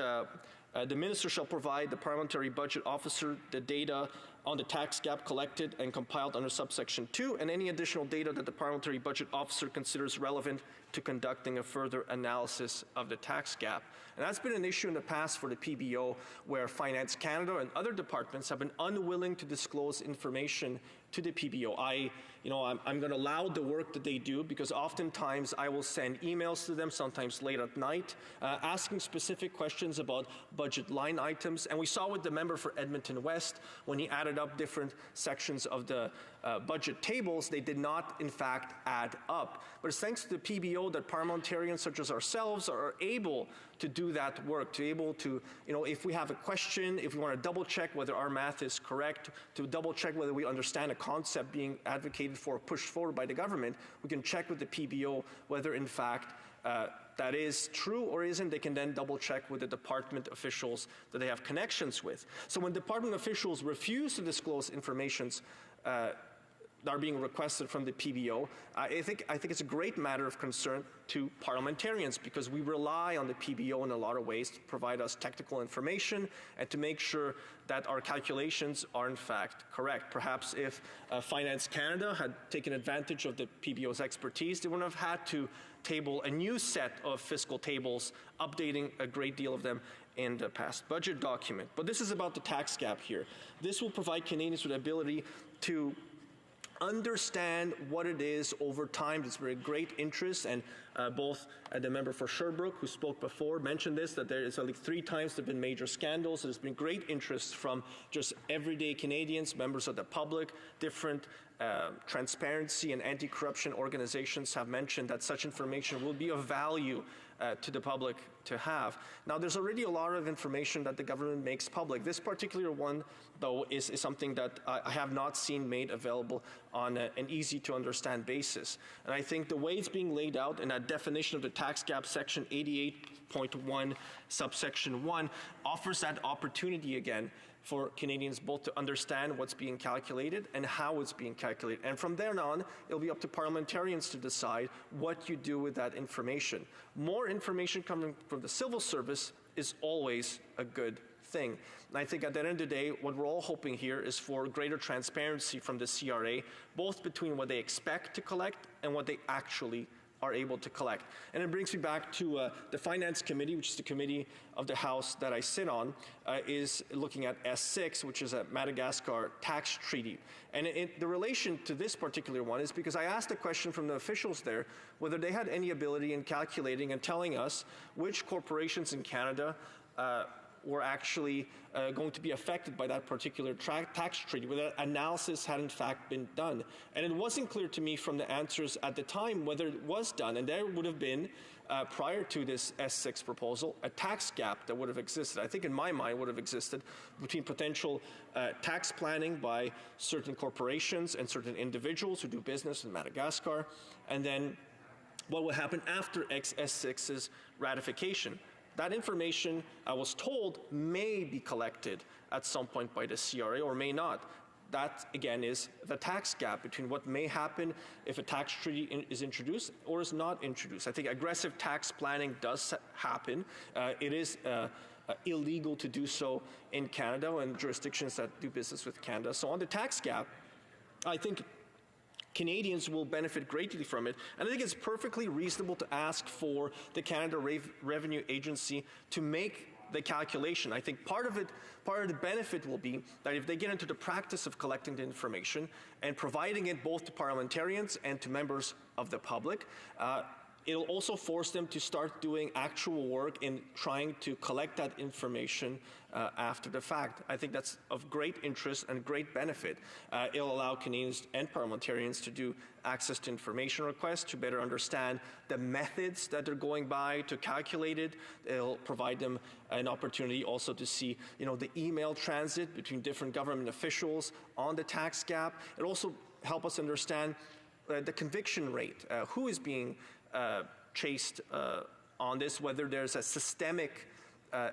S6: the minister shall provide the parliamentary budget officer the data on the tax gap collected and compiled under subsection 2, and any additional data that the parliamentary budget officer considers relevant to conducting a further analysis of the tax gap. And that's been an issue in the past for the PBO, where Finance Canada and other departments have been unwilling to disclose information to the PBO. I'm going to laud the work that they do, because oftentimes I will send emails to them, sometimes late at night, asking specific questions about budget line items. And we saw with the member for Edmonton West, when he added up different sections of the budget tables, they did not, in fact, add up. But it's thanks to the PBO that parliamentarians such as ourselves are able to do that work, to able to, if we have a question, if we want to double check whether our math is correct, to double check whether we understand a concept being advocated for, pushed forward by the government, we can check with the PBO whether, in fact, that is true or isn't. They can then double check with the department officials that they have connections with. So when department officials refuse to disclose informations that are being requested from the PBO, I think it's a great matter of concern to parliamentarians, because we rely on the PBO in a lot of ways to provide us technical information and to make sure that our calculations are in fact correct. Perhaps if Finance Canada had taken advantage of the PBO's expertise, they wouldn't have had to table a new set of fiscal tables, updating a great deal of them in the past budget document. But this is about the tax gap here. This will provide Canadians with the ability to understand what it is over time. There's been great interest, and both the member for Sherbrooke, who spoke before, mentioned this, that there is at least 3 times there have been major scandals. There's been great interest from just everyday Canadians, members of the public, different transparency and anti-corruption organizations have mentioned that such information will be of value to the public to have. Now, there's already a lot of information that the government makes public. This particular one, though, is something that I have not seen made available on an easy-to-understand basis. And I think the way it's being laid out in that definition of the tax gap, section 88.1, subsection 1, offers that opportunity again for Canadians both to understand what's being calculated and how it's being calculated. And from there on, it'll be up to parliamentarians to decide what you do with that information. More information coming from the civil service is always a good thing. And I think at the end of the day, what we're all hoping here is for greater transparency from the CRA, both between what they expect to collect and what they actually are able to collect. And it brings me back to the Finance Committee, which is the committee of the House that I sit on, is looking at S6, which is a Madagascar tax treaty. And the relation to this particular one is because I asked a question from the officials there whether they had any ability in calculating and telling us which corporations in Canada were actually going to be affected by that particular tax treaty, whether that analysis had in fact been done. And it wasn't clear to me from the answers at the time whether it was done. And there would have been, prior to this S6 proposal, a tax gap that would have existed, I think in my mind would have existed, between potential tax planning by certain corporations and certain individuals who do business in Madagascar, and then what will happen after XS6's ratification. That information, I was told, may be collected at some point by the CRA or may not. That, again, is the tax gap between what may happen if a tax treaty is introduced or is not introduced. I think aggressive tax planning does happen. It is illegal to do so in Canada and jurisdictions that do business with Canada. So on the tax gap, I think Canadians will benefit greatly from it. And I think it's perfectly reasonable to ask for the Canada Revenue Agency to make the calculation. I think part of the benefit will be that if they get into the practice of collecting the information and providing it both to parliamentarians and to members of the public, it'll also force them to start doing actual work in trying to collect that information after the fact. I think that's of great interest and great benefit. It'll allow Canadians and parliamentarians to do access to information requests, to better understand the methods that they're going by to calculate it. It'll provide them an opportunity also to see, the email transit between different government officials on the tax gap. It'll also help us understand the conviction rate, who is being chased on this, whether there's a systemic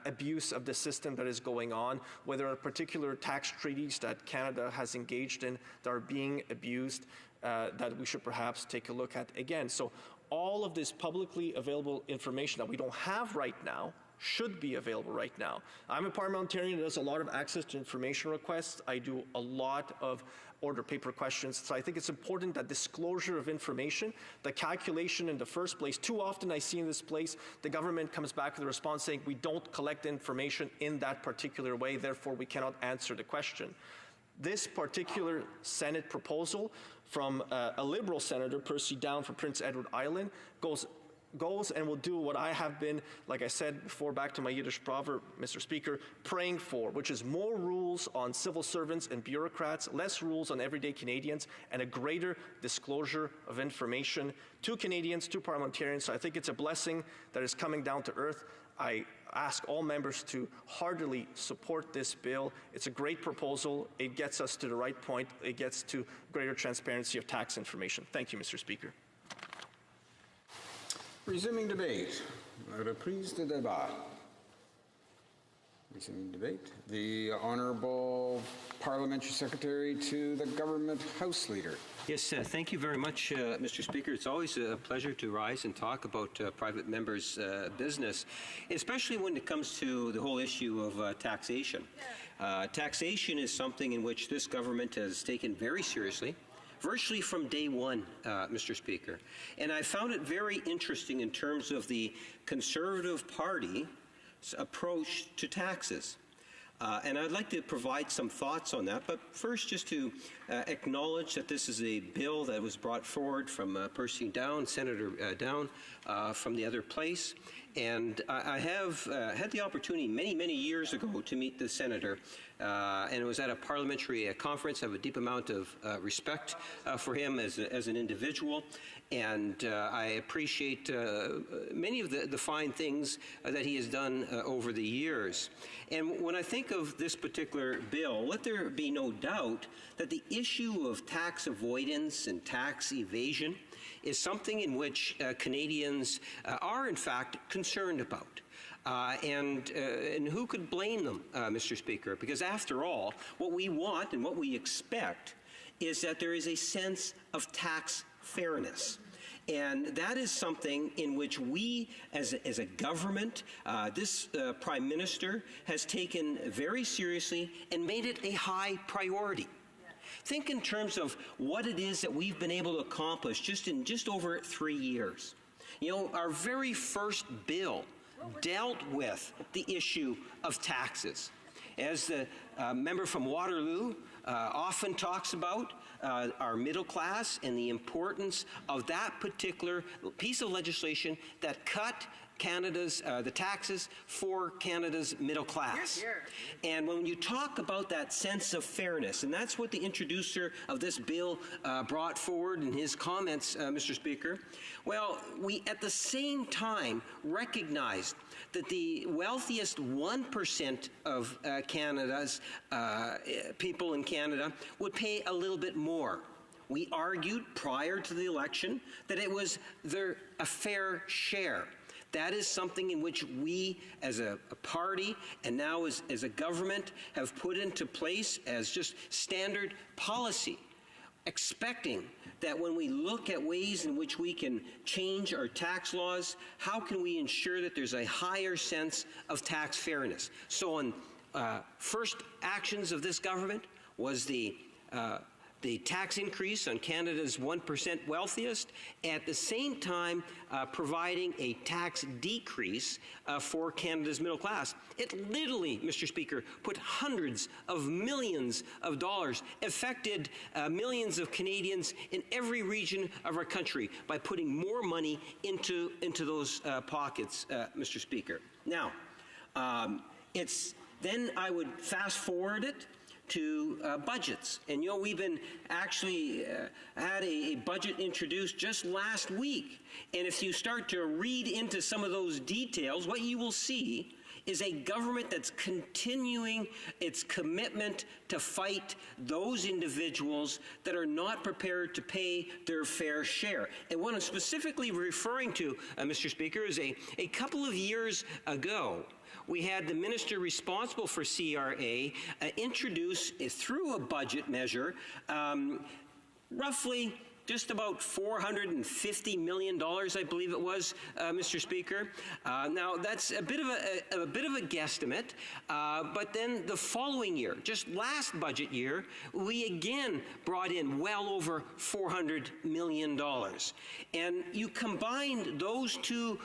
S6: abuse of the system that is going on, whether there are particular tax treaties that Canada has engaged in that are being abused, that we should perhaps take a look at again. So all of this publicly available information that we don't have right now should be available right now. I'm a parliamentarian that does a lot of access to information requests. I do a lot of order paper questions. So I think it's important that disclosure of information, the calculation in the first place. Too often I see in this place, the government comes back with a response saying we don't collect information in that particular way, therefore we cannot answer the question. This particular Senate proposal from a Liberal Senator, Percy Down from Prince Edward Island, goes and will do what I have been, like I said before, back to my Yiddish proverb, Mr. Speaker, praying for, which is more rules on civil servants and bureaucrats, less rules on everyday Canadians, and a greater disclosure of information to Canadians, to parliamentarians. So I think it's a blessing that is coming down to earth. I ask all members to heartily support this bill. It's a great proposal. It gets us to the right point. It gets to greater transparency of tax information. Thank you, Mr. Speaker.
S13: Resuming debate. Reprise de débat. Resuming debate. The Honourable Parliamentary Secretary to the Government House Leader.
S17: Yes, thank you very much, Mr. Speaker. It's always a pleasure to rise and talk about private members' business, especially when it comes to the whole issue of taxation. Taxation is something in which this government has taken very seriously, virtually from day one, Mr. Speaker. And I found it very interesting in terms of the Conservative Party's approach to taxes. And I'd like to provide some thoughts on that, but first just to acknowledge that this is a bill that was brought forward from Percy Down, Senator Down, from the other place. And I have had the opportunity many years ago to meet the senator, and it was at a parliamentary conference. I have a deep amount of respect for him as an individual, and I appreciate many of the fine things that he has done over the years. And when I think of this particular bill, let there be no doubt that the issue of tax avoidance and tax evasion is something in which Canadians are, in fact, concerned about. And who could blame them, Mr. Speaker? Because after all, what we want and what we expect is that there is a sense of tax fairness. And that is something in which we, as a government, this Prime Minister has taken very seriously and made it a high priority. Think in terms of what it is that we've been able to accomplish in just over 3 years. Our very first bill dealt with the issue of taxes. As the member from Waterloo often talks about, our middle class and the importance of that particular piece of legislation that cut Canada's the taxes for Canada's middle class. And when you talk about that sense of fairness, and that's what the introducer of this bill brought forward in his comments, Mr. Speaker, well, we at the same time recognized that the wealthiest 1% of Canada's people in Canada would pay a little bit more. We argued prior to the election that it was a fair share. That is something in which we, as a party and now as a government, have put into place as just standard policy, expecting that when we look at ways in which we can change our tax laws, how can we ensure that there's a higher sense of tax fairness? So on first actions of this government was the tax increase on Canada's 1% wealthiest, at the same time providing a tax decrease for Canada's middle class. It literally, Mr. Speaker, put hundreds of millions of dollars, affected millions of Canadians in every region of our country by putting more money into those pockets, Mr. Speaker. Now, then I would fast forward it to budgets. And, we've been actually had a budget introduced just last week. And if you start to read into some of those details, what you will see is a government that's continuing its commitment to fight those individuals that are not prepared to pay their fair share. And what I'm specifically referring to, Mr. Speaker, is a couple of years ago, we had the minister responsible for CRA introduce, through a budget measure, roughly just about $450 million, I believe it was, Mr. Speaker. Now that's a bit of a guesstimate, but then the following year, just last budget year, we again brought in well over $400 million. And you combine those two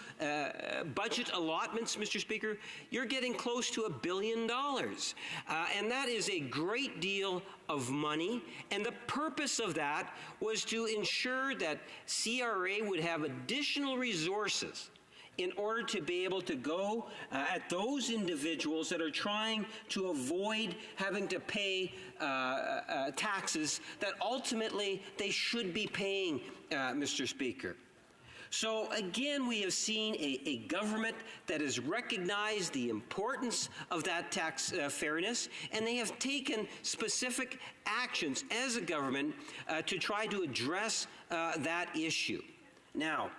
S17: budget allotments, Mr. Speaker, you're getting close to $1 billion. And that is a great deal of money, and the purpose of that was to ensure that CRA would have additional resources in order to be able to go at those individuals that are trying to avoid having to pay taxes that ultimately they should be paying, Mr. Speaker. So again, we have seen a government that has recognized the importance of that tax fairness, and they have taken specific actions as a government to try to address that issue. Now,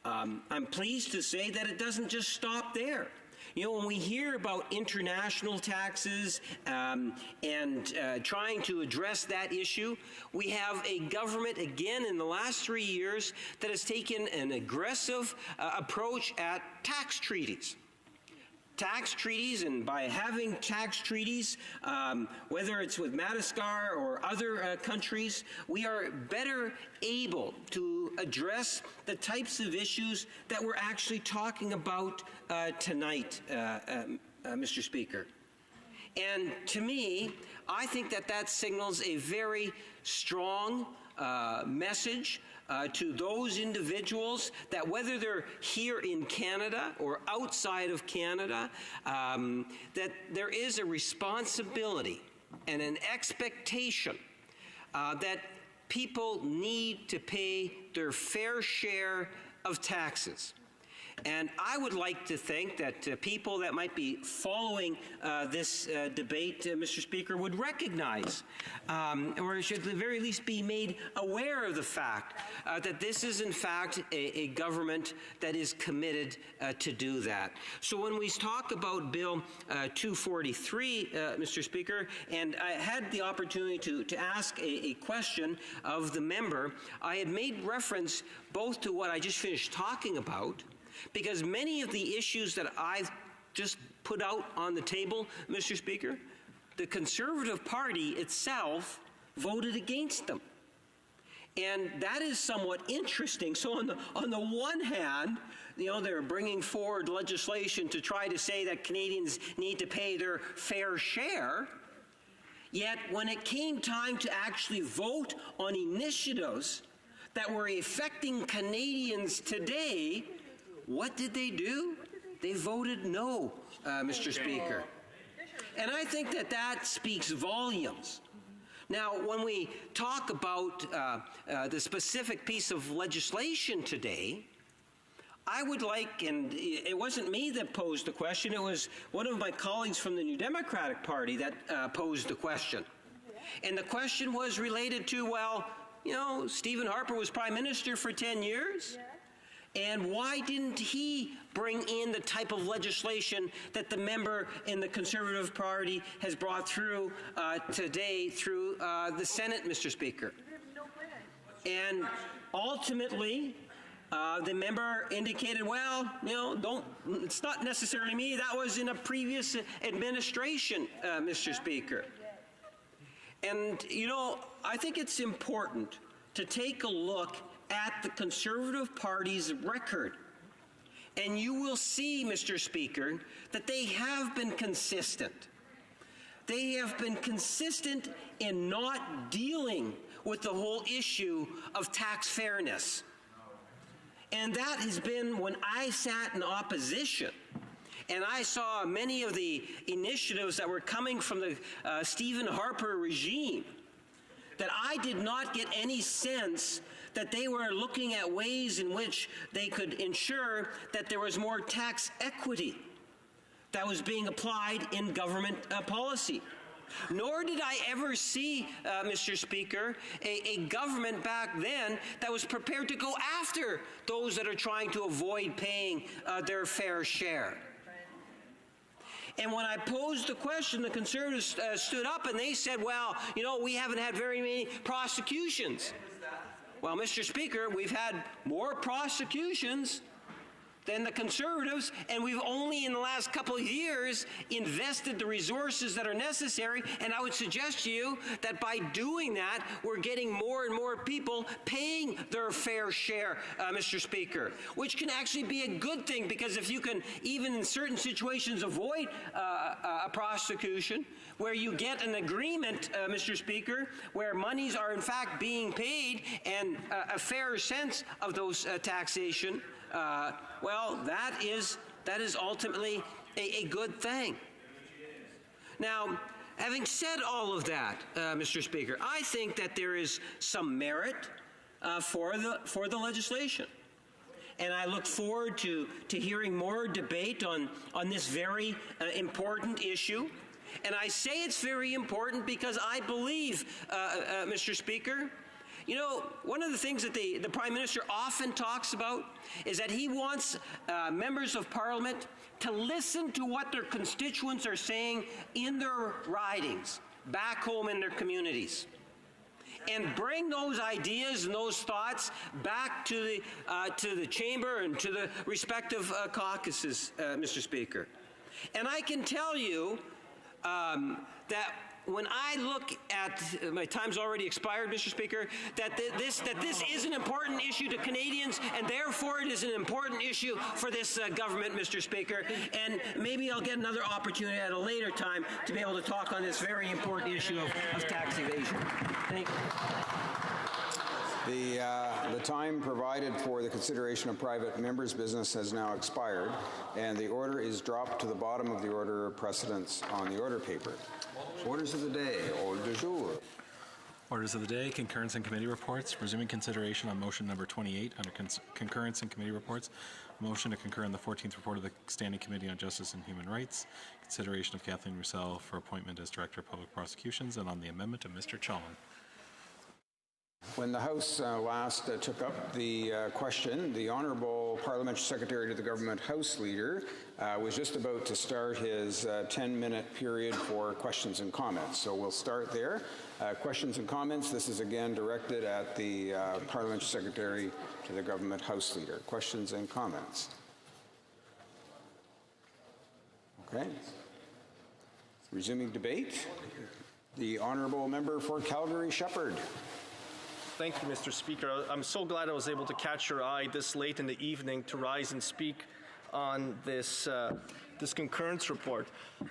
S17: I'm pleased to say that it doesn't just stop there. When we hear about international taxes and trying to address that issue, we have a government, again, in the last 3 years that has taken an aggressive approach at tax treaties. Tax treaties, and by having tax treaties, whether it's with Madagascar or other countries, we are better able to address the types of issues that we're actually talking about tonight, Mr. Speaker. And to me, I think that signals a very strong message to those individuals that whether they're here in Canada or outside of Canada, that there is a responsibility and an expectation that people need to pay their fair share of taxes. And I would like to think that people that might be following this debate, Mr. Speaker, would recognize, or should at the very least be made aware of the fact that this is in fact a government that is committed to do that. So when we talk about Bill 243, Mr. Speaker, and I had the opportunity to ask a question of the member, I had made reference both to what I just finished talking about, because many of the issues that I've just put out on the table, Mr. Speaker, the Conservative Party itself voted against them. And that is somewhat interesting. So on the one hand, they're bringing forward legislation to try to say that Canadians need to pay their fair share. Yet when it came time to actually vote on initiatives that were affecting Canadians today, what did they do? They voted no, Mr. Speaker. And I think that speaks volumes. Now, when we talk about the specific piece of legislation today, I would like, and it wasn't me that posed the question, it was one of my colleagues from the New Democratic Party that posed the question. And the question was related to, well, Stephen Harper was Prime Minister for 10 years. And why didn't he bring in the type of legislation that the member in the Conservative Party has brought through today through the Senate, Mr. Speaker? And ultimately, the member indicated, well, it's not necessarily me. That was in a previous administration, Mr. Speaker. And, I think it's important to take a look at the Conservative Party's record. And you will see, Mr. Speaker, that they have been consistent. They have been consistent in not dealing with the whole issue of tax fairness. And that has been when I sat in opposition and I saw many of the initiatives that were coming from the Stephen Harper regime, that I did not get any sense that they were looking at ways in which they could ensure that there was more tax equity that was being applied in government policy. Nor did I ever see, Mr. Speaker, a government back then that was prepared to go after those that are trying to avoid paying their fair share. And when I posed the question, the Conservatives stood up and they said, well, we haven't had very many prosecutions. Well, Mr. Speaker, we've had more prosecutions than the Conservatives, and we've only in the last couple of years invested the resources that are necessary, and I would suggest to you that by doing that, we're getting more and more people paying their fair share, Mr. Speaker, which can actually be a good thing, because if you can, even in certain situations, avoid a prosecution, where you get an agreement, Mr. Speaker, where monies are in fact being paid and a fair sense of those taxation, well, that is ultimately a good thing. Now, having said all of that, Mr. Speaker, I think that there is some merit for the legislation. And I look forward to hearing more debate on this very important issue. And I say it's very important because I believe, Mr. Speaker, one of the things that the Prime Minister often talks about is that he wants members of Parliament to listen to what their constituents are saying in their ridings, back home in their communities, and bring those ideas and those thoughts back to the chamber and to the respective caucuses, Mr. Speaker. And I can tell you that when I look at, my time's already expired, Mr. Speaker, that this is an important issue to Canadians, and therefore it is an important issue for this government, Mr. Speaker. And maybe I'll get another opportunity at a later time to be able to talk on this very important issue of tax evasion. Thank you.
S13: The time provided for the consideration of private members' business has now expired, and the order is dropped to the bottom of the order of precedence on the order paper. Orders of the day, ordre du jour.
S4: Orders of the day, concurrence in committee reports, resuming consideration on motion number 28 under concurrence in committee reports, motion to concur in the 14th report of the Standing Committee on Justice and Human Rights, consideration of Kathleen Roussel for appointment as Director of Public Prosecutions, and on the amendment of Mr. Chalman.
S13: When the House last took up the question, the Honourable Parliamentary Secretary to the Government House Leader was just about to start his 10-minute period for questions and comments. So we'll start there. Questions and comments. This is again directed at the Parliamentary Secretary to the Government House Leader. Questions and comments. Okay. Resuming debate. The Honourable Member for Calgary-Shepherd.
S6: Thank you, Mr. Speaker. I'm so glad I was able to catch your eye this late in the evening to rise and speak on this concurrence report.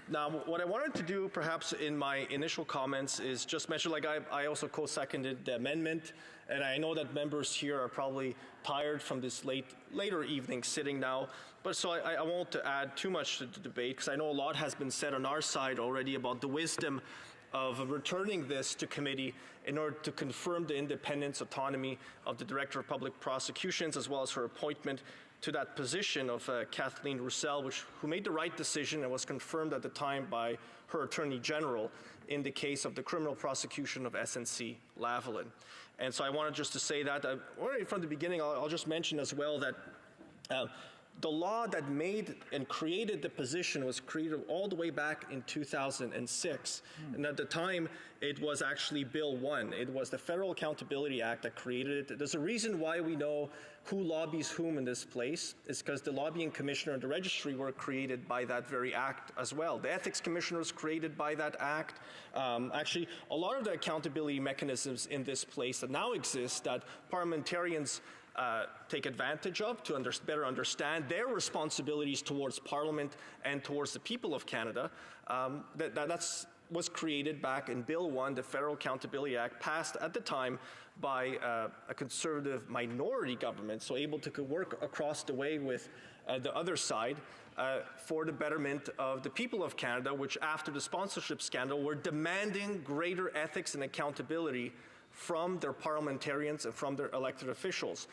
S6: Now, what I wanted to do, perhaps in my initial comments, is just mention, like I also co-seconded the amendment, and I know that members here are probably tired from this later evening sitting now, but so I won't add too much to the debate, because I know a lot has been said on our side already about the wisdom of returning this to committee in order to confirm the independence, autonomy of the Director of Public Prosecutions, as well as her appointment to that position of Kathleen Roussel, who made the right decision and was confirmed at the time by her Attorney General in the case of the criminal prosecution of SNC-Lavalin. And so I wanted just to say that. Already from the beginning, I'll just mention as well that the law that made and created the position was created all the way back in 2006. And at the time, it was actually Bill 1. It was the Federal Accountability Act that created it. There's a reason why we know who lobbies whom in this place. It's because the lobbying commissioner and the registry were created by that very act as well. The ethics commissioner was created by that act. Actually, a lot of the accountability mechanisms in this place that now exist that parliamentarians take advantage of to better understand their responsibilities towards Parliament and towards the people of Canada. That's was created back in Bill 1, the Federal Accountability Act, passed at the time by a conservative minority government, so able to work across the way with the other side for the betterment of the people of Canada, which after the sponsorship scandal were demanding greater ethics and accountability from their parliamentarians and from their elected officials.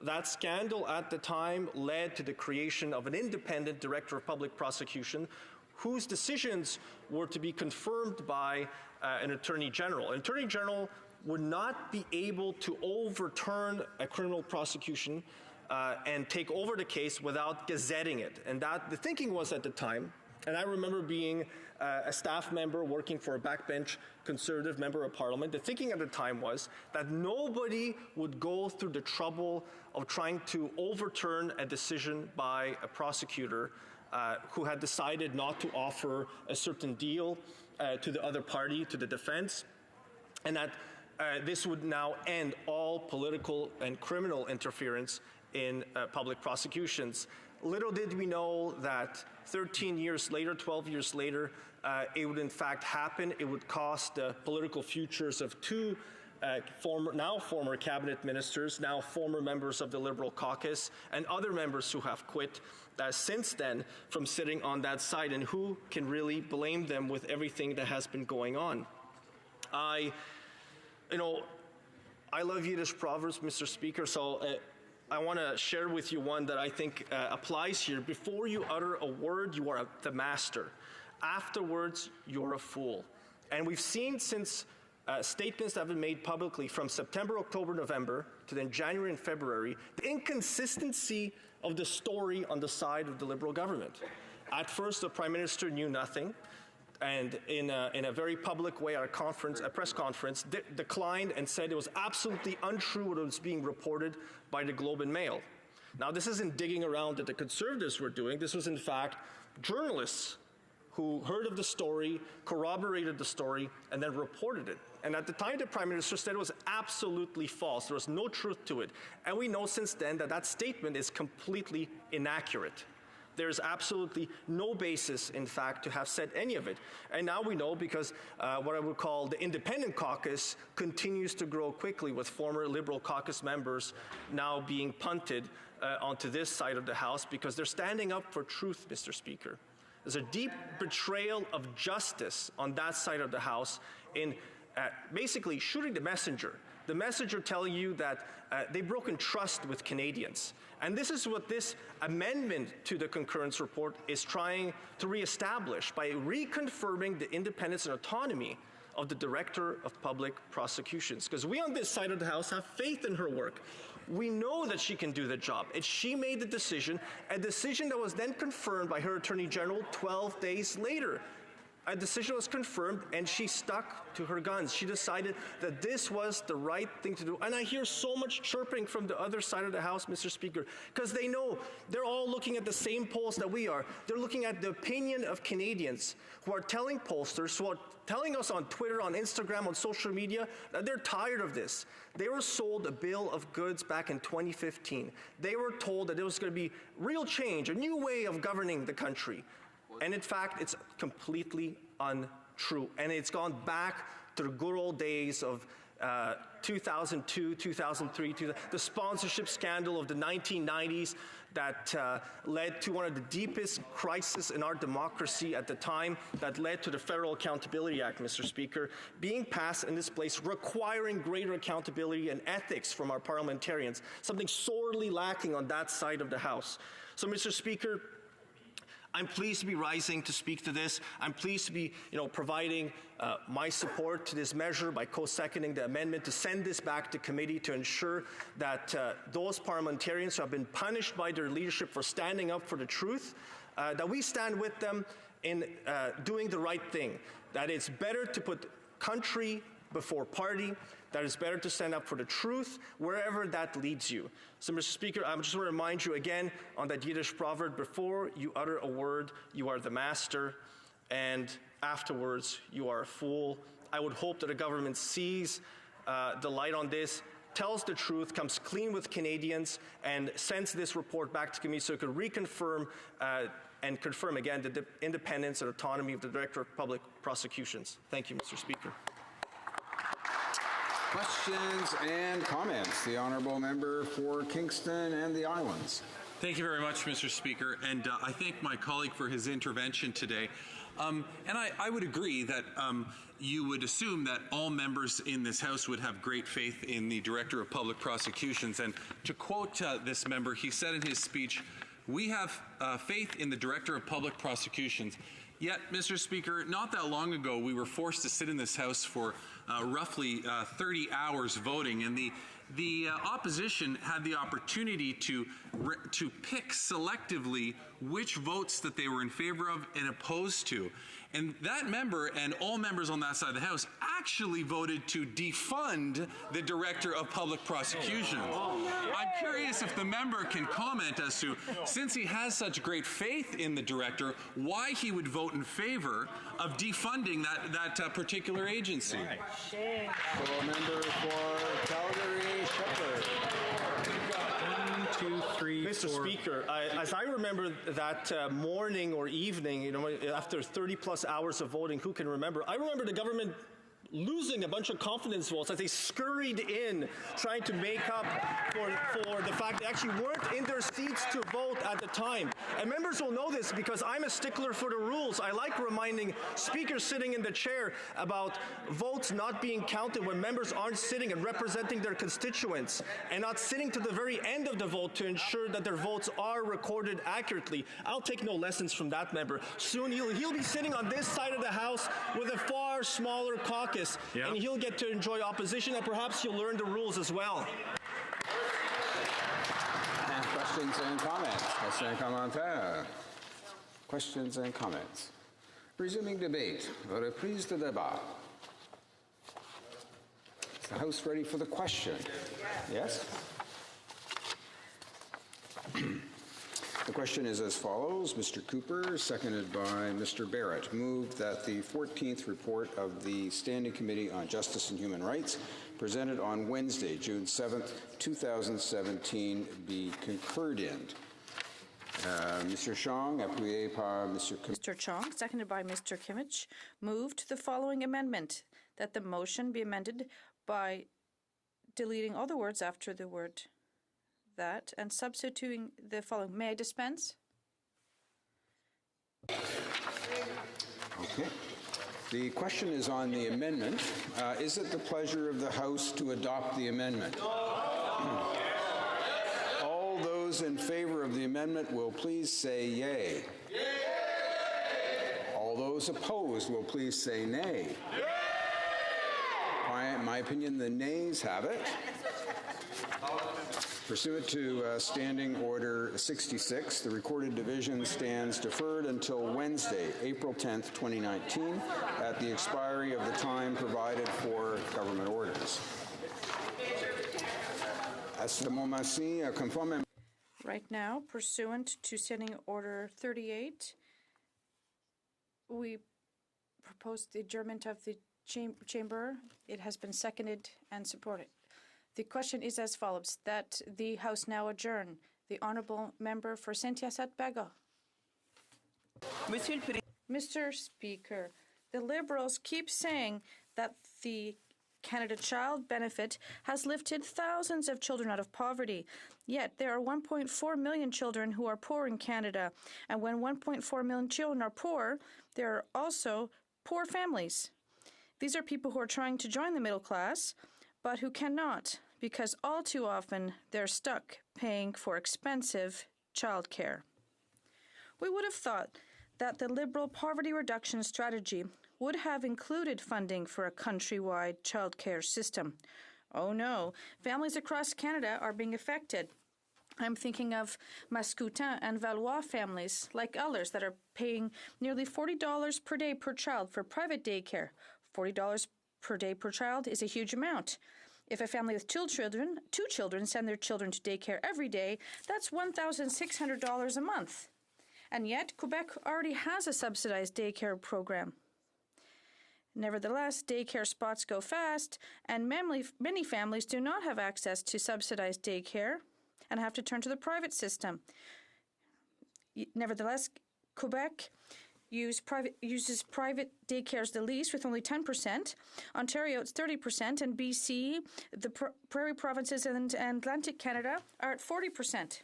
S6: That scandal at the time led to the creation of an independent director of public prosecution whose decisions were to be confirmed by an attorney general. An attorney general would not be able to overturn a criminal prosecution and take over the case without gazetting it. And that the thinking was at the time, and I remember being a staff member working for a backbench conservative member of parliament, the thinking at the time was that nobody would go through the trouble of trying to overturn a decision by a prosecutor who had decided not to offer a certain deal to the other party, to the defense, and that this would now end all political and criminal interference in public prosecutions. Little did we know that 13 years later, 12 years later, it would in fact happen. It would cost the political futures of two now former cabinet ministers, now former members of the Liberal caucus, and other members who have quit since then from sitting on that side, and who can really blame them with everything that has been going on. I love Yiddish proverbs, Mr. Speaker, so I want to share with you one that I think applies here. Before you utter a word, you are the master. Afterwards, you're a fool. And we've seen since statements that have been made publicly from September, October, November, to then January and February, the inconsistency of the story on the side of the Liberal government. At first, the Prime Minister knew nothing, and in a very public way at a press conference, declined and said it was absolutely untrue what was being reported by the Globe and Mail. Now, this isn't digging around that the Conservatives were doing. This was, in fact, journalists who heard of the story, corroborated the story, and then reported it. And at the time, the Prime Minister said it was absolutely false. There was no truth to it. And we know since then that that statement is completely inaccurate. There's absolutely no basis, in fact, to have said any of it. And now we know because what I would call the independent caucus continues to grow quickly, with former Liberal caucus members now being punted onto this side of the House because they're standing up for truth, Mr. Speaker. There's a deep betrayal of justice on that side of the House in basically shooting the messenger. The messenger telling you that they've broken trust with Canadians. And this is what this amendment to the concurrence report is trying to reestablish by reconfirming the independence and autonomy of the Director of Public Prosecutions. Because we on this side of the House have faith in her work. We know that she can do the job. And she made the decision, a decision that was then confirmed by her Attorney General 12 days later. A decision was confirmed, and she stuck to her guns. She decided that this was the right thing to do. And I hear so much chirping from the other side of the House, Mr. Speaker, because they know they're all looking at the same polls that we are. They're looking at the opinion of Canadians who are telling pollsters, who are telling us on Twitter, on Instagram, on social media, that they're tired of this. They were sold a bill of goods back in 2015. They were told that there was going to be real change, a new way of governing the country. And in fact, it's completely untrue. And it's gone back to the good old days of 2002, 2003, the sponsorship scandal of the 1990s that led to one of the deepest crises in our democracy at the time, that led to the Federal Accountability Act, Mr. Speaker, being passed in this place, requiring greater accountability and ethics from our parliamentarians, something sorely lacking on that side of the House. So, Mr. Speaker, I'm pleased to be rising to speak to this. I'm pleased to be, providing my support to this measure by co-seconding the amendment to send this back to committee to ensure that those parliamentarians who have been punished by their leadership for standing up for the truth, that we stand with them in doing the right thing. That it's better to put country before party, that it's better to stand up for the truth wherever that leads you. So, Mr. Speaker, I just want to remind you again on that Yiddish proverb, before you utter a word, you are the master, and afterwards you are a fool. I would hope that the government sees the light on this, tells the truth, comes clean with Canadians, and sends this report back to committee so it could reconfirm and confirm again the independence and autonomy of the Director of Public Prosecutions. Thank you, Mr. Speaker.
S13: Questions and comments. The Honourable Member for Kingston and the Islands.
S5: Thank you very much, Mr. Speaker, and I thank my colleague for his intervention today. And I would agree that you would assume that all members in this House would have great faith in the Director of Public Prosecutions. And to quote this member, he said in his speech, "We have faith in the Director of Public Prosecutions." Yet, Mr. Speaker, not that long ago, we were forced to sit in this House for roughly 30 hours voting, and the opposition had the opportunity to pick selectively which votes that they were in favor of and opposed to. And that member and all members on that side of the House actually voted to defund the Director of Public Prosecutions. I'm curious if the member can comment as to, since he has such great faith in the Director, why he would vote in favor of defunding that particular agency.
S13: Fellow member for Calgary Shepherd.
S6: Mr. Speaker, as I remember that morning or evening, after 30-plus hours of voting, who can remember? I remember the government losing a bunch of confidence votes as they scurried in trying to make up for the fact they actually weren't in their seats to vote at the time. And members will know this because I'm a stickler for the rules. I like reminding speakers sitting in the chair about votes not being counted when members aren't sitting and representing their constituents and not sitting to the very end of the vote to ensure that their votes are recorded accurately. I'll take no lessons from that member. Soon he'll be sitting on this side of the House with a far smaller caucus. Yep. And he'll get to enjoy opposition, and perhaps he'll learn the rules as well.
S13: And questions and comments. Questions and commentaires. Questions and comments. Resuming debate. Reprise de débat. Is the House ready for the question? Yes? The question is as follows. Mr. Cooper, seconded by Mr. Barrett, moved that the 14th report of the Standing Committee on Justice and Human Rights, presented on Wednesday, June 7th, 2017, be concurred in. Mr. Chong, appuyé par Mr. Kimmich.
S2: Mr. Chong, seconded by Mr. Kimmich, moved the following amendment, that the motion be amended by deleting all the words after the word that and substituting the following. May I dispense?
S13: Okay. The question is on the amendment. Is it the pleasure of the House to adopt the amendment? All those in favor of the amendment will please say yay. Yay! All those opposed will please say nay. In my opinion, the nays have it. Pursuant to Standing Order 66, the recorded division stands deferred until Wednesday, April 10th, 2019, at the expiry of the time provided for government orders.
S2: Right now, pursuant to Standing Order 38, we propose the adjournment of the chamber. It has been seconded and supported. The question is as follows, that the House now adjourn. The Honourable Member for Saint-Hyacinthe-Bagot. Mr. Speaker, the Liberals keep saying that the Canada Child Benefit has lifted thousands of children out of poverty. Yet there are 1.4 million children who are poor in Canada. And when 1.4 million children are poor, there are also poor families. These are people who are trying to join the middle class, but who cannot, because all too often they're stuck paying for expensive childcare. We would have thought that the Liberal poverty reduction strategy would have included funding for a countrywide childcare system. Oh no, families across Canada are being affected. I'm thinking of Mascoutin and Valois families, like others, that are paying nearly $40 per day per child for private daycare. $40 per day per child is a huge amount. If a family with two children send their children to daycare every day, that's $1,600 a month. And yet, Quebec already has a subsidized daycare program. Nevertheless, daycare spots go fast, and many families do not have access to subsidized daycare and have to turn to the private system. Nevertheless, Quebec uses private daycares the least, with only 10%. Ontario, it's 30%, and BC, the Prairie Provinces, and Atlantic Canada are at 40%.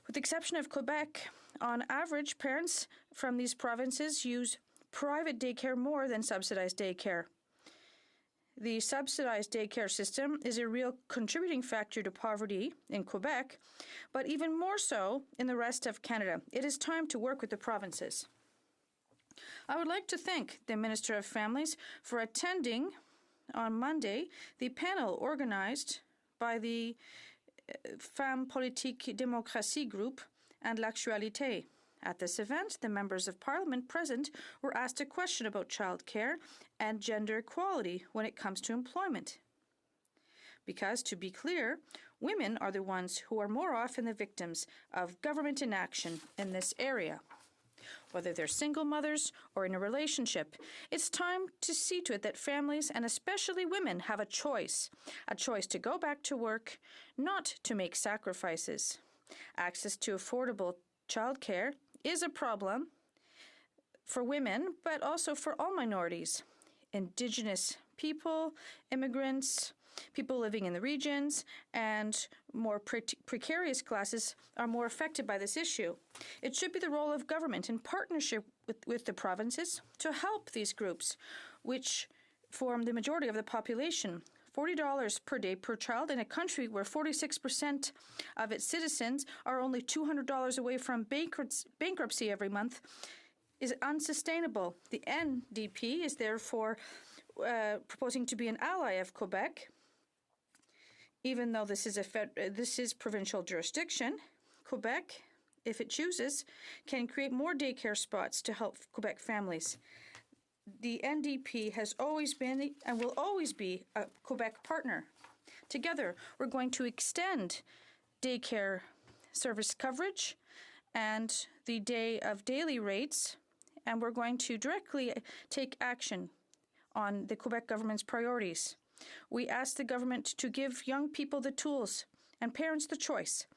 S2: With the exception of Quebec, on average, parents from these provinces use private daycare more than subsidized daycare. The subsidized daycare system is a real contributing factor to poverty in Quebec, but even more so in the rest of Canada. It is time to work with the provinces. I would like to thank the Minister of Families for attending on Monday the panel organized by the Femmes Politique Démocratie group and L'Actualité. At this event, the members of Parliament present were asked a question about childcare and gender equality when it comes to employment. Because, to be clear, women are the ones who are more often the victims of government inaction in this area. Whether they're single mothers or in a relationship, it's time to see to it that families, and especially women, have a choice to go back to work, not to make sacrifices. Access to affordable childcare is a problem for women, but also for all minorities. Indigenous people, immigrants, people living in the regions, and more precarious classes are more affected by this issue. It should be the role of government, in partnership with the provinces, to help these groups, which form the majority of the population. $40 per day per child in a country where 46% of its citizens are only $200 away from bankruptcy every month is unsustainable. The NDP is therefore proposing to be an ally of Quebec. Even though this is provincial jurisdiction, Quebec, if it chooses, can create more daycare spots to help Quebec families. The NDP has always been and will always be a Quebec partner. Together, we're going to extend daycare service coverage and the day of daily rates, and we're going to directly take action on the Quebec government's priorities. We ask the government to give young people the tools and parents the choice.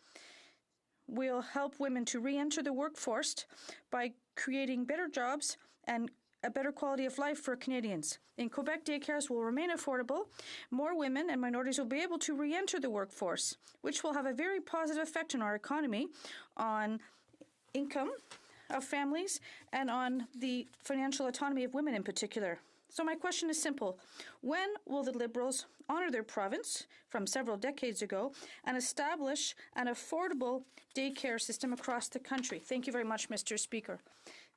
S2: We'll help women to re-enter the workforce by creating better jobs and a better quality of life for Canadians. In Quebec, daycares will remain affordable. More women and minorities will be able to re-enter the workforce, which will have a very positive effect on our economy, on income of families, and on the financial autonomy of women in particular. So my question is simple. When will the Liberals honor their province from several decades ago and establish an affordable daycare system across the country? Thank you very much, Mr. Speaker.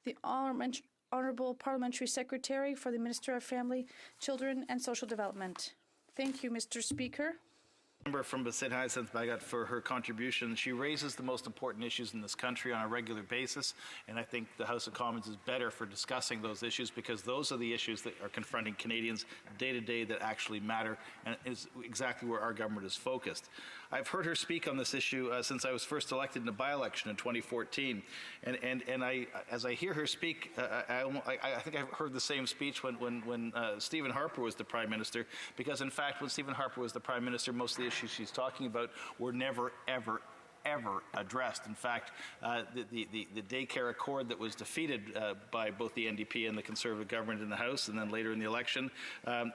S2: The Honourable Parliamentary Secretary for the Minister of Family, Children and Social Development. Thank you, Mr. Speaker.
S20: Member from Bastide-Hyacinthe Bagat for her contribution. She raises the most important issues in this country on a regular basis, and I think the House of Commons is better for discussing those issues, because those are the issues that are confronting Canadians day to day that actually matter, and is exactly where our government is focused. I've heard her speak on this issue since I was first elected in a by-election in 2014, and as I hear her speak, I think I've heard the same speech when Stephen Harper was the Prime Minister, because in fact when Stephen Harper was the Prime Minister, most of the issues she's talking about were never, ever addressed. In fact, the daycare accord that was defeated by both the NDP and the Conservative government in the House, and then later in the election,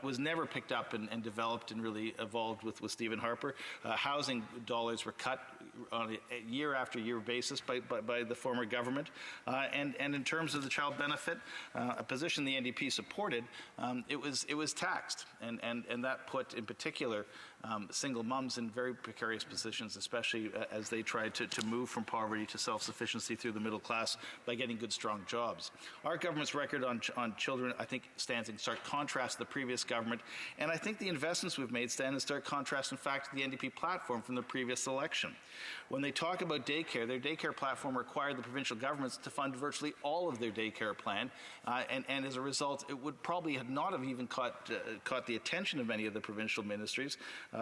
S20: was never picked up and developed and really evolved with Stephen Harper. Housing dollars were cut on a year after year basis by the former government. And in terms of the child benefit, a position the NDP supported, it was taxed, and that put in particular single moms in very precarious positions, especially as they tried to move from poverty to self-sufficiency through the middle class by getting good, strong jobs. Our government's record on children, I think, stands in stark contrast to the previous government, and I think the investments we've made stand in stark contrast, in fact, to the NDP platform from the previous election. When they talk about daycare, their daycare platform required the provincial governments to fund virtually all of their daycare plan, and as a result, it would probably not have even caught the attention of many of the provincial ministries,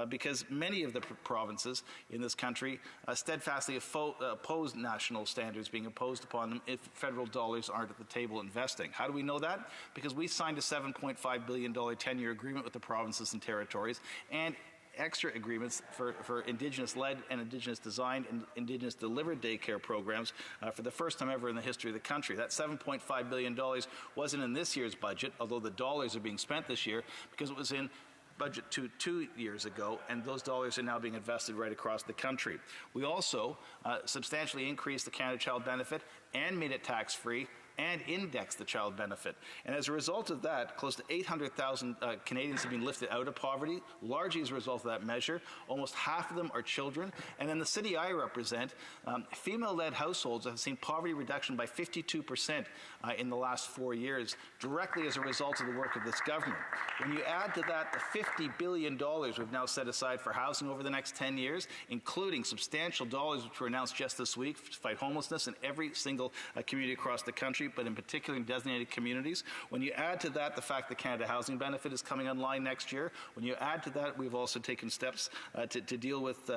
S20: because many of the provinces in this country steadfastly oppose national standards being imposed upon them if federal dollars aren't at the table investing. How do we know that? Because we signed a $7.5 billion 10-year agreement with the provinces and territories, and extra agreements for Indigenous-led and Indigenous-designed and Indigenous-delivered daycare programs for the first time ever in the history of the country. That $7.5 billion wasn't in this year's budget, although the dollars are being spent this year, because it was in budget 2 years ago, and those dollars are now being invested right across the country. We also substantially increased the Canada Child Benefit and made it tax-free and index the child benefit. And as a result of that, close to 800,000 Canadians have been lifted out of poverty, largely as a result of that measure. Almost half of them are children. And in the city I represent, female-led households have seen poverty reduction by 52% in the last 4 years, directly as a result of the work of this government. When you add to that the $50 billion we've now set aside for housing over the next 10 years, including substantial dollars which were announced just this week to fight homelessness in every single community across the country, but in particular in designated communities. When you add to that the fact that Canada Housing Benefit is coming online next year, when you add to that we've also taken steps to deal with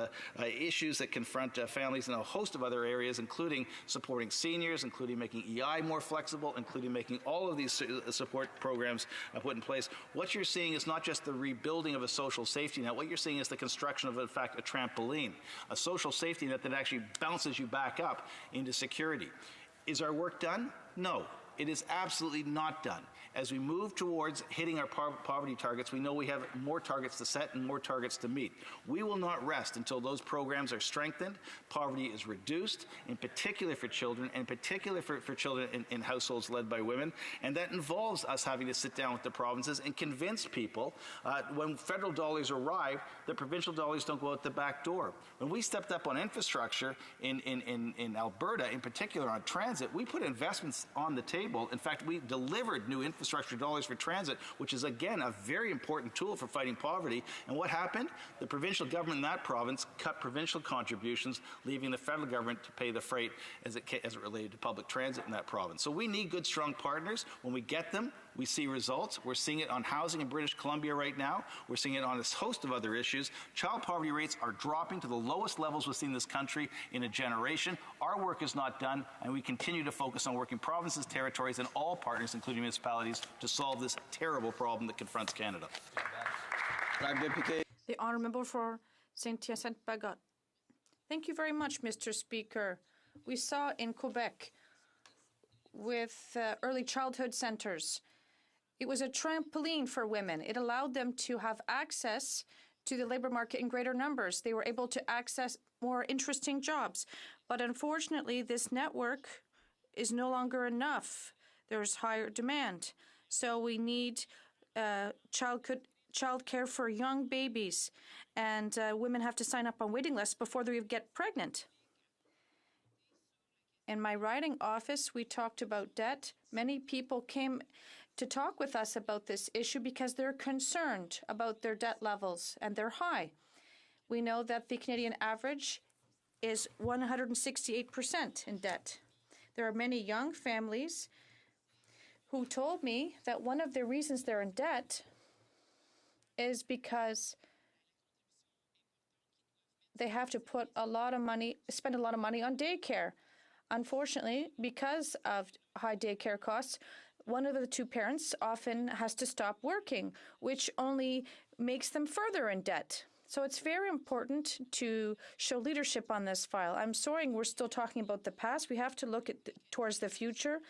S20: issues that confront families in a host of other areas, including supporting seniors, including making EI more flexible, including making all of these support programs put in place. What you're seeing is not just the rebuilding of a social safety net, what you're seeing is the construction of, in fact, a trampoline, a social safety net that actually bounces you back up into security. Is our work done? No, it is absolutely not done. As we move towards hitting our poverty targets, we know we have more targets to set and more targets to meet. We will not rest until those programs are strengthened, poverty is reduced, in particular for children, and in particular for children in households led by women. And that involves us having to sit down with the provinces and convince people when federal dollars arrive, that provincial dollars don't go out the back door. When we stepped up on infrastructure in Alberta, in particular on transit, we put investments on the table. In fact, we delivered new infrastructure dollars for transit, which is, again, a very important tool for fighting poverty. And what happened? The provincial government in that province cut provincial contributions, leaving the federal government to pay the freight as it related to public transit in that province. So we need good, strong partners. When we get them, we see results. We're seeing it on housing in British Columbia right now. We're seeing it on a host of other issues. Child poverty rates are dropping to the lowest levels we've seen in this country in a generation. Our work is not done, and we continue to focus on working provinces, territories, and all partners, including municipalities, to solve this terrible problem that confronts Canada.
S2: The honourable member for Saint-Hyacinthe-Bagotte. Thank you very much, Mr. Speaker. We saw in Quebec with early childhood centres, it was a trampoline for women. It allowed them to have access to the labour market in greater numbers. They were able to access more interesting jobs. But unfortunately, this network is no longer enough. There's higher demand. So we need childcare for young babies, and women have to sign up on waiting lists before they get pregnant. In my riding office, we talked about debt. Many people came to talk with us about this issue because they're concerned about their debt levels, and they're high. We know that the Canadian average is 168% in debt. There are many young families who told me that one of the reasons they're in debt is because they have to spend a lot of money on daycare. Unfortunately, because of high daycare costs, one of the two parents often has to stop working, which only makes them further in debt. So it's very important to show leadership on this file. I'm sorry we're still talking about the past. We have to look towards the future,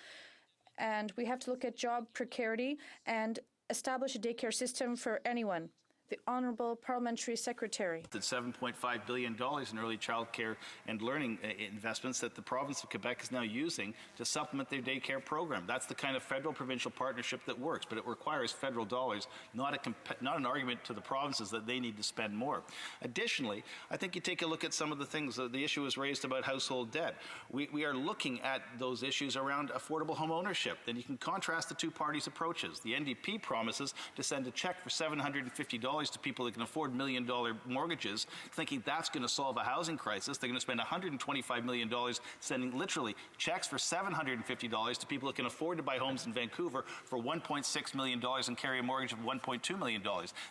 S2: and we have to look at job precarity and establish a daycare system for anyone. The Honourable Parliamentary Secretary.
S20: The $7.5 billion in early child care and learning investments that the province of Quebec is now using to supplement their daycare program. That's the kind of federal-provincial partnership that works, but it requires federal dollars, not an argument to the provinces that they need to spend more. Additionally, I think you take a look at some of the things, the issue was raised about household debt. We are looking at those issues around affordable home ownership. Then you can contrast the two parties' approaches. The NDP promises to send a check for $750 to people that can afford $1 million mortgages, thinking that's going to solve a housing crisis. They're going to spend $125 million sending literally checks for $750 to people that can afford to buy homes in Vancouver for $1.6 million and carry a mortgage of $1.2 million.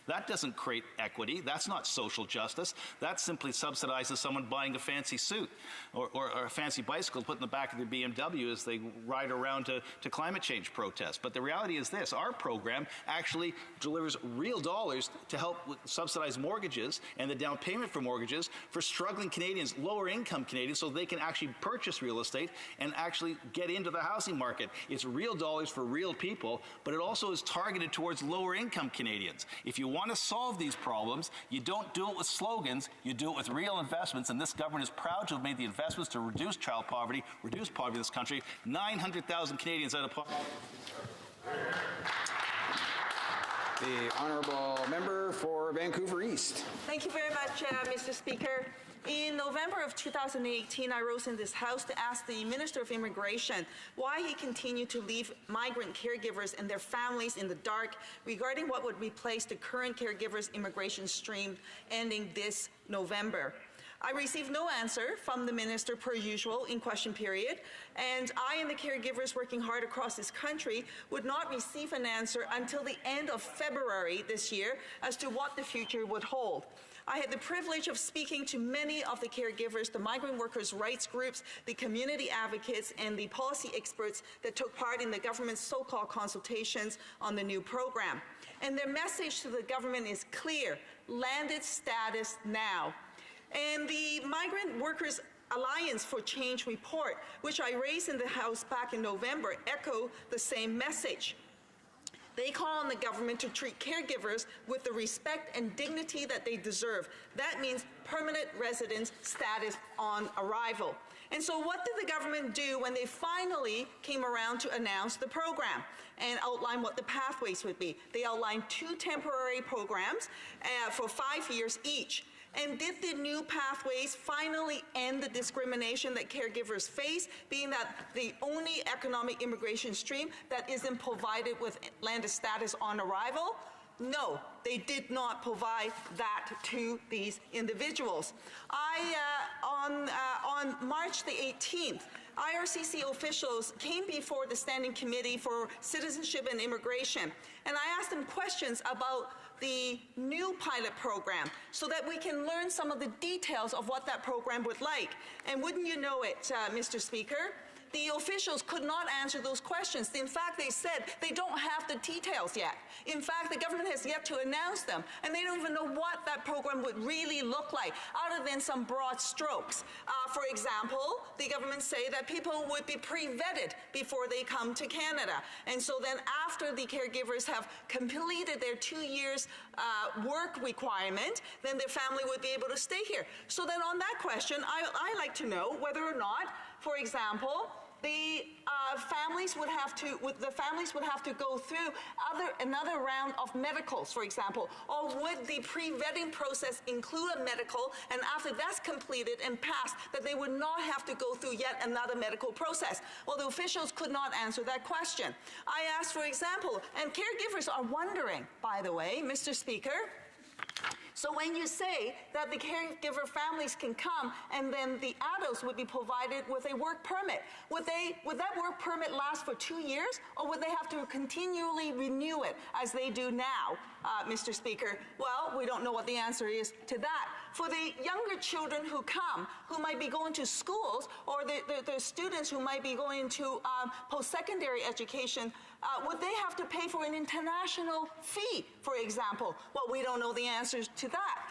S20: That doesn't create equity. That's not social justice. That simply subsidizes someone buying a fancy suit or a fancy bicycle to put in the back of their BMW as they ride around to climate change protests. But the reality is this: our program actually delivers real dollars to help subsidize mortgages and the down payment for mortgages for struggling Canadians, lower income Canadians, so they can actually purchase real estate and actually get into the housing market. It's real dollars for real people, but it also is targeted towards lower income Canadians. If you want to solve these problems, you don't do it with slogans, you do it with real investments, and this government is proud to have made the investments to reduce child poverty, reduce poverty in this country, 900,000 Canadians out of poverty.
S13: The Honourable Member for Vancouver East.
S7: Thank you very much, Mr. Speaker. In November of 2018, I rose in this House to ask the Minister of Immigration why he continued to leave migrant caregivers and their families in the dark regarding what would replace the current caregivers' immigration stream ending this November. I received no answer from the minister per usual in question period, and I and the caregivers working hard across this country would not receive an answer until the end of February this year as to what the future would hold. I had the privilege of speaking to many of the caregivers, the migrant workers' rights groups, the community advocates, and the policy experts that took part in the government's so-called consultations on the new program. And their message to the government is clear: landed status now. And the Migrant Workers Alliance for Change report, which I raised in the House back in November, echo the same message. They call on the government to treat caregivers with the respect and dignity that they deserve. That means permanent residence status on arrival. And so what did the government do when they finally came around to announce the program and outline what the pathways would be? They outlined 2 temporary programs for 5 years each. And did the new pathways finally end the discrimination that caregivers face, being that the only economic immigration stream that isn't provided with landed status on arrival? No, they did not provide that to these individuals. On March the 18th, IRCC officials came before the Standing Committee for Citizenship and Immigration, and I asked them questions about the new pilot program so that we can learn some of the details of what that program would like. And wouldn't you know it, Mr. Speaker, the officials could not answer those questions. In fact, they said they don't have the details yet. In fact, the government has yet to announce them, and they don't even know what that program would really look like, other than some broad strokes. For example, the government say that people would be pre-vetted before they come to Canada. And so then after the caregivers have completed their 2 years work requirement, then their family would be able to stay here. So then on that question, I like to know whether or not, for example, the families would have to go through another round of medicals, for example, or would the pre-vetting process include a medical, and after that's completed and passed, that they would not have to go through yet another medical process? Well, the officials could not answer that question. I asked, for example, and caregivers are wondering, by the way, Mr. Speaker, so when you say that the caregiver families can come and then the adults would be provided with a work permit, would that work permit last for 2 years, or would they have to continually renew it as they do now, Mr. Speaker? Well, we don't know what the answer is to that. For the younger children who come, who might be going to schools, or the students who might be going to post-secondary education, would they have to pay for an international fee, for example? Well, we don't know the answers to that.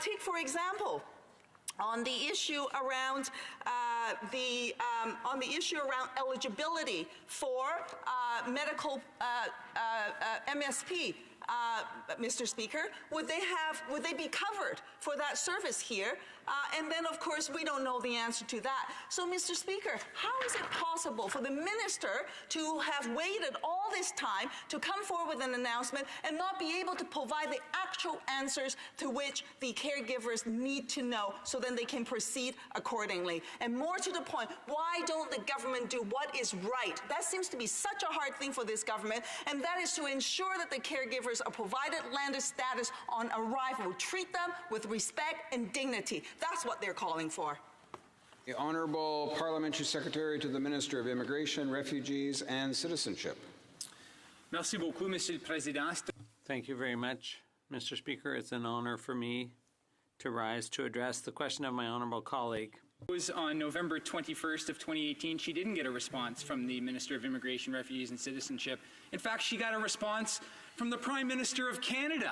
S7: Take, for example, on the issue around eligibility for medical MSP. Mr. Speaker, would they be covered for that service here? And then, of course, we don't know the answer to that. So, Mr. Speaker, how is it possible for the minister to have waited all this time to come forward with an announcement and not be able to provide the actual answers to which the caregivers need to know so then they can proceed accordingly? And more to the point, why don't the government do what is right? That seems to be such a hard thing for this government, and that is to ensure that the caregivers are provided landed status on arrival. Treat them with respect and dignity. That's what they're calling for.
S13: The Honourable Parliamentary Secretary to the Minister of Immigration, Refugees and Citizenship.
S11: Merci beaucoup, Monsieur le Président.
S21: Thank you very much, Mr. Speaker. It's an honor for me to rise to address the question of my honourable colleague.
S11: On November 21st of 2018, she didn't get a response from the Minister of Immigration, Refugees and Citizenship. In fact, she got a response from the Prime Minister of Canada,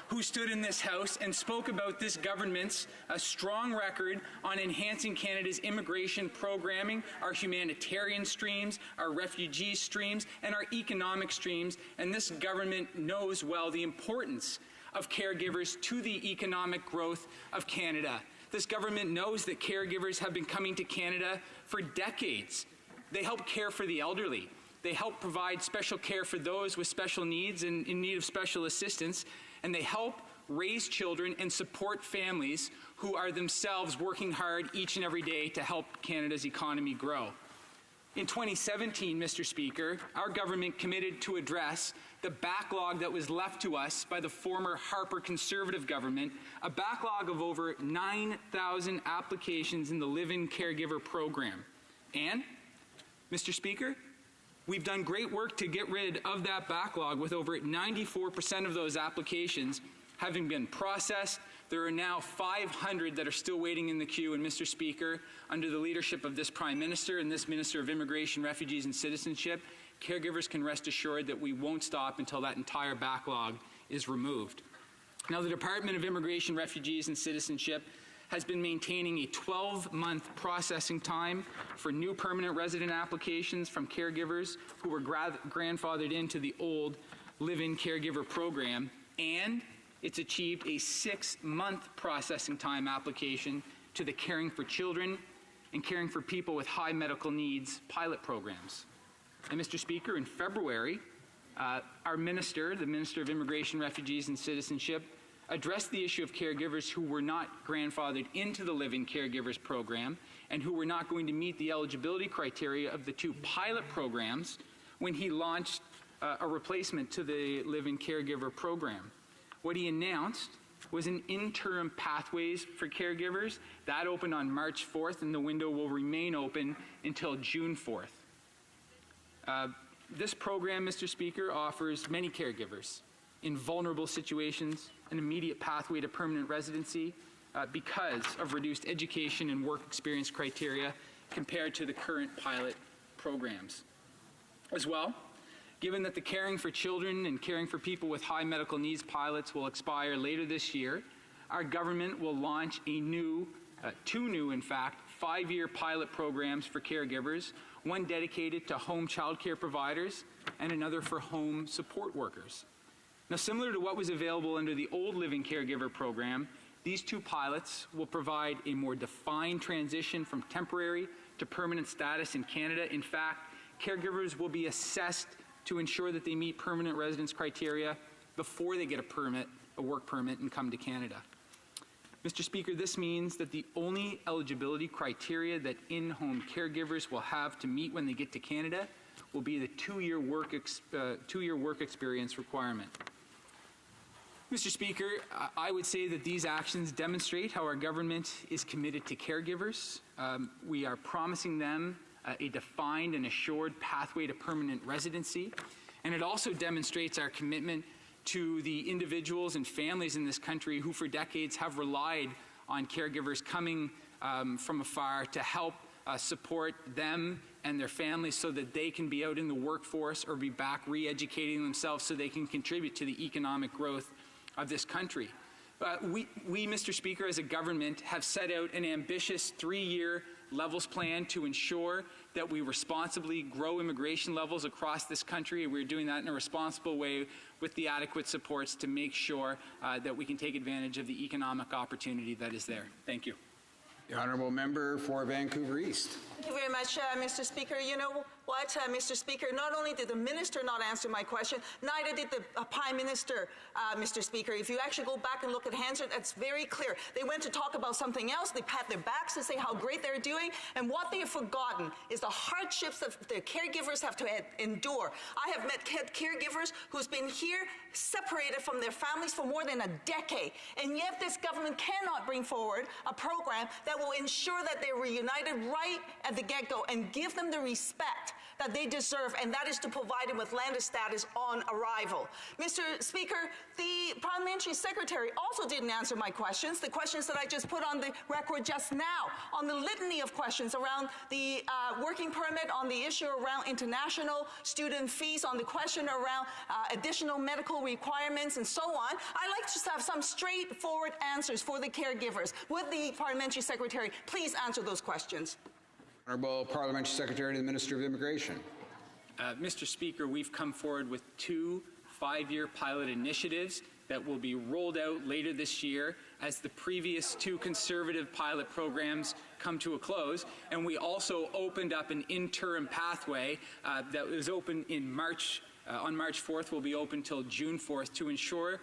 S11: who stood in this House and spoke about this government's strong record on enhancing Canada's immigration programming, our humanitarian streams, our refugee streams, and our economic streams. And this government knows well the importance of caregivers to the economic growth of Canada. This government knows that caregivers have been coming to Canada for decades. They help care for the elderly. They help provide special care for those with special needs and in need of special assistance. And they help raise children and support families who are themselves working hard each and every day to help Canada's economy grow. In 2017, Mr. Speaker, our government committed to address the backlog that was left to us by the former Harper Conservative government, a backlog of over 9,000 applications in the Live-In Caregiver program. And, Mr. Speaker, we've done great work to get rid of that backlog, with over 94% of those applications having been processed. There are now 500 that are still waiting in the queue, and Mr. Speaker, under the leadership of this Prime Minister and this Minister of Immigration, Refugees and Citizenship, caregivers can rest assured that we won't stop until that entire backlog is removed. Now, the Department of Immigration, Refugees and Citizenship has been maintaining a 12-month processing time for new permanent resident applications from caregivers who were grandfathered into the old Live-In Caregiver program, and it's achieved a 6-month processing time application to the Caring for Children and Caring for People with High Medical Needs pilot programs. And Mr. Speaker, in February, our minister, the Minister of Immigration, Refugees and Citizenship, addressed the issue of caregivers who were not grandfathered into the Live-In Caregivers program and who were not going to meet the eligibility criteria of the 2 pilot programs when he launched a replacement to the Live-In Caregiver program. What he announced was an interim pathways for caregivers. That opened on March 4th, and the window will remain open until June 4th. This program, Mr. Speaker, offers many caregivers in vulnerable situations an immediate pathway to permanent residency because of reduced education and work experience criteria compared to the current pilot programs. As well, given that the Caring for Children and Caring for People with High Medical Needs pilots will expire later this year, our government will launch a new, 2 new, in fact, 5-year pilot programs for caregivers, one dedicated to home child care providers and another for home support workers. Now, similar to what was available under the old Live-In Caregiver program, these 2 pilots will provide a more defined transition from temporary to permanent status in Canada. In fact, caregivers will be assessed to ensure that they meet permanent residence criteria before they get a work permit, and come to Canada. Mr. Speaker, this means that the only eligibility criteria that in-home caregivers will have to meet when they get to Canada will be the 2-year work experience requirement. Mr. Speaker, I would say that these actions demonstrate how our government is committed to caregivers. We are promising them a defined and assured pathway to permanent residency, and it also demonstrates our commitment to the individuals and families in this country who for decades have relied on caregivers coming from afar to help support them and their families so that they can be out in the workforce or be back re-educating themselves so they can contribute to the economic growth of this country. We, Mr. Speaker, as a government, have set out an ambitious 3-year levels plan to ensure that we responsibly grow immigration levels across this country. We're doing that in a responsible way with the adequate supports to make sure that we can take advantage of the economic opportunity that is there. Thank you.
S13: The Honourable Member for Vancouver East.
S7: Thank you very much, Mr. Speaker. You know what, Mr. Speaker? Not only did the Minister not answer my question, neither did the Prime Minister, Mr. Speaker. If you actually go back and look at Hansard, it's very clear. They went to talk about something else. They pat their backs to say how great they're doing. And what they have forgotten is the hardships that the caregivers have to endure. I have met caregivers who's been here separated from their families for more than a decade. And yet this government cannot bring forward a program that will ensure that they're reunited right at the get-go and give them the respect that they deserve, and that is to provide them with landed status on arrival. Mr. Speaker, the Parliamentary Secretary also didn't answer my questions, the questions that I just put on the record just now, on the litany of questions around the working permit, on the issue around international student fees, on the question around additional medical requirements, and so on. I'd like to have some straightforward answers for the caregivers. Would the Parliamentary Secretary please answer those questions?
S13: Honourable Parliamentary Secretary to the Minister of Immigration.
S11: Mr. Speaker, we've come forward with 2 5-year pilot initiatives that will be rolled out later this year as the previous 2 Conservative pilot programs come to a close. And we also opened up an interim pathway that was open in March, on March 4th, will be open till June 4th to ensure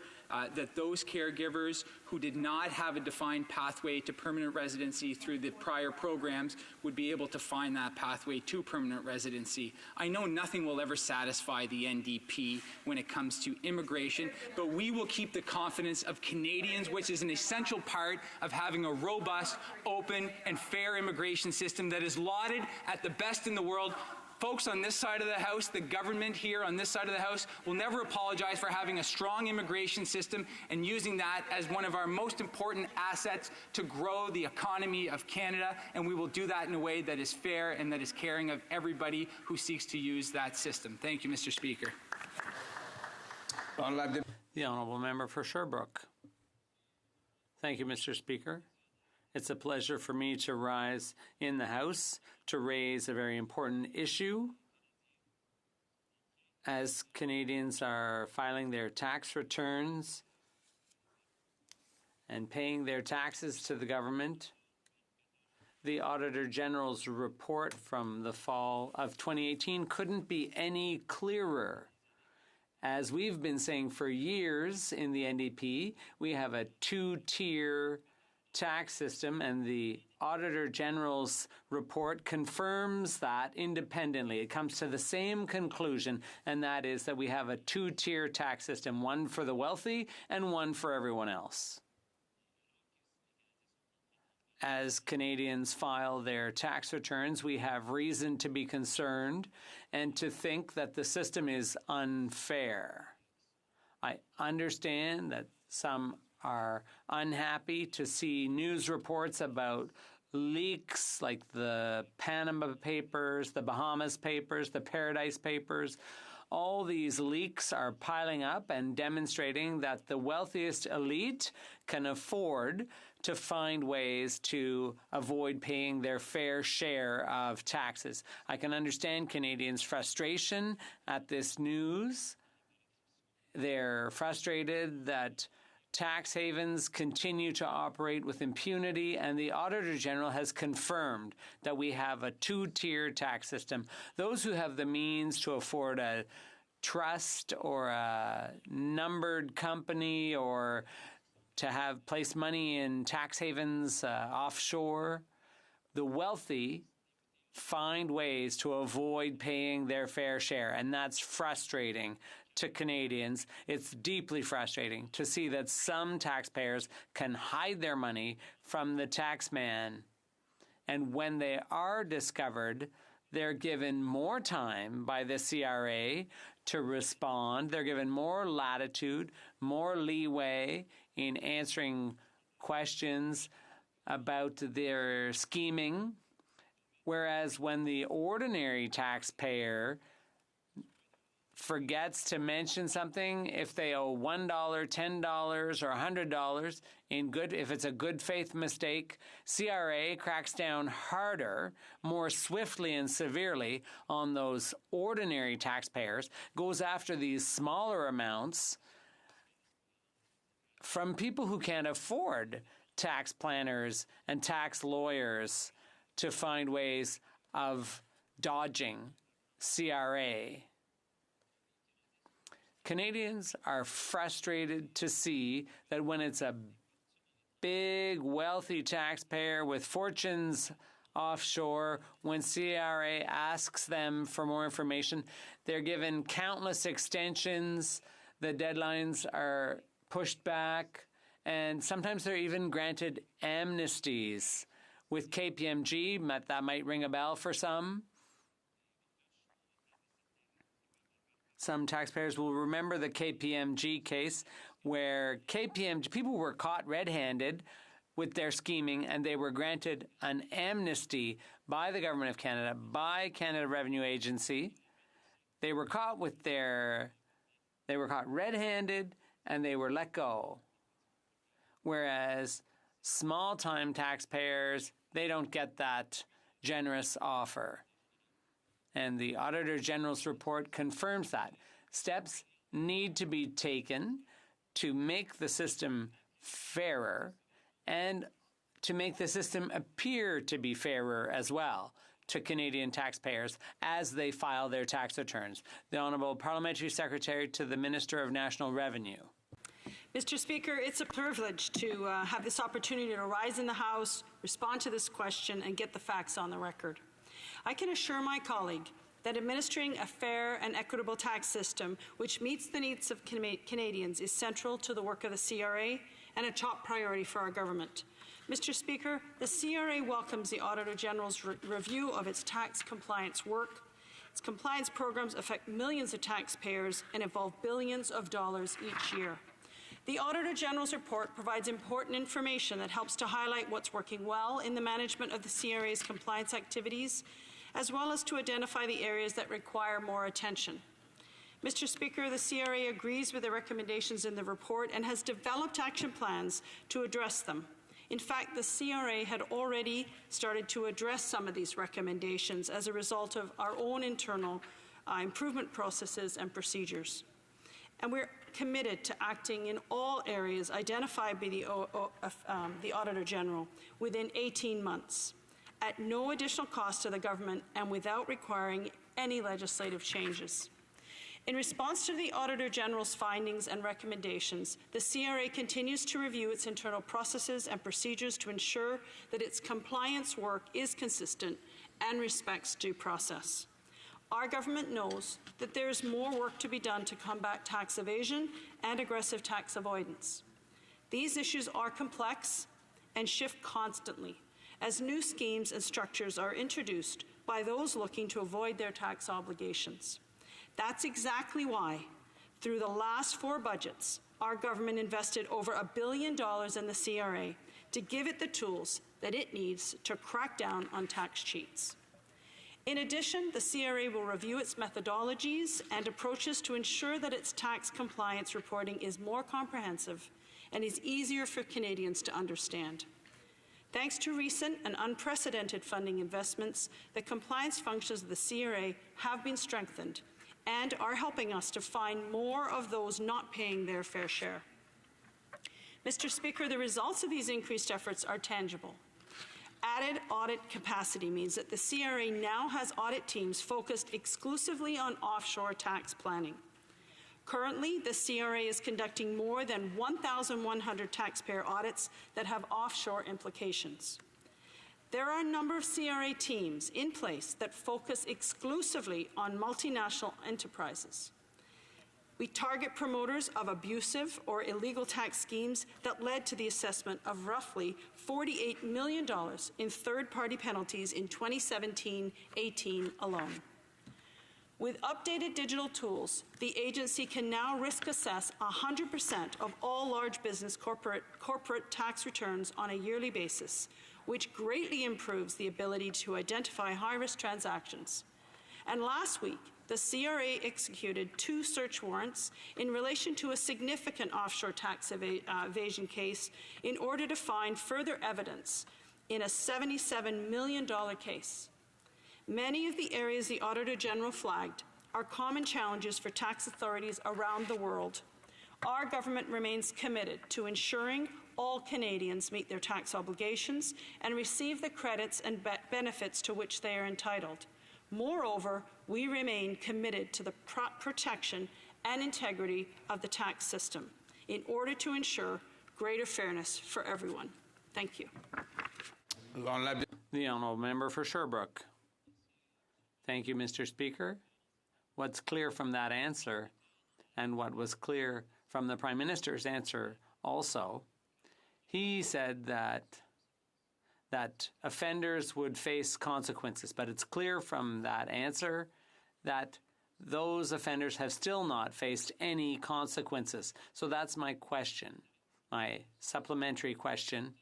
S11: that those caregivers who did not have a defined pathway to permanent residency through the prior programs would be able to find that pathway to permanent residency. I know nothing will ever satisfy the NDP when it comes to immigration, but we will keep the confidence of Canadians, which is an essential part of having a robust, open, and fair immigration system that is lauded at the best in the world. Folks on this side of the House, the government here on this side of the House, will never apologize for having a strong immigration system and using that as one of our most important assets to grow the economy of Canada, and we will do that in a way that is fair and that is caring of everybody who seeks to use that system. Thank you, Mr. Speaker.
S21: The Honourable Member for Sherbrooke. Thank you, Mr. Speaker. It's a pleasure for me to rise in the House to raise a very important issue as Canadians are filing their tax returns and paying their taxes to the government. The Auditor General's report from the fall of 2018 couldn't be any clearer. As we've been saying for years in the NDP, we have a 2-tier tax system, and the Auditor General's report confirms that independently. It comes to the same conclusion, and that is that we have a 2-tier tax system, one for the wealthy and one for everyone else. As Canadians file their tax returns, we have reason to be concerned and to think that the system is unfair. I understand that some are unhappy to see news reports about leaks like the Panama Papers, the Bahamas Papers, the Paradise Papers. All these leaks are piling up and demonstrating that the wealthiest elite can afford to find ways to avoid paying their fair share of taxes. I can understand Canadians' frustration at this news. They're frustrated that tax havens continue to operate with impunity, and the Auditor General has confirmed that we have a 2-tier tax system. Those who have the means to afford a trust or a numbered company or to have placed money in tax havens offshore, the wealthy find ways to avoid paying their fair share, and that's frustrating to Canadians. It's deeply frustrating to see that some taxpayers can hide their money from the taxman, and when they are discovered, they're given more time by the CRA to respond. They're given more latitude, more leeway in answering questions about their scheming, whereas when the ordinary taxpayer forgets to mention something, if they owe $1, $10, or $100 if it's a good faith mistake, CRA cracks down harder, more swiftly and severely on those ordinary taxpayers, goes after these smaller amounts from people who can't afford tax planners and tax lawyers to find ways of dodging CRA. Canadians are frustrated to see that when it's a big, wealthy taxpayer with fortunes offshore, when CRA asks them for more information, they're given countless extensions, the deadlines are pushed back, and sometimes they're even granted amnesties. With KPMG, that might ring a bell for some. Some taxpayers will remember the KPMG case where people were caught red-handed with their scheming, and they were granted an amnesty by the Government of Canada, by Canada Revenue Agency. They were caught red-handed, and they were let go. Whereas small-time taxpayers, they don't get that generous offer. And the Auditor General's report confirms that. Steps need to be taken to make the system fairer and to make the system appear to be fairer as well to Canadian taxpayers as they file their tax returns. The Honourable Parliamentary Secretary to the Minister of National Revenue.
S3: Mr. Speaker, it's a privilege to have this opportunity to rise in the House, respond to this question, and get the facts on the record. I can assure my colleague that administering a fair and equitable tax system which meets the needs of Canadians is central to the work of the CRA and a top priority for our government. Mr. Speaker, the CRA welcomes the Auditor General's review of its tax compliance work. Its compliance programs affect millions of taxpayers and involve billions of dollars each year. The Auditor General's report provides important information that helps to highlight what's working well in the management of the CRA's compliance activities, as well as to identify the areas that require more attention. Mr. Speaker, the CRA agrees with the recommendations in the report and has developed action plans to address them. In fact, the CRA had already started to address some of these recommendations as a result of our own internal improvement processes and procedures. And we're committed to acting in all areas identified by the Auditor General within 18 months, at no additional cost to the government and without requiring any legislative changes. In response to the Auditor General's findings and recommendations, the CRA continues to review its internal processes and procedures to ensure that its compliance work is consistent and respects due process. Our government knows that there is more work to be done to combat tax evasion and aggressive tax avoidance. These issues are complex and shift constantly as new schemes and structures are introduced by those looking to avoid their tax obligations. That's exactly why, through the last 4 budgets, our government invested over $1 billion in the CRA to give it the tools that it needs to crack down on tax cheats. In addition, the CRA will review its methodologies and approaches to ensure that its tax compliance reporting is more comprehensive and is easier for Canadians to understand. Thanks to recent and unprecedented funding investments, the compliance functions of the CRA have been strengthened and are helping us to find more of those not paying their fair share. Mr. Speaker, the results of these increased efforts are tangible. Added audit capacity means that the CRA now has audit teams focused exclusively on offshore tax planning. Currently, the CRA is conducting more than 1,100 taxpayer audits that have offshore implications. There are a number of CRA teams in place that focus exclusively on multinational enterprises. We target promoters of abusive or illegal tax schemes that led to the assessment of roughly $48 million in third-party penalties in 2017-18 alone. With updated digital tools, the agency can now risk assess 100% of all large business corporate tax returns on a yearly basis, which greatly improves the ability to identify high-risk transactions. And last week, the CRA executed 2 search warrants in relation to a significant offshore tax evasion case in order to find further evidence in a $77 million case. Many of the areas the Auditor General flagged are common challenges for tax authorities around the world. Our government remains committed to ensuring all Canadians meet their tax obligations and receive the credits and benefits to which they are entitled. Moreover, we remain committed to the protection and integrity of the tax system in order to ensure greater fairness for everyone. Thank you.
S21: The Honourable Member for Sherbrooke. Thank you, Mr. Speaker. What's clear from that answer, and what was clear from the Prime Minister's answer also, he said that offenders would face consequences, but it's clear from that answer that those offenders have still not faced any consequences. So that's my question. My supplementary question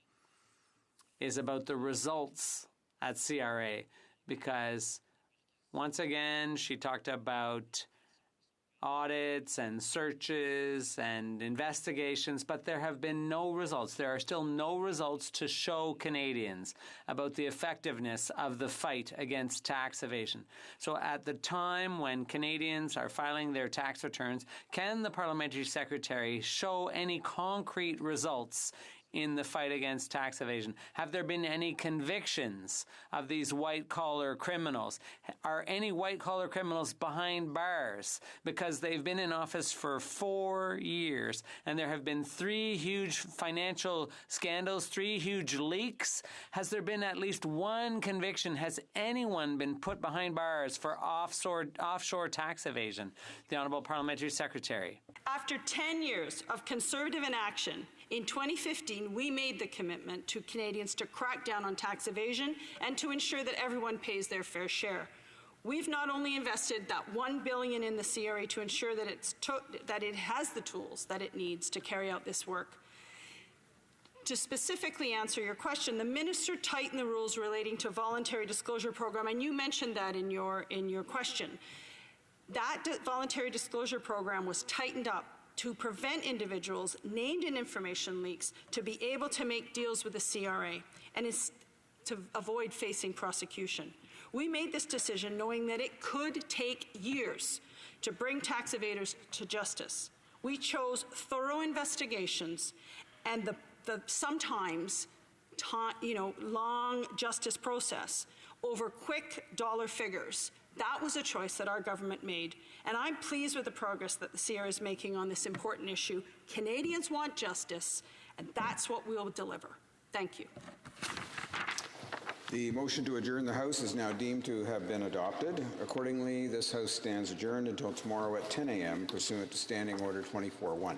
S21: is about the results at CRA, because once again, she talked about audits and searches and investigations, but there have been no results. There are still no results to show Canadians about the effectiveness of the fight against tax evasion. So at the time when Canadians are filing their tax returns, can the Parliamentary Secretary show any concrete results in the fight against tax evasion? Have there been any convictions of these white-collar criminals? Are any white-collar criminals behind bars because they've been in office for 4 years and there have been 3 huge financial scandals, 3 huge leaks? Has there been at least one conviction? Has anyone been put behind bars for offshore tax evasion? The Honourable Parliamentary Secretary.
S3: After 10 years of Conservative inaction, in 2015, we made the commitment to Canadians to crack down on tax evasion and to ensure that everyone pays their fair share. We've not only invested that $1 billion in the CRA to ensure that it has the tools that it needs to carry out this work. To specifically answer your question, the Minister tightened the rules relating to voluntary disclosure program, and you mentioned that in your question. That voluntary disclosure program was tightened up to prevent individuals named in information leaks to be able to make deals with the CRA and is to avoid facing prosecution. We made this decision knowing that it could take years to bring tax evaders to justice. We chose thorough investigations and the sometimes long justice process over quick dollar figures. That was a choice that our government made, and I'm pleased with the progress that the CRA is making on this important issue. Canadians want justice, and that's what we will deliver. Thank you.
S13: The motion to adjourn the House is now deemed to have been adopted. Accordingly, this House stands adjourned until tomorrow at 10 a.m. pursuant to Standing Order 24-1.